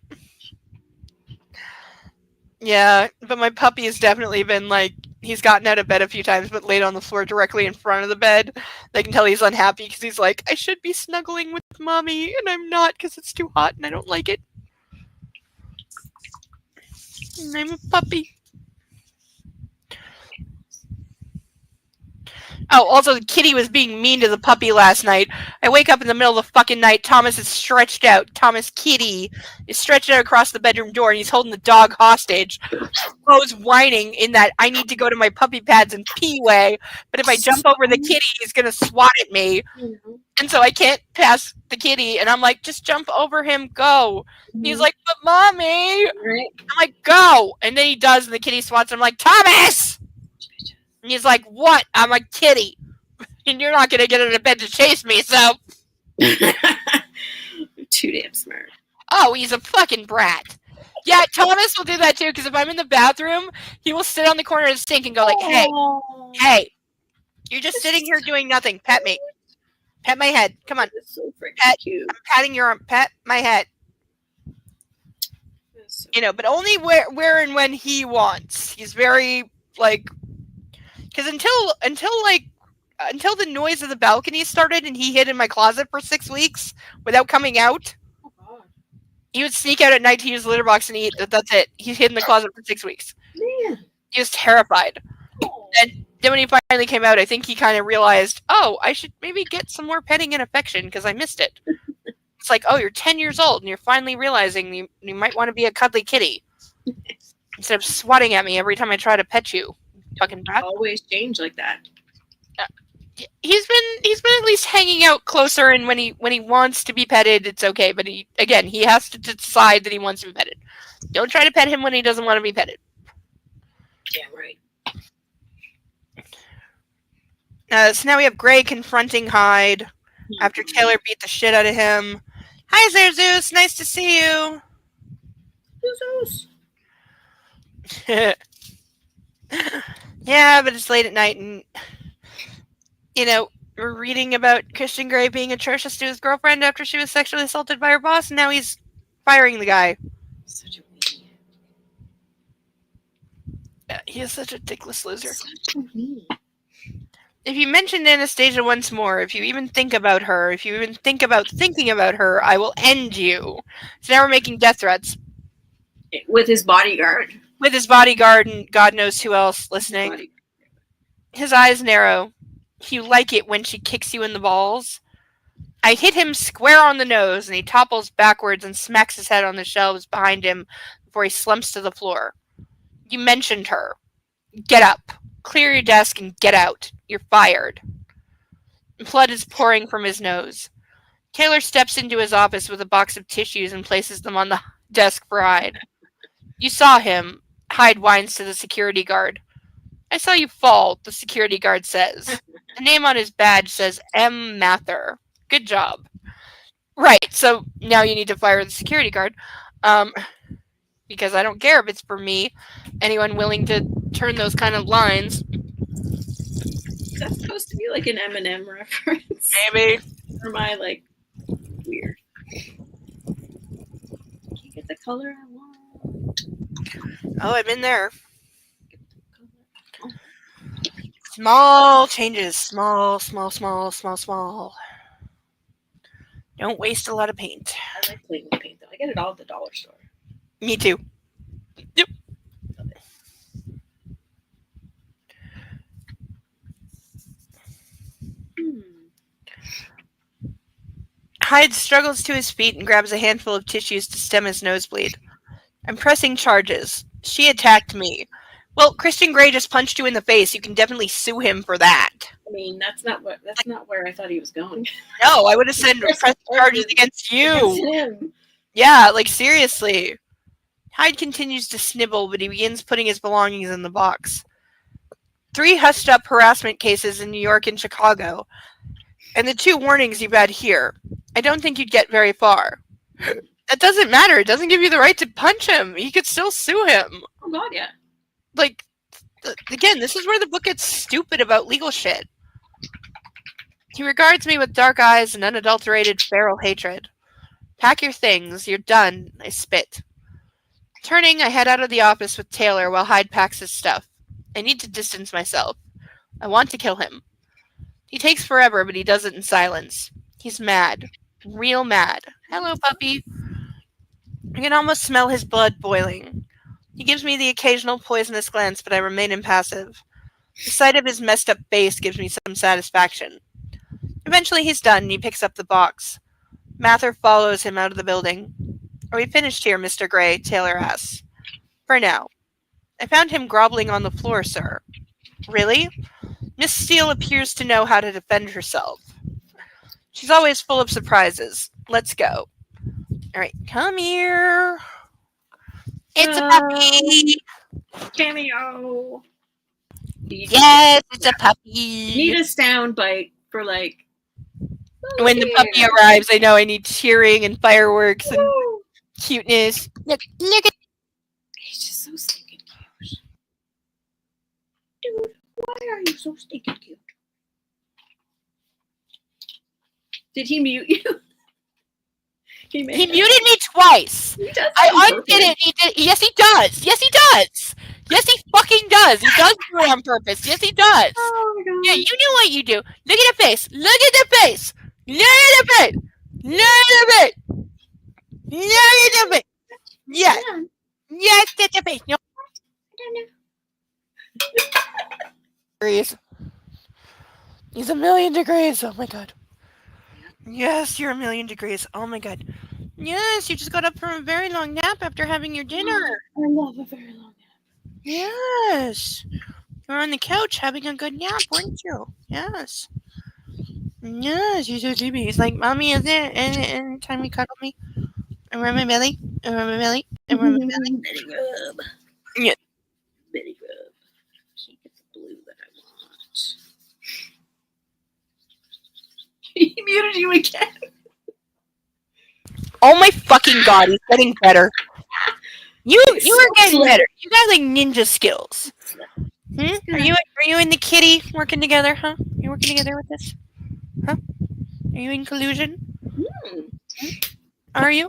Speaker 4: Yeah, but my puppy has definitely been like, he's gotten out of bed a few times, but laid on the floor directly in front of the bed. They can tell he's unhappy because he's like, I should be snuggling with mommy, and I'm not because it's too hot and I don't like it. I'm a puppy. Oh, also, Kitty was being mean to the puppy last night. I wake up in the middle of the fucking night. Thomas is stretched out. Thomas Kitty is stretched out across the bedroom door, and he's holding the dog hostage. Bo's whining in that I need to go to my puppy pads and pee way, but if I jump over the kitty, he's going to swat at me. And so I can't pass the kitty, and I'm like, just jump over him, go. And he's like, but mommy.
Speaker 3: Right.
Speaker 4: I'm like, go. And then he does, and the kitty swats him. I'm like, Thomas! And he's like, what? I'm a kitty. And you're not going to get out of bed to chase me, so.
Speaker 3: Too damn smart.
Speaker 4: Oh, he's a fucking brat. Yeah, Thomas will do that too, because if I'm in the bathroom, he will sit on the corner of the sink and go like, hey, you're just sitting here doing nothing. Pet me. Pet my head. Come on.
Speaker 3: That's so freaking
Speaker 4: Pet.
Speaker 3: cute.
Speaker 4: I'm patting your arm. Pet my head.
Speaker 3: So
Speaker 4: You know, but only where and when he wants. He's very, like, because until the noise of the balcony started and he hid in my closet for 6 weeks without coming out,
Speaker 3: oh God.
Speaker 4: he would sneak out at night to use the litter box and eat. That's it. He's hid in the closet for 6 weeks.
Speaker 3: Man.
Speaker 4: He was terrified. And then when he finally came out, I think he kind of realized, oh, I should maybe get some more petting and affection because I missed it.
Speaker 1: It's like, oh, you're 10 years old and you're finally realizing you might want to be a cuddly kitty instead of swatting at me every time I try to pet you. Fucking brat.
Speaker 3: Always change like that.
Speaker 1: He's been at least hanging out closer, and when he wants to be petted, it's okay. But he has to decide that he wants to be petted. Don't try to pet him when he doesn't want to be petted.
Speaker 3: Yeah, right.
Speaker 4: So now we have Gray confronting Hyde after Taylor beat the shit out of him. Hi there, Zeus. Nice to see you.
Speaker 3: Zeus.
Speaker 4: Yeah, but it's late at night, and we're reading about Christian Grey being atrocious to his girlfriend after she was sexually assaulted by her boss, and now he's firing the guy.
Speaker 3: Such a weenie.
Speaker 4: Yeah, he is such a dickless loser.
Speaker 3: Such a weenie.
Speaker 4: If you mention Anastasia once more, if you even think about her, if you even think about thinking about her, I will end you. So now we're making death threats.
Speaker 3: With his bodyguard.
Speaker 4: With his bodyguard and God knows who else listening. His eyes narrow. You like it when she kicks you in the balls? I hit him square on the nose, and he topples backwards and smacks his head on the shelves behind him before he slumps to the floor. You mentioned her. Get up. Clear your desk and get out. You're fired. Blood is pouring from his nose. Taylor steps into his office with a box of tissues and places them on the desk for Hyde. You saw him. Hyde whines to the security guard. I saw you fall, the security guard says. The name on his badge says M. Mather. Good job. Right, so now you need to fire the security guard. Because I don't care if it's for me. Anyone willing to turn those kind of lines.
Speaker 3: That's supposed to be like an Eminem reference.
Speaker 4: Maybe.
Speaker 3: Or am I like weird? Can you get the color I want?
Speaker 4: Oh, I'm in there. Small changes. Small. Don't waste a lot of paint.
Speaker 3: I like playing with paint though. I get it all at the dollar store.
Speaker 4: Me too. Yep. Hyde struggles to his feet and grabs a handful of tissues to stem his nosebleed. I'm pressing charges. She attacked me. Well, Christian Grey just punched you in the face. You can definitely sue him for that.
Speaker 3: I mean, that's not where I thought he was going.
Speaker 4: No, I would have said press charges against you.
Speaker 3: Against him.
Speaker 4: Yeah, like seriously. Hyde continues to snibble, but he begins putting his belongings in the box. 3 hushed-up harassment cases in New York and Chicago, and the 2 warnings you've had here. I don't think you'd get very far. That doesn't matter. It doesn't give you the right to punch him. He could still sue him.
Speaker 3: Oh God, yeah.
Speaker 4: Like, again, this is where the book gets stupid about legal shit. He regards me with dark eyes and unadulterated feral hatred. Pack your things. You're done. I spit. Turning, I head out of the office with Taylor while Hyde packs his stuff. I need to distance myself. I want to kill him. He takes forever, but he does it in silence. He's mad. Real mad. Hello, puppy. I can almost smell his blood boiling. He gives me the occasional poisonous glance, but I remain impassive. The sight of his messed up face gives me some satisfaction. Eventually he's done, and he picks up the box. Mather follows him out of the building. Are we finished here, Mr. Grey? Taylor asks. For now. I found him groveling on the floor, sir. Really? Miss Steele appears to know how to defend herself. She's always full of surprises. Let's go. All right, come here. It's a puppy.
Speaker 3: Cameo.
Speaker 4: Yes, it's a puppy.
Speaker 3: Need a sound bite for like.
Speaker 4: When the puppy arrives, I know I need cheering and fireworks and cuteness. Look at.
Speaker 3: He's just so stinking cute. Dude, why are you so stinking cute? Did he mute you?
Speaker 1: He muted me twice.
Speaker 3: He does.
Speaker 1: I undid it. He did. Yes, he does. Yes, he does. Yes, he fucking does. He does do it on purpose. Yes, he does.
Speaker 3: Oh my God.
Speaker 1: Yeah, you know what you do. Look at the face. Look at the face. Look at the face. Look at the face. Look at the face. Yes. Yes, get the face. No. Degrees. He's a million degrees. Oh my God.
Speaker 4: Yes, you're a million degrees. Oh my god. Yes, you just got up from a very long nap after having your dinner.
Speaker 3: I love a very long nap.
Speaker 4: Yes. You were on the couch having a good nap, weren't you? Yes. Yes, you're so sleepy. It's like, Mommy, is there any time you cuddle me? Around my belly? Around my belly? Around my belly?
Speaker 3: Betty rub.
Speaker 4: Yeah.
Speaker 3: Betty rub. Can't get the blue that I want. He muted you again.
Speaker 4: Oh my fucking god, he's getting better. You are getting
Speaker 3: slick.
Speaker 4: better. You got like ninja skills. Are you and the kitty working together, huh? You working together with this? Huh? Are you in collusion? Are you?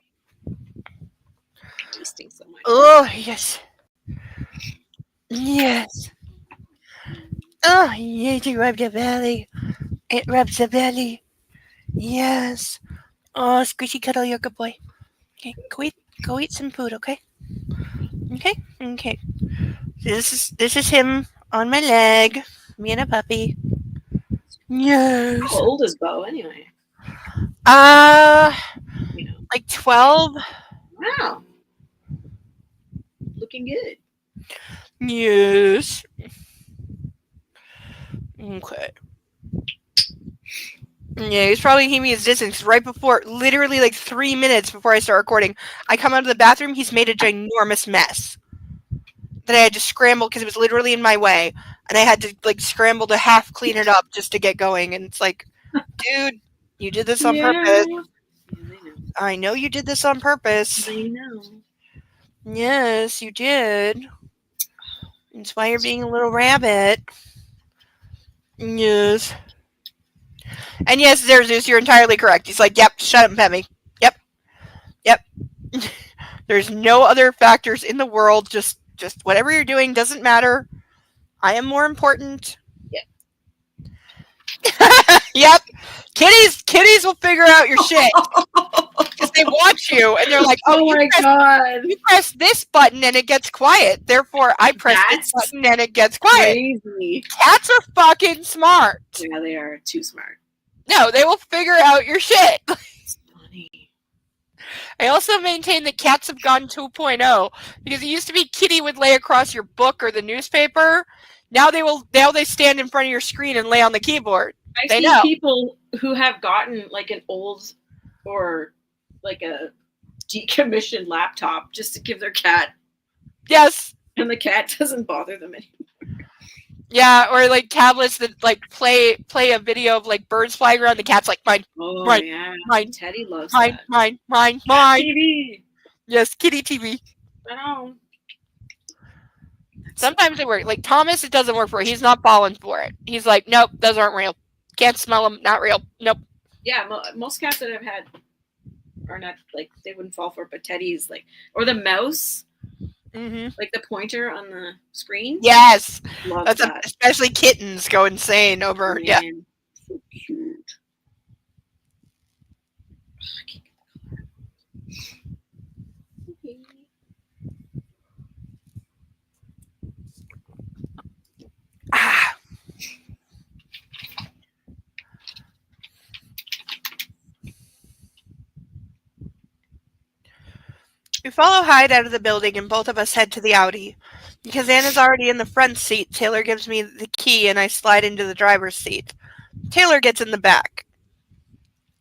Speaker 3: Tasting so much.
Speaker 4: Oh yes. Yes. Oh yeah, you rub the belly. It rubs the belly. Yes. Oh, squishy cuddle, you're a good boy. Okay, go eat some food, okay? Okay. This is him on my leg. Me and a puppy. Yes.
Speaker 3: How old is Bo anyway? You know.
Speaker 4: Like 12.
Speaker 3: Wow. Looking good.
Speaker 4: Yes. Okay. Yeah, he's probably keeping his distance right before, literally like 3 minutes before I start recording. I come out of the bathroom, he's made a ginormous mess that I had to scramble because it was literally in my way, and I had to like scramble to half clean it up just to get going. And it's like, dude, you did this on purpose.
Speaker 3: Yeah,
Speaker 4: I know you did this on purpose.
Speaker 3: they know.
Speaker 4: Yes, you did. That's why you're being a little rabbit. Yes. And yes, Zeus, you're entirely correct. He's like, yep, shut up, Pemmy. Yep. There's no other factors in the world. Just whatever you're doing doesn't matter. I am more important. Yep. Kitties will figure out your shit. Because they watch you and they're like,
Speaker 3: Oh my god.
Speaker 4: you press this button and it gets quiet. Therefore, I press this
Speaker 3: That's
Speaker 4: button and it gets quiet.
Speaker 3: Crazy.
Speaker 4: Cats are fucking smart.
Speaker 3: Yeah, they are too smart.
Speaker 4: No, they will figure out your shit.
Speaker 3: It's funny.
Speaker 1: I also maintain that cats have gone 2.0 because it used to be Kitty would lay across your book or the newspaper. Now they stand in front of your screen and lay on the keyboard.
Speaker 3: I
Speaker 1: They
Speaker 3: see
Speaker 1: know.
Speaker 3: people who have gotten like an old or like a decommissioned laptop just to give their cat,
Speaker 1: Yes.
Speaker 3: and the cat doesn't bother them anymore.
Speaker 1: Yeah, or like tablets that like play a video of like birds flying around. The cat's like mine,
Speaker 3: Oh
Speaker 1: Right,
Speaker 3: yeah,
Speaker 1: mine,
Speaker 3: Teddy loves
Speaker 1: mine,
Speaker 3: that.
Speaker 1: mine.
Speaker 3: TV.
Speaker 1: Yes, Kitty TV.
Speaker 3: I know.
Speaker 1: Sometimes it works. Like Thomas, it doesn't work for it. He's not falling for it. He's like, nope, those aren't real. Can't smell them. Not real. Nope.
Speaker 3: Yeah, most cats that I've had are not like they wouldn't fall for it, but Teddy's like, or the mouse,
Speaker 1: Mm-hmm.
Speaker 3: like the pointer on the screen.
Speaker 1: Yes,
Speaker 3: Loves that.
Speaker 4: Especially kittens go insane over. Yeah.
Speaker 3: Man, so cute. I can't get the color.
Speaker 4: Ah. We follow Hyde out of the building and both of us head to the Audi. Because Anna's already in the front seat, Taylor gives me the key and I slide into the driver's seat. Taylor gets in the back.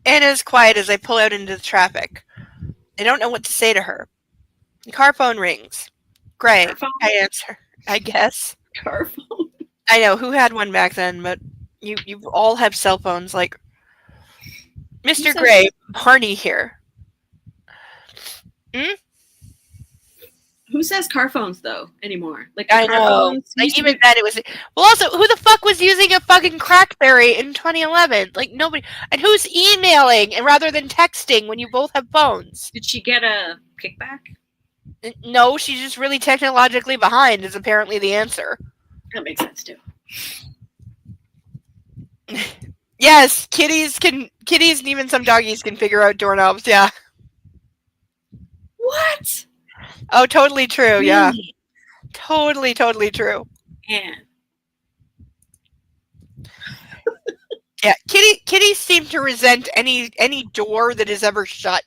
Speaker 4: Anna is quiet as I pull out into the traffic. I don't know what to say to her. The car phone rings. Gray.
Speaker 3: Car phone?
Speaker 4: I answer, I guess.
Speaker 3: Car phone.
Speaker 4: I know, who had one back then, but you all have cell phones. Like, Mr.
Speaker 3: says-
Speaker 4: Gray, Barney here.
Speaker 3: Who says car phones though anymore? Like
Speaker 4: I
Speaker 3: car
Speaker 4: know.
Speaker 3: phones
Speaker 4: Like,
Speaker 3: used to
Speaker 4: even
Speaker 3: be-
Speaker 4: then, it was. Well, also, who the fuck was using a fucking Crackberry in 2011? Like, nobody. And who's emailing and rather than texting when you both have phones?
Speaker 3: Did she get a kickback?
Speaker 4: No, she's just really technologically behind. Is apparently the answer.
Speaker 3: That makes sense too.
Speaker 4: Yes, kitties and even some doggies can figure out doorknobs. Yeah.
Speaker 3: What?
Speaker 4: Oh, totally true. Yeah.
Speaker 3: Really?
Speaker 4: Totally true.
Speaker 3: And
Speaker 4: Yeah, kitties seem to resent any door that is ever shut.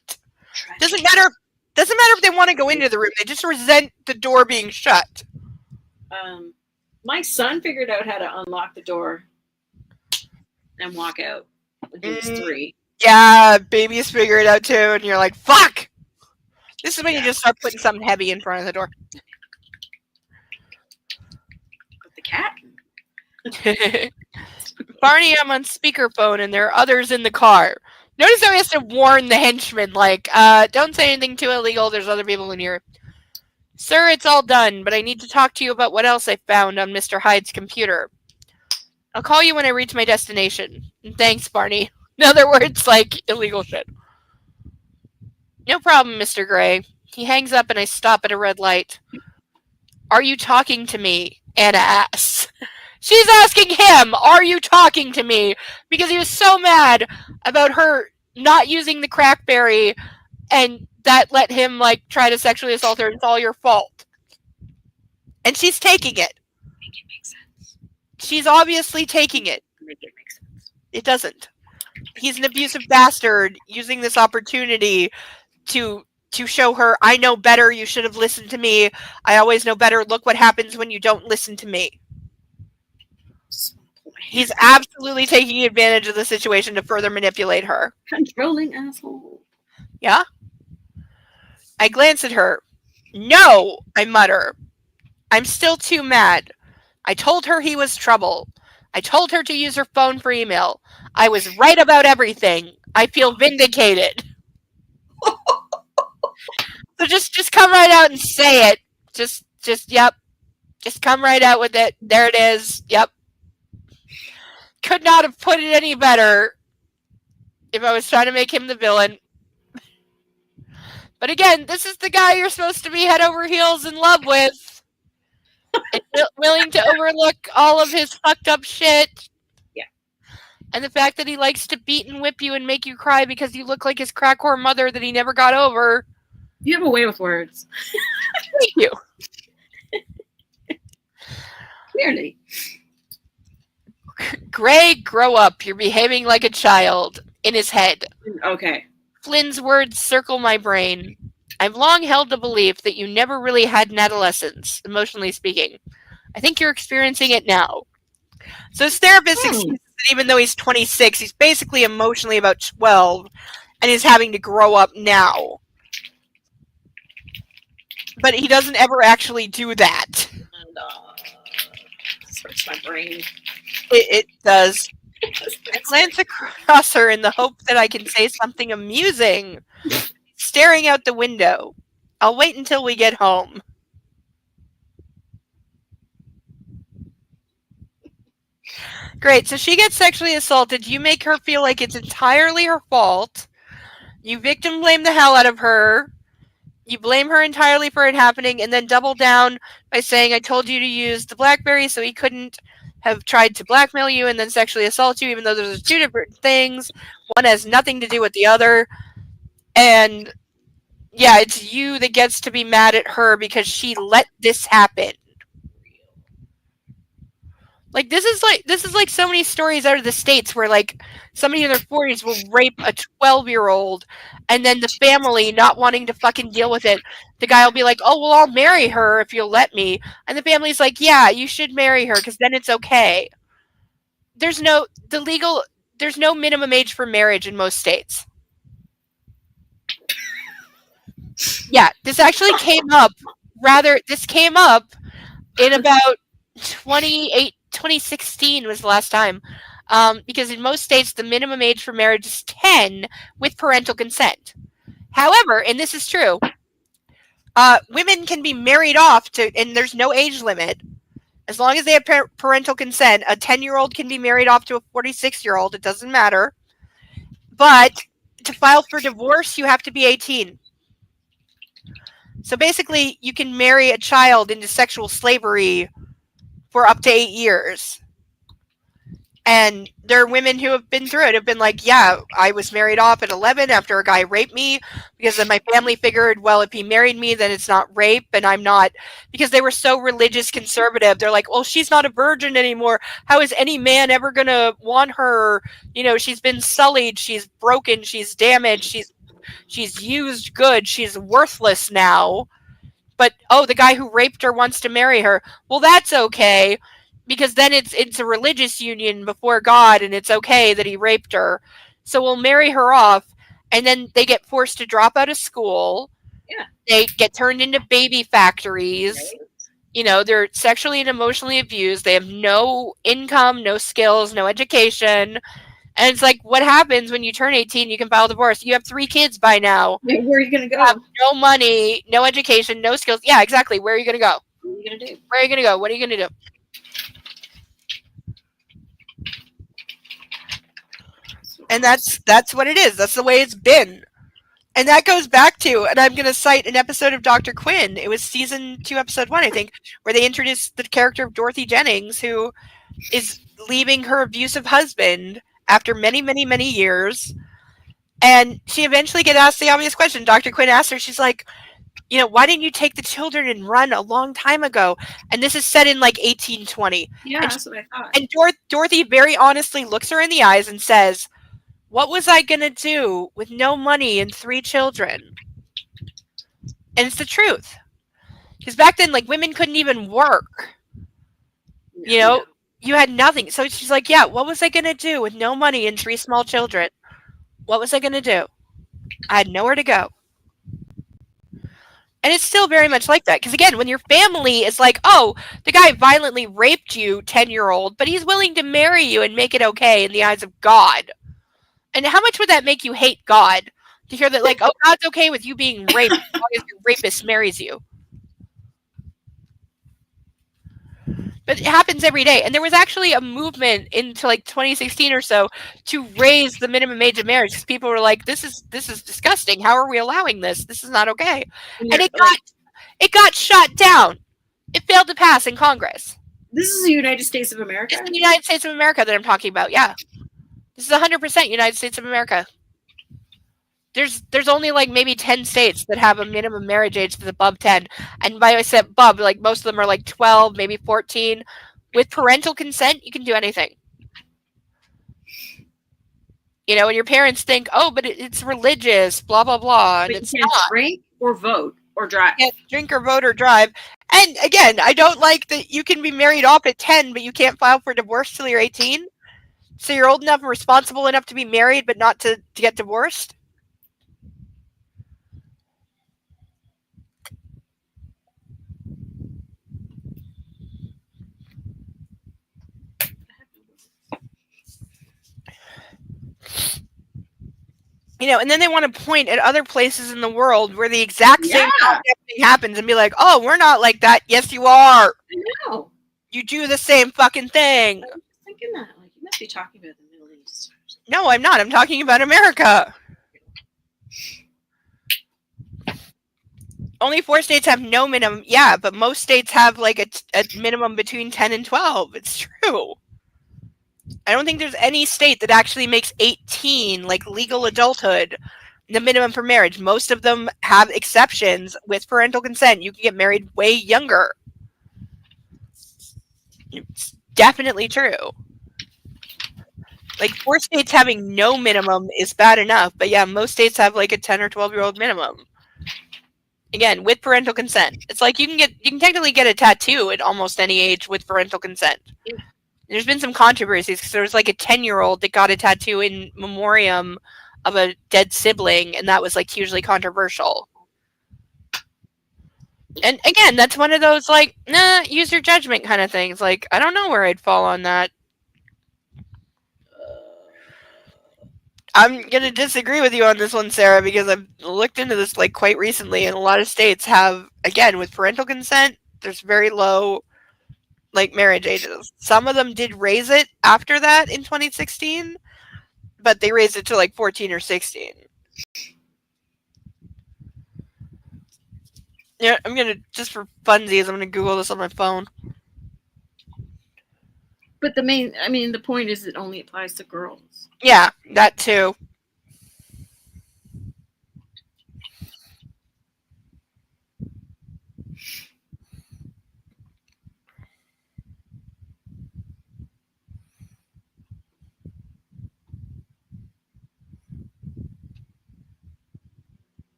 Speaker 4: Doesn't matter if they want to go into the room. They just resent the door being shut.
Speaker 3: My son figured out how to unlock the door and walk out when he was 3.
Speaker 4: Yeah, babies figure it out too, and you're like, fuck! This is when you just start putting something heavy in front of the door.
Speaker 3: With the cat?
Speaker 1: Barney, I'm on speakerphone and there are others in the car. Notice how he has to warn the henchman, like, don't say anything too illegal, there's other people in here. Sir, it's all done, but I need to talk to you about what else I found on Mr. Hyde's computer. I'll call you when I reach my destination. Thanks, Barney. In other words, like, illegal shit. No problem, Mr. Gray. He hangs up and I stop at a red light. Are you talking to me? Anna asks. She's asking him, are you talking to me? Because he was so mad about her not using the crackberry and that let him, like, try to sexually assault her. It's all your fault. And she's taking it.
Speaker 3: Make it make sense.
Speaker 1: She's obviously taking it.
Speaker 3: Make it make sense.
Speaker 1: It doesn't. He's an abusive bastard using this opportunity to show her, I know better, you should have listened to me. I always know better. Look what happens when you don't listen to me. He's absolutely taking advantage of the situation to further manipulate her.
Speaker 3: Controlling asshole.
Speaker 1: Yeah? I glance at her. No, I mutter. I'm still too mad. I told her he was trouble. I told her to use her phone for email. I was right about everything. I feel vindicated. So just come right out and say it. Just yep. Just come right out with it. There it is. Yep. Could not have put it any better if I was trying to make him the villain. But again, this is the guy you're supposed to be head over heels in love with. And willing to overlook all of his fucked up shit.
Speaker 3: Yeah.
Speaker 1: And the fact that he likes to beat and whip you and make you cry because you look like his crack whore mother that he never got over.
Speaker 3: You have a way with words.
Speaker 1: Thank you.
Speaker 3: Clearly.
Speaker 1: Gray, grow up. You're behaving like a child. In his head.
Speaker 3: Okay.
Speaker 1: Flynn's words circle my brain. I've long held the belief that you never really had an adolescence, emotionally speaking. I think you're experiencing it now.
Speaker 4: So his therapist explains that even though he's 26, he's basically emotionally about 12, and he's having to grow up now. But he doesn't ever actually do that.
Speaker 3: And, this hurts my brain.
Speaker 4: It does. I glance across her in the hope that I can say something amusing. Staring out the window. I'll wait until we get home. Great, so she gets sexually assaulted. You make her feel like it's entirely her fault. You victim blame the hell out of her. You blame her entirely for it happening, and then double down by saying, I told you to use the BlackBerry so he couldn't have tried to blackmail you and then sexually assault you, even though those are two different things. One has nothing to do with the other. And yeah, it's you that gets to be mad at her because she let this happen. Like this is like so many stories out of the States where like somebody in their 40s will rape a 12-year-old and then the family not wanting to fucking deal with it. The guy will be like, "Oh, well, I'll marry her if you'll let me." And the family's like, "Yeah, you should marry her because then it's okay." There's no minimum age for marriage in most states. Yeah, this actually came up in about 2016 was the last time. Because in most states, the minimum age for marriage is 10 with parental consent. However, and this is true, women can be married off to, and there's no age limit. As long as they have parental consent, a 10-year-old can be married off to a 46-year-old. It doesn't matter. But to file for divorce, you have to be 18. So basically, you can marry a child into sexual slavery for up to 8 years. And there are women who have been through it, have been like, yeah, I was married off at 11 after a guy raped me, because then my family figured, well, if he married me, then it's not rape, and I'm not, because they were so religious conservative. They're like, well, she's not a virgin anymore. How is any man ever going to want her? You know, she's been sullied, she's broken, she's damaged, she's used good, she's worthless now. But, oh, the guy who raped her wants to marry her. Well, that's okay, because then it's a religious union before God, and it's okay that he raped her. So we'll marry her off, and then they get forced to drop out of school.
Speaker 3: Yeah.
Speaker 4: They get turned into baby factories.
Speaker 3: Right.
Speaker 4: You know, they're sexually and emotionally abused. They have no income, no skills, no education. And it's like, what happens when you turn 18? You can file divorce. You have 3 kids by now.
Speaker 3: Yeah, where are you going to
Speaker 4: You
Speaker 3: go?
Speaker 4: have no money, no education, no skills. Yeah, exactly. Where are you going to go?
Speaker 3: What are you going to do?
Speaker 4: Where are you going to go? What are you going to do? And that's what it is. That's the way it's been. And that goes back to, and I'm going to cite an episode of Dr. Quinn. It was season 2, episode 1, I think, where they introduced the character of Dorothy Jennings, who is leaving her abusive husband after many, many, many years. And she eventually gets asked the obvious question. Dr. Quinn asked her, she's like, you know, why didn't you take the children and run a long time ago? And this is set in like 1820.
Speaker 3: Yeah,
Speaker 4: and
Speaker 3: that's what I thought.
Speaker 4: And Dorothy very honestly looks her in the eyes and says, what was I going to do with no money and 3 children? And it's the truth. Because back then, like, women couldn't even work. You know, you had nothing. So she's like, yeah, what was I going to do with no money and 3 small children? What was I going to do? I had nowhere to go. And it's still very much like that. Because again, when your family is like, oh, the guy violently raped you, 10-year-old, but he's willing to marry you and make it okay in the eyes of God. And how much would that make you hate God? To hear that, like, oh, God's okay with you being raped as long as your rapist marries you. But it happens every day. And there was actually a movement into like 2016 or so to raise the minimum age of marriage, because people were like, this is disgusting. How are we allowing this? This is not okay. And it got shot down. It failed to pass in Congress.
Speaker 3: This is the United States of America?
Speaker 4: It's the United States of America that I'm talking about, yeah. This is 100% United States of America. There's only like maybe 10 states that have a minimum marriage age that's above 10. And by I said above, like most of them are like 12, maybe 14. With parental consent, you can do anything. You know, and your parents think, oh, but it's religious, blah, blah, blah. And
Speaker 3: But
Speaker 4: it's
Speaker 3: you can't
Speaker 4: not.
Speaker 3: drink or vote or drive.
Speaker 4: You can't drink or vote or drive. And again, I don't like that you can be married off at 10, but you can't file for divorce till you're 18. So you're old enough and responsible enough to be married, but not to get divorced. You know, and then they want to point at other places in the world where the exact same thing happens and be like, oh, we're not like that. Yes, you are.
Speaker 3: I know.
Speaker 4: You do the same fucking thing.
Speaker 3: I was thinking that. Like, you must be talking about the Middle East.
Speaker 4: No, I'm not. I'm talking about America. Only 4 states have no minimum. Yeah, but most states have like a minimum between 10 and 12. It's true. I don't think there's any state that actually makes 18, like legal adulthood, the minimum for marriage. Most of them have exceptions with parental consent. You can get married way younger. It's definitely true. Like 4 states having no minimum is bad enough, but yeah, most states have like a 10 or 12-year-old minimum. Again, with parental consent. It's like you can technically get a tattoo at almost any age with parental consent. There's been some controversies because there was like a 10-year-old that got a tattoo in memoriam of a dead sibling, and that was like hugely controversial. And again, that's one of those like, nah, use your judgment kind of things. Like, I don't know where I'd fall on that. I'm going to disagree with you on this one, Sarah, because I've looked into this like quite recently, and a lot of states have, again, with parental consent, there's very low like marriage ages. Some of them did raise it after that in 2016, but they raised it to like 14 or 16. Yeah, I'm gonna, just for funsies, I'm gonna Google this on my phone.
Speaker 3: But the point is it only applies to girls.
Speaker 4: Yeah, that too.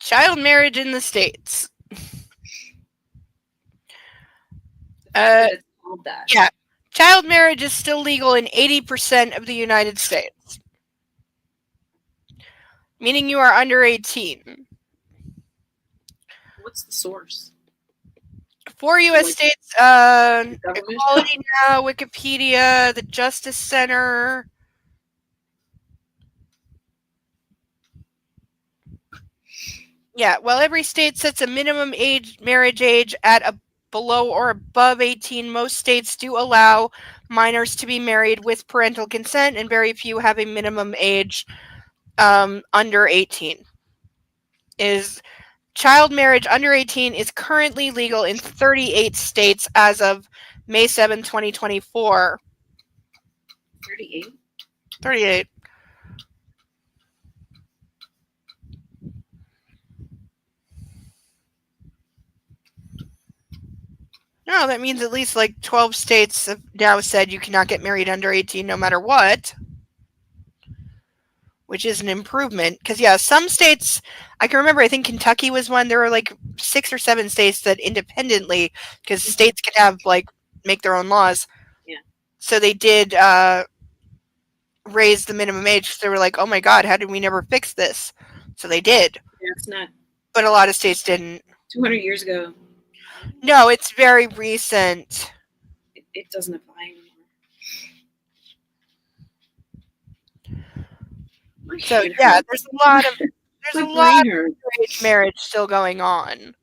Speaker 4: Child marriage in the States.
Speaker 3: That it's called that.
Speaker 4: Yeah. Child marriage is still legal in 80% of the United States. Meaning you are under 18.
Speaker 3: What's the source?
Speaker 4: 4 U.S.
Speaker 3: Like,
Speaker 4: states,
Speaker 3: government?
Speaker 4: Equality Now, Wikipedia, the Justice Center. Yeah, well, every state sets a minimum marriage age at below or above 18. Most states do allow minors to be married with parental consent, and very few have a minimum age under 18. Child marriage under 18 is currently legal in 38 states as of May 7, 2024.
Speaker 3: 38?
Speaker 4: 38. No, that means at least like 12 states have now said you cannot get married under 18 no matter what. Which is an improvement. Because, yeah, some states, I can remember, I think Kentucky was one. There were like 6 or 7 states that independently, because states can have, like, make their own laws.
Speaker 3: Yeah.
Speaker 4: So they did raise the minimum age. They were like, oh my God, how did we never fix this? So they did.
Speaker 3: Yeah, it's not
Speaker 4: But a lot of states didn't.
Speaker 3: 200 years ago.
Speaker 4: No, it's very recent.
Speaker 3: It doesn't apply anymore. My
Speaker 4: So
Speaker 3: head
Speaker 4: yeah,
Speaker 3: hurts.
Speaker 4: there's a lot of
Speaker 3: My
Speaker 4: there's a lot
Speaker 3: brain
Speaker 4: of
Speaker 3: hurts.
Speaker 4: underage marriage still going on.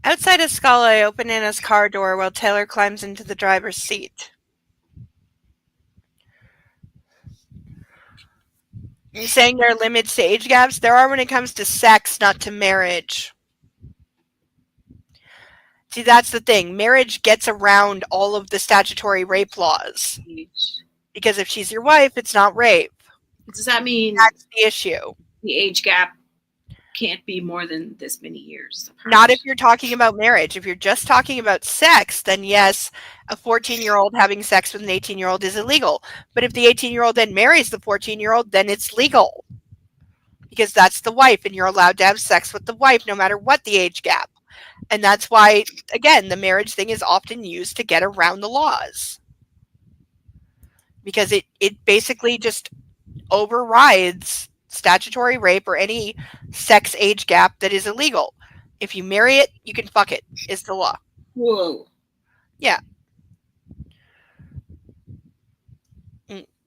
Speaker 4: Outside of Scala, I open Anna's car door while Taylor climbs into the driver's seat. You're saying there are limits to age gaps? There are when it comes to sex, not to marriage. See, that's the thing. Marriage gets around all of the statutory rape laws. Because if she's your wife, it's not rape.
Speaker 3: Does that mean
Speaker 4: That's the issue.
Speaker 3: the age gap can't be more than this many years apart?
Speaker 4: Not if you're talking about marriage. If you're just talking about sex, then yes, a 14-year-old having sex with an 18-year-old is illegal. But if the 18-year-old then marries the 14-year-old, then it's legal. Because that's the wife, and you're allowed to have sex with the wife no matter what the age gap. And that's why, again, the marriage thing is often used to get around the laws. Because it basically just overrides statutory rape or any sex age gap that is illegal. If you marry it, you can fuck it, is the law.
Speaker 3: Whoa.
Speaker 4: Yeah.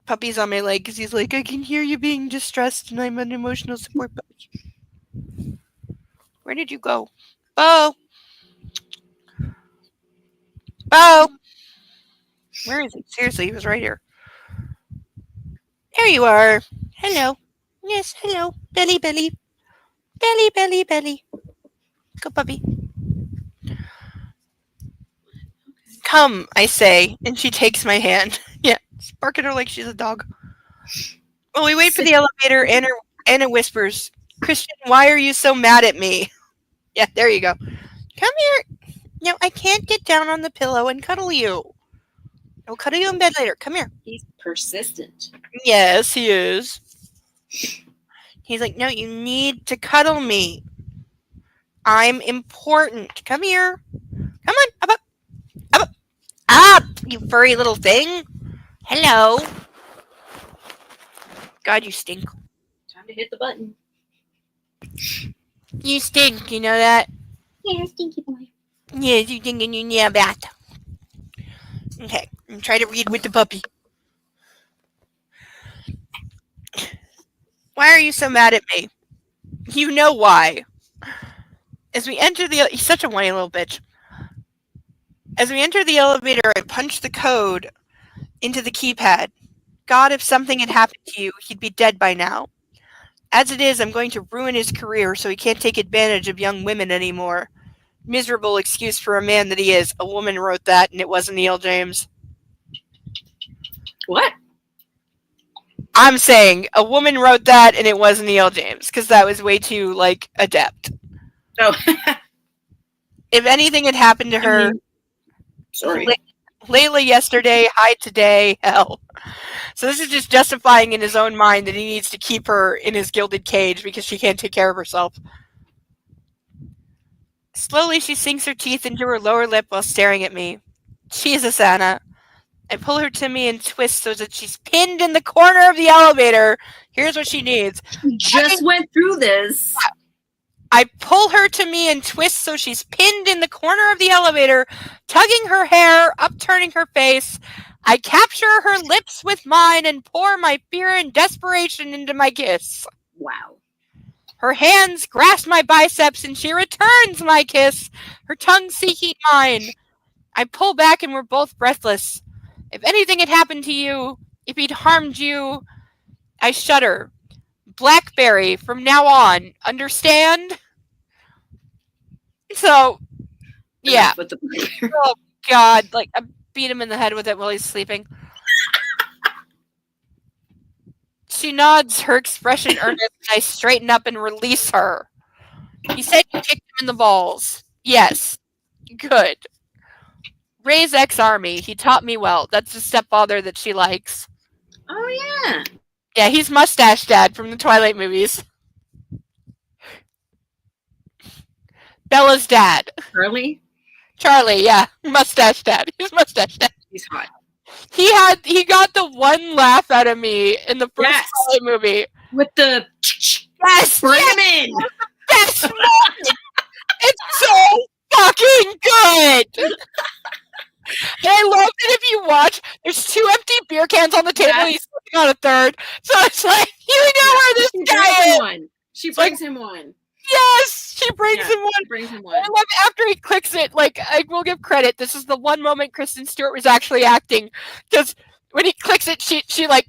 Speaker 4: Puppy's on my leg because he's like, I can hear you being distressed and I'm an emotional support puppy. Where did you go? Bo! Bo! Where is he? Seriously, he was right here. There you are. Hello. Yes, hello. Belly, belly. Belly, belly, belly. Go, puppy. Come, I say. And she takes my hand. Yeah, bark at her like she's a dog. Well, we wait for the elevator, and Anna whispers, Christian, why are you so mad at me? Yeah, there you go. Come here. No, I can't get down on the pillow and cuddle you. I'll cuddle you in bed later. Come here.
Speaker 3: He's persistent.
Speaker 4: Yes, he is. He's like, no, you need to cuddle me. I'm important. Come here. Come on. Up, up. Up, up. Up, you furry little thing. Hello. God, you stink.
Speaker 3: Time to hit the button.
Speaker 4: You stink, you know that?
Speaker 3: Yeah, stinky boy.
Speaker 4: Yes, you think you need that. Okay, I'm trying to read with the puppy. Why are you so mad at me? You know why. As we enter he's such a whiny little bitch. As we enter the elevator, I punch the code into the keypad. God, if something had happened to you, he'd be dead by now. As it is, I'm going to ruin his career so he can't take advantage of young women anymore. Miserable excuse for a man that he is. A woman wrote that, and it wasn't Neil James.
Speaker 3: What?
Speaker 4: I'm saying a woman wrote that, and it wasn't Neil James, because that was way too, like, adept.
Speaker 3: Oh.
Speaker 4: If anything had happened to her,
Speaker 3: Sorry.
Speaker 4: Layla yesterday, Hyde today, hell. So this is just justifying in his own mind that he needs to keep her in his gilded cage because she can't take care of herself. Slowly, she sinks her teeth into her lower lip while staring at me. Jesus, Anna. I pull her to me and twist so that she's pinned in the corner of the elevator. Here's what she needs.
Speaker 3: We just went through this.
Speaker 4: I pull her to me and twist so she's pinned in the corner of the elevator, tugging her hair, upturning her face. I capture her lips with mine and pour my fear and desperation into my kiss.
Speaker 3: Wow.
Speaker 4: Her hands grasp my biceps and she returns my kiss, her tongue seeking mine. I pull back and we're both breathless. If anything had happened to you, if he'd harmed you, I shudder. Blackberry from now on. Understand? So, yeah.
Speaker 3: With the
Speaker 4: Oh, God. Like, I beat him in the head with it while he's sleeping. She nods, her expression earnest, and I straighten up and release her. He said you kicked him in the balls. Yes. Good. Ray's ex-army. He taught me well. That's the stepfather that she likes.
Speaker 3: Oh, yeah.
Speaker 4: Yeah, he's Mustache Dad from the Twilight movies. Bella's dad. Charlie, yeah. Mustache Dad. He's Mustache Dad.
Speaker 3: He's hot.
Speaker 4: He got the one laugh out of me in the first Twilight movie.
Speaker 3: With the
Speaker 4: yes,
Speaker 3: bring him in.
Speaker 4: Best moment. It's so fucking good. And I love that if you watch, there's 2 empty beer cans on the table. Yes. He's sitting on a third. So it's like, you know where this guy is.
Speaker 3: One. She brings him one.
Speaker 4: Yes, she brings him one.
Speaker 3: She brings him one.
Speaker 4: I love after he clicks it. Like, I will give credit. This is the one moment Kristen Stewart was actually acting, because when he clicks it, she's like,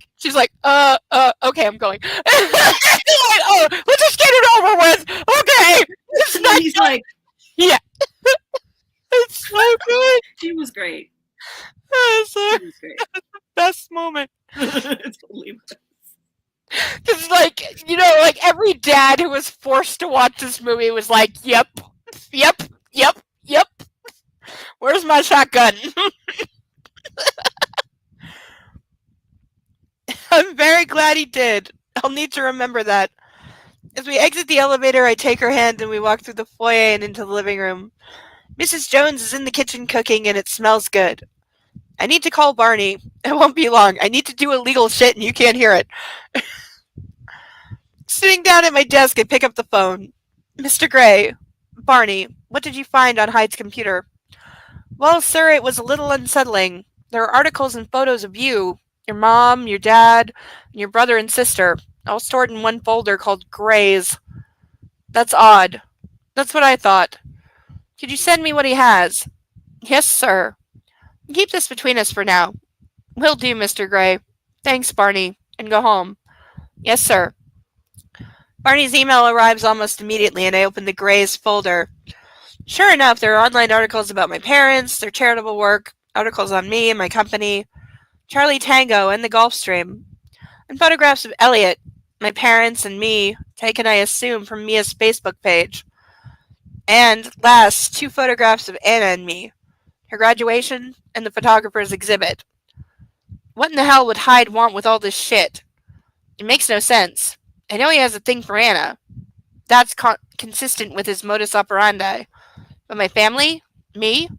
Speaker 4: okay, I'm going. Oh, let's just get it over with. Okay.
Speaker 3: He's like,
Speaker 4: yeah. It's so good.
Speaker 3: She was great.
Speaker 4: She was great. Best moment.
Speaker 3: It's totally.
Speaker 4: Because, like, you know, like every dad who was forced to watch this movie was like, yep. Where's my shotgun? I'm very glad he did. I'll need to remember that. As we exit the elevator, I take her hand and we walk through the foyer and into the living room. Mrs. Jones is in the kitchen cooking and it smells good. I need to call Barney. It won't be long. I need to do illegal shit and you can't hear it. Sitting down at my desk, I pick up the phone. Mr. Gray. Barney, what did you find on Hyde's computer? Well, sir, it was a little unsettling. There are articles and photos of you, your mom, your dad, and your brother and sister, all stored in one folder called Gray's. That's odd. That's what I thought. Could you send me what he has? Yes, sir. Keep this between us for now. Will do, Mr. Gray. Thanks, Barney. And go home. Yes, sir. Barney's email arrives almost immediately, and I open the Gray's folder. Sure enough, there are online articles about my parents, their charitable work, articles on me and my company, Charlie Tango, and the Gulfstream, and photographs of Elliot, my parents, and me, taken, I assume, from Mia's Facebook page. And, last, 2 photographs of Anna and me, her graduation, and the photographer's exhibit. What in the hell would Hyde want with all this shit? It makes no sense. I know he has a thing for Anna. That's consistent with his modus operandi. But my family? Me?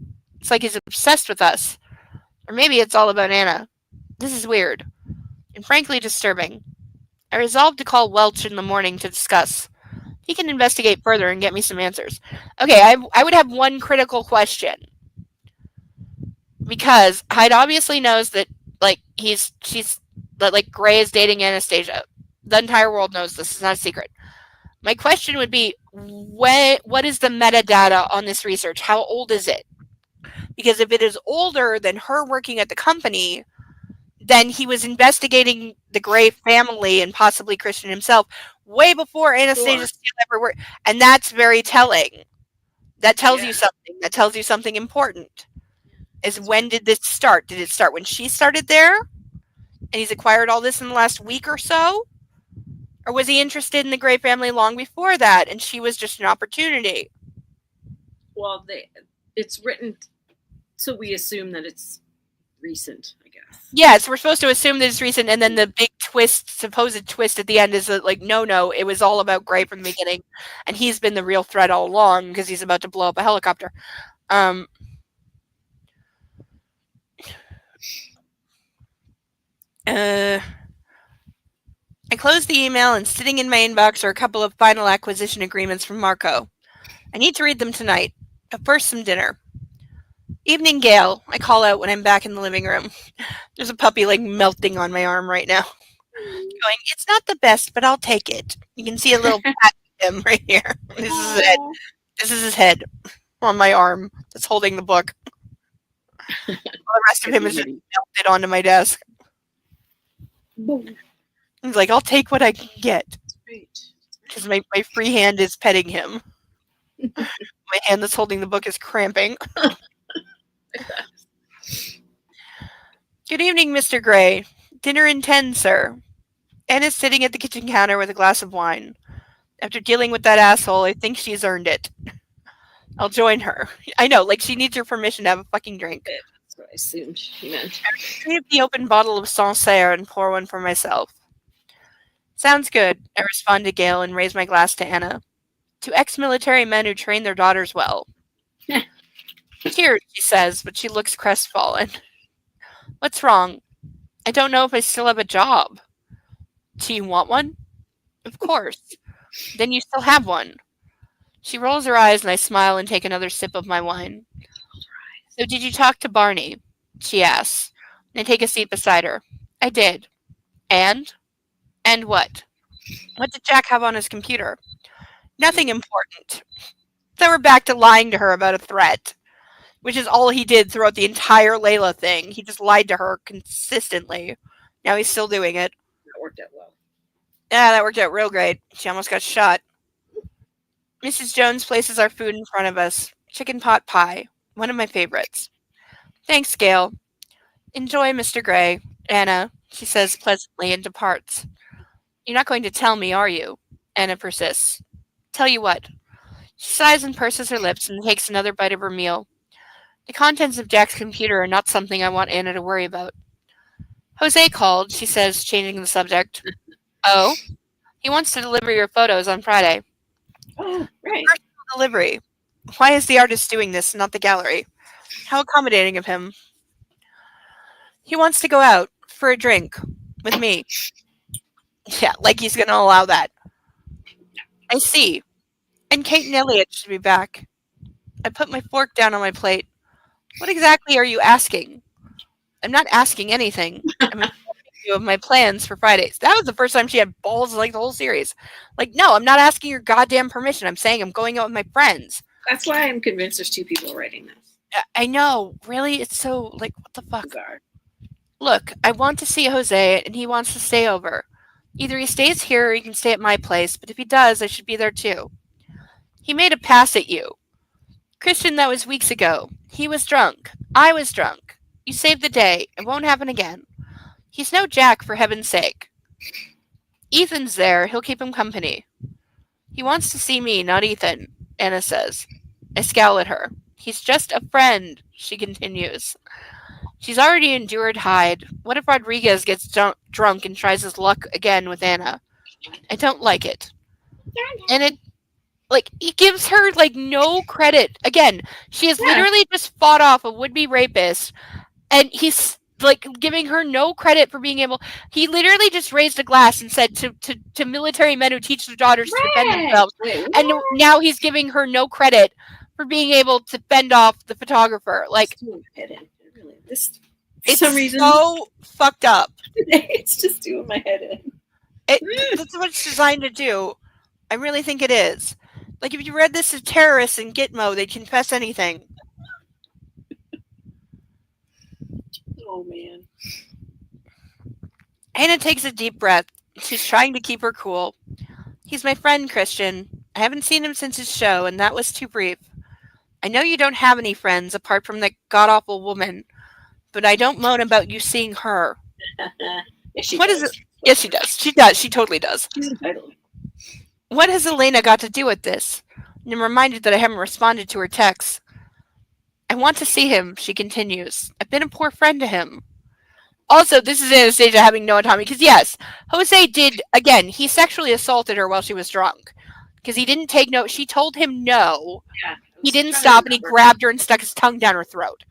Speaker 4: It's like he's obsessed with us. Or maybe it's all about Anna. This is weird. And frankly disturbing. I resolved to call Welch in the morning to discuss. He can investigate further and get me some answers. Okay, I would have one critical question. Because Hyde obviously knows that, like, Gray is dating Anastasia. The entire world knows this. It's not a secret. My question would be, what is the metadata on this research? How old is it? Because if it is older than her working at the company, then he was investigating the Gray family and possibly Christian himself way before Anastasia Steele ever worked. And that's very telling. That tells you something. That tells you something important. Is when did this start? Did it start when she started there? And he's acquired all this in the last week or so? Or was he interested in the Gray family long before that and she was just an opportunity?
Speaker 3: Well, it's written, so we assume that it's recent, I guess.
Speaker 4: Yes, we're supposed to assume that it's recent, and then the big twist, supposed twist at the end is that, like, no, it was all about Gray from the beginning, and he's been the real threat all along because he's about to blow up a helicopter. I closed the email, and sitting in my inbox are a couple of final acquisition agreements from Marco. I need to read them tonight, but first some dinner. Evening, Gail. I call out when I'm back in the living room. There's a puppy, like, melting on my arm right now. Going, it's not the best, but I'll take it. You can see a little pat of him right here. This is his head. This is his head on my arm that's holding the book. All the rest of him is just melted onto my desk. He's like, I'll take what I can get. Because my free hand is petting him. My hand that's holding the book is cramping. Good evening, Mr. Gray. Dinner in 10, sir. Anna's sitting at the kitchen counter with a glass of wine. After dealing with that asshole, I think she's earned it. I'll join her. I know, like, she needs your permission to have a fucking drink.
Speaker 3: That's what I assumed she meant.
Speaker 4: I retrieve the open bottle of Sancerre and pour one for myself. Sounds good, I respond to Gail and raise my glass to Anna. To ex-military men who train their daughters well. Cheers, she says, but she looks crestfallen. What's wrong? I don't know if I still have a job. Do you want one? Of course. Then you still have one. She rolls her eyes and I smile and take another sip of my wine. So did you talk to Barney? She asks. And I take a seat beside her. I did. And? And what? What did Jack have on his computer? Nothing important. So we're back to lying to her about a threat. Which is all he did throughout the entire Layla thing. He just lied to her consistently. Now he's still doing it.
Speaker 3: That worked out well.
Speaker 4: Yeah, that worked out real great. She almost got shot. Mrs. Jones places our food in front of us. Chicken pot pie. One of my favorites. Thanks, Gail. Enjoy, Mr. Gray. Anna, she says pleasantly and departs. You're not going to tell me, are you? Anna persists. Tell you what. She sighs and purses her lips and takes another bite of her meal. The contents of Jack's computer are not something I want Anna to worry about. Jose called, she says, changing the subject. Oh? He wants to deliver your photos on Friday.
Speaker 3: Oh, right.
Speaker 4: Personal delivery. Why is the artist doing this, not the gallery? How accommodating of him. He wants to go out for a drink with me. Yeah, like he's going to allow that. I see. And Kate and Elliot should be back. I put my fork down on my plate. What exactly are you asking? I'm not asking anything. I'm informing you of my plans for Fridays. That was the first time she had balls like the whole series. Like, no, I'm not asking your goddamn permission. I'm saying I'm going out with my friends.
Speaker 3: That's why I'm convinced there's two people writing this.
Speaker 4: I know. Really? It's so, like, what the fuck?
Speaker 3: Bizarre.
Speaker 4: Look, I want to see Jose, and he wants to stay over. Either he stays here or he can stay at my place, but if he does, I should be there too. He made a pass at you. Christian, that was weeks ago. He was drunk. I was drunk. You saved the day. It won't happen again. He's no Jack, for heaven's sake. Ethan's there. He'll keep him company. He wants to see me, not Ethan, Anna says. I scowl at her. He's just a friend, she continues. She's already endured Hyde. What if Rodriguez gets drunk and tries his luck again with Anna? I don't like it. And it, like, he gives her, like, no credit. Again, she has literally just fought off a would-be rapist, and he's, like, giving her no credit for being able... He literally just raised a glass and said to military men who teach their daughters to defend themselves. And now he's giving her no credit for being able to fend off the photographer. Like,
Speaker 3: This,
Speaker 4: for some reason, so fucked up.
Speaker 3: It's just doing my head in.
Speaker 4: That's what it's designed to do. I really think it is. Like, if you read this to terrorists in Gitmo, they'd confess anything.
Speaker 3: Oh man.
Speaker 4: Hannah takes a deep breath. She's trying to keep her cool. He's my friend, Christian. I haven't seen him since his show, and that was too brief. I know you don't have any friends apart from that god-awful woman, but I don't moan about you seeing her.
Speaker 3: Yes, she
Speaker 4: What
Speaker 3: does.
Speaker 4: is it? Yes, she does. She does. She totally does.
Speaker 3: She's entitled.
Speaker 4: What has Elena got to do with this? I'm reminded that I haven't responded to her texts. I want to see him, she continues. I've been a poor friend to him. Also, this is Anastasia having no autonomy, because yes, Jose did, again, he sexually assaulted her while she was drunk. Because he didn't take no, she told him no.
Speaker 3: Yeah.
Speaker 4: He didn't stop, and he grabbed her and stuck his tongue down her throat.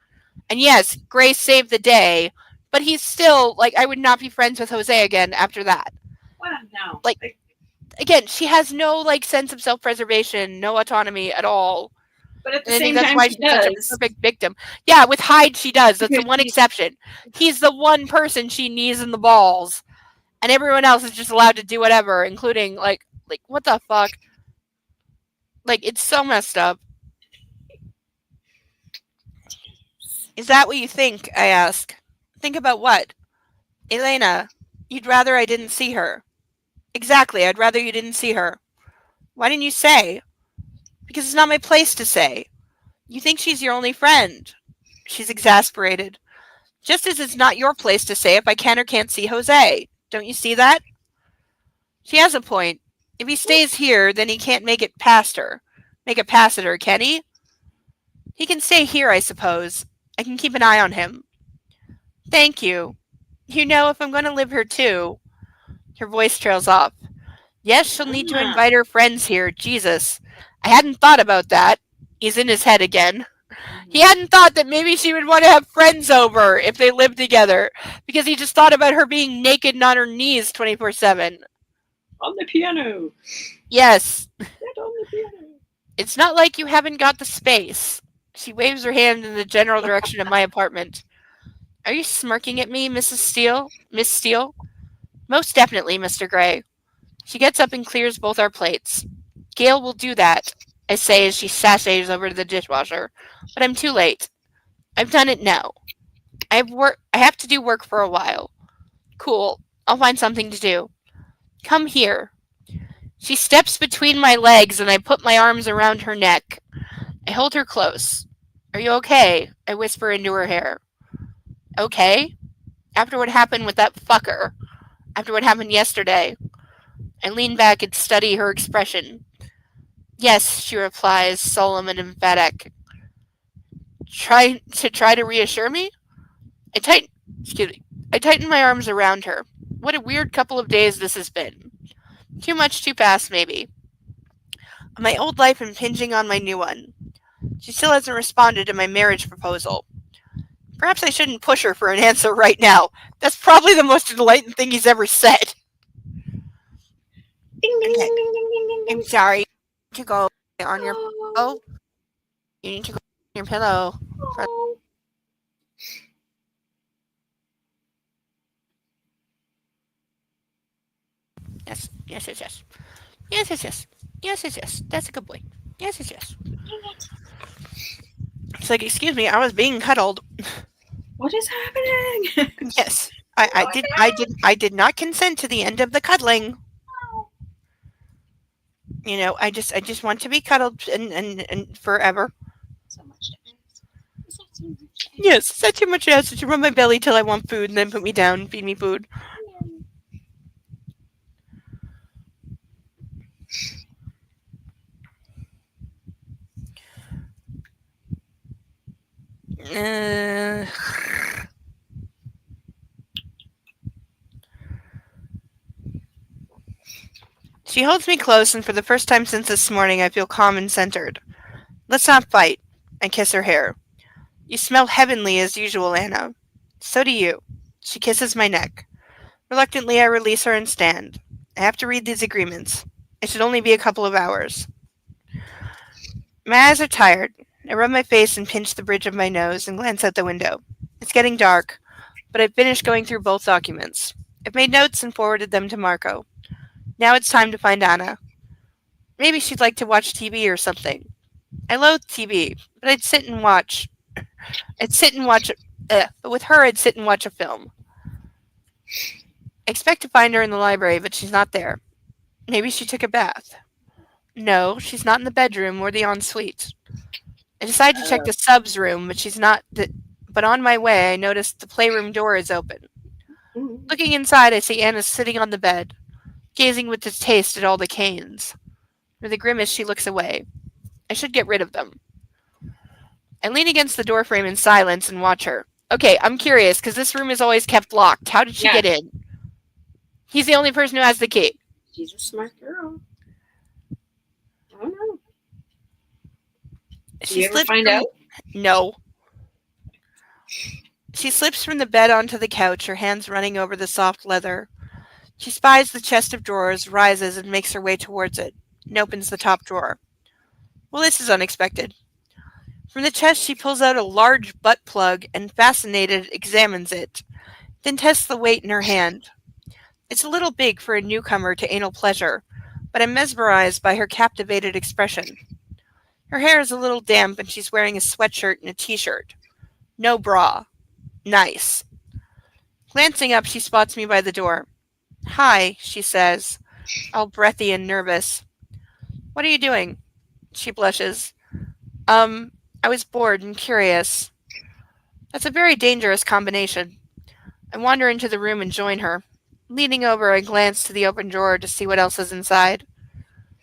Speaker 4: And yes, Grace saved the day, but he's still, like, I would not be friends with Jose again after that.
Speaker 3: What? No.
Speaker 4: Like, again, she has no, like, sense of self-preservation, no autonomy at all.
Speaker 3: But at the
Speaker 4: And I
Speaker 3: same
Speaker 4: think that's
Speaker 3: time,
Speaker 4: why
Speaker 3: she
Speaker 4: she's such a
Speaker 3: does.
Speaker 4: perfect victim. Yeah, with Hyde, she does. That's the
Speaker 3: Because
Speaker 4: one
Speaker 3: he's-
Speaker 4: exception. He's the one person she knees in the balls. And everyone else is just allowed to do whatever, including, like what the fuck? Like, it's so messed up. Is that what you think? I ask. Think about what? Elena, you'd rather I didn't see her. Exactly, I'd rather you didn't see her. Why didn't you say? Because it's not my place to say. You think she's your only friend. She's exasperated. Just as it's not your place to say if I can or can't see Jose. Don't you see that? She has a point. If he stays here, then he can't make it past her. Make it past her, can he? He can stay here, I suppose. I can keep an eye on him. Thank you. You know, if I'm going to live here too. Her voice trails off. Yes, she'll need to invite her friends here. Jesus. I hadn't thought about that. He's in his head again. He hadn't thought that maybe she would want to have friends over if they lived together, because he just thought about her being naked and on her knees 24/7.
Speaker 3: On the piano.
Speaker 4: Yes.
Speaker 3: Get on the piano.
Speaker 4: It's not like you haven't got the space. She waves her hand in the general direction of my apartment. Are you smirking at me, Mrs. Steele? Miss Steele? Most definitely, Mr. Gray. She gets up and clears both our plates. Gail will do that, I say as she sashays over to the dishwasher, but I'm too late. I've done it now. I have to do work for a while. Cool. I'll find something to do. Come here. She steps between my legs and I put my arms around her neck. I hold her close. Are you okay? I whisper into her hair. Okay? After what happened with that fucker. After what happened yesterday. I lean back and study her expression. Yes, she replies, solemn and emphatic. Try to reassure me? I tighten my arms around her. What a weird couple of days this has been. Too much too fast, maybe. My old life impinging on my new one. She still hasn't responded to my marriage proposal. Perhaps I shouldn't push her for an answer right now. That's probably the most enlightened thing he's ever said.
Speaker 3: Ding, ding,
Speaker 4: Okay.
Speaker 3: ding, ding, ding, ding, ding.
Speaker 4: I'm sorry. To go on your
Speaker 3: Oh.
Speaker 4: pillow. You need to go on your pillow.
Speaker 3: Oh.
Speaker 4: Yes, yes, yes, yes. Yes, yes, yes. Yes, yes, yes. That's a good boy. Yes, yes, yes. It's like, excuse me, I was being cuddled.
Speaker 3: What is happening?
Speaker 4: Yes. I did not consent to the end of the cuddling. You know, I just want to be cuddled and forever.
Speaker 3: So much to ask. Is that so much to ask?
Speaker 4: Yes, is that too much to ask? To rub my belly till I want food and then put me down and feed me food. Uh, She holds me close, and for the first time since this morning, I feel calm and centered. Let's not fight. I kiss her hair. You smell heavenly as usual, Anna. So do you. She kisses my neck. Reluctantly, I release her and stand. I have to read these agreements. It should only be a couple of hours. My eyes are tired. I rub my face and pinch the bridge of my nose and glance out the window. It's getting dark, but I've finished going through both documents. I've made notes and forwarded them to Marco. Now it's time to find Anna. Maybe she'd like to watch TV or something. I loathe TV, but I'd sit and watch
Speaker 1: But with her, I'd sit and watch a film. I expect to find her in the library, but she's not there. Maybe she took a bath. No, she's not in the bedroom or the ensuite. I decide to check the sub's room, but she's not. But on my way, I notice the playroom door is open. Looking inside, I see Anna sitting on the bed, gazing with distaste at all the canes. With a grimace, she looks away. I should get rid of them. I lean against the doorframe in silence and watch her. Okay, I'm curious, because this room is always kept locked. How did she get in? He's the only person who has the key.
Speaker 3: She's a smart girl. I don't know. Did you ever find out?
Speaker 1: No. She slips from the bed onto the couch, her hands running over the soft leather. She spies the chest of drawers, rises, and makes her way towards it, and opens the top drawer. Well, this is unexpected. From the chest, she pulls out a large butt plug and, fascinated, examines it, then tests the weight in her hand. It's a little big for a newcomer to anal pleasure, but I'm mesmerized by her captivated expression. Her hair is a little damp, and she's wearing a sweatshirt and a t-shirt. No bra. Nice. Glancing up, she spots me by the door. Hi, she says, all breathy and nervous. What are you doing? She blushes. I was bored and curious. That's a very dangerous combination. I wander into the room and join her. Leaning over, I glance to the open drawer to see what else is inside.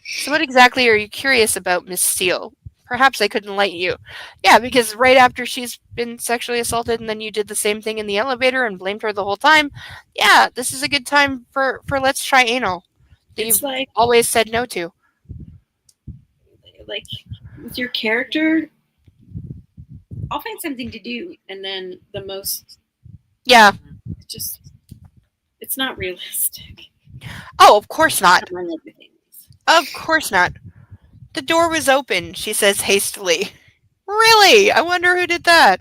Speaker 1: So what exactly are you curious about, Miss Steele? Perhaps I could enlighten you. Yeah, because right after she's been sexually assaulted and then you did the same thing in the elevator and blamed her the whole time, yeah, this is a good time for let's try anal. That you've
Speaker 3: like,
Speaker 1: always said no to.
Speaker 3: Like, with your character, I'll find something to do, and then the most...
Speaker 1: Yeah.
Speaker 3: It's not realistic.
Speaker 1: Oh, of course not.
Speaker 3: Everything.
Speaker 1: Of course not. The door was open, she says hastily. Really? I wonder who did that.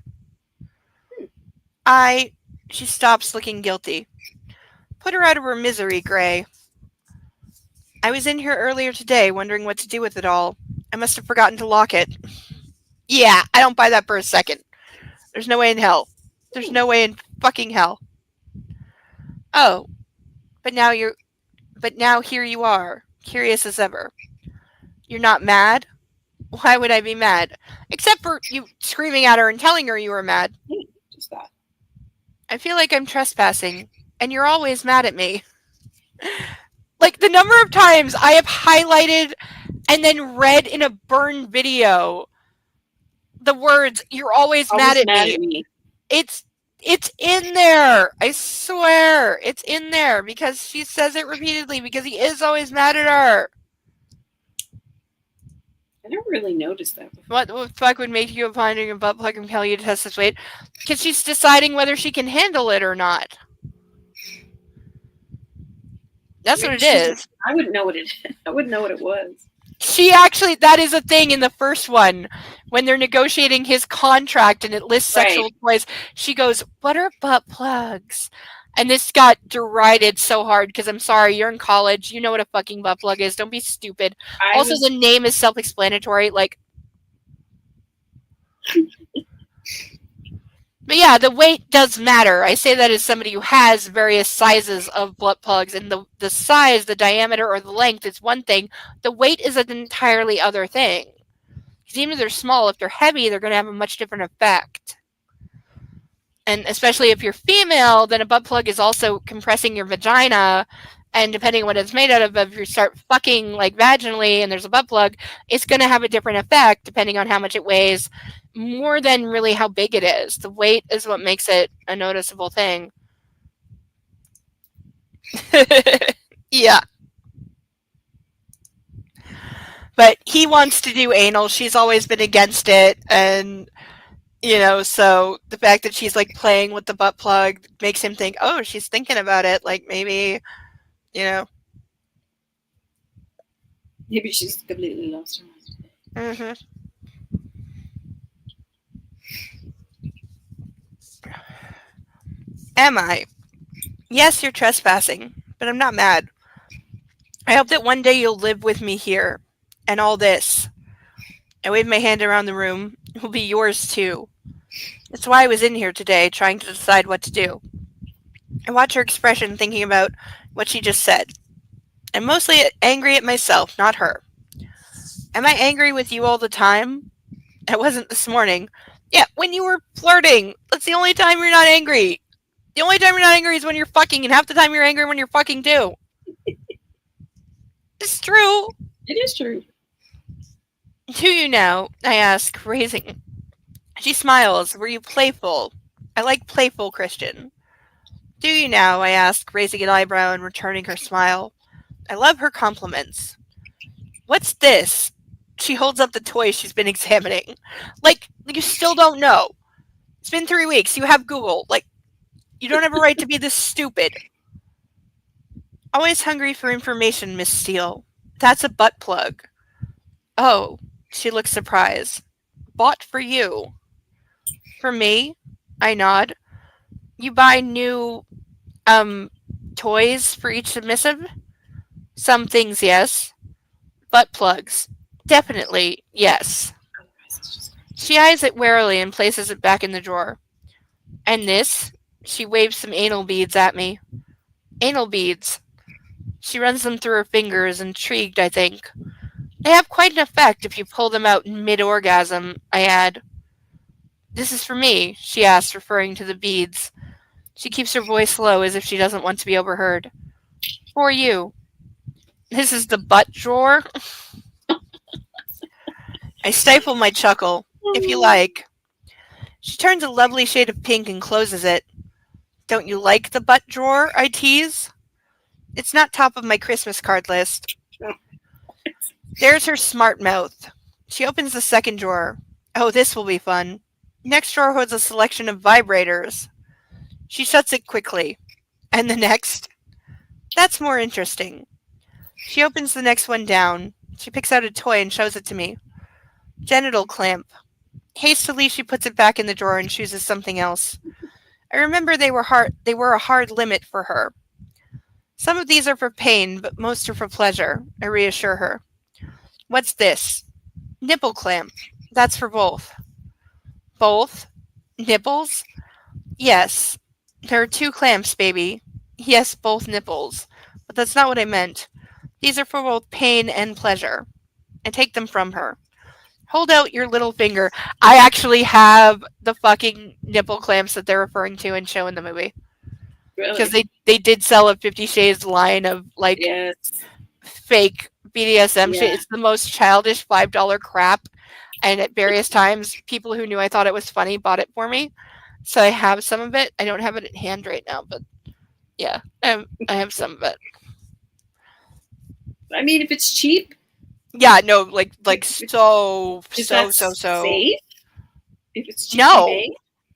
Speaker 1: She stops, looking guilty. Put her out of her misery, Gray. I was in here earlier today, wondering what to do with it all. I must have forgotten to lock it. Yeah, I don't buy that for a second. There's no way in hell. There's no way in fucking hell. Oh, but now here you are, curious as ever. You're not mad? Why would I be mad? Except for you screaming at her and telling her you were mad.
Speaker 3: Just that.
Speaker 1: I feel like I'm trespassing, and you're always mad at me. Like, the number of times I have highlighted and then read in a burned video the words, you're always mad at me. It's in there. I swear. It's in there because she says it repeatedly because he is always mad at her.
Speaker 3: I never really noticed that before.
Speaker 1: What the fuck would make you finding a butt plug and compel you to test this weight? Because she's deciding whether she can handle it or not. That's what it is.
Speaker 3: I wouldn't know what it is. I wouldn't know what it was.
Speaker 1: She actually, that is a thing in the first one. When they're negotiating his contract and it lists sexual toys, she goes, what are butt plugs? And this got derided so hard because I'm sorry, you're in college. You know what a fucking butt plug is. Don't be stupid. The name is self-explanatory. Like, but yeah, the weight does matter. I say that as somebody who has various sizes of butt plugs, and the size, the diameter, or the length is one thing. The weight is an entirely other thing. Because even if they're small, if they're heavy, they're going to have a much different effect. And especially if you're female, then a butt plug is also compressing your vagina. And depending on what it's made out of, if you start fucking like vaginally and there's a butt plug, it's going to have a different effect depending on how much it weighs, more than really how big it is. The weight is what makes it a noticeable thing. Yeah. But he wants to do anal. She's always been against it. And, you know, so the fact that she's like playing with the butt plug makes him think, oh, she's thinking about it. Like maybe, you know.
Speaker 3: Maybe she's completely lost her mind.
Speaker 1: Mm-hmm. Am I? Yes, you're trespassing, but I'm not mad. I hope that one day you'll live with me here, and all this. I wave my hand around the room. It will be yours too.
Speaker 4: That's why I was in here today, trying to decide what to do. I watch her expression, thinking about what she just said. I'm mostly angry at myself, not her. Am I angry with you all the time? I wasn't this morning. Yeah, when you were flirting. That's the only time you're not angry. The only time you're not angry is when you're fucking, and half the time you're angry when you're fucking too. It's true.
Speaker 3: It is true.
Speaker 4: Do you now? I ask, raising. She smiles. Were you playful? I like playful, Christian. Do you now? I ask, raising an eyebrow and returning her smile. I love her compliments. What's this? She holds up the toy she's been examining. Like, you still don't know. It's been 3 weeks. You have Google. Like, you don't have a right to be this stupid. Always hungry for information, Miss Steele. That's a butt plug. Oh, she looks surprised. Bought for you. For me? I nod. You buy new, toys for each submissive? Some things, yes. Butt plugs. Definitely, yes. She eyes it warily and places it back in the drawer. And this? She waves some anal beads at me. Anal beads. She runs them through her fingers, intrigued, I think. They have quite an effect if you pull them out in mid-orgasm, I add. This is for me, she asks, referring to the beads. She keeps her voice low as if she doesn't want to be overheard. For you. This is the butt drawer? I stifle my chuckle, if you like. She turns a lovely shade of pink and closes it. Don't you like the butt drawer, I tease? It's not top of my Christmas card list. There's her smart mouth. She opens the second drawer. Oh, this will be fun. Next drawer holds a selection of vibrators. She shuts it quickly. And the next? That's more interesting. She opens the next one down. She picks out a toy and shows it to me. Genital clamp. Hastily, she puts it back in the drawer and chooses something else. I remember they were a hard limit for her. Some of these are for pain, but most are for pleasure, I reassure her. What's this? Nipple clamp. That's for both. Both? Nipples? Yes. There are 2 clamps, baby. Yes, both nipples. But that's not what I meant. These are for both pain and pleasure. I take them from her. Hold out your little finger. I actually have the fucking nipple clamps that they're referring to and show in the movie.
Speaker 3: Really?
Speaker 4: Because they did sell a 50 Shades line of, like,
Speaker 3: Yes.
Speaker 4: fake BDSM shit.
Speaker 3: Yeah.
Speaker 4: It's the most childish $5 crap. And at various times, people who knew I thought it was funny bought it for me. So I have some of it. I don't have it at hand right now, but yeah, I have some of it.
Speaker 3: I mean, if it's cheap,
Speaker 4: Yeah, no, like
Speaker 3: is
Speaker 4: so
Speaker 3: that safe? If it's cheap
Speaker 4: No.
Speaker 3: made,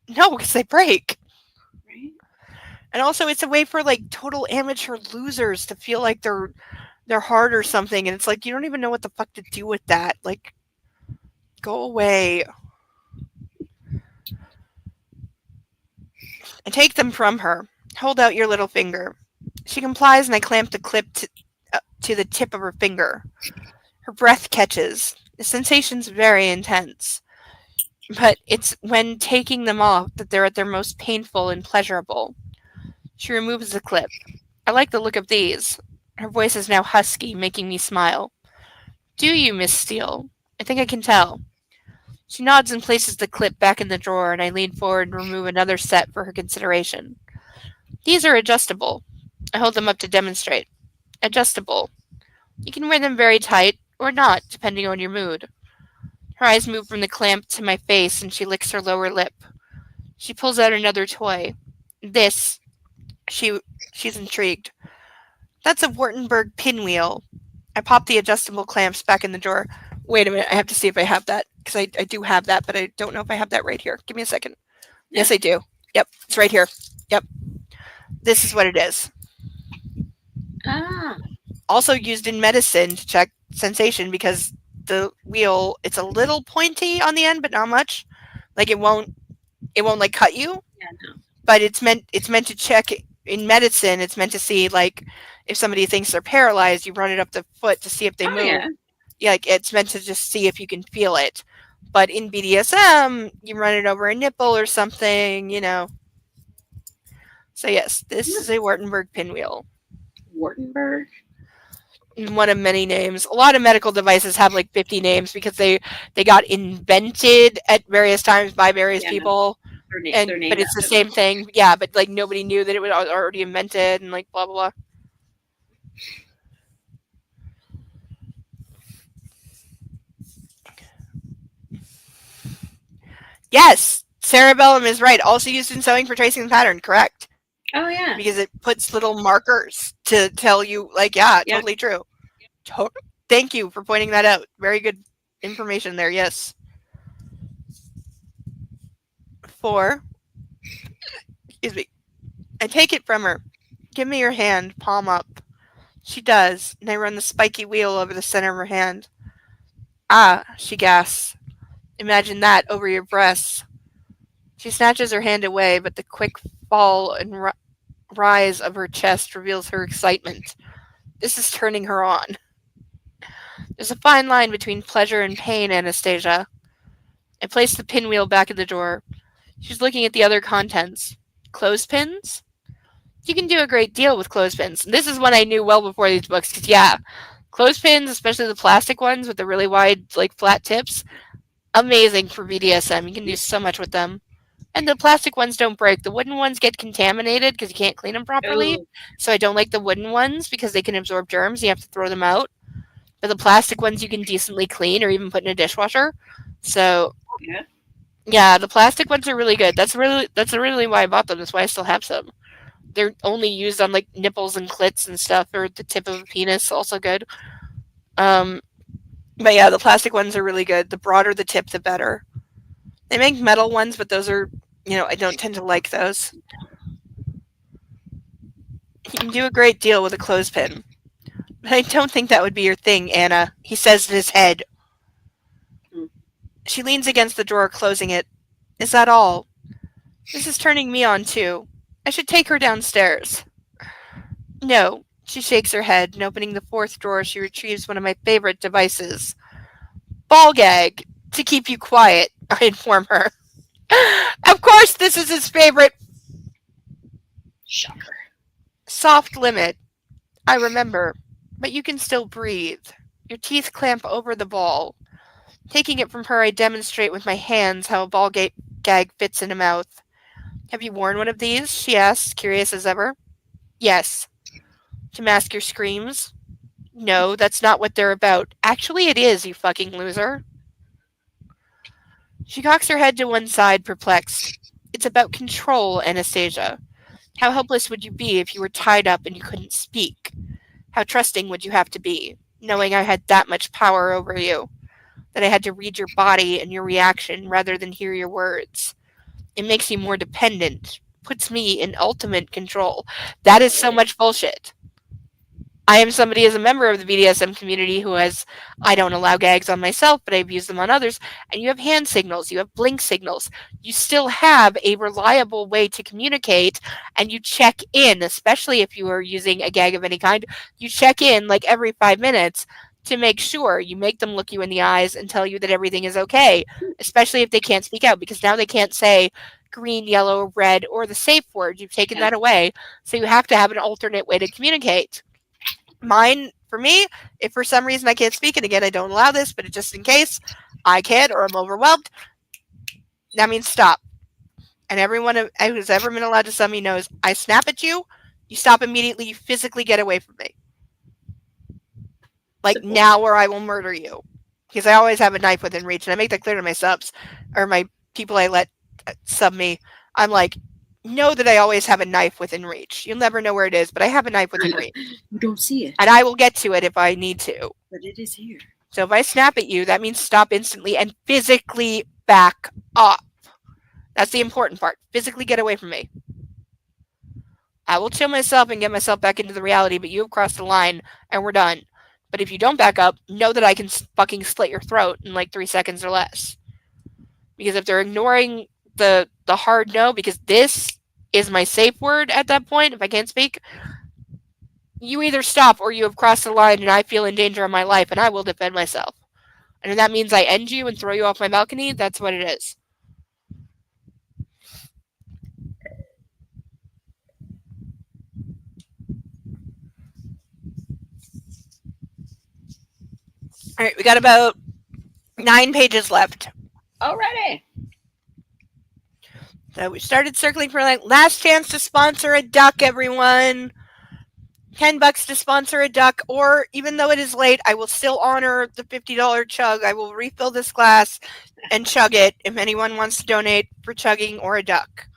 Speaker 4: No, because they break.
Speaker 3: right?
Speaker 4: And also, it's a way for like total amateur losers to feel like they're hard or something, and it's like you don't even know what the fuck to do with that. Like, go away. I take them from her. Hold out your little finger. She complies, and I clamp the clip to the tip of her finger. Her breath catches. The sensation's very intense. But it's when taking them off that they're at their most painful and pleasurable. She removes the clip. I like the look of these. Her voice is now husky, making me smile. Do you, Miss Steele? I think I can tell. She nods and places the clip back in the drawer, and I lean forward and remove another set for her consideration. These are adjustable. I hold them up to demonstrate. Adjustable. You can wear them very tight, or not, depending on your mood. Her eyes move from the clamp to my face, and she licks her lower lip. She pulls out another toy. This. She's intrigued. That's a Wartenberg pinwheel. I pop the adjustable clamps back in the drawer. Wait a minute, I have to see if I have that, because I do have that, but I don't know if I have that right here. Give me a second.
Speaker 3: Yeah.
Speaker 4: Yes, I do. Yep, it's right here. Yep. This is what it is.
Speaker 3: Ah,
Speaker 4: Also used in medicine to check sensation, because the wheel, it's a little pointy on the end, but not much. Like it won't like cut you.
Speaker 3: yeah, no.
Speaker 4: But it's meant to check in medicine. It's meant to see like if somebody thinks they're paralyzed, you run it up the foot to see if they move.
Speaker 3: Yeah.
Speaker 4: Yeah, like it's meant to just see if you can feel it. But in BDSM, you run it over a nipple or something, you know. So yes, this is a Wartenberg pinwheel.
Speaker 3: Wartenberg.
Speaker 4: One of many names. A lot of medical devices have like 50 names because they got invented at various times by various people.
Speaker 3: They're named
Speaker 4: But it's the
Speaker 3: after
Speaker 4: same thing. Yeah, but like nobody knew that it was already invented and like blah blah blah. Yes, cerebellum is right. Also used in sewing for tracing the pattern. Correct.
Speaker 3: Oh yeah.
Speaker 4: Because it puts little markers to tell you, like, yeah, totally true. Thank you for pointing that out. Very good information there. Yes. 4. Excuse me. I take it from her. Give me your hand, palm up. She does, and I run the spiky wheel over the center of her hand. Ah, she gasps. Imagine that over your breasts. She snatches her hand away, but the quick fall and rise of her chest reveals her excitement. This is turning her on. There's a fine line between pleasure and pain, Anastasia. I place the pinwheel back in the drawer. She's looking at the other contents. Clothespins? You can do a great deal with clothespins. This is one I knew well before these books, because yeah, clothespins, especially the plastic ones with the really wide, like, flat tips, amazing for BDSM. You can do so much with them. And the plastic ones don't break. The wooden ones get contaminated because you can't clean them properly. So I don't like the wooden ones because they can absorb germs. You have to throw them out. But the plastic ones you can decently clean or even put in a dishwasher. So yeah, the plastic ones are really good. That's really why I bought them. That's why I still have some. They're only used on like nipples and clits and stuff, or the tip of a penis. Also good. But yeah, the plastic ones are really good. The broader the tip, the better. They make metal ones, but those are, I don't tend to like those. You can do a great deal with a clothespin. But I don't think that would be your thing, Anna, he says in his head. She leans against the drawer, closing it. Is that all? This is turning me on, too. I should take her downstairs. No, she shakes her head, and opening the 4th drawer, she retrieves one of my favorite devices. Ball gag, to keep you quiet, I inform her. Of course, this is his favorite.
Speaker 3: Shocker.
Speaker 4: Soft limit. I remember, but you can still breathe. Your teeth clamp over the ball. Taking it from her, I demonstrate with my hands how a ball gag fits in a mouth. Have you worn one of these? She asks, curious as ever. Yes. To mask your screams? No, that's not what they're about. Actually, it is, you fucking loser. She cocks her head to one side, perplexed. It's about control, Anastasia. How helpless would you be if you were tied up and you couldn't speak? How trusting would you have to be, knowing I had that much power over you? That I had to read your body and your reaction rather than hear your words. It makes you more dependent, puts me in ultimate control. That is so much bullshit. I am somebody as a member of the BDSM community who I don't allow gags on myself, but I abuse them on others, and you have hand signals, you have blink signals. You still have a reliable way to communicate, and you check in, especially if you are using a gag of any kind, you check in like every 5 minutes to make sure. You make them look you in the eyes and tell you that everything is okay, especially if they can't speak out, because now they can't say green, yellow, red, or the safe word. You've taken that away, so you have to have an alternate way to communicate. Mine, for me, if for some reason I can't speak, and again, I don't allow this, but just in case I can't or I'm overwhelmed, that means stop. And everyone who's ever been allowed to sum me knows I snap at you, you stop immediately, you physically get away from me. Like now, or I will murder you. Because I always have a knife within reach, and I make that clear to my subs, or my people I let sub me. I'm like, know that I always have a knife within reach. You'll never know where it is, but I have a knife within reach.
Speaker 3: You don't see it.
Speaker 4: And I will get to it if I need to.
Speaker 3: But it is here.
Speaker 4: So if I snap at you, that means stop instantly and physically back up. That's the important part. Physically get away from me. I will chill myself and get myself back into the reality, but you have crossed the line and we're done. But if you don't back up, know that I can fucking slit your throat in like 3 seconds or less. Because if they're ignoring the hard no, because this is my safe word at that point, if I can't speak, you either stop or you have crossed the line and I feel in danger of my life and I will defend myself.
Speaker 1: And if that means I end you and throw you off my balcony, that's what it is.
Speaker 4: All right, we got about 9 pages left.
Speaker 3: Alrighty.
Speaker 4: So we started circling for like last chance to sponsor a duck, everyone. $10 to sponsor a duck, or even though it is late, I will still honor the $50 chug. I will refill this glass and chug it if anyone wants to donate for chugging or a duck.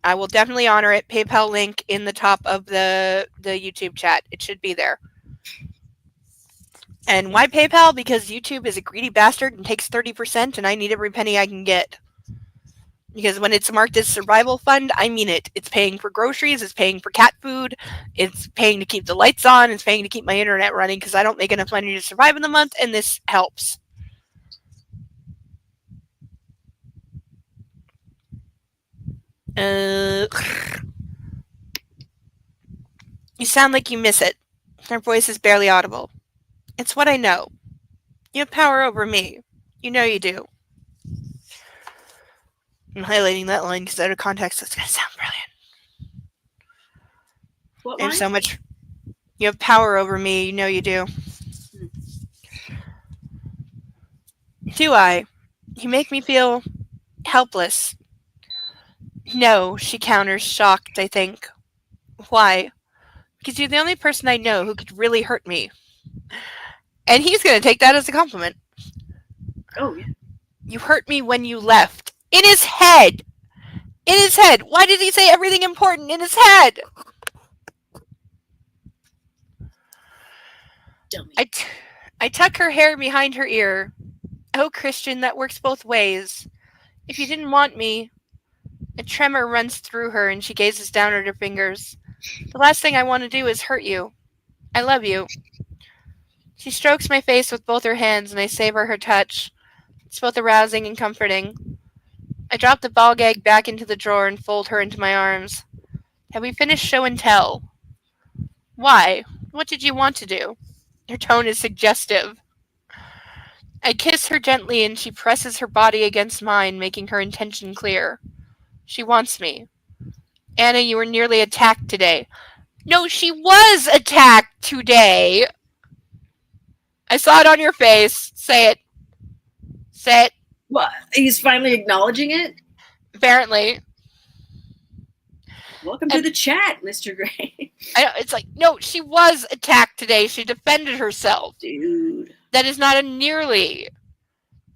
Speaker 4: I will definitely honor it. PayPal link in the top of the YouTube chat. It should be there. And why PayPal? Because YouTube is a greedy bastard and takes 30%, and I need every penny I can get. Because when it's marked as survival fund, I mean it. It's paying for groceries, it's paying for cat food, it's paying to keep the lights on, it's paying to keep my internet running because I don't make enough money to survive in the month, and this helps. You sound like you miss it. Her voice is barely audible. It's what I know. You have power over me. You know you do. I'm highlighting that line because out of context, that's going to sound brilliant.
Speaker 3: What
Speaker 4: There's
Speaker 3: line?
Speaker 4: so much. You have power over me. You know you do. Do I? You make me feel helpless. No, she counters, shocked, I think. Why? Because you're the only person I know who could really hurt me. And he's going to take that as a compliment.
Speaker 3: Oh, yeah.
Speaker 4: You hurt me when you left. In his head! In his head! Why did he say everything important in his head?
Speaker 3: Dummy.
Speaker 4: I tuck her hair behind her ear. Oh, Christian, that works both ways. If you didn't want me... A tremor runs through her and she gazes down at her fingers. The last thing I want to do is hurt you. I love you. She strokes my face with both her hands and I savor her touch. It's both arousing and comforting. I drop the ball gag back into the drawer and fold her into my arms. Have we finished show and tell? Why? What did you want to do? Her tone is suggestive. I kiss her gently and she presses her body against mine, making her intention clear. She wants me. Anna, you were nearly attacked today. No, she was attacked today. I saw it on your face. Say it. Say it.
Speaker 3: What? He's finally acknowledging it?
Speaker 1: Apparently.
Speaker 3: Welcome to the chat, Mr. Gray.
Speaker 1: It's like, no, she was attacked today. She defended herself.
Speaker 3: Dude.
Speaker 1: That is not a nearly.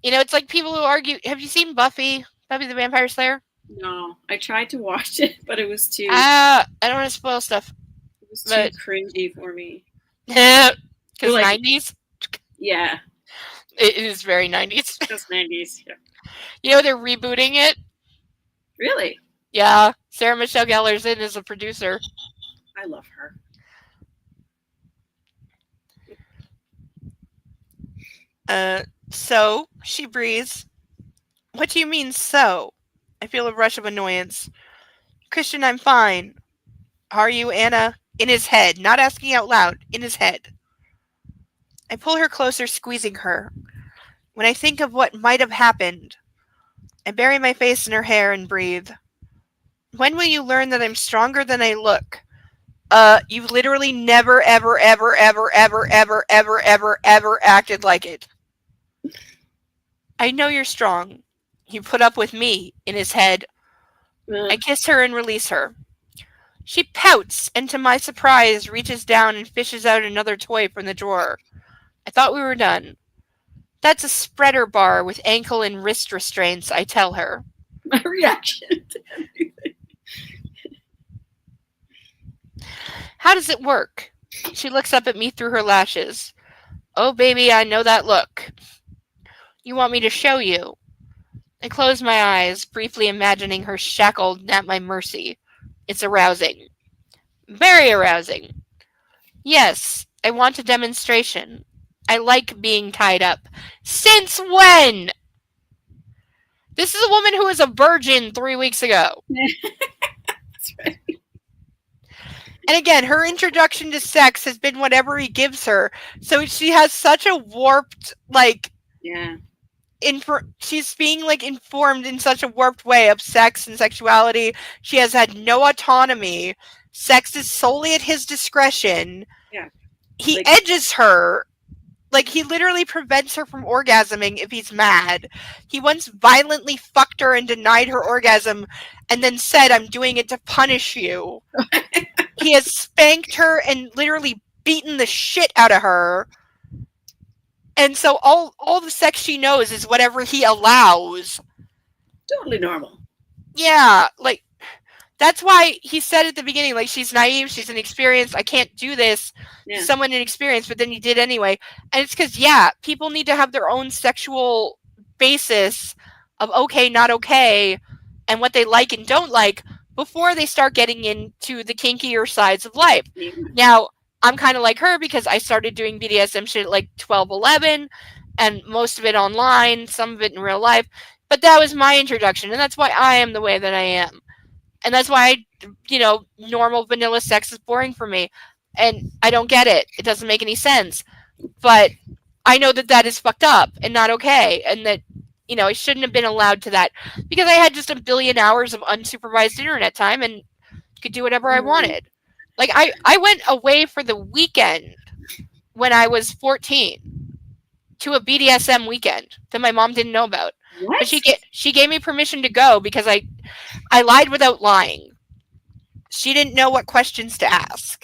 Speaker 1: You know, it's like people who argue. Have you seen Buffy? Buffy the Vampire Slayer?
Speaker 3: No, I tried to watch it, but it was too.
Speaker 1: I don't want to spoil stuff.
Speaker 3: It was too cringy for me.
Speaker 1: Because
Speaker 3: like,
Speaker 1: 90s?
Speaker 3: Yeah.
Speaker 1: It is very 90s.
Speaker 3: Just 90s. Yeah.
Speaker 1: You know, they're rebooting it.
Speaker 3: Really?
Speaker 1: Yeah. Sarah Michelle Gellar's in as a producer.
Speaker 3: I love her.
Speaker 4: So, she breathes. What do you mean, so? I feel a rush of annoyance. Christian, I'm fine. Are you, Anna? In his head, not asking out loud, in his head. I pull her closer, squeezing her. When I think of what might have happened, I bury my face in her hair and breathe. When will you learn that I'm stronger than I look? You've literally never, ever, ever, ever, ever, ever, ever, ever, ever acted like it. I know you're strong. You put up with me, in his head. I kiss her and release her. She pouts and, to my surprise, reaches down and fishes out another toy from the drawer. I thought we were done. That's a spreader bar with ankle and wrist restraints, I tell her.
Speaker 3: My reaction to everything.
Speaker 1: How does it work? She looks up at me through her lashes. Oh, baby, I know that look. You want me to show you? I close my eyes, briefly imagining her shackled at my mercy. It's arousing. Very arousing. Yes, I want a demonstration. I like being tied up. Since when? This is a woman who was a virgin 3 weeks ago.
Speaker 3: That's right.
Speaker 4: And again, her introduction to sex has been whatever he gives her. So she has such a warped, like,
Speaker 3: Yeah.
Speaker 4: She's being like informed in such a warped way of sex and sexuality. She has had no autonomy. Sex is solely at his discretion.
Speaker 3: Yeah.
Speaker 4: He
Speaker 3: Like-
Speaker 4: edges her. Like, he literally prevents her from orgasming if he's mad. He once violently fucked her and denied her orgasm and then said, "I'm doing it to punish you." He has spanked her and literally beaten the shit out of her. And so all the sex she knows is whatever he allows.
Speaker 3: Totally normal.
Speaker 4: Yeah, like, that's why he said at the beginning, like, she's naive, she's inexperienced, I can't do this
Speaker 3: Yeah.
Speaker 4: to someone inexperienced, but then he did anyway. And it's because, yeah, people need to have their own sexual basis of okay, not okay, and what they like and don't like before they start getting into the kinkier sides of life.
Speaker 3: Yeah.
Speaker 4: Now, I'm kind of like her because I started doing BDSM shit at like 12, 11, and most of it online, some of it in real life. But that was my introduction, and that's why I am the way that I am. And that's why, normal vanilla sex is boring for me. And I don't get it. It doesn't make any sense. But I know that that is fucked up and not okay. And that, I shouldn't have been allowed to that. Because I had just a billion hours of unsupervised internet time and could do whatever I wanted. Like, I went away for the weekend when I was 14 to a BDSM weekend that my mom didn't know about.
Speaker 3: What?
Speaker 4: But she gave me permission to go because I lied without lying. She didn't know what questions to ask.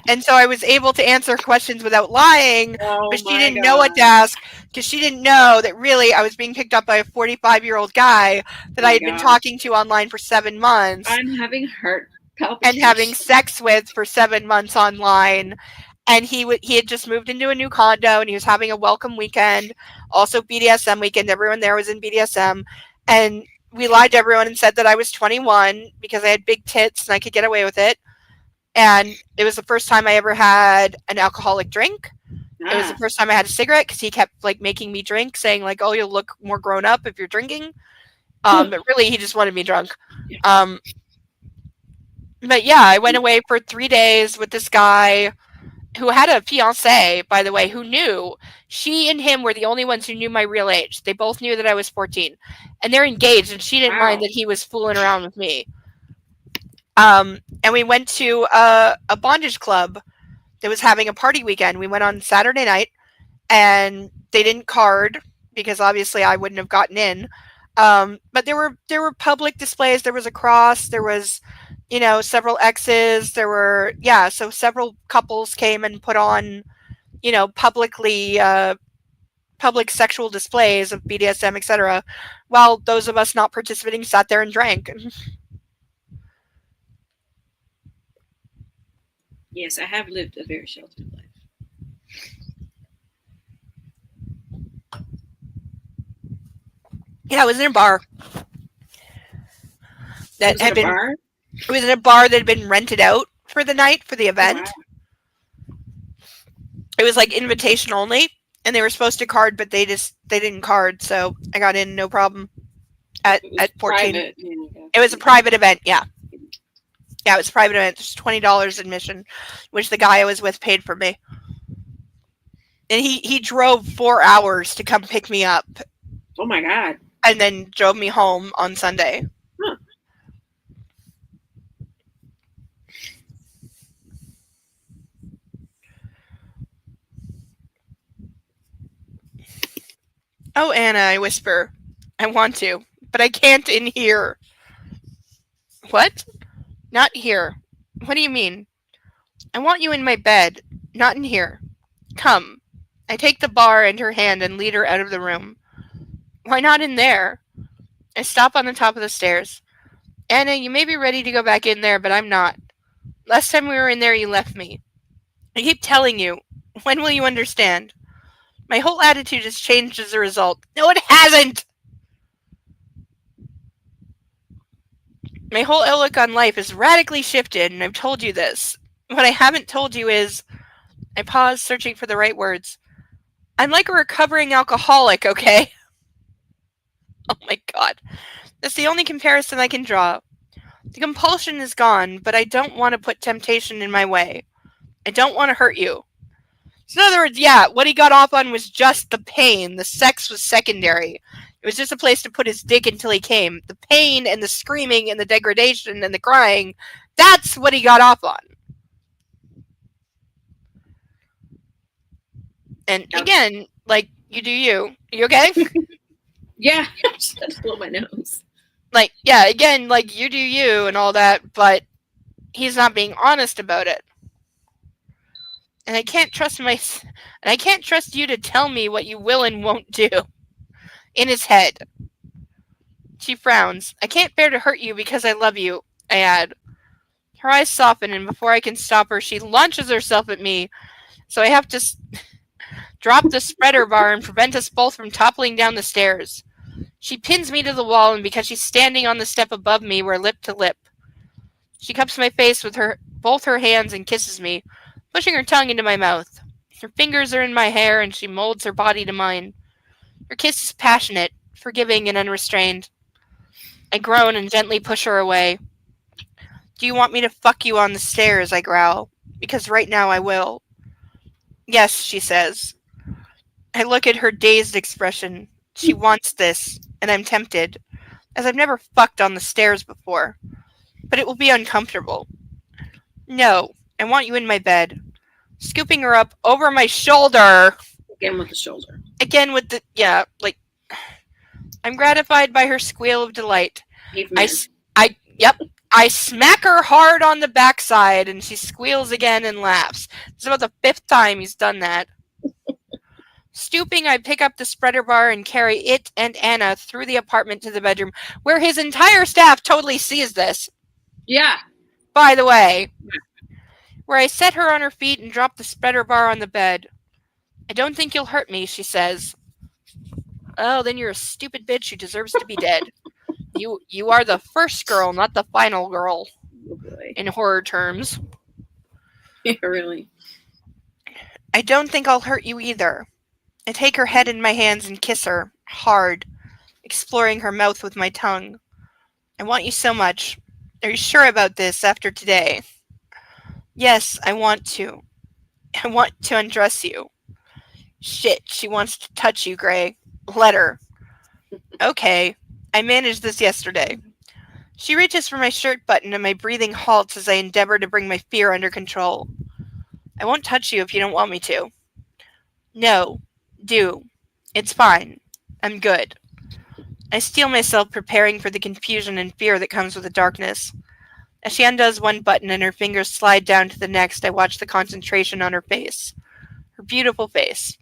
Speaker 4: And so I was able to answer questions without lying, but she didn't know what to ask because she didn't know that really I was being picked up by a 45-year-old guy that I had been talking to online for 7 months.
Speaker 3: I'm having heart
Speaker 4: and
Speaker 3: palpitations.
Speaker 4: having sex with for 7 months online. And he had just moved into a new condo and he was having a welcome weekend, also BDSM weekend. Everyone there was in BDSM. And we lied to everyone and said that I was 21 because I had big tits and I could get away with it. And it was the first time I ever had an alcoholic drink. It was the first time I had a cigarette because he kept like making me drink, saying like, "Oh, you'll look more grown up if you're drinking." But really, he just wanted me drunk. But yeah, I went away for 3 days with this guy who had a fiance, by the way, who knew. She and him were the only ones who knew my real age. They both knew that I was 14. And they're engaged, and she didn't mind that he was fooling around with me. And we went to a bondage club that was having a party weekend. We went on Saturday night, and they didn't card because obviously I wouldn't have gotten in. But there were public displays. There was a cross. There was, several X's. There were, so several couples came and put on, public sexual displays of BDSM, etc. While those of us not participating sat there and drank.
Speaker 3: Yes, I have lived a very sheltered life.
Speaker 4: Yeah, it was in a bar. That had been.
Speaker 3: Bar?
Speaker 4: It was in a bar that had been rented out for the night for the event.
Speaker 3: Wow.
Speaker 4: It was like invitation only, and they were supposed to card, but they didn't card, so I got in no problem. At 14,
Speaker 3: private,
Speaker 4: it was a private event. Yeah, it was a private event. Just $20 admission, which the guy I was with paid for me, and he drove 4 hours to come pick me up.
Speaker 3: Oh my god!
Speaker 4: And then drove me home on Sunday.
Speaker 3: Huh.
Speaker 4: Oh, Anna, I whisper. I want to, but I can't in here. What? Not here. What do you mean? I want you in my bed, not in here. Come. I take the bar in her hand and lead her out of the room. Why not in there? I stop on the top of the stairs. Anna, you may be ready to go back in there, but I'm not. Last time we were in there, you left me. I keep telling you. When will you understand? My whole attitude has changed as a result. No, it hasn't! My whole outlook on life is radically shifted, and I've told you this. What I haven't told you is... I pause, searching for the right words. I'm like a recovering alcoholic, okay? Oh my god. That's the only comparison I can draw. The compulsion is gone, but I don't want to put temptation in my way. I don't want to hurt you. So in other words, yeah, what he got off on was just the pain. The sex was secondary. It was just a place to put his dick until he came. The pain and the screaming and the degradation and the crying, that's what he got off on. And again, like, you do you. You okay?
Speaker 3: Yeah, I just had to blow my nose.
Speaker 4: Like, yeah, again, like, you do you and all that, but he's not being honest about it. And I can't trust you to tell me what you will and won't do. In his head. She frowns. I can't bear to hurt you because I love you, I add. Her eyes soften, and before I can stop her, she launches herself at me, so I have to drop the spreader bar and prevent us both from toppling down the stairs. She pins me to the wall, and because she's standing on the step above me, we're lip to lip. She cups my face with both her hands and kisses me, pushing her tongue into my mouth. Her fingers are in my hair, and she molds her body to mine. Her kiss is passionate, forgiving, and unrestrained. I groan and gently push her away. Do you want me to fuck you on the stairs? I growl. Because right now I will. Yes, she says. I look at her dazed expression. She wants this, and I'm tempted, as I've never fucked on the stairs before. But it will be uncomfortable. No, I want you in my bed. Scooping her up over my shoulder.
Speaker 3: Again with the shoulder.
Speaker 4: Again with the, yeah, like, I'm gratified by her squeal of delight. I smack her hard on the backside, and she squeals again and laughs. It's about the 5th time he's done that. Stooping, I pick up the spreader bar and carry it and Anna through the apartment to the bedroom, where his entire staff totally sees this.
Speaker 3: Yeah.
Speaker 4: By the way. Where I set her on her feet and drop the spreader bar on the bed. I don't think you'll hurt me, she says. Oh, then you're a stupid bitch who deserves to be dead. You are the first girl, not the final girl.
Speaker 3: Oh boy.
Speaker 4: In horror terms.
Speaker 3: Yeah, really.
Speaker 4: I don't think I'll hurt you either. I take her head in my hands and kiss her, hard, exploring her mouth with my tongue. I want you so much. Are you sure about this after today? Yes, I want to. I want to undress you. Shit, she wants to touch you, Gray. Let her. Okay, I managed this yesterday. She reaches for my shirt button and my breathing halts as I endeavor to bring my fear under control. I won't touch you if you don't want me to. No, do. It's fine. I'm good. I steel myself, preparing for the confusion and fear that comes with the darkness. As she undoes one button and her fingers slide down to the next, I watch the concentration on her face. Her beautiful face.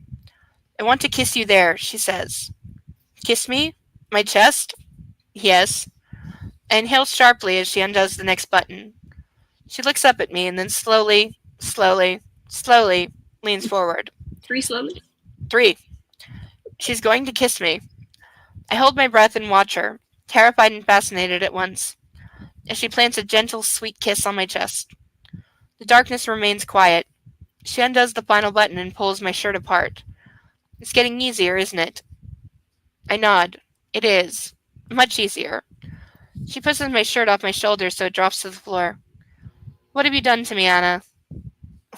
Speaker 4: I want to kiss you there, she says. Kiss me? My chest? Yes. I inhale sharply as she undoes the next button. She looks up at me and then slowly leans forward.
Speaker 3: 3 slowly?
Speaker 4: 3. She's going to kiss me. I hold my breath and watch her, terrified and fascinated at once, as she plants a gentle, sweet kiss on my chest. The darkness remains quiet. She undoes the final button and pulls my shirt apart. It's getting easier, isn't it? I nod. It is. Much easier. She pushes my shirt off my shoulders so it drops to the floor. What have you done to me, Anna?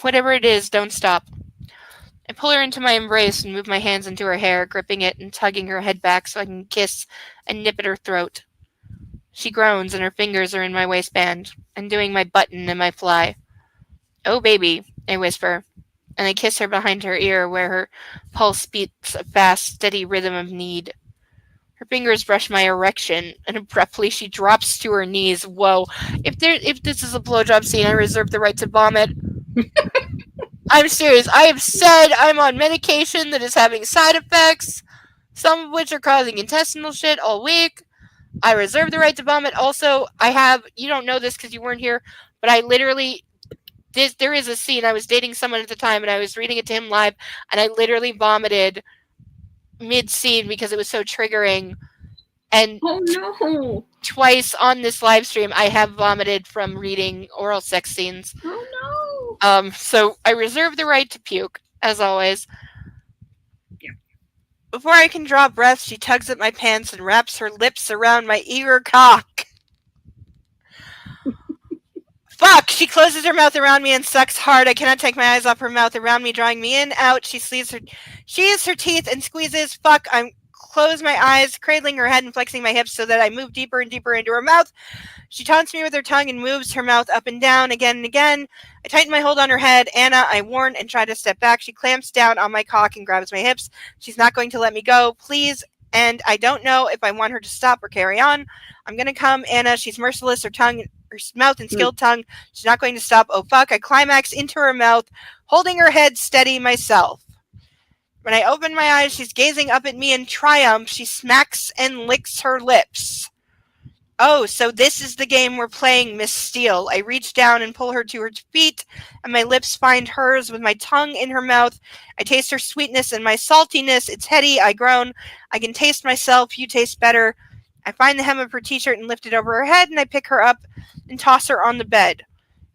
Speaker 4: Whatever it is, don't stop. I pull her into my embrace and move my hands into her hair, gripping it and tugging her head back so I can kiss and nip at her throat. She groans and her fingers are in my waistband, undoing my button and my fly. Oh, baby, I whisper, and I kiss her behind her ear where her pulse beats a fast, steady rhythm of need. Her fingers brush my erection, and abruptly she drops to her knees. Whoa. If this is a blowjob scene, I reserve the right to vomit. I'm serious. I have said I'm on medication that is having side effects, some of which are causing intestinal shit all week. I reserve the right to vomit. Also, you don't know this because you weren't here, but I literally, there is a scene. I was dating someone at the time, and I was reading it to him live, and I literally vomited mid-scene because it was so triggering. And
Speaker 3: oh no!
Speaker 4: Twice on this live stream, I have vomited from reading oral sex scenes.
Speaker 3: Oh no!
Speaker 4: So I reserve the right to puke, as always.
Speaker 3: Yeah.
Speaker 4: Before I can draw breath, she tugs at my pants and wraps her lips around my eager cock. fuck! She closes her mouth around me and sucks hard. I cannot take my eyes off her mouth around me, drawing me in, out. She sheathes her teeth and squeezes. Fuck! I'm close my eyes, cradling her head and flexing my hips so that I move deeper and deeper into her mouth. She taunts me with her tongue and moves her mouth up and down again and again. I tighten my hold on her head. Anna, I warn and try to step back. She clamps down on my cock and grabs my hips. She's not going to let me go. Please. And I don't know if I want her to stop or carry on. I'm going to come, Anna. She's merciless. Her mouth and skilled tongue. She's not going to stop. Oh, fuck. I climax into her mouth, holding her head steady myself. When I open my eyes, she's gazing up at me in triumph. She smacks and licks her lips. Oh, so this is the game we're playing, Miss Steele. I reach down and pull her to her feet, and my lips find hers with my tongue in her mouth. I taste her sweetness and my saltiness. It's heady. I groan. I can taste myself. You taste better. I find the hem of her t-shirt and lift it over her head, and I pick her up and toss her on the bed.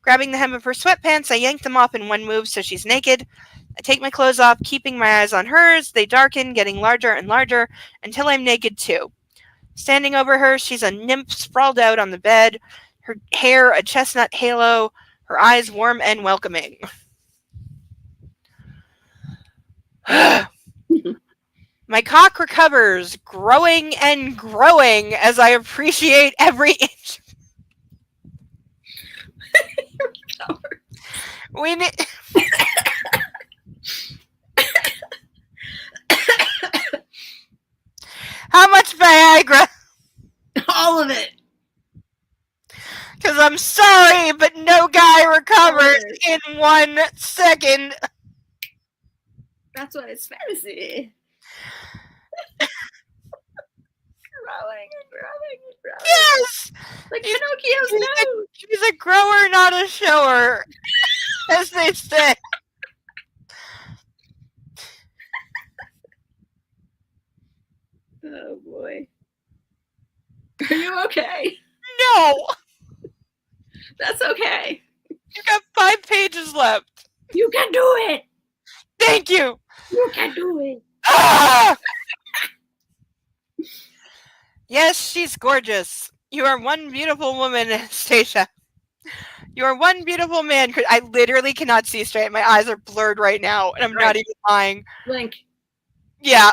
Speaker 4: Grabbing the hem of her sweatpants, I yank them off in one move so she's naked. I take my clothes off, keeping my eyes on hers. They darken, getting larger and larger, until I'm naked too. Standing over her, she's a nymph sprawled out on the bed, her hair a chestnut halo, her eyes warm and welcoming. My cock recovers, growing and growing as I appreciate every inch. We need... How much Viagra?
Speaker 3: All of it.
Speaker 4: Because I'm sorry, but no guy recovers in 1 second.
Speaker 3: That's why it's fantasy. Growing and growing and growing.
Speaker 4: Yes!
Speaker 3: Like Pinocchio's nose.
Speaker 4: She's a grower, not a shower. As they say.
Speaker 3: Oh boy. Are you okay?
Speaker 4: No!
Speaker 3: That's okay.
Speaker 4: You got 5 pages left.
Speaker 3: You can do it.
Speaker 4: Thank you.
Speaker 3: You can do it.
Speaker 4: Ah! Yes, she's gorgeous. You are one beautiful woman, Anastasia. You are one beautiful man. I literally cannot see straight. My eyes are blurred right now, and I'm not even lying.
Speaker 3: Blink.
Speaker 4: Yeah.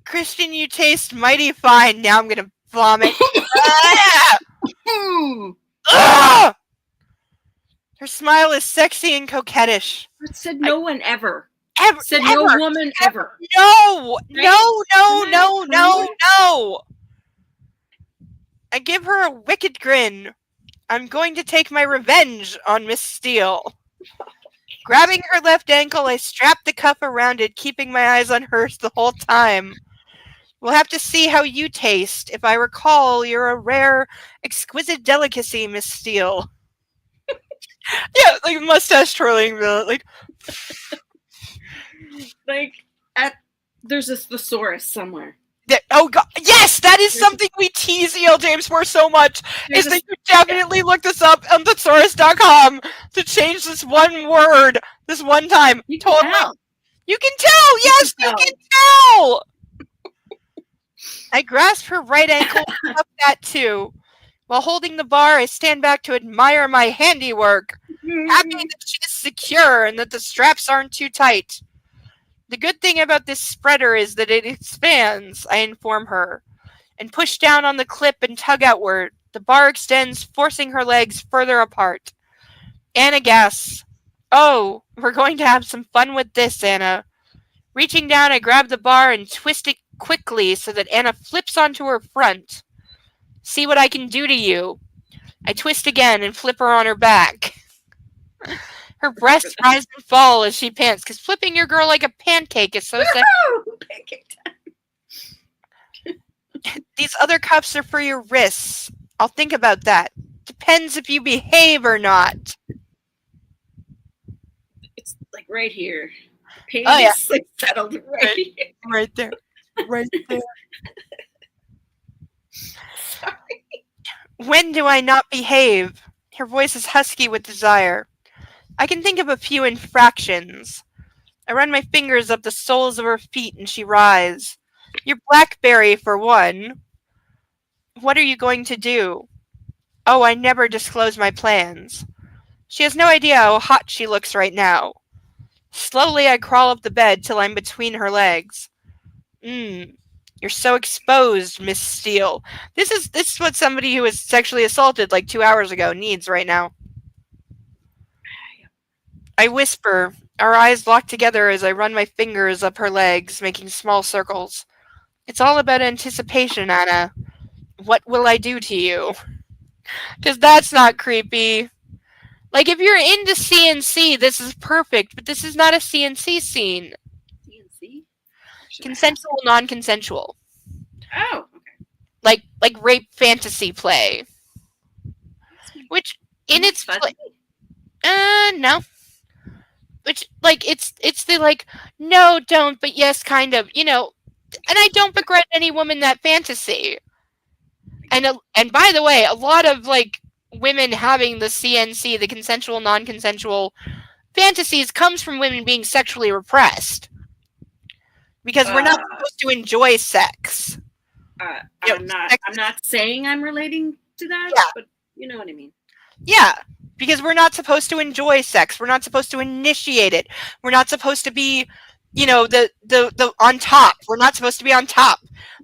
Speaker 4: Christian, you taste mighty fine. Now I'm going to vomit. Ah! Ah! Her smile is sexy and coquettish.
Speaker 3: It said no one ever.
Speaker 4: Ever,
Speaker 3: Said
Speaker 4: ever,
Speaker 3: no woman ever.
Speaker 4: No,
Speaker 3: Right?
Speaker 4: no. I give her a wicked grin. I'm going to take my revenge on Miss Steele. Grabbing her left ankle, I strap the cuff around it, keeping my eyes on hers the whole time. We'll have to see how you taste. If I recall, you're a rare, exquisite delicacy, Miss Steele. Yeah, like mustache twirling, like...
Speaker 3: Like, there's a thesaurus somewhere.
Speaker 4: Oh god, yes, that is something we tease E.L. James for so much, is that you definitely look this up on thesaurus.com to change this one word, this one time.
Speaker 3: You can tell.
Speaker 4: You can tell, yes, you can tell! I grasp her right ankle up that too. While holding the bar, I stand back to admire my handiwork, happy that she's secure and that the straps aren't too tight. The good thing about this spreader is that it expands, I inform her, and push down on the clip and tug outward. The bar extends, forcing her legs further apart. Anna gasps, "Oh, we're going to have some fun with this, Anna." Reaching down, I grab the bar and twist it quickly so that Anna flips onto her front. "See what I can do to you." I twist again and flip her on her back. Her breasts rise and fall as she pants, because flipping your girl like a pancake is so sexy.
Speaker 3: Pancake time.
Speaker 4: These other cups are for your wrists. I'll think about that. Depends if you behave or not.
Speaker 3: It's like right here. Pain
Speaker 4: Oh, yeah.
Speaker 3: is like settled right here.
Speaker 4: Right there. Right there.
Speaker 3: Sorry.
Speaker 4: When do I not behave? Her voice is husky with desire. I can think of a few infractions. I run my fingers up the soles of her feet and she writhes. Your BlackBerry, for one. What are you going to do? Oh, I never disclose my plans. She has no idea how hot she looks right now. Slowly I crawl up the bed till I'm between her legs. You're so exposed, Miss Steele. This is what somebody who was sexually assaulted like 2 hours ago needs right now. I whisper, our eyes lock together as I run my fingers up her legs, making small circles. It's all about anticipation, Anna. What will I do to you? Because that's not creepy. Like, if you're into CNC, this is perfect, but this is not a CNC scene.
Speaker 3: CNC?
Speaker 4: Consensual, non-consensual.
Speaker 3: Oh, okay.
Speaker 4: Like rape fantasy play. Which, in its...
Speaker 3: fuzzy?
Speaker 4: No. Which, like, it's the, like, no, don't, but yes, kind of, you know. And I don't begrudge any woman that fantasy. And by the way, a lot of, like, women having the CNC, the consensual, non-consensual fantasies, comes from women being sexually repressed. Because we're not supposed to enjoy sex.
Speaker 3: I'm not saying I'm relating to that, but you know what I mean.
Speaker 4: Yeah, because we're not supposed to enjoy sex. We're not supposed to initiate it. We're not supposed to be, you know, the on top. We're not supposed to be on top.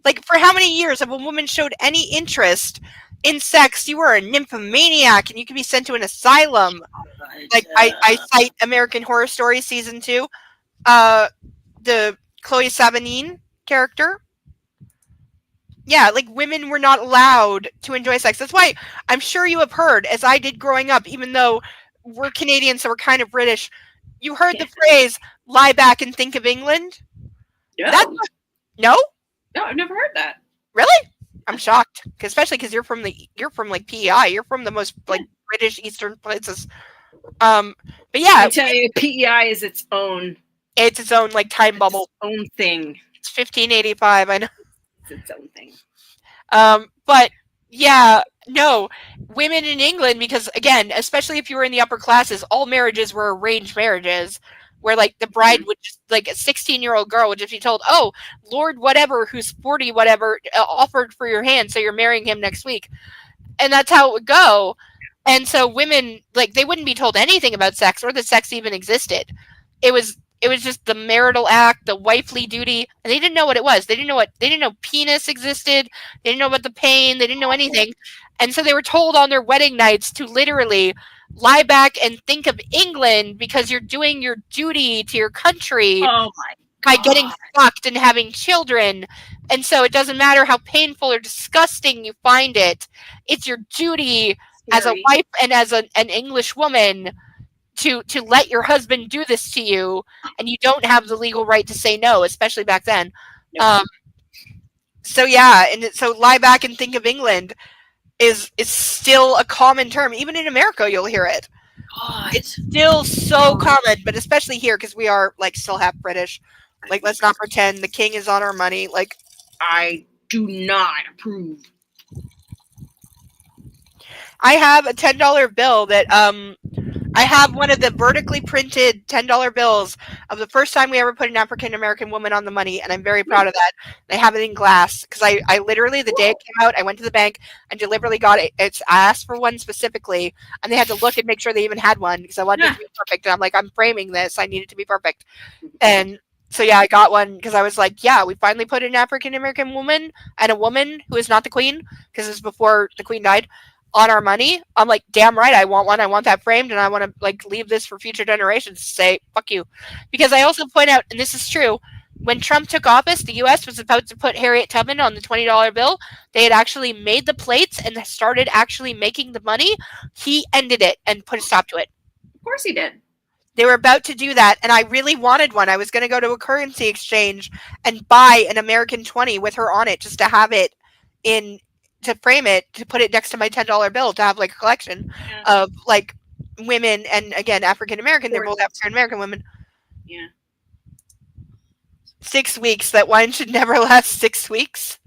Speaker 4: Like, for how many years if a woman showed any interest in sex, you were a nymphomaniac and you could be sent to an asylum. Like, I cite American Horror Story season 2, the Chloe Savini character. Yeah, like, women were not allowed to enjoy sex. That's why I'm sure you have heard, as I did growing up, even though we're Canadian, so we're kind of British, you heard the phrase, lie back and think of England?
Speaker 3: No.
Speaker 4: No?
Speaker 3: No, I've never heard that.
Speaker 4: Really? I'm shocked. Especially because you're from like PEI. You're from the most, like, British Eastern places. But yeah.
Speaker 3: I tell you, PEI is its own.
Speaker 4: It's its own, like, time bubble.
Speaker 3: Its own thing.
Speaker 4: It's 1585, I know.
Speaker 3: Its own thing.
Speaker 4: But yeah, no, women in England, because again, especially if you were in the upper classes, all marriages were arranged marriages, where like the bride would just, like, a 16-year-old girl would just be told, oh, Lord whatever, who's 40 whatever, offered for your hand, so you're marrying him next week, and that's how it would go. And so women, like, they wouldn't be told anything about sex or that sex even existed. It was just the marital act, the wifely duty, and they didn't know what it was. They didn't know penis existed. They didn't know about the pain. They didn't know anything. And so they were told on their wedding nights to literally lie back and think of England because you're doing your duty to your country by getting fucked and having children. And so it doesn't matter how painful or disgusting you find it. It's your duty as a wife and as an English woman to let your husband do this to you, and you don't have the legal right to say no, especially back then.
Speaker 3: No.
Speaker 4: So yeah, and so lie back and think of England is still a common term. Even in America, you'll hear it.
Speaker 3: God.
Speaker 4: It's still so common, but especially here because we are, like, still half British. Like, let's not pretend the king is on our money. Like,
Speaker 3: I do not approve.
Speaker 4: I have a $10 bill that I have one of the vertically printed $10 bills of the first time we ever put an African American woman on the money, and I'm very proud of that. I have it in glass because I literally, the day it came out, I went to the bank and deliberately got it. I asked for one specifically, and they had to look and make sure they even had one because I wanted it to be perfect. And I'm like, I'm framing this. I need it to be perfect. And so yeah, I got one because I was like, yeah, we finally put an African American woman and a woman who is not the queen, because this is before the queen died, on our money. I'm like, damn right, I want one. I want that framed, and I want to, like, leave this for future generations to say, fuck you. Because I also point out, and this is true, when Trump took office, the U.S. was about to put Harriet Tubman on the $20 bill. They had actually made the plates and started actually making the money. He ended it and put a stop to it.
Speaker 3: Of course he did.
Speaker 4: They were about to do that, and I really wanted one. I was going to go to a currency exchange and buy an American 20 with her on it just to have it in, to frame it, to put it next to my $10 bill, to have, like, a collection of, like, women, and again, African American. They're both African American women.
Speaker 3: Yeah.
Speaker 4: 6 weeks. That wine should never last 6 weeks.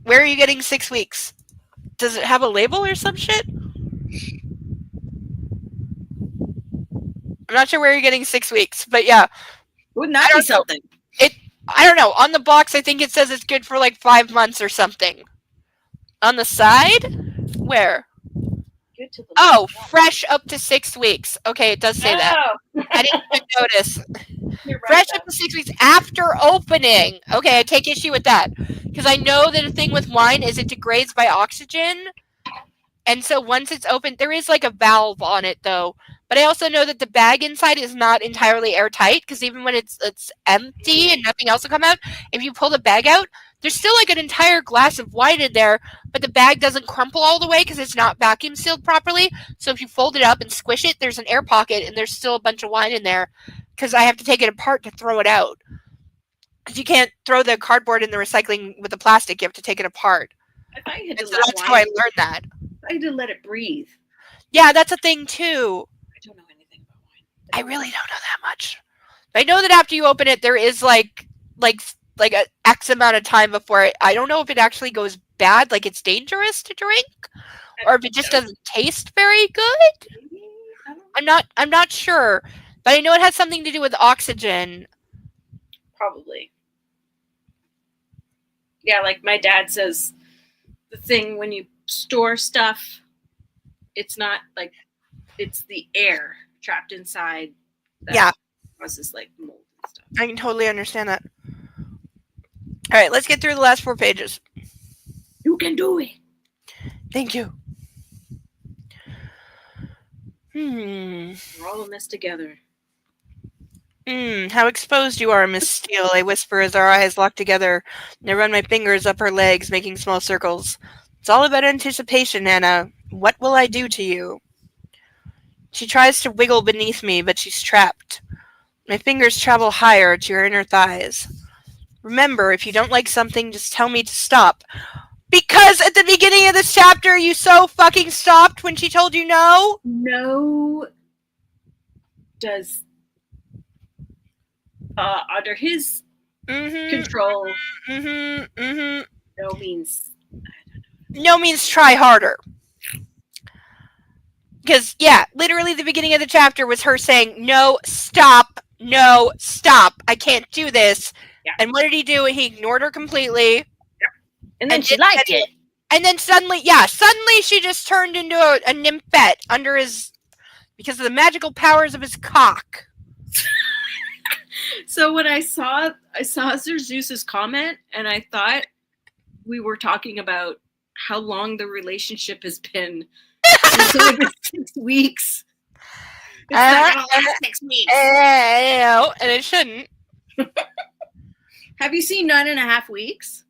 Speaker 4: Where are you getting 6 weeks? Does it have a label or some shit? I'm not sure where you're getting 6 weeks, but yeah.
Speaker 3: Wouldn't that be something?
Speaker 4: I don't know. On the box, I think it says it's good for, like, 5 months or something. On the side? Where?
Speaker 3: Good it to the
Speaker 1: Oh,
Speaker 3: left.
Speaker 1: fresh up to 6 weeks. Okay, it does say that.
Speaker 3: Oh.
Speaker 1: I didn't even notice.
Speaker 3: You're right,
Speaker 1: Fresh
Speaker 3: then.
Speaker 1: up to 6 weeks after opening. Okay, I take issue with that. Because I know that the thing with wine is it degrades by oxygen. And so once it's open, there is like a valve on it though. But I also know that the bag inside is not entirely airtight because even when it's empty and nothing else will come out, if you pull the bag out, there's still like an entire glass of wine in there, but the bag doesn't crumple all the way because it's not vacuum sealed properly. So if you fold it up and squish it, there's an air pocket and there's still a bunch of wine in there because I have to take it apart to throw it out. Because you can't throw the cardboard in the recycling with the plastic, you have to take it apart.
Speaker 3: I thought you had to
Speaker 1: And so
Speaker 3: let
Speaker 1: that's
Speaker 3: wine.
Speaker 1: how I learned that.
Speaker 3: I had to let it breathe.
Speaker 1: Yeah, that's a thing too.
Speaker 3: I don't know anything about wine.
Speaker 1: I really don't know that much. I know that after you open it, there is like a X amount of time before it. I don't know if it actually goes bad, like it's dangerous to drink, or if it just doesn't taste very good.
Speaker 3: Maybe? I don't know.
Speaker 1: I'm not sure, but I know it has something to do with oxygen.
Speaker 3: Probably. Yeah, like my dad says, the thing when you store stuff, it's not like it's the air trapped inside that
Speaker 1: Yeah.
Speaker 3: causes like mold and stuff.
Speaker 1: I can totally understand that. All right, let's get through the last 4 pages.
Speaker 3: You can do it.
Speaker 1: Thank you.
Speaker 3: We're all in this together.
Speaker 1: How exposed you are, Miss Steele, I whisper as our eyes lock together, and I run my fingers up her legs, making small circles. It's all about anticipation, Anna. What will I do to you? She tries to wiggle beneath me, but she's trapped. My fingers travel higher to your inner thighs. Remember, if you don't like something, just tell me to stop. Because at the beginning of this chapter, you so fucking stopped when she told you no?
Speaker 3: No does under his control, no means
Speaker 1: No means try harder. Because, yeah, literally the beginning of the chapter was her saying, no, stop, I can't do this.
Speaker 3: Yeah.
Speaker 1: And what did he do? He ignored her completely.
Speaker 3: and then
Speaker 1: And
Speaker 3: she
Speaker 1: didn't
Speaker 3: liked it.
Speaker 1: And then suddenly she just turned into a nymphette under his, because of the magical powers of his cock.
Speaker 3: So when I saw Sir Zeus's comment, and I thought we were talking about how long the relationship has been. It's over 6 weeks. It's not gonna last 6 weeks.
Speaker 1: And it shouldn't.
Speaker 3: Have you seen 9.5 Weeks?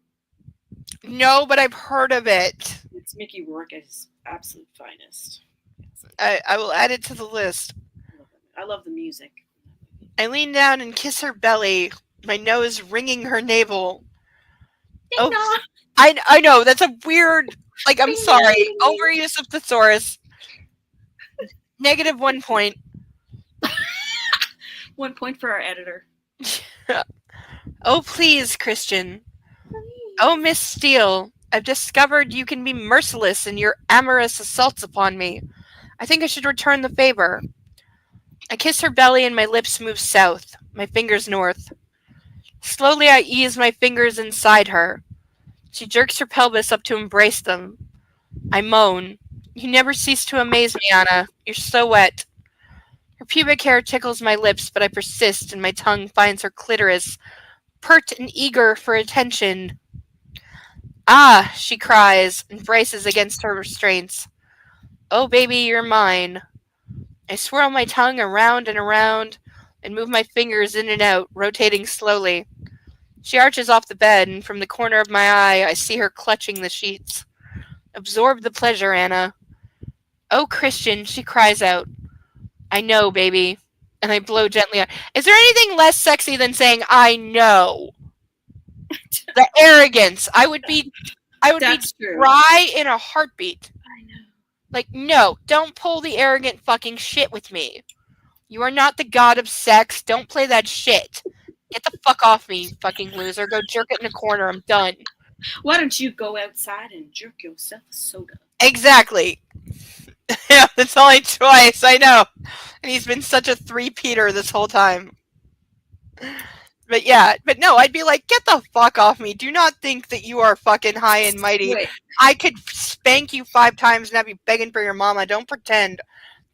Speaker 1: No, but I've heard of it.
Speaker 3: It's Mickey Rourke at his absolute finest.
Speaker 1: I will add it to the list.
Speaker 3: I love the music.
Speaker 1: I lean down and kiss her belly, my nose wringing her navel.
Speaker 3: Ding
Speaker 1: Oh, I know, that's a weird, like, I'm sorry, overuse of thesaurus. -1 point.
Speaker 3: 1 point for our editor.
Speaker 1: Oh, please, Christian. Oh, Miss Steele, I've discovered you can be merciless in your amorous assaults upon me. I think I should return the favor. I kiss her belly and my lips move south, my fingers north. Slowly I ease my fingers inside her. She jerks her pelvis up to embrace them. I moan. You never cease to amaze me, Anna. You're so wet. Her pubic hair tickles my lips, but I persist and my tongue finds her clitoris, pert and eager for attention. Ah, she cries and braces against her restraints. Oh, baby, you're mine. I swirl my tongue around and around and move my fingers in and out, rotating slowly. She arches off the bed, and from the corner of my eye, I see her clutching the sheets. Absorb the pleasure, Anna. Oh, Christian, she cries out. I know, baby. And I blow gently on. Is there anything less sexy than saying, I know? The arrogance. I would be
Speaker 3: That's true.
Speaker 1: dry in a heartbeat.
Speaker 3: I know.
Speaker 1: Like, no, don't pull the arrogant fucking shit with me. You are not the god of sex. Don't play that shit. Get the fuck off me, fucking loser. Go jerk it in a corner. I'm done.
Speaker 3: Why don't you go outside and jerk yourself a soda?
Speaker 1: Exactly. Yeah, that's only twice. I know. And he's been such a three-peater this whole time.
Speaker 4: But yeah, but no, I'd be like, get the fuck off me. Do not think that you are fucking high and mighty.
Speaker 3: Wait,
Speaker 4: I could spank you 5 times and have you begging for your mama. Don't pretend.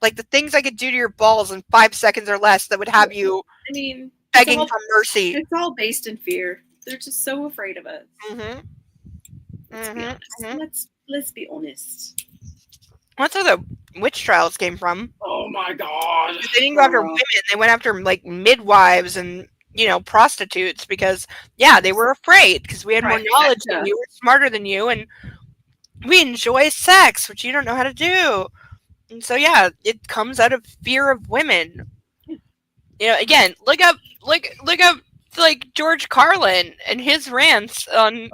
Speaker 4: Like the things I could do to your balls in 5 seconds or less that would have you
Speaker 3: I mean,
Speaker 4: begging for mercy.
Speaker 3: it's all based in fear. They're just so afraid of us.
Speaker 4: Mm-hmm.
Speaker 3: Let's be honest.
Speaker 4: Mhm.
Speaker 3: Let's be honest.
Speaker 4: That's where the witch trials came from.
Speaker 3: Oh my god!
Speaker 4: They didn't go after women; they went after like midwives and prostitutes because they were afraid because we had more knowledge than you, we're smarter than you, and we enjoy sex, which you don't know how to do. And so it comes out of fear of women. Again, look up like George Carlin and his rants on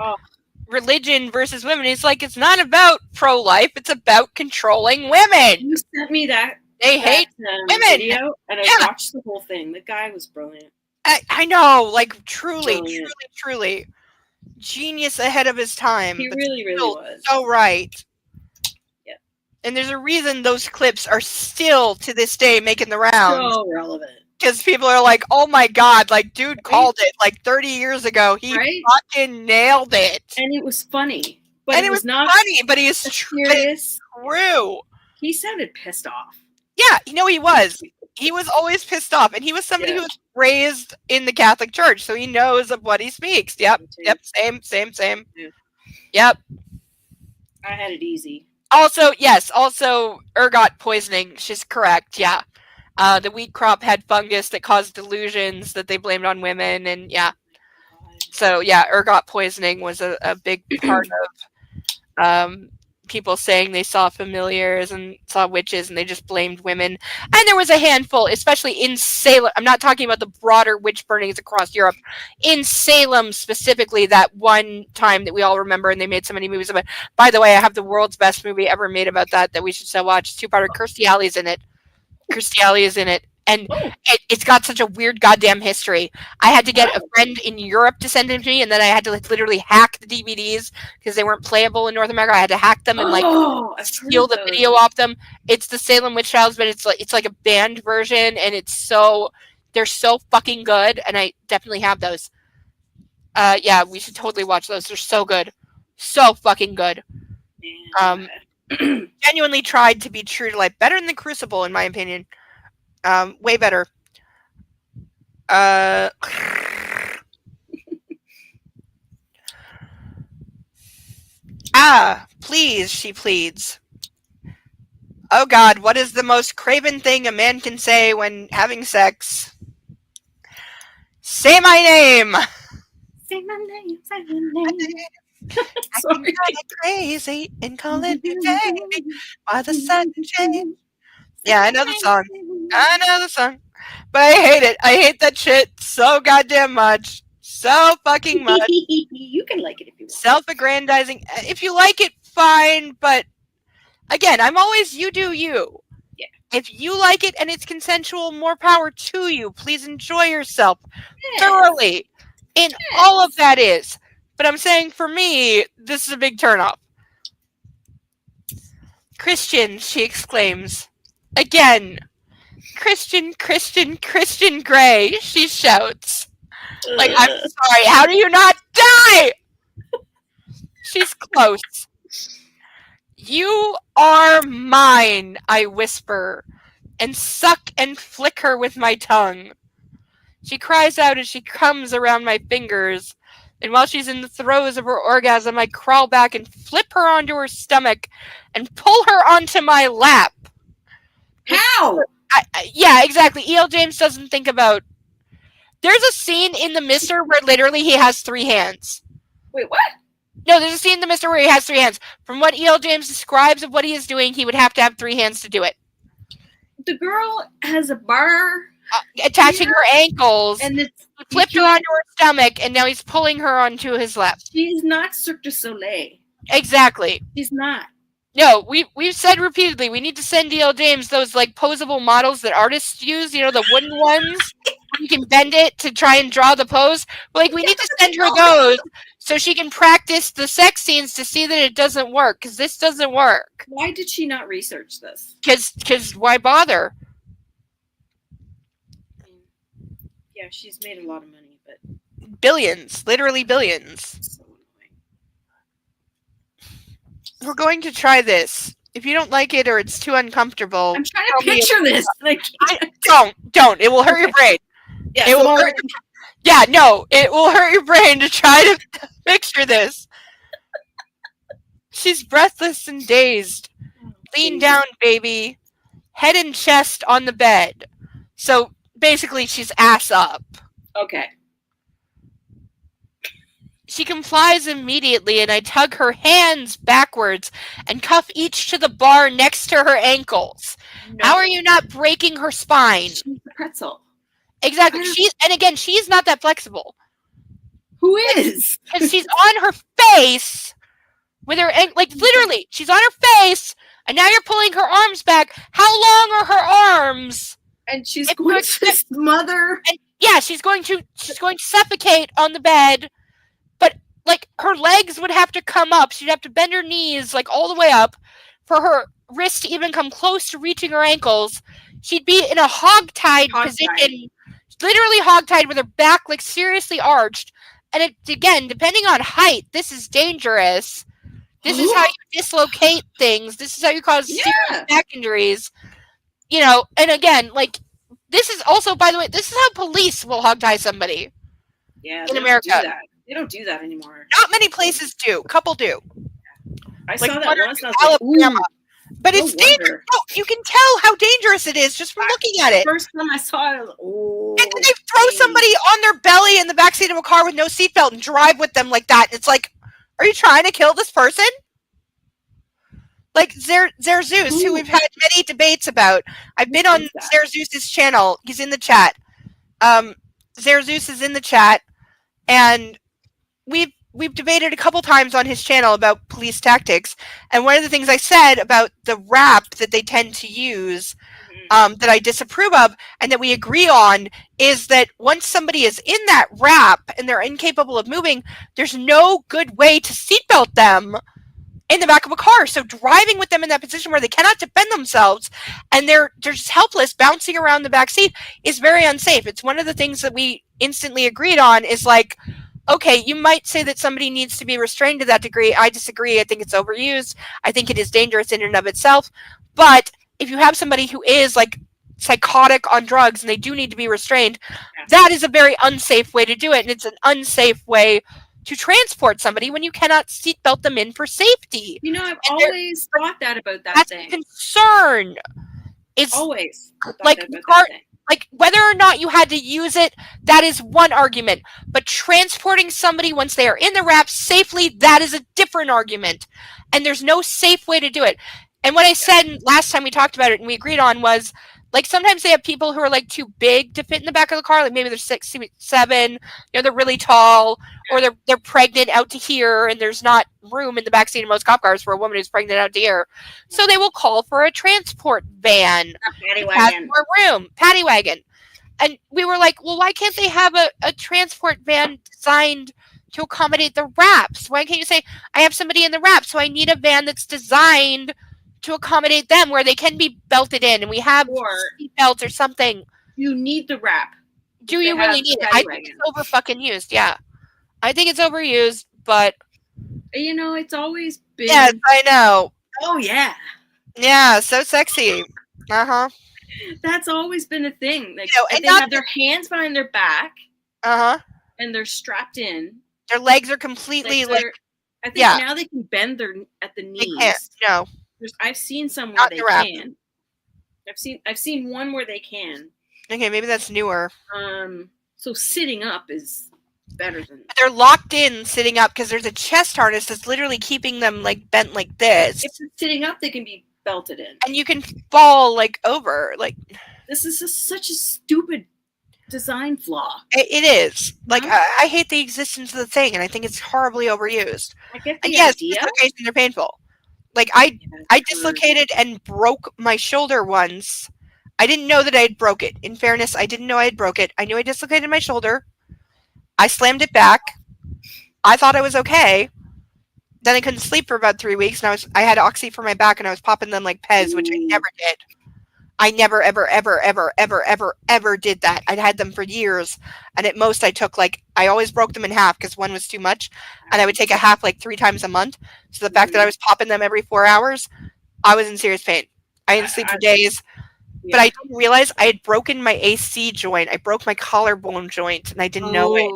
Speaker 4: religion versus women. He's like, it's not about pro-life, it's about controlling women.
Speaker 3: You sent me that.
Speaker 4: They hate women.
Speaker 3: Video, and I watched the whole thing. The guy was brilliant.
Speaker 4: I know, like truly genius ahead of his time.
Speaker 3: He really was.
Speaker 4: So right.
Speaker 3: Yeah.
Speaker 4: And there's a reason those clips are still to this day making the rounds.
Speaker 3: So relevant.
Speaker 4: Because people are like, oh my god, like dude called it like 30 years ago. He fucking nailed it.
Speaker 3: And it was funny. But
Speaker 4: and it was not funny, but he is
Speaker 3: serious.
Speaker 4: True.
Speaker 3: He sounded pissed off.
Speaker 4: Yeah, he was. He was always pissed off. And he was somebody who was raised in the Catholic Church, so he knows of what he speaks. Yep. Same. Yeah. Yep.
Speaker 3: I had it easy.
Speaker 4: Also, ergot poisoning. She's correct, yeah. The wheat crop had fungus that caused delusions that they blamed on women, and so ergot poisoning was a big part of people saying they saw familiars and saw witches, and they just blamed women. And there was a handful, especially in Salem. I'm not talking about the broader witch burnings across Europe. In Salem specifically, that one time that we all remember, and they made so many movies about. By the way, I have the world's best movie ever made about that we should still watch. It's 2-parter. Kirstie Alley's in it. And it's got such a weird goddamn history. I had to get a friend in Europe to send it to me, and then I had to literally hack the DVDs because they weren't playable in North America. I had to hack them and steal the video off them. It's the Salem Witch Trials, but it's like a banned version, and they're so fucking good, and I definitely have those. We should totally watch those. They're so good, so fucking good. Genuinely tried to be true to life, better than the Crucible, in my opinion. Way better. Please, she pleads. Oh God, what is the most craven thing a man can say when having sex? Say my name!
Speaker 3: Say my name, say my name.
Speaker 4: I can go crazy and call it a day by the sun change. Yeah, I know the song. But I hate it. I hate that shit so goddamn much. So fucking much.
Speaker 3: You can like it if you want.
Speaker 4: Self-aggrandizing. If you like it, fine. But again, I'm always you do you.
Speaker 3: Yeah.
Speaker 4: If you like it and it's consensual, more power to you. Please enjoy yourself thoroughly. And all of that is. But I'm saying for me, this is a big turnoff. Christian, she exclaims. Again. Christian Grey, she shouts. Like, I'm sorry, how do you not die? She's close. You are mine, I whisper, and suck and flick her with my tongue. She cries out as she comes around my fingers. And while she's in the throes of her orgasm, I crawl back and flip her onto her stomach and pull her onto my lap.
Speaker 3: How?
Speaker 4: Yeah, exactly. E.L. James doesn't think about... There's a scene in The Mister where literally he has 3 hands.
Speaker 3: Wait, what?
Speaker 4: No, there's a scene in The Mister where he has 3 hands. From what E.L. James describes of what he is doing, he would have to have 3 hands to do it.
Speaker 3: The girl has a bar...
Speaker 4: attaching her ankles,
Speaker 3: and
Speaker 4: he flipped her onto her stomach, and now he's pulling her onto his lap.
Speaker 3: She's not Cirque du Soleil.
Speaker 4: Exactly.
Speaker 3: She's not.
Speaker 4: No, we've said repeatedly, we need to send D.L. James those, like, posable models that artists use, the wooden ones. You can bend it to try and draw the pose. But, like, we need to send her those so she can practice the sex scenes to see that it doesn't work, because this doesn't work.
Speaker 3: Why did she not research this?
Speaker 4: Because why bother?
Speaker 3: Yeah, she's made a lot of money, it.
Speaker 4: Billions, literally billions.
Speaker 3: So annoying.
Speaker 4: We're going to try this. If you don't like it or it's too uncomfortable,
Speaker 3: I'm trying to
Speaker 4: tell me.
Speaker 3: picture this. Like,
Speaker 4: Don't. It will hurt your brain.
Speaker 3: yeah,
Speaker 4: It will hurt. Yeah, no, it will hurt your brain to try to picture this. She's breathless and dazed. Lean down, baby. Head and chest on the bed. So basically, she's ass up.
Speaker 3: Okay.
Speaker 1: She complies immediately, and I tug her hands backwards and cuff each to the bar next to her ankles.
Speaker 3: No.
Speaker 1: How are you not breaking her spine?
Speaker 3: She's a pretzel.
Speaker 1: Exactly. She's not that flexible.
Speaker 3: Who is?
Speaker 1: Because she's on her face with her, like, literally, she's on her face, and now you're pulling her arms back. How long are her arms?
Speaker 3: And she's going to smother.
Speaker 1: And yeah, she's going to suffocate on the bed, but like her legs would have to come up. She'd have to bend her knees like all the way up for her wrist to even come close to reaching her ankles. She'd be in a hogtied position, literally hogtied with her back like seriously arched. And it, again, depending on height, this is dangerous. This is how you dislocate things. This is how you cause serious back injuries. You know, and again, like, this is also, by the way, this is how police will hogtie somebody.
Speaker 3: Yeah,
Speaker 1: in America.
Speaker 3: They don't do that anymore.
Speaker 4: Not many places do. A couple do.
Speaker 3: I
Speaker 4: Like
Speaker 3: saw that
Speaker 4: one or
Speaker 3: once.
Speaker 4: two
Speaker 3: And I was like,
Speaker 4: Alabama.
Speaker 3: ooh,
Speaker 4: But
Speaker 3: no
Speaker 4: it's dangerous.
Speaker 3: wonder.
Speaker 4: Oh, you can tell how dangerous it is just from looking at it.
Speaker 3: First time I saw it, I was like, oh.
Speaker 4: And then they throw somebody on their belly in the backseat of a car with no seatbelt and drive with them like that. It's like, are you trying to kill this person? Like Zeus, who we've had many debates about. I've been on Zeus's channel. He's in the chat. Zeus is in the chat, and we've debated a couple times on his channel about police tactics. And one of the things I said about the rap that they tend to use, that I disapprove of, and that we agree on, is that once somebody is in that rap and they're incapable of moving, there's no good way to seatbelt them in the back of a car. So driving with them in that position where they cannot defend themselves and they're just helpless bouncing around the back seat is very unsafe. It's one of the things that we instantly agreed on is like, okay, you might say that somebody needs to be restrained to that degree. I disagree. I think it's overused. I think it is dangerous in and of itself. But if you have somebody who is like psychotic on drugs and they do need to be restrained, that is a very unsafe way to do it. And it's an unsafe way to transport somebody when you cannot seatbelt them in for safety.
Speaker 3: You know, I've always thought that about that
Speaker 1: that's
Speaker 3: thing.
Speaker 1: the concern. It's
Speaker 3: Always.
Speaker 1: like whether or not you had to use it, that is one argument. But transporting somebody once they are in the wrap safely, that is a different argument. And there's no safe way to do it. And what I said last time we talked about it and we agreed on was, like, sometimes they have people who are like too big to fit in the back of the car. Like maybe they're 6, 7, you know, they're really tall, or they're pregnant out to here, and there's not room in the backseat of most cop cars for a woman who's pregnant out to here. So they will call for a transport van.
Speaker 3: Paddy wagon.
Speaker 1: More room, paddy wagon. And we were like, well, why can't they have a transport van designed to accommodate the wraps? Why can't you say, I have somebody in the wrap, so I need a van that's designed to accommodate them where they can be belted in and we have seat belts or something.
Speaker 3: You need the wrap.
Speaker 1: Do you really need it? I think it's over fucking used. Yeah. I think it's overused, but
Speaker 3: you know, it's always been.
Speaker 4: Yes, I know.
Speaker 3: Oh yeah.
Speaker 4: Yeah, so sexy. Uh-huh.
Speaker 3: That's always been a thing. Like,
Speaker 4: you know,
Speaker 3: and they have their hands behind their back.
Speaker 4: Uh-huh.
Speaker 3: And they're strapped in.
Speaker 4: Their legs are completely like
Speaker 3: I think now they can bend their at the knees.
Speaker 4: They can't. No.
Speaker 3: I've seen some where they can. I've seen one where they can.
Speaker 4: Okay, maybe that's newer.
Speaker 3: So sitting up is better than.
Speaker 4: They're locked in sitting up because there's a chest harness that's literally keeping them like bent like this.
Speaker 3: If they're sitting up, they can be belted in,
Speaker 4: and you can fall like over. Like
Speaker 3: this is such a stupid design flaw.
Speaker 4: It is. Like I hate the existence of the thing, and I think it's horribly overused.
Speaker 3: I get the
Speaker 4: and yes,
Speaker 3: idea.
Speaker 4: dislocations are painful. Like I dislocated and broke my shoulder once. I didn't know that I had broke it. In fairness, I didn't know I had broke it. I knew I dislocated my shoulder. I slammed it back. I thought I was okay. Then I couldn't sleep for about 3 weeks, and I had oxy for my back, and I was popping them like Pez, which I never did. I never, ever, ever, ever, ever, ever, ever did that. I'd had them for years, and at most I took I always broke them in half because one was too much, and I would take a half 3 times a month. So the fact that I was popping them every 4 hours, I was in serious pain. I didn't sleep for days, but I didn't realize I had broken my AC joint. I broke my collarbone joint, and I didn't know it.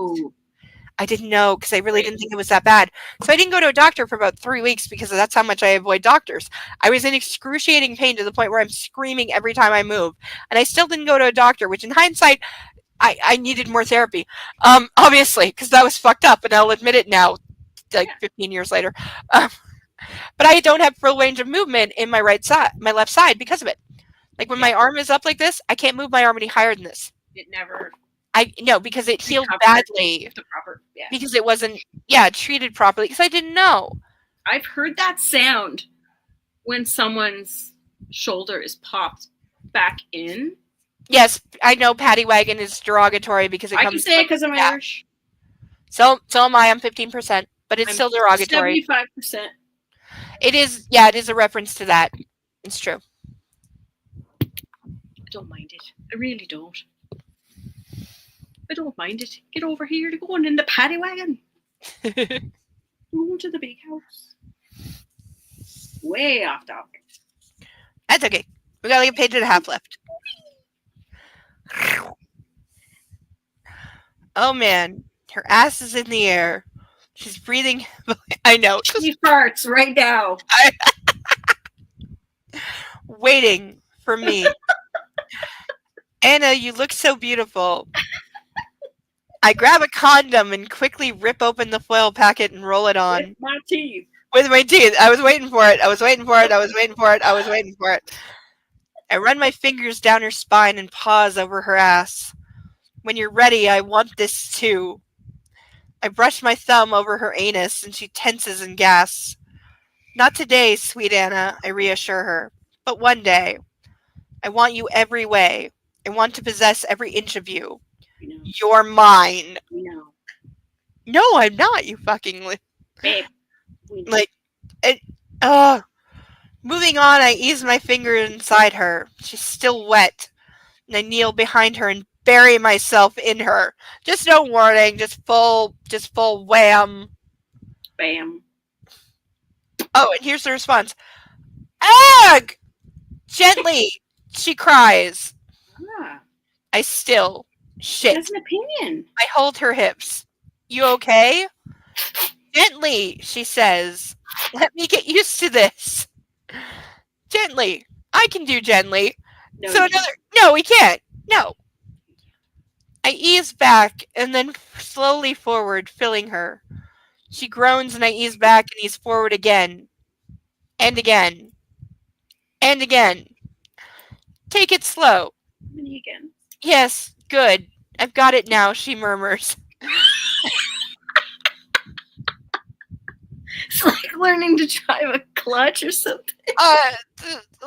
Speaker 4: I didn't know because I really didn't think it was that bad. So I didn't go to a doctor for about 3 weeks because that's how much I avoid doctors. I was in excruciating pain to the point where I'm screaming every time I move. And I still didn't go to a doctor, which in hindsight, I needed more therapy. Obviously, because that was fucked up. And I'll admit it now, 15 years later. But I don't have full range of movement in my my left side because of it. When my arm is up like this, I can't move my arm any higher than this.
Speaker 3: It never.
Speaker 4: No, because it healed badly. Because it wasn't, treated properly. Because I didn't know.
Speaker 3: I've heard that sound when someone's shoulder is popped back in.
Speaker 4: Yes, I know Paddy Wagon is derogatory because it comes.
Speaker 3: I can say it because I'm Irish.
Speaker 4: So am I. I'm 15%, but it's still derogatory.
Speaker 3: 75%.
Speaker 4: It is. Yeah, it is a reference to that. It's true.
Speaker 3: I don't mind it. I really don't. I don't mind it. Get over here to going in the paddy wagon. Going to the big house. Way off topic.
Speaker 4: That's okay. We got a page and a half left. Oh man, her ass is in the air. She's breathing. I know.
Speaker 3: She farts right now.
Speaker 4: Waiting for me. Anna, you look so beautiful. I grab a condom and quickly rip open the foil packet and roll it on.
Speaker 3: With my teeth.
Speaker 4: With my teeth. I was waiting for it. I was waiting for it. I was waiting for it. I was waiting for it. I run my fingers down her spine and pause over her ass. When you're ready, I want this too. I brush my thumb over her anus and she tenses and gasps. Not today, sweet Anna, I reassure her. But one day. I want you every way. I want to possess every inch of you. You're mine.
Speaker 3: No.
Speaker 4: No, I'm not, you fucking...
Speaker 3: Babe.
Speaker 4: Moving on, I ease my finger inside her. She's still wet. And I kneel behind her and bury myself in her. Just no warning, just full wham.
Speaker 3: Bam.
Speaker 4: Oh, and here's the response. Ugh! Gently, she cries.
Speaker 3: Ah.
Speaker 4: I still shit.
Speaker 3: That's an opinion.
Speaker 4: I hold her hips. You okay? Gently, she says. Let me get used to this. Gently. I can do gently. No, we can't. No. I ease back and then slowly forward, filling her. She groans and I ease back and ease forward again. And again. And again. Take it slow.
Speaker 3: Many again.
Speaker 4: Yes, good. I've got it now, she murmurs.
Speaker 3: It's like learning to drive a clutch or something.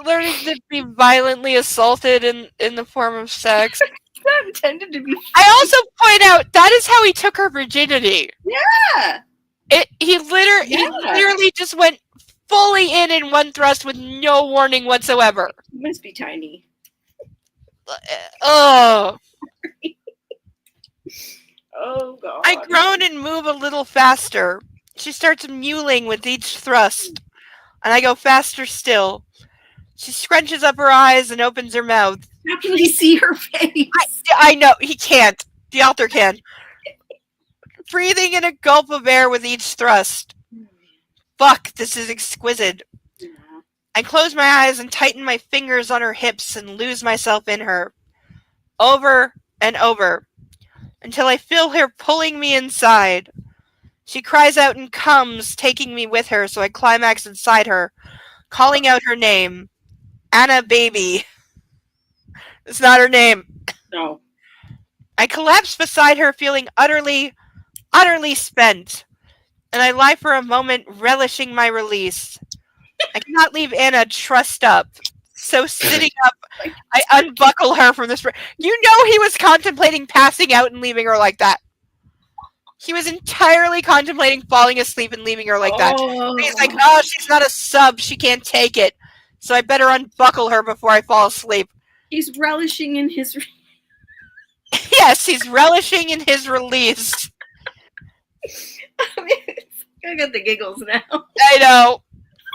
Speaker 4: Learning to be violently assaulted in the form of sex.
Speaker 3: It's not intended to be.
Speaker 4: I also point out that is how he took her virginity.
Speaker 3: Yeah.
Speaker 4: He literally just went fully in one thrust with no warning whatsoever.
Speaker 3: He must be tiny.
Speaker 4: Oh.
Speaker 3: Oh god.
Speaker 4: I groan and move a little faster. She starts mewling with each thrust, and I go faster still. She scrunches up her eyes and opens her mouth.
Speaker 3: How can he see her face?
Speaker 4: I know, he can't. The author can. Breathing in a gulp of air with each thrust. Fuck, this is exquisite.
Speaker 3: Yeah.
Speaker 4: I close my eyes and tighten my fingers on her hips and lose myself in her. Over and over. Until I feel her pulling me inside. She cries out and comes, taking me with her, so I climax inside her, calling out her name. Anna Baby. It's not her name.
Speaker 3: No.
Speaker 4: I collapse beside her, feeling utterly spent. And I lie for a moment, relishing my release. I cannot leave Anna trussed up. So sitting up, I unbuckle her from this. You know he was contemplating passing out and leaving her like that. He was entirely contemplating falling asleep and leaving her like that. And he's like, oh, she's not a sub. She can't take it. So I better unbuckle her before I fall asleep.
Speaker 3: He's relishing in his.
Speaker 4: Yes, he's relishing in his release.
Speaker 3: I mean, I got the giggles now.
Speaker 4: I know.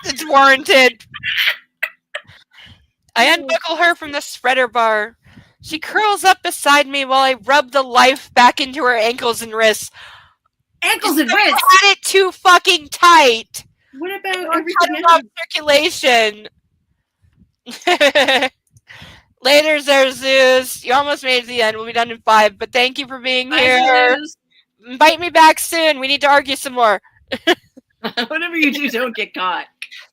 Speaker 4: It's warranted. I unbuckle her from the spreader bar. She curls up beside me while I rub the life back into her ankles and wrists.
Speaker 3: Ankles and
Speaker 4: You
Speaker 3: wrists.
Speaker 4: had it too fucking tight.
Speaker 3: What about
Speaker 4: Don't
Speaker 3: everything
Speaker 4: cut off
Speaker 3: else?
Speaker 4: circulation. Later, Zeus. You almost made it to the end. We'll be done in 5. But thank you for being here. Invite me back soon. We need to argue some more.
Speaker 3: Whatever you do, don't get caught.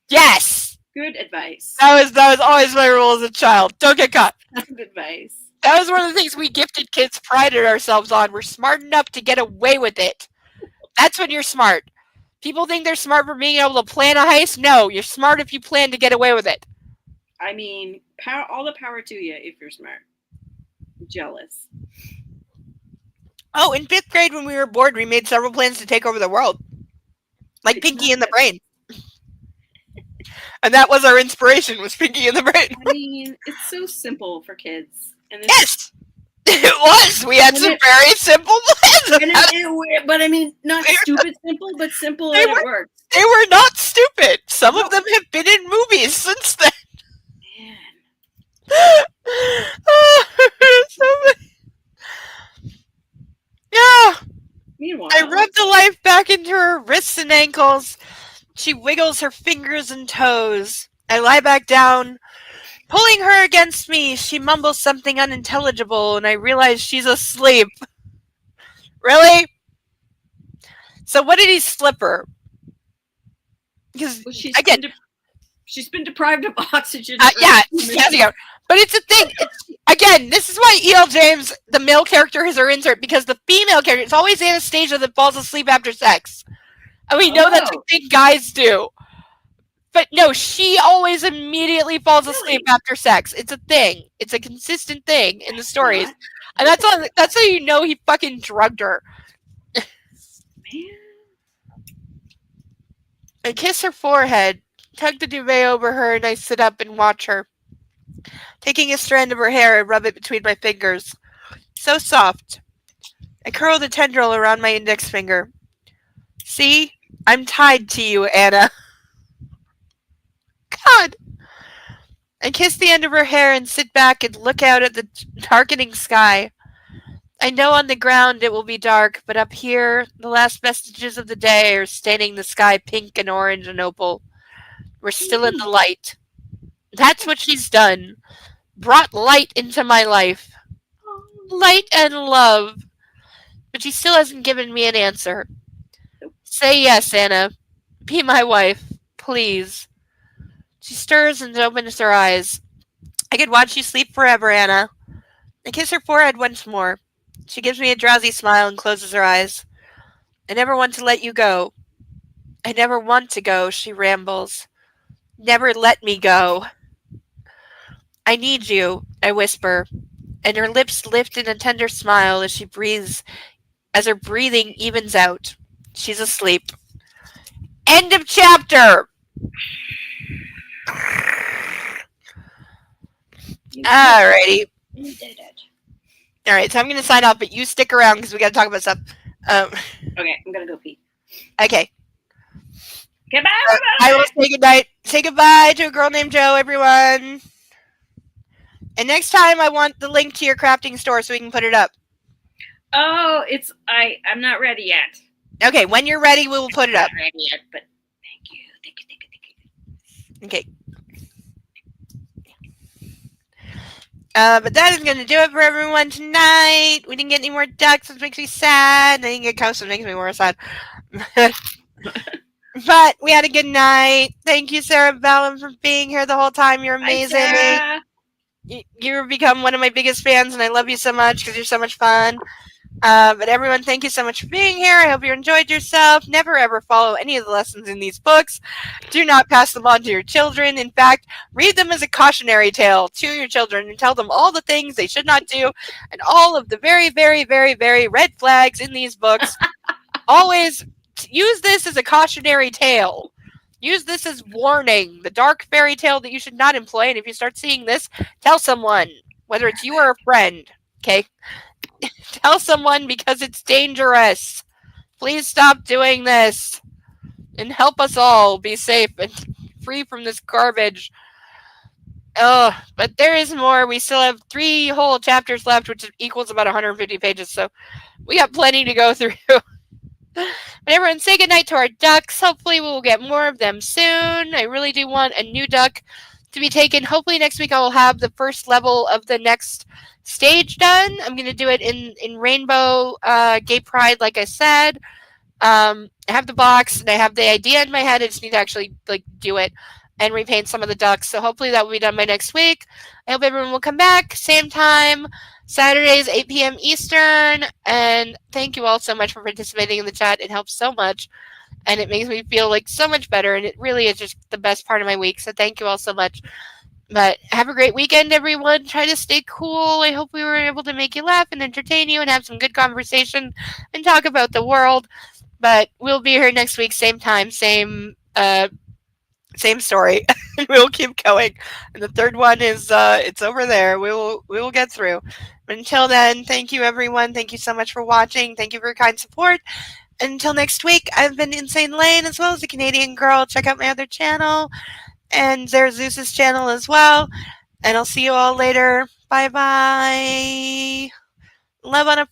Speaker 4: Yes.
Speaker 3: Good advice.
Speaker 4: That was always my rule as a child. Don't get caught.
Speaker 3: That's good advice.
Speaker 4: That was one of the things we gifted kids prided ourselves on. We're smart enough to get away with it. That's when you're smart. People think they're smart for being able to plan a heist. No, you're smart if you plan to get away with it.
Speaker 3: I mean, all the power to you if you're smart. I'm jealous.
Speaker 4: Oh, in 5th grade when we were bored, we made several plans to take over the world. Like
Speaker 3: It's
Speaker 4: Pinky
Speaker 3: not
Speaker 4: and the
Speaker 3: that-
Speaker 4: Brain. And that was our inspiration, was Pinky and the Brain.
Speaker 3: I mean, it's so simple for kids. And
Speaker 4: Yes! It was! We had
Speaker 3: And
Speaker 4: some
Speaker 3: it-
Speaker 4: very simple plans.
Speaker 3: but I mean, not stupid simple, but simple
Speaker 4: They
Speaker 3: and
Speaker 4: were-
Speaker 3: it worked.
Speaker 4: They were not stupid. Some of them have been in movies since then.
Speaker 3: Man.
Speaker 4: Yeah.
Speaker 3: Meanwhile,
Speaker 4: I rub the life back into her wrists and ankles. She wiggles her fingers and toes. I lie back down. Pulling her against me, she mumbles something unintelligible, and I realize she's asleep. Really? So what did he slip her? Because,
Speaker 3: well,
Speaker 4: again,
Speaker 3: she's been deprived of oxygen.
Speaker 4: yeah, but it's a thing. Again, this is why E.L. James, the male character, is her insert, because the female character, it's always Anastasia that falls asleep after sex. And we know that's a thing guys do. But no, she always immediately falls asleep after sex. It's a thing. It's a consistent thing in the stories. And that's how you know he fucking drugged her.
Speaker 3: Man.
Speaker 4: I kiss her forehead, tug the duvet over her, and I sit up and watch her. Taking a strand of her hair, I rub it between my fingers. So soft. I curl the tendril around my index finger. See? I'm tied to you, Anna. God! I kiss the end of her hair and sit back and look out at the darkening sky. I know on the ground it will be dark, but up here, the last vestiges of the day are staining the sky pink and orange and opal. We're still in the light. That's what she's done. Brought light into my life. Light and love. But she still hasn't given me an answer. Say yes, Anna. Be my wife. Please. She stirs and opens her eyes. I could watch you sleep forever, Anna. I kiss her forehead once more. She gives me a drowsy smile and closes her eyes. I never want to let you go. I never want to go, she rambles. Never let me go. I need you, I whisper, and her lips lift in a tender smile as she breathes, as her breathing evens out. She's asleep. End of chapter! Alrighty.
Speaker 3: You did it.
Speaker 4: Alright, so I'm going to sign off, but you stick around because we got to talk about stuff.
Speaker 3: Okay, I'm gonna go pee.
Speaker 4: Okay.
Speaker 3: Goodbye,
Speaker 4: I will say goodnight. Say goodbye to a girl named Joe, everyone. And next time, I want the link to your crafting store so we can put it up.
Speaker 3: Oh, I'm not ready yet.
Speaker 4: Okay, when you're ready, we will put it up.
Speaker 3: Not ready yet, but thank you.
Speaker 4: Okay. But that is going to do it for everyone tonight. We didn't get any more ducks, which makes me sad. I didn't get cows, which makes me more sad. But we had a good night. Thank you, Sarah Bellum, for being here the whole time. You're amazing.
Speaker 3: Hi, Sarah.
Speaker 4: You've become one of my biggest fans, and I love you so much because you're so much fun. But everyone, thank you so much for being here. I hope you enjoyed yourself. Never ever follow any of the lessons in these books. Do not pass them on to your children. In fact, read them as a cautionary tale to your children and tell them all the things they should not do and all of the very, very, very, very red flags in these books. Always use this as a cautionary tale. Use this as warning, the dark fairy tale that you should not employ. And if you start seeing this, tell someone.
Speaker 1: whether it's you or a friend, okay? Tell someone because it's dangerous. Please stop doing this and help us all be safe and free from this garbage. Oh, but there is more. We still have 3 whole chapters left, which equals about 150 pages, so we got plenty to go through. But everyone, say goodnight to our ducks. Hopefully we will get more of them soon. I really do want a new duck to be taken. Hopefully next week I will have the first level of the next stage done. I'm going to do it in Rainbow Gay Pride, like I said. I have the box and I have the idea in my head. I just need to actually do it and repaint some of the ducks. So hopefully that will be done by next week. I hope everyone will come back same time, Saturdays 8 p.m. Eastern. And thank you all so much for participating in the chat. It helps so much and it makes me feel so much better, and it really is just the best part of my week. So thank you all so much. But have a great weekend, everyone. Try to stay cool. I hope we were able to make you laugh and entertain you and have some good conversation and talk about the world. But we'll be here next week, same time, same story. We'll keep going. And the third one is it's over there. We will get through. But until then, thank you, everyone. Thank you so much for watching. Thank you for your kind support. And until next week, I've been Insane Lane as well as the Canadian Girl. Check out my other channel. And there's Zeus's channel as well. And I'll see you all later. Bye-bye. Love on a